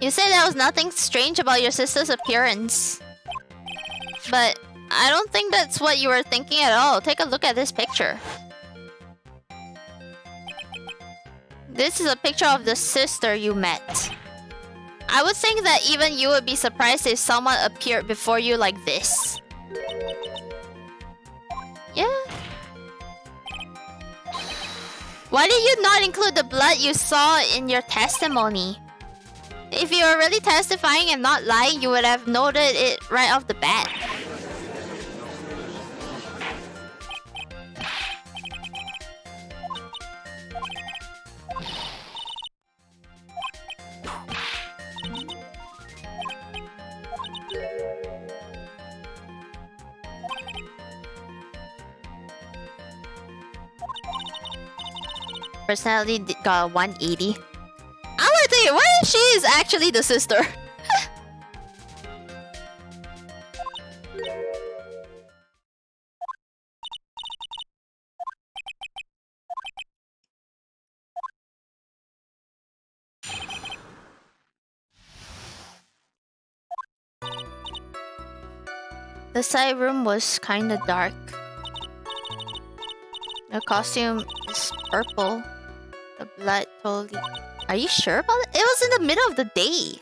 You said there was nothing strange about your sister's appearance. But I don't think that's what you were thinking at all. Take a look at this picture. This is a picture of the sister you met. I would think that even you would be surprised if someone appeared before you like this. Yeah. Why did you not include the blood you saw in your testimony? If you were really testifying and not lying, you would have noted it right off the bat. Personality got a 180. I would think, what if she is actually the sister? The side room was kind of dark. The costume is purple. The blood totally... Are you sure about it? It was in the middle of the day.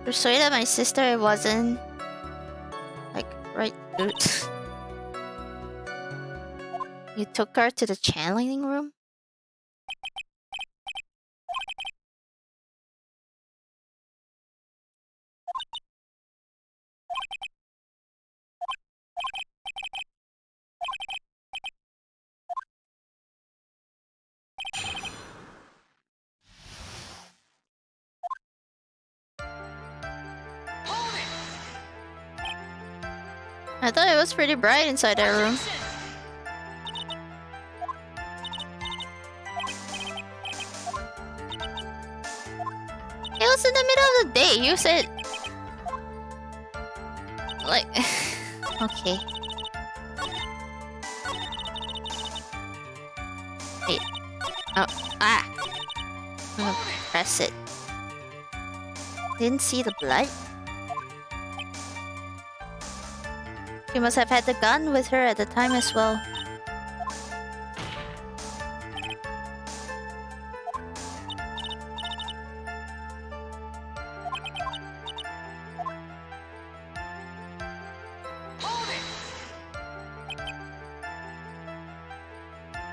Persuaded my sister it wasn't... Like, right... You took her to the channeling room? I thought it was pretty bright inside that room. It was in the middle of the day. You said... Like... Okay. Wait. Oh. Ah! I'm gonna press it. Didn't see the blood? She must have had the gun with her at the time as well.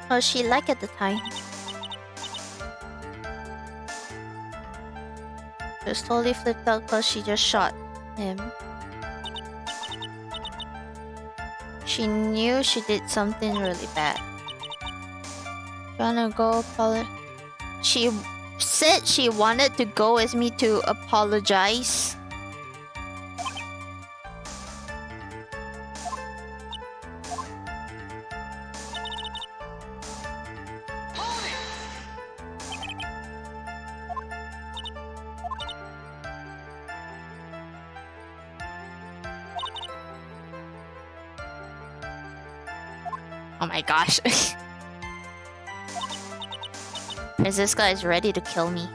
What was she like at the time? She was totally flipped out because she just shot him. She knew she did something really bad. Trying to go apologize. She said she wanted to go with me to apologize. Oh my gosh. This guy is ready to kill me.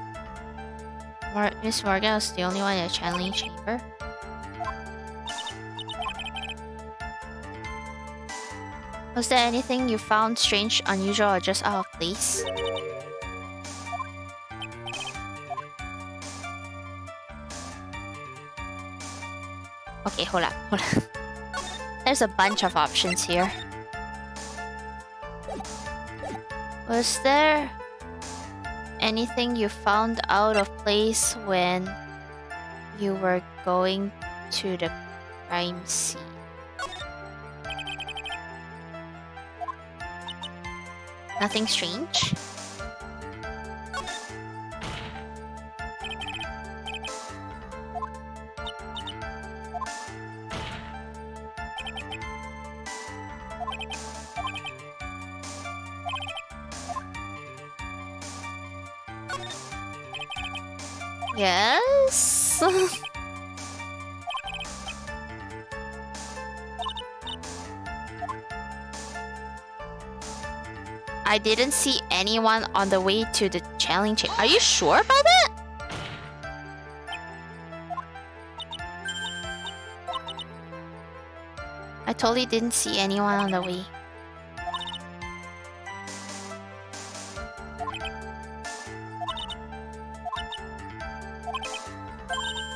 Miss Morgan was the only one in the channeling chamber. Was there anything you found strange, unusual, or just out of place? Okay, hold on. There's a bunch of options here. Was there anything you found out of place when you were going to the crime scene? Nothing strange? Yes? I didn't see anyone on the way to the challenge. Are you sure about that? I totally didn't see anyone on the way.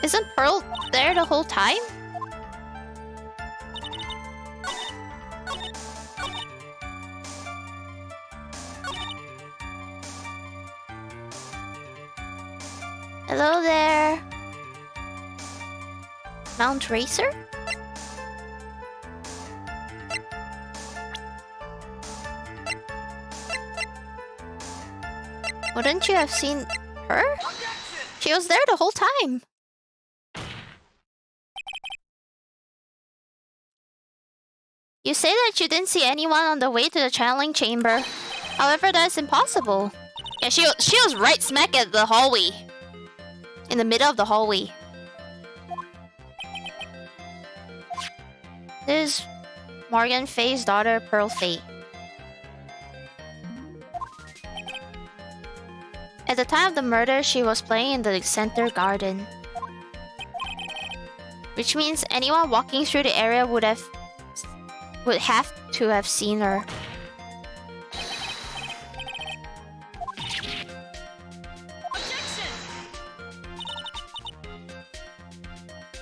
Isn't Pearl there the whole time? Hello there. Mount Racer? Wouldn't you have seen her? She was there the whole time. You say that you didn't see anyone on the way to the channeling chamber. However, that's impossible. Yeah, she was right smack at the hallway. In the middle of the hallway. This is Morgan Faye's daughter, Pearl Faye. At the time of the murder, she was playing in the center garden. Which means anyone walking through the area would have to have seen her.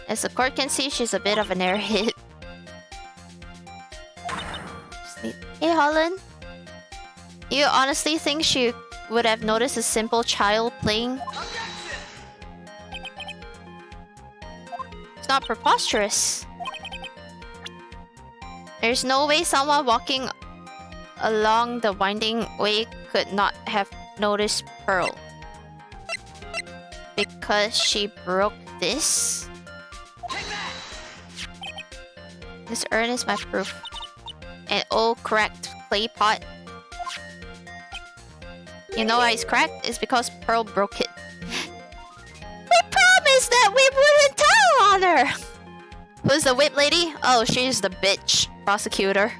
As the court can see, she's a bit of an airhead. Hey, Holland. You honestly think she would have noticed a simple child playing? It's not preposterous. There's no way someone walking along the winding way could not have noticed Pearl. Because she broke this? This urn is my proof. An old cracked clay pot. You know why it's cracked? It's because Pearl broke it. We promised that we wouldn't tell on her! Who's the whip lady? Oh, she's the bitch prosecutor.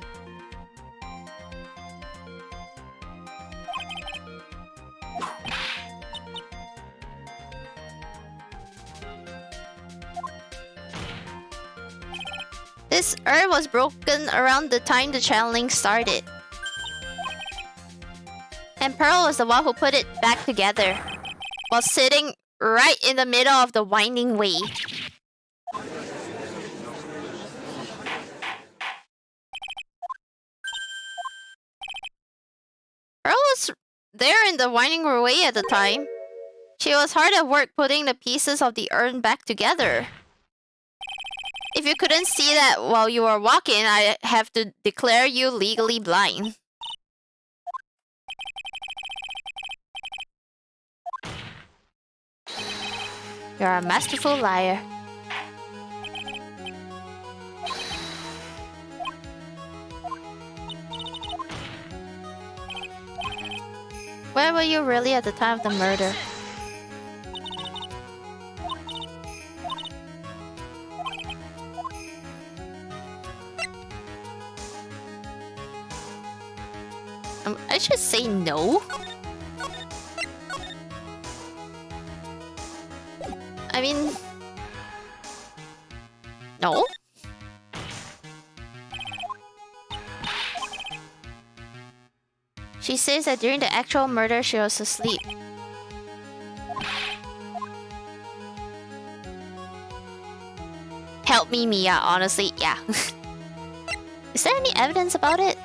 This urn was broken around the time the channeling started. And Pearl was the one who put it back together, while sitting right in the middle of the winding way. Pearl was there in the winding way at the time. She was hard at work putting the pieces of the urn back together. If you couldn't see that while you were walking, I have to declare you legally blind. You're a masterful liar. Where were you really at the time of the murder? I should say no. I mean... no? She says that during the actual murder, she was asleep. Help me, Mia, honestly, yeah. Is there any evidence about it?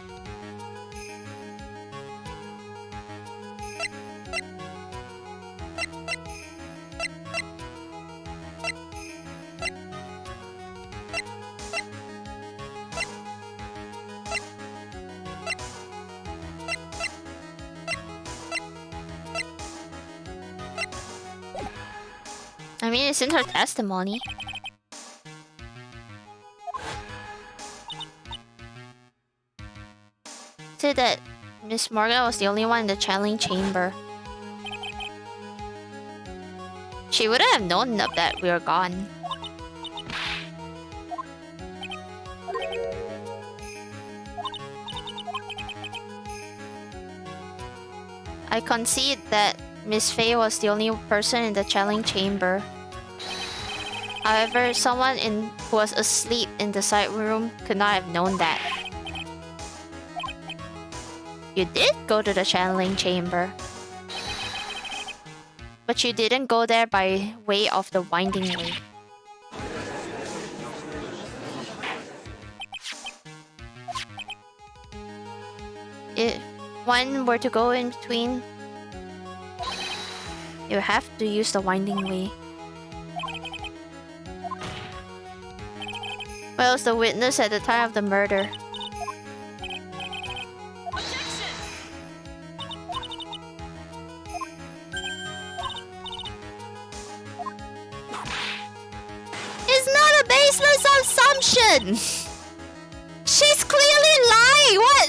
I mean, it's in her testimony. Said that Miss Morgan was the only one in the channeling chamber. She wouldn't have known that we were gone. I concede that Miss Faye was the only person in the channeling chamber. However, someone who was asleep in the side room could not have known that. You did go to the channeling chamber. But you didn't go there by way of the winding way. If one were to go in between, you have to use the winding way. Where was the witness at the time of the murder? It's not a baseless assumption! She's clearly lying! What?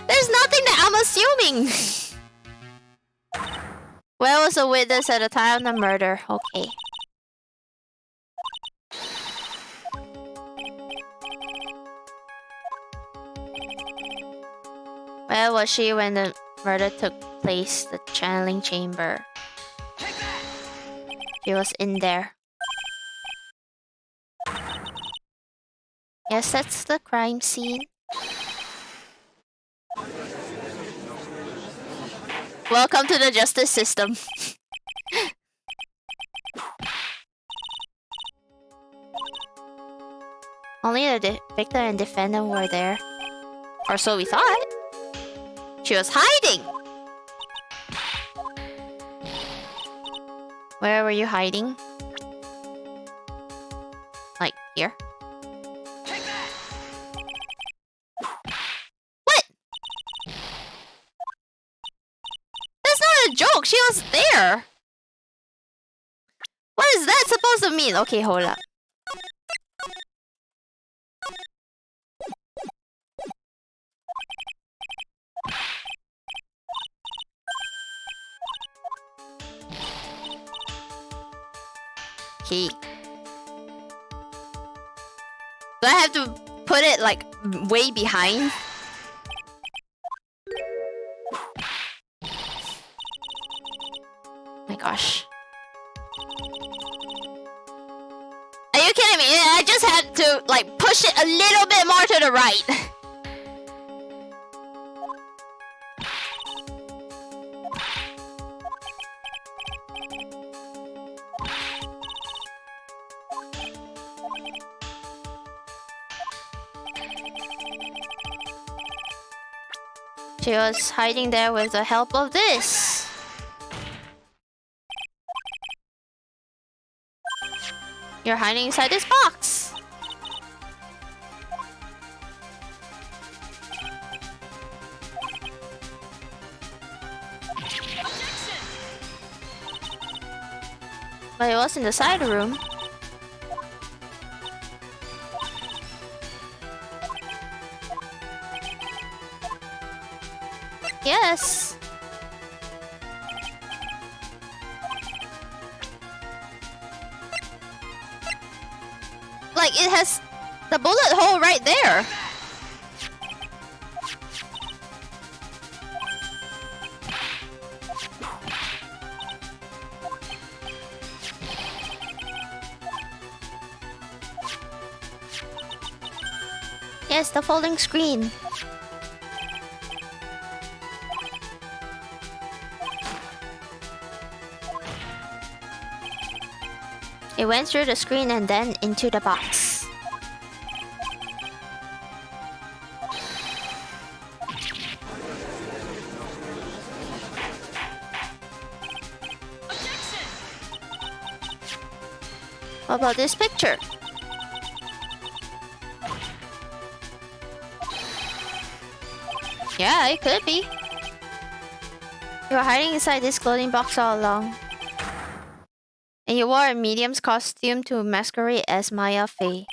There's nothing that I'm assuming! Where was the witness at the time of the murder? Okay. Where was she when the murder took place? The channeling chamber. She was in there. Yes, that's the crime scene. Welcome to the justice system. Only the victim and defendant were there. Or so we thought. She was hiding! Where were you hiding? Like, here? What? That's not a joke! She was there! What is that supposed to mean? Okay, hold up. Okay. Do I have to put it like way behind? My gosh. Are you kidding me? I just had to like push it a little bit more to the right. She was hiding there with the help of this. You're hiding inside this box. But it was in the side room. Yes. Like it has the bullet hole right there. Yes, the folding screen. It went through the screen and then into the box. What about this picture? Yeah, it could be. You were hiding inside this clothing box all along. And you wore a medium's costume to masquerade as Maya Fey.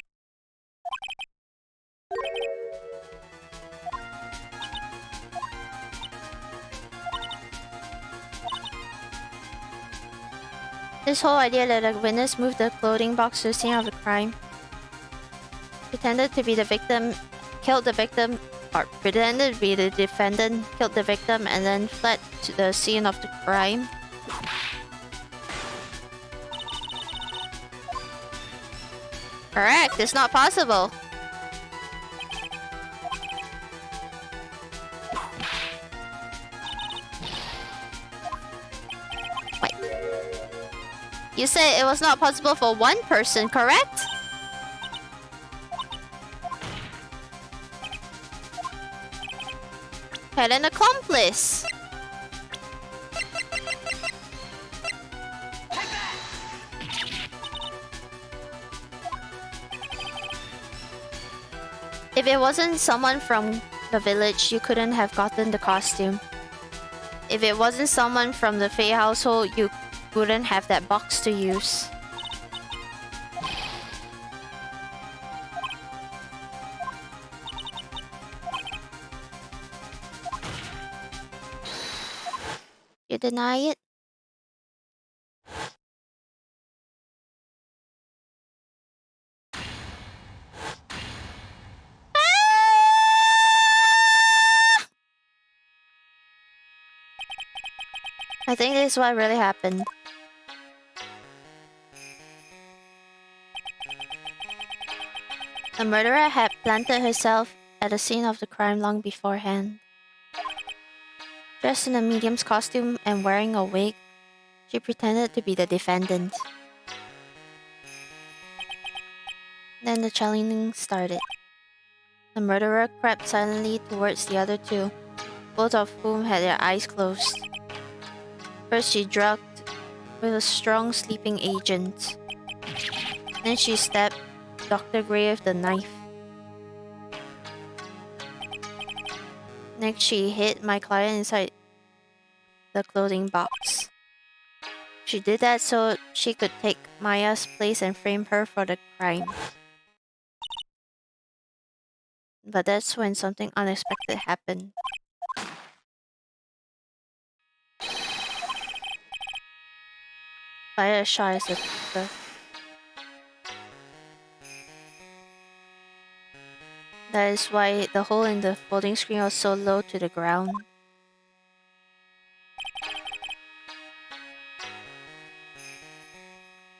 This whole idea that a witness moved the clothing box to the scene of the crime, pretended to be the victim, killed the victim, or pretended to be the defendant, killed the victim, and then fled to the scene of the crime. Correct, it's not possible. Wait. You said it was not possible for one person, correct? Had an accomplice. If it wasn't someone from the village, you couldn't have gotten the costume. If it wasn't someone from the Fey household, you wouldn't have that box to use. You deny it? I think this is what really happened. The murderer had planted herself at the scene of the crime long beforehand. Dressed in a medium's costume and wearing a wig, she pretended to be the defendant. Then the challenging started. The murderer crept silently towards the other two, both of whom had their eyes closed. First she drugged with a strong sleeping agent. Then she stabbed Dr. Gray with the knife. Next she hid my client inside the clothing box. She did that so she could take Maya's place and frame her for the crime. But that's when something unexpected happened. Fire shot as a trooper. That is why the hole in the folding screen was so low to the ground.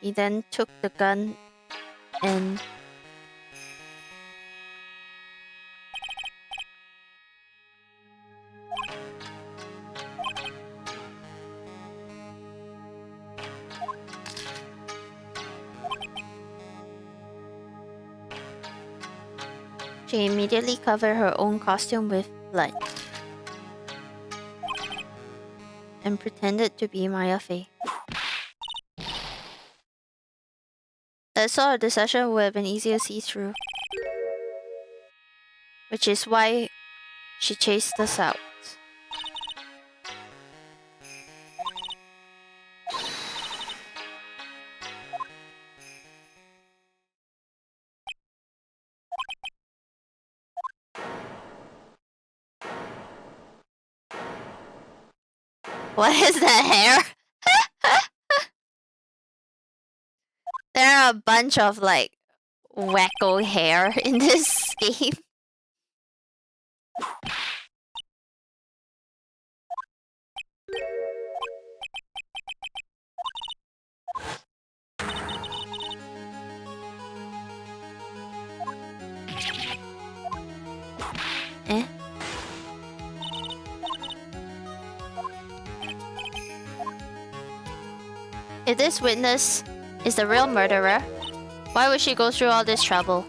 He then took the gun and she immediately covered her own costume with blood and pretended to be Maya Fey. That's all the session would have been easy to see through. Which is why she chased us out. What is that hair? There are a bunch of like wacko hair in this game. Eh? If this witness is the real murderer, why would she go through all this trouble?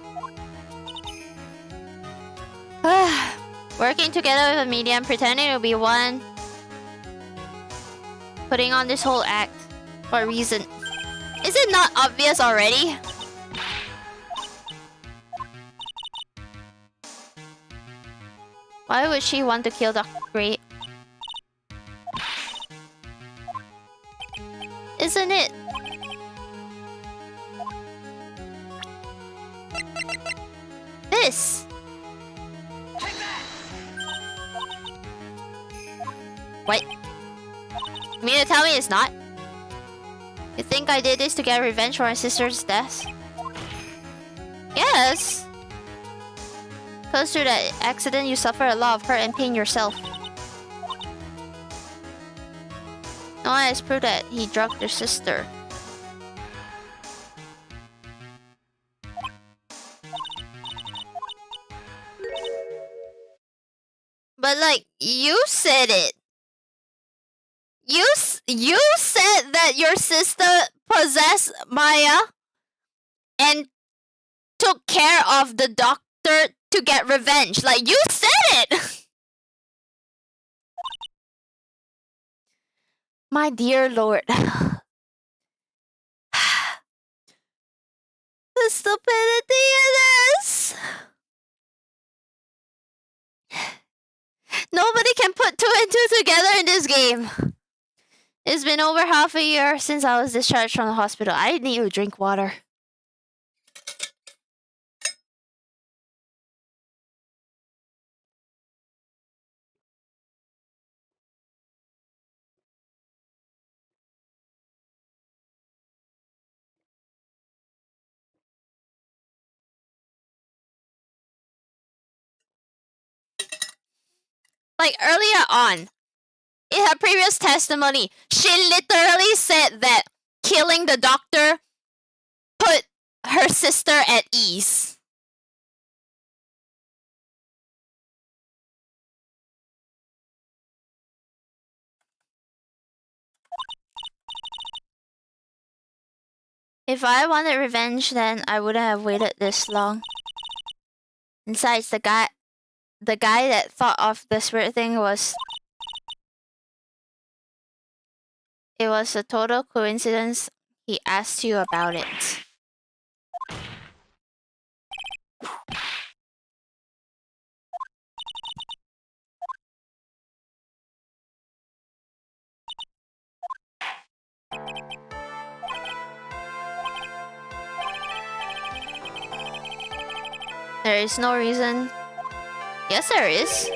Working together with a medium, pretending to be one, putting on this whole act. What reason? Is it not obvious already? Why would she want to kill Dr. Gray? Isn't it? This! What? You mean to tell me it's not? You think I did this to get revenge for my sister's death? Yes! Cause through that accident you suffer a lot of hurt and pain yourself. No one has proved that he drugged your sister. But like, you said it. You said that your sister possessed Maya and took care of the doctor to get revenge. Like, you said it! My dear lord. The stupidity of this! Nobody can put two and two together in this game. It's been over half a year since I was discharged from the hospital. I need to drink water. Like earlier on, in her previous testimony, she literally said that killing the doctor put her sister at ease. If I wanted revenge, then I wouldn't have waited this long. Besides, the guy that thought of this weird thing was... It was a total coincidence he asked you about it. There is no reason. Yes, there is.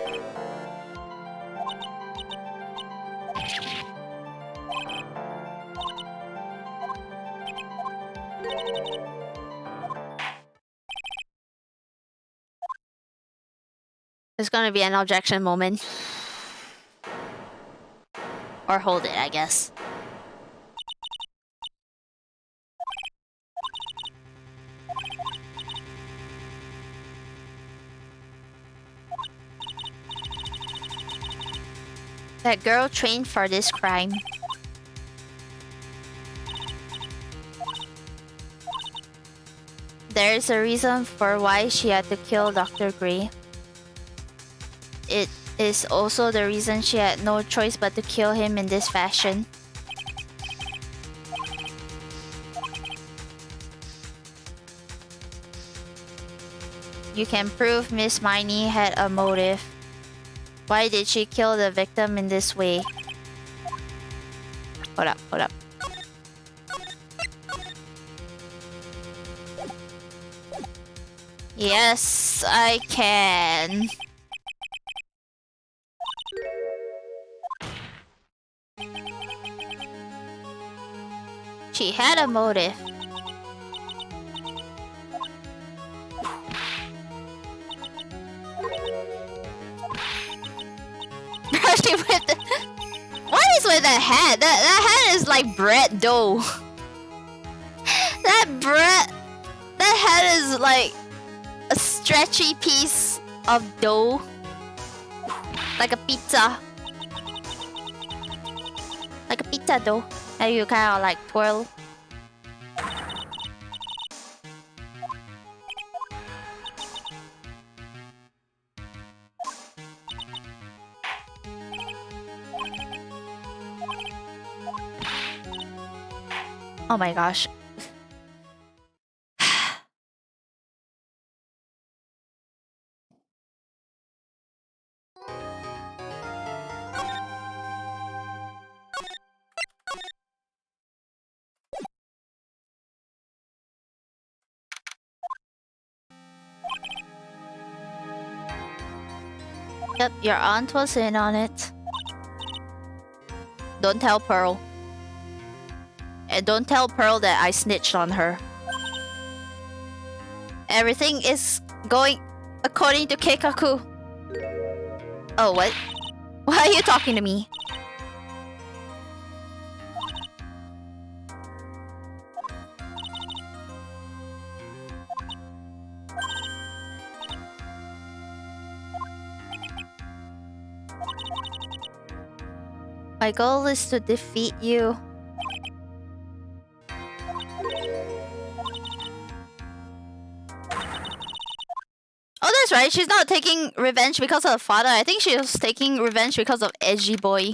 There's gonna be an objection moment. Or hold it, I guess. That girl trained for this crime. There's a reason for why she had to kill Dr. Gray. It is also the reason she had no choice but to kill him in this fashion. You can prove Miss Miney had a motive. Why did she kill the victim in this way? Hold up, hold up. Yes, I can. She had a motive. She with the... What is with that hat? That hat is like bread dough. That hat is like a stretchy piece of dough. Like a pizza. Like a pizza dough. And you kind of like twirl. Oh my gosh. Yep, your aunt was in on it. Don't tell Pearl. And don't tell Pearl that I snitched on her. Everything is going according to Keikaku. Oh, what? Why are you talking to me? My goal is to defeat you. Oh, that's right. She's not taking revenge because of her father. I think she was taking revenge because of Edgy Boy.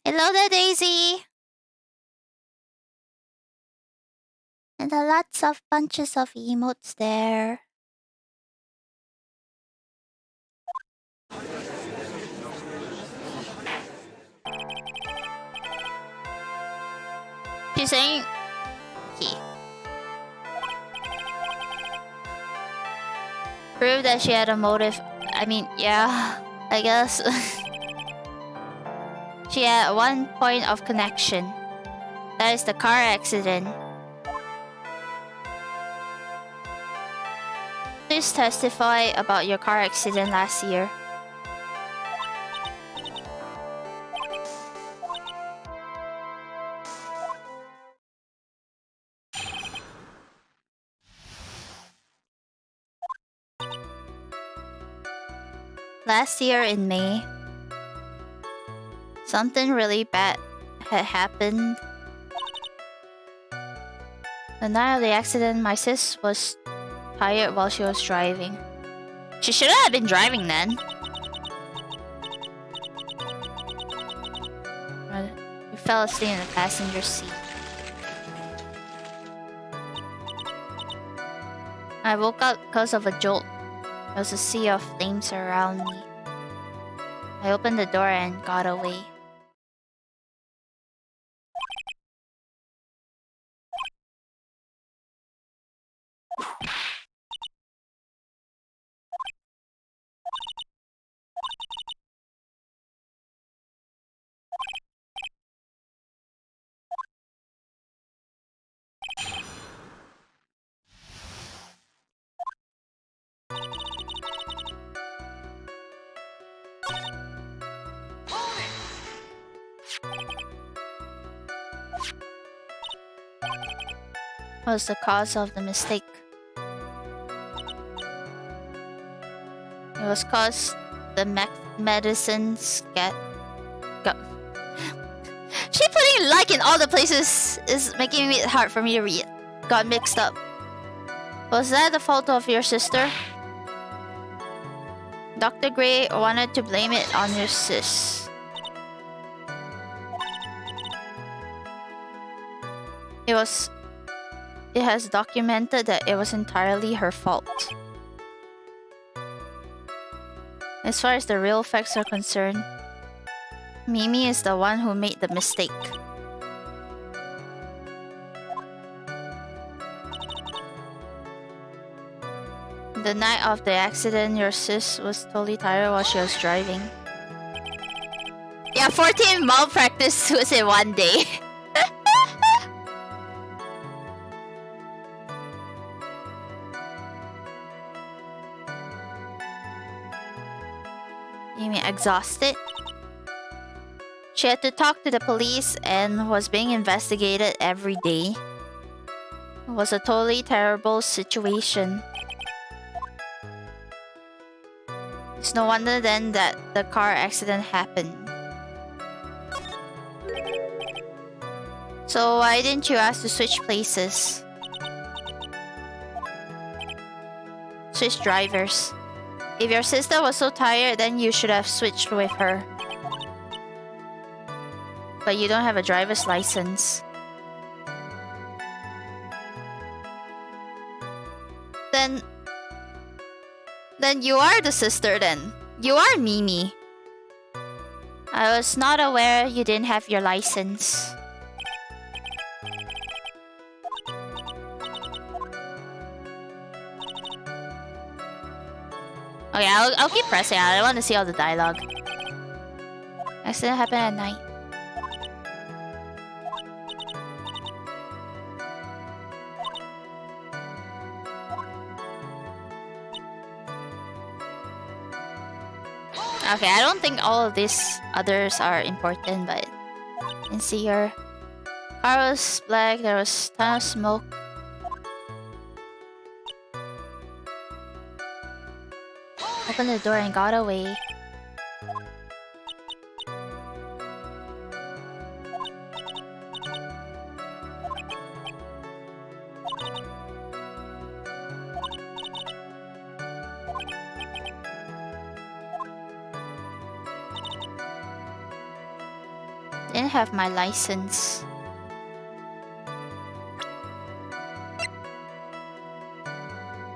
Hello there, Daisy. And lots of bunches of emotes there. She's saying... Okay. Prove that she had a motive. I mean, yeah, I guess. She had one point of connection. That is the car accident. Please testify about your car accident last year. Last year in May, something really bad had happened. The night of the accident, my sis was tired while she was driving. She shouldn't have been driving then. We fell asleep in the passenger seat. I woke up because of a jolt. There was a sea of flames around me. I opened the door and got away. What was the cause of the mistake? It was cause the medicines got. She putting like in all the places is making it hard for me to read. Got mixed up. Was that the fault of your sister? Dr. Gray wanted to blame it on your sis. It has documented that it was entirely her fault. As far as the real facts are concerned, Mimi is the one who made the mistake. The night of the accident, your sis was totally tired while she was driving. Yeah, 14 malpractice was in one day. You mean exhausted? She had to talk to the police and was being investigated every day. It was a totally terrible situation. It's no wonder then that the car accident happened. So why didn't you ask to switch places? Switch drivers. If your sister was so tired, then you should have switched with her. But you don't have a driver's license. Then you are the sister then. You are Mimi. I was not aware you didn't have your license. Okay, I'll keep pressing. I want to see all the dialogue. Accident happened at night. Okay, I don't think all of these others are important, but you can see her. Car was black, there was a ton of smoke. Opened the door and got away. Didn't have my license.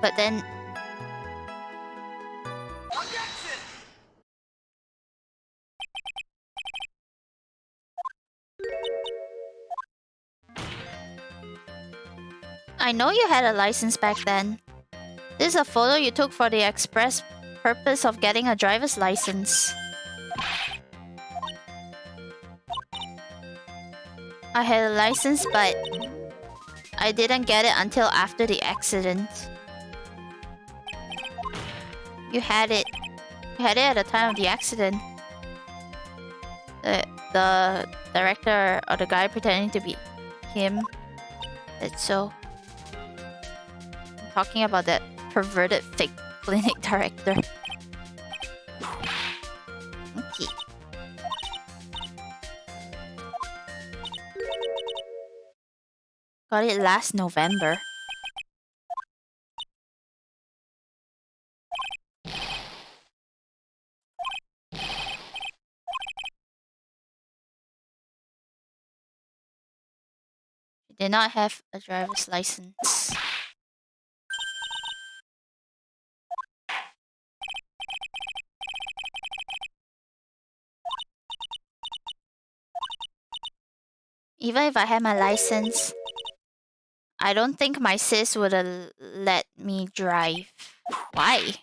But then I know you had a license back then. This is a photo you took for the express purpose of getting a driver's license. I had a license, but I didn't get it until after the accident. You had it. You had it at the time of the accident. The director or the guy pretending to be him. That's so. I'm talking about that perverted fake clinic director. Okay. Got it last November. She did not have a driver's license. Even if I had my license, I don't think my sis would have let me drive. Why?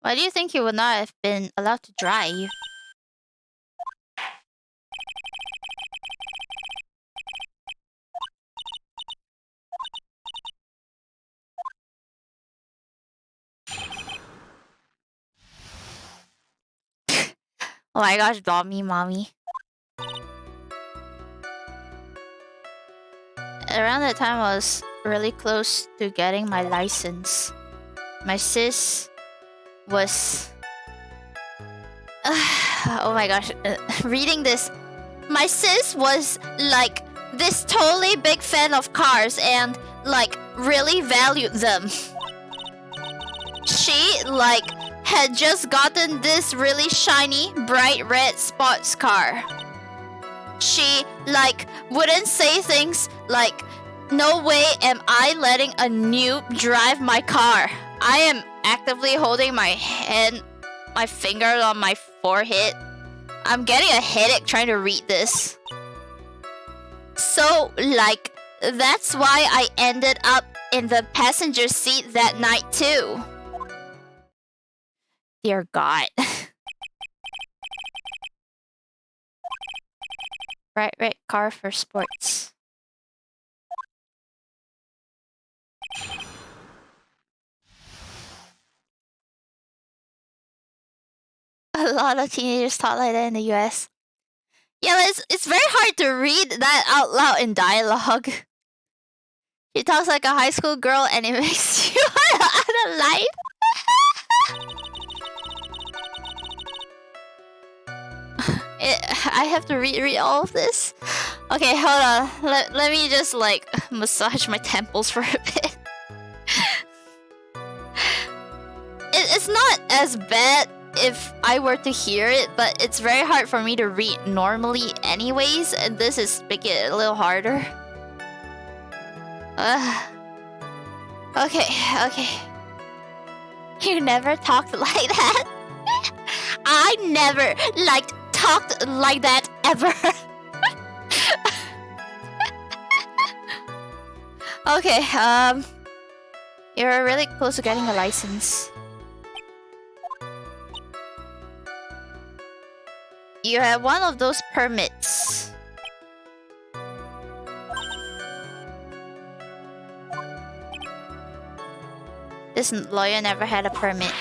Why do you think you would not have been allowed to drive? Oh my gosh, mommy. Around that time, I was really close to getting my license. My sis was... oh my gosh, reading this. My sis was like this totally big fan of cars and like really valued them. She like had just gotten this really shiny bright red sports car. She like wouldn't say things like, "No way am I letting a noob drive my car." I am actively holding my finger on my forehead. I'm getting a headache trying to read this. So like that's why I ended up in the passenger seat that night too. Dear God. Right, car for sports. A lot of teenagers talk like that in the US. Yeah, but it's very hard to read that out loud in dialogue. She talks like a high school girl and it makes you unalive. I have to read all of this? Okay, hold on. Let me just like massage my temples for a bit. It's not as bad if I were to hear it, but it's very hard for me to read normally anyways, and this is making it a little harder. Okay. You never talked like that. I never talked like that ever. Okay, you're really close to getting a license. You have one of those permits. This lawyer never had a permit.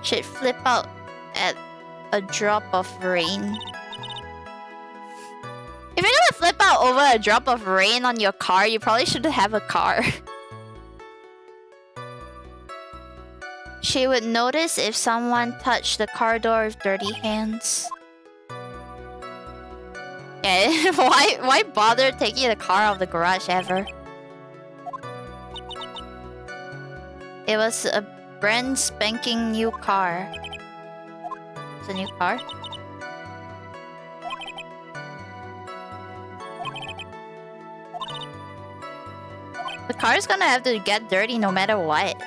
Should flip out at a drop of rain. If you're gonna flip out over a drop of rain on your car, you probably shouldn't have a car. She would notice if someone touched the car door with dirty hands. Yeah, why bother taking the car out of the garage ever? It was a brand spanking new car. It's a new car? The car's gonna have to get dirty no matter what.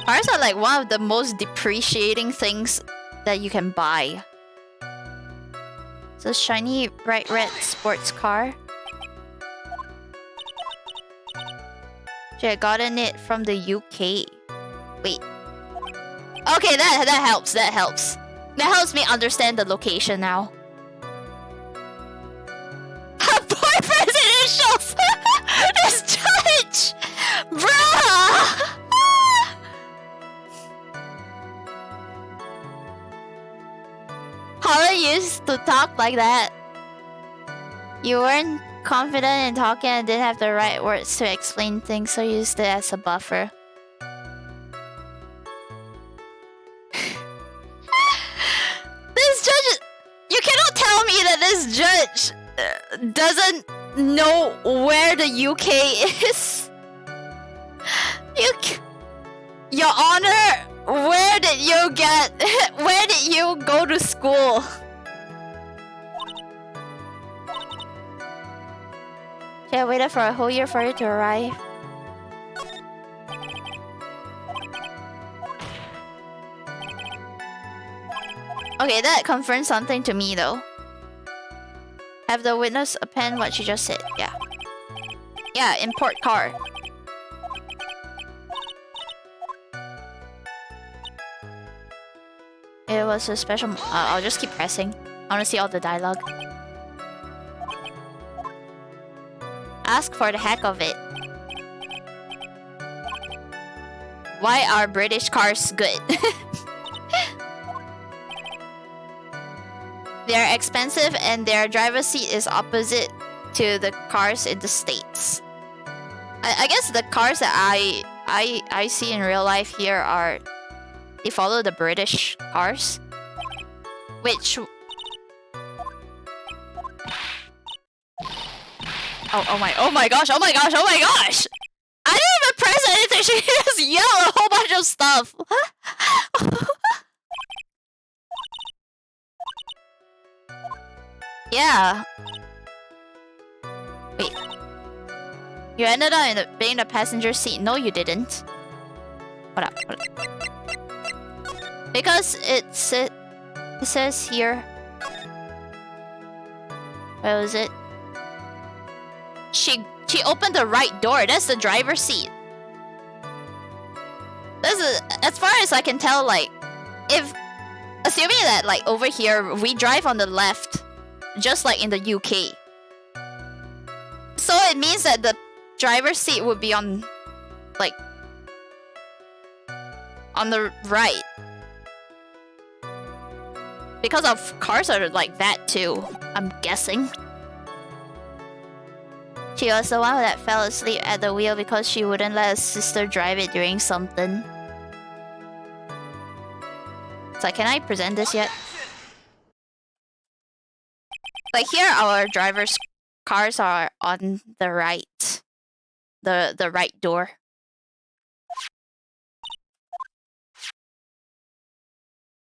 Cars are like one of the most depreciating things that you can buy. It's a shiny bright red sports car. She had gotten it from the UK. Wait. Okay, that helps. That helps me understand the location now. Her boyfriend's initials! This judge! Bruh! Holly used to talk like that. You weren't confident in talking and didn't have the right words to explain things, so you used it as a buffer. This judge... You cannot tell me that this judge doesn't know where the UK is. Your Honor, where did you get... Where did you go to school? I waited for a whole year for it to arrive. Okay, that confirms something to me though. Have the witness append what she just said. Yeah. Yeah, import car. It was a special... I'll just keep pressing. I want to see all the dialogue. Ask for the heck of it. Why are British cars good? They're expensive and their driver's seat is opposite to the cars in the States. I guess the cars that I see in real life here are... They follow the British cars. Which... Oh my gosh. I didn't even press anything. She just yelled a whole bunch of stuff. Yeah. Wait. You ended up being the passenger seat. No, you didn't. Hold up. Because it says here... Where was it? She opened the right door. That's the driver's seat. As far as I can tell, like, if assuming that like over here we drive on the left, just like in the UK. So it means that the driver's seat would be on, like, on the right. Because of cars are like that too, I'm guessing. She was the one that fell asleep at the wheel because she wouldn't let her sister drive it during something. So can I present this yet? Like here our driver's cars are on the right. The right door.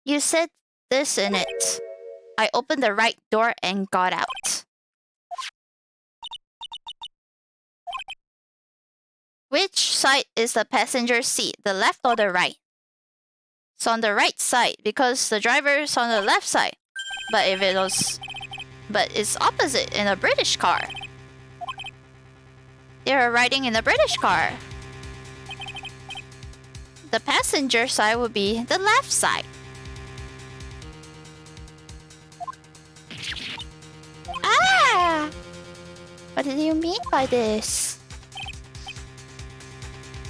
You said this in it. I opened the right door and got out. Which side is the passenger seat, the left or the right? It's on the right side because the driver is on the left side. But it's opposite in a British car. They're riding in a British car. The passenger side would be the left side. Ah! What did you mean by this?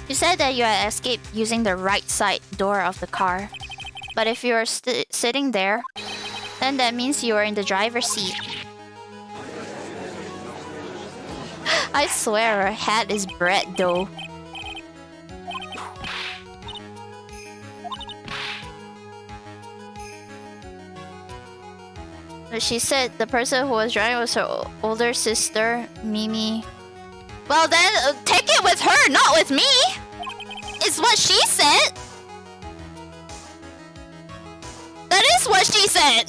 You said that you had escaped using the right side door of the car. But if you are sitting there, then that means you are in the driver's seat. I swear her hat is bread though. But she said the person who was driving was her older sister, Mimi. Well then, take it with her, not with me! It's what she said! That is what she said!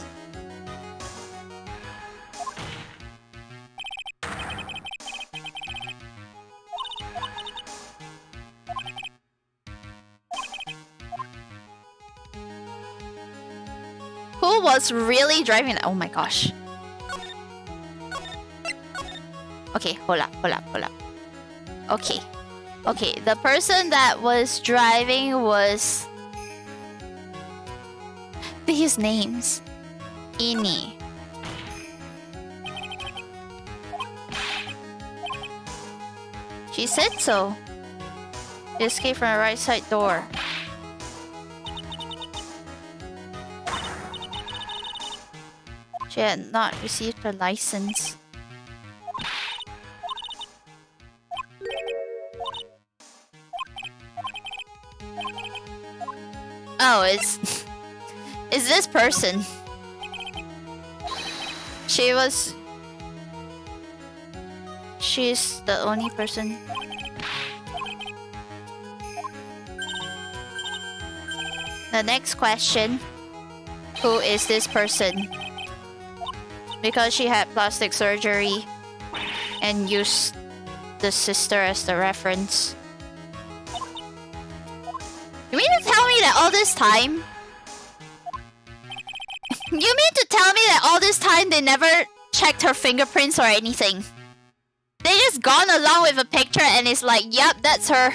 Who was really driving that? Oh my gosh. Okay, hold up. Okay, the person that was driving was... These names. Ini. She said so. She escaped from the right side door. She had not received her license. Oh, it's this person. She's the only person. The next question. Who is this person? Because she had plastic surgery and used the sister as the reference. You mean to tell me that all this time? You mean to tell me that all this time they never checked her fingerprints or anything? They just gone along with a picture and it's like, yep, that's her.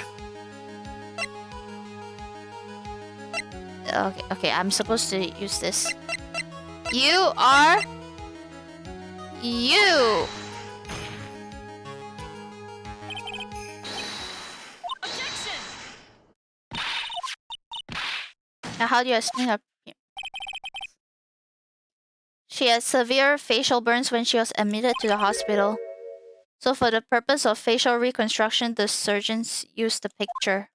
Okay, I'm supposed to use this. You are... you! Objection! Now how do you explain her... She had severe facial burns when she was admitted to the hospital. So for the purpose of facial reconstruction, the surgeons used the picture.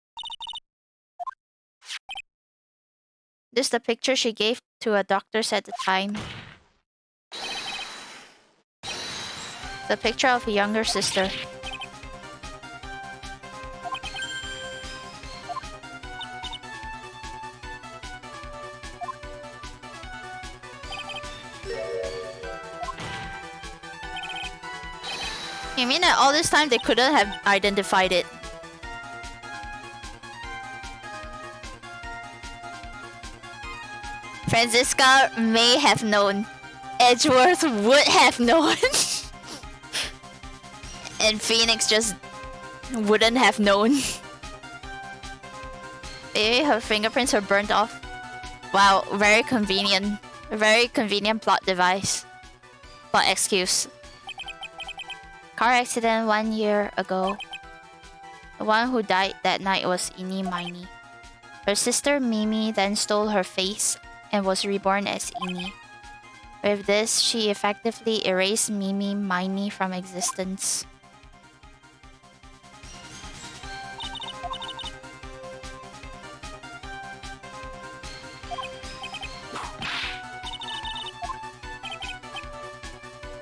This is the picture she gave to a doctors at the time. The picture of a younger sister. You mean that all this time they couldn't have identified it? Franziska may have known. Edgeworth would have known. And Phoenix just wouldn't have known. Maybe her fingerprints are burnt off. Wow, very convenient. A very convenient plot device. Plot excuse. Car accident 1 year ago. The one who died that night was Eeny Miny. Her sister Mimi then stole her face and was reborn as Eeny. With this, she effectively erased Mimi Miny from existence.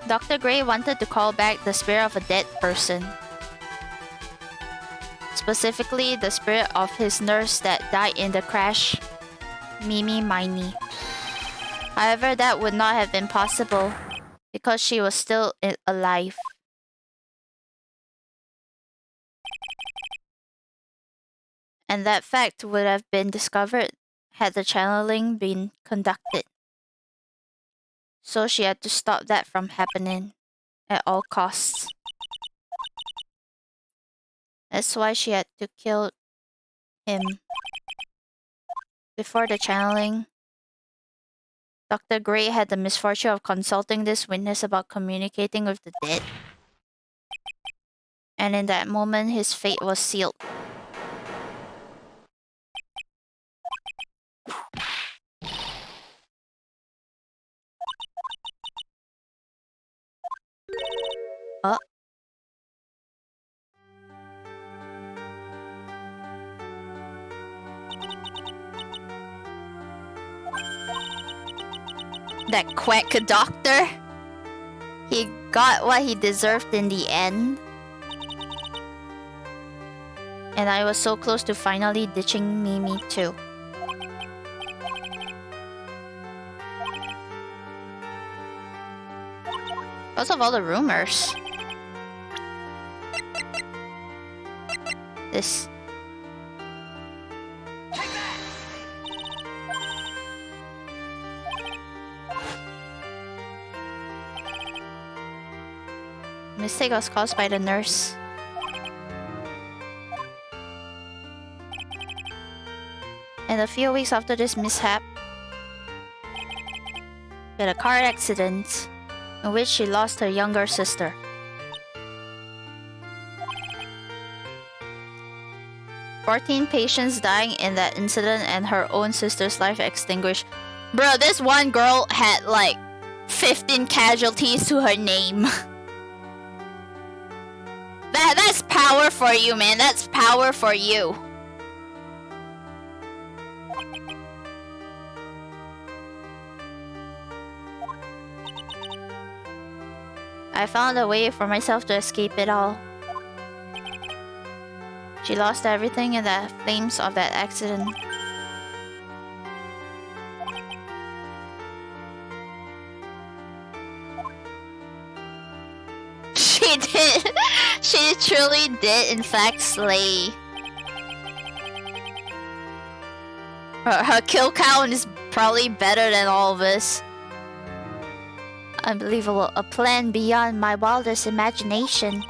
Dr. Gray wanted to call back the spirit of a dead person. Specifically, the spirit of his nurse that died in the crash, Mimi Miny. However, that would not have been possible because she was still alive. And that fact would have been discovered had the channeling been conducted. So she had to stop that from happening at all costs. That's why she had to kill him. Before the channeling, Dr. Gray had the misfortune of consulting this witness about communicating with the dead. And in that moment, his fate was sealed. That quack doctor. He got what he deserved in the end. And I was so close to finally ditching Mimi too. Because of all the rumors. This. Mistake was caused by the nurse. And a few weeks after this mishap, she had a car accident in which she lost her younger sister. "14 patients dying in that incident and her own sister's life extinguished." Bro, this one girl had like 15 casualties to her name. That's power for you, man. That's power for you. I found a way for myself to escape it all. She lost everything in the flames of that accident. She did. She truly did, in fact, slay. Her kill count is probably better than all of us. Unbelievable. A plan beyond my wildest imagination.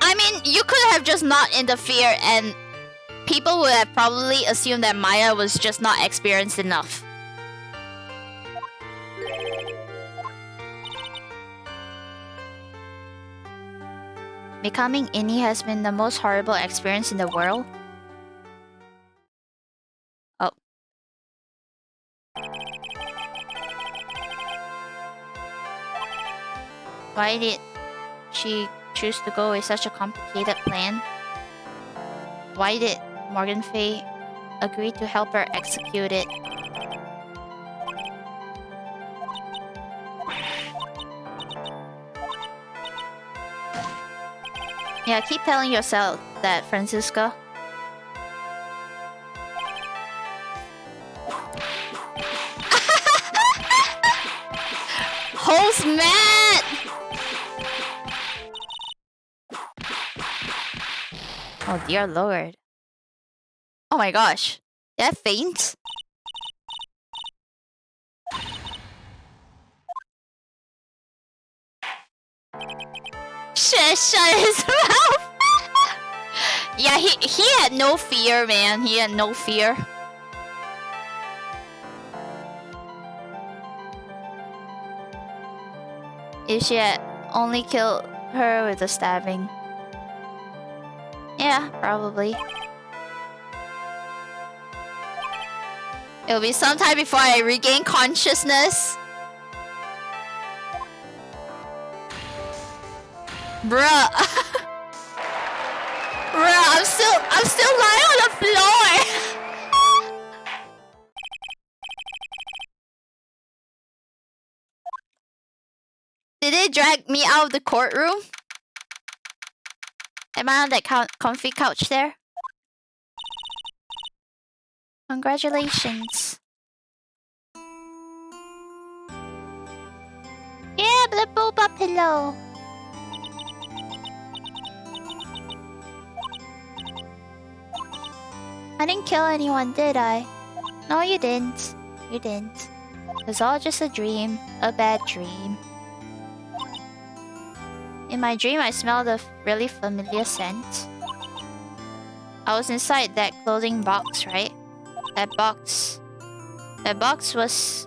I mean, you could have just not interfered and people would have probably assumed that Maya was just not experienced enough. Becoming Inni has been the most horrible experience in the world. Oh. Why did she choose to go with such a complicated plan? Why did Morgan Fay agree to help her execute it? Yeah, keep telling yourself that, Francisca. Host Matt! Oh dear lord. Oh my gosh. Did I faint? Shut his mouth! Yeah, he had no fear, man. He had no fear. If she had only killed her with a stabbing. Yeah, probably. It'll be sometime before I regain consciousness. Bruh. Bruh, I'm still lying on the floor. Did they drag me out of the courtroom? Am I on that comfy couch there? Congratulations. Yeah, the boba pillow. I didn't kill anyone, did I? No, you didn't. You didn't. It was all just a dream. A bad dream. In my dream, I smelled a really familiar scent. I was inside that clothing box, right? That box was...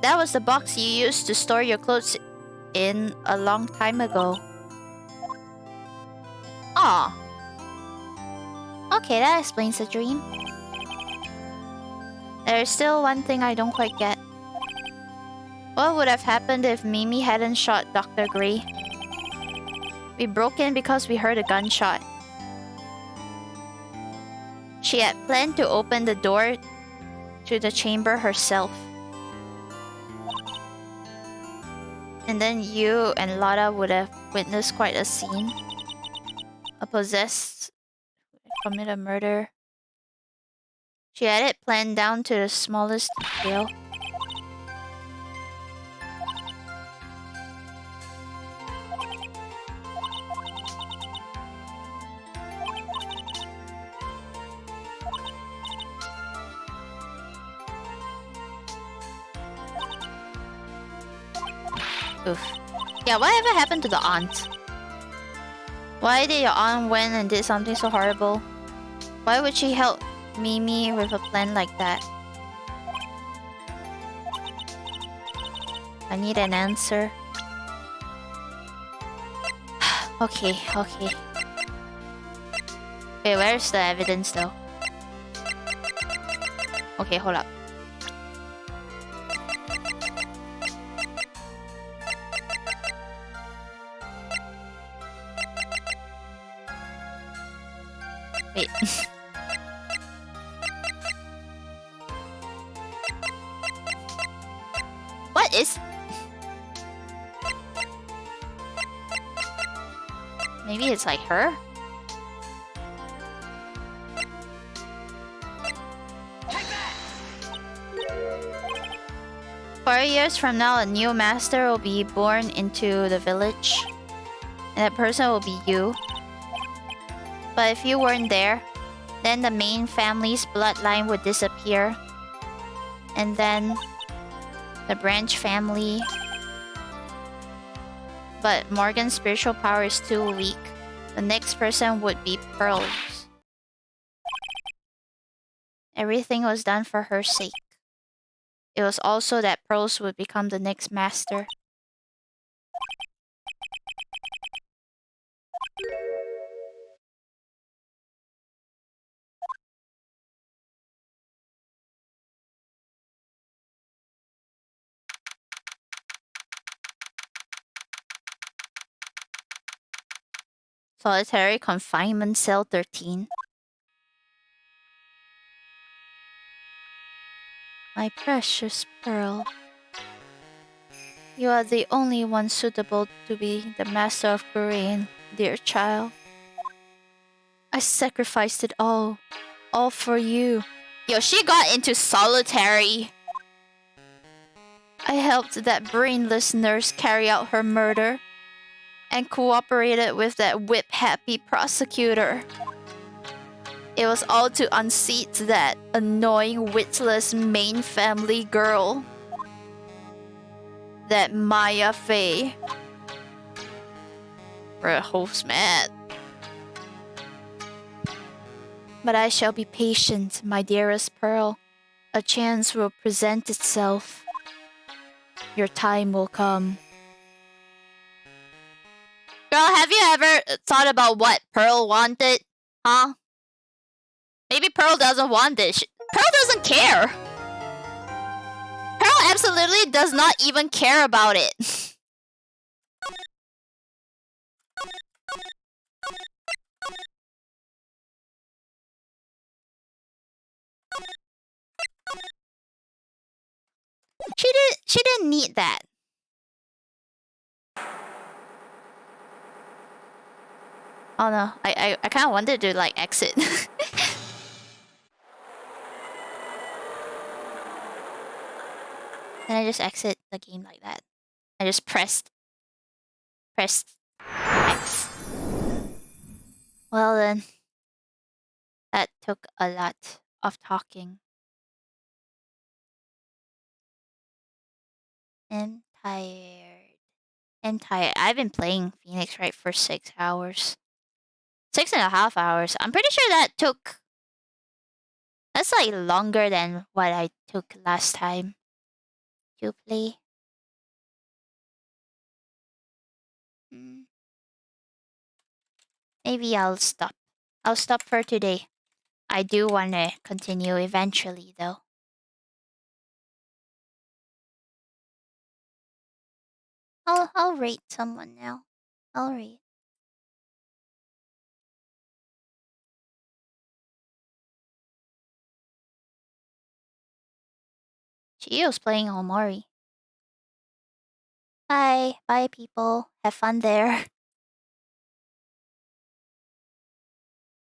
That was the box you used to store your clothes in a long time ago. Aw. Okay, that explains the dream. There's still one thing I don't quite get. What would have happened if Mimi hadn't shot Dr. Gray? We broke in because we heard a gunshot. She had planned to open the door to the chamber herself. And then you and Lotta would have witnessed quite a scene. A possessed commit a murder. She had it planned down to the smallest detail. Oof. Yeah, whatever happened to the aunt? Why did your aunt went and did something so horrible? Why would she help Mimi with a plan like that? I need an answer. Okay. Wait, where's the evidence though? Okay, hold up. Wait. What is... Maybe it's like her? 4 years from now, a new master will be born into the village. And that person will be you. But if you weren't there, then the main family's bloodline would disappear. And then the branch family. But Morgan's spiritual power is too weak. The next person would be Pearl's. Everything was done for her sake. It was also that Pearls would become the next master. Solitary confinement cell 13. My precious Pearl. You are the only one suitable to be the master of Korean, dear child. I sacrificed it all for you. Yo, she got into solitary. I helped that brainless nurse carry out her murder and cooperated with that whip-happy prosecutor. It was all to unseat that annoying, witless main family girl. That Maya Fey. Host mad. But I shall be patient, my dearest Pearl. A chance will present itself. Your time will come. Girl, have you ever thought about what Pearl wanted? Huh? Maybe Pearl doesn't want this. Pearl doesn't care. Pearl absolutely does not even care about it. She didn't need that. Oh no, I kind of wanted to like exit. And I just exit the game like that. I just pressed X. Well then, that took a lot of talking. I'm tired. I'm tired. I've been playing Phoenix Wright for 6 hours. 6.5 hours. I'm pretty sure that took... That's like longer than what I took last time to play. Maybe I'll stop. I'll stop for today. I do want to continue eventually though. I'll rate someone now. I'll rate. Chio's playing Omori. Bye. Bye people. Have fun there.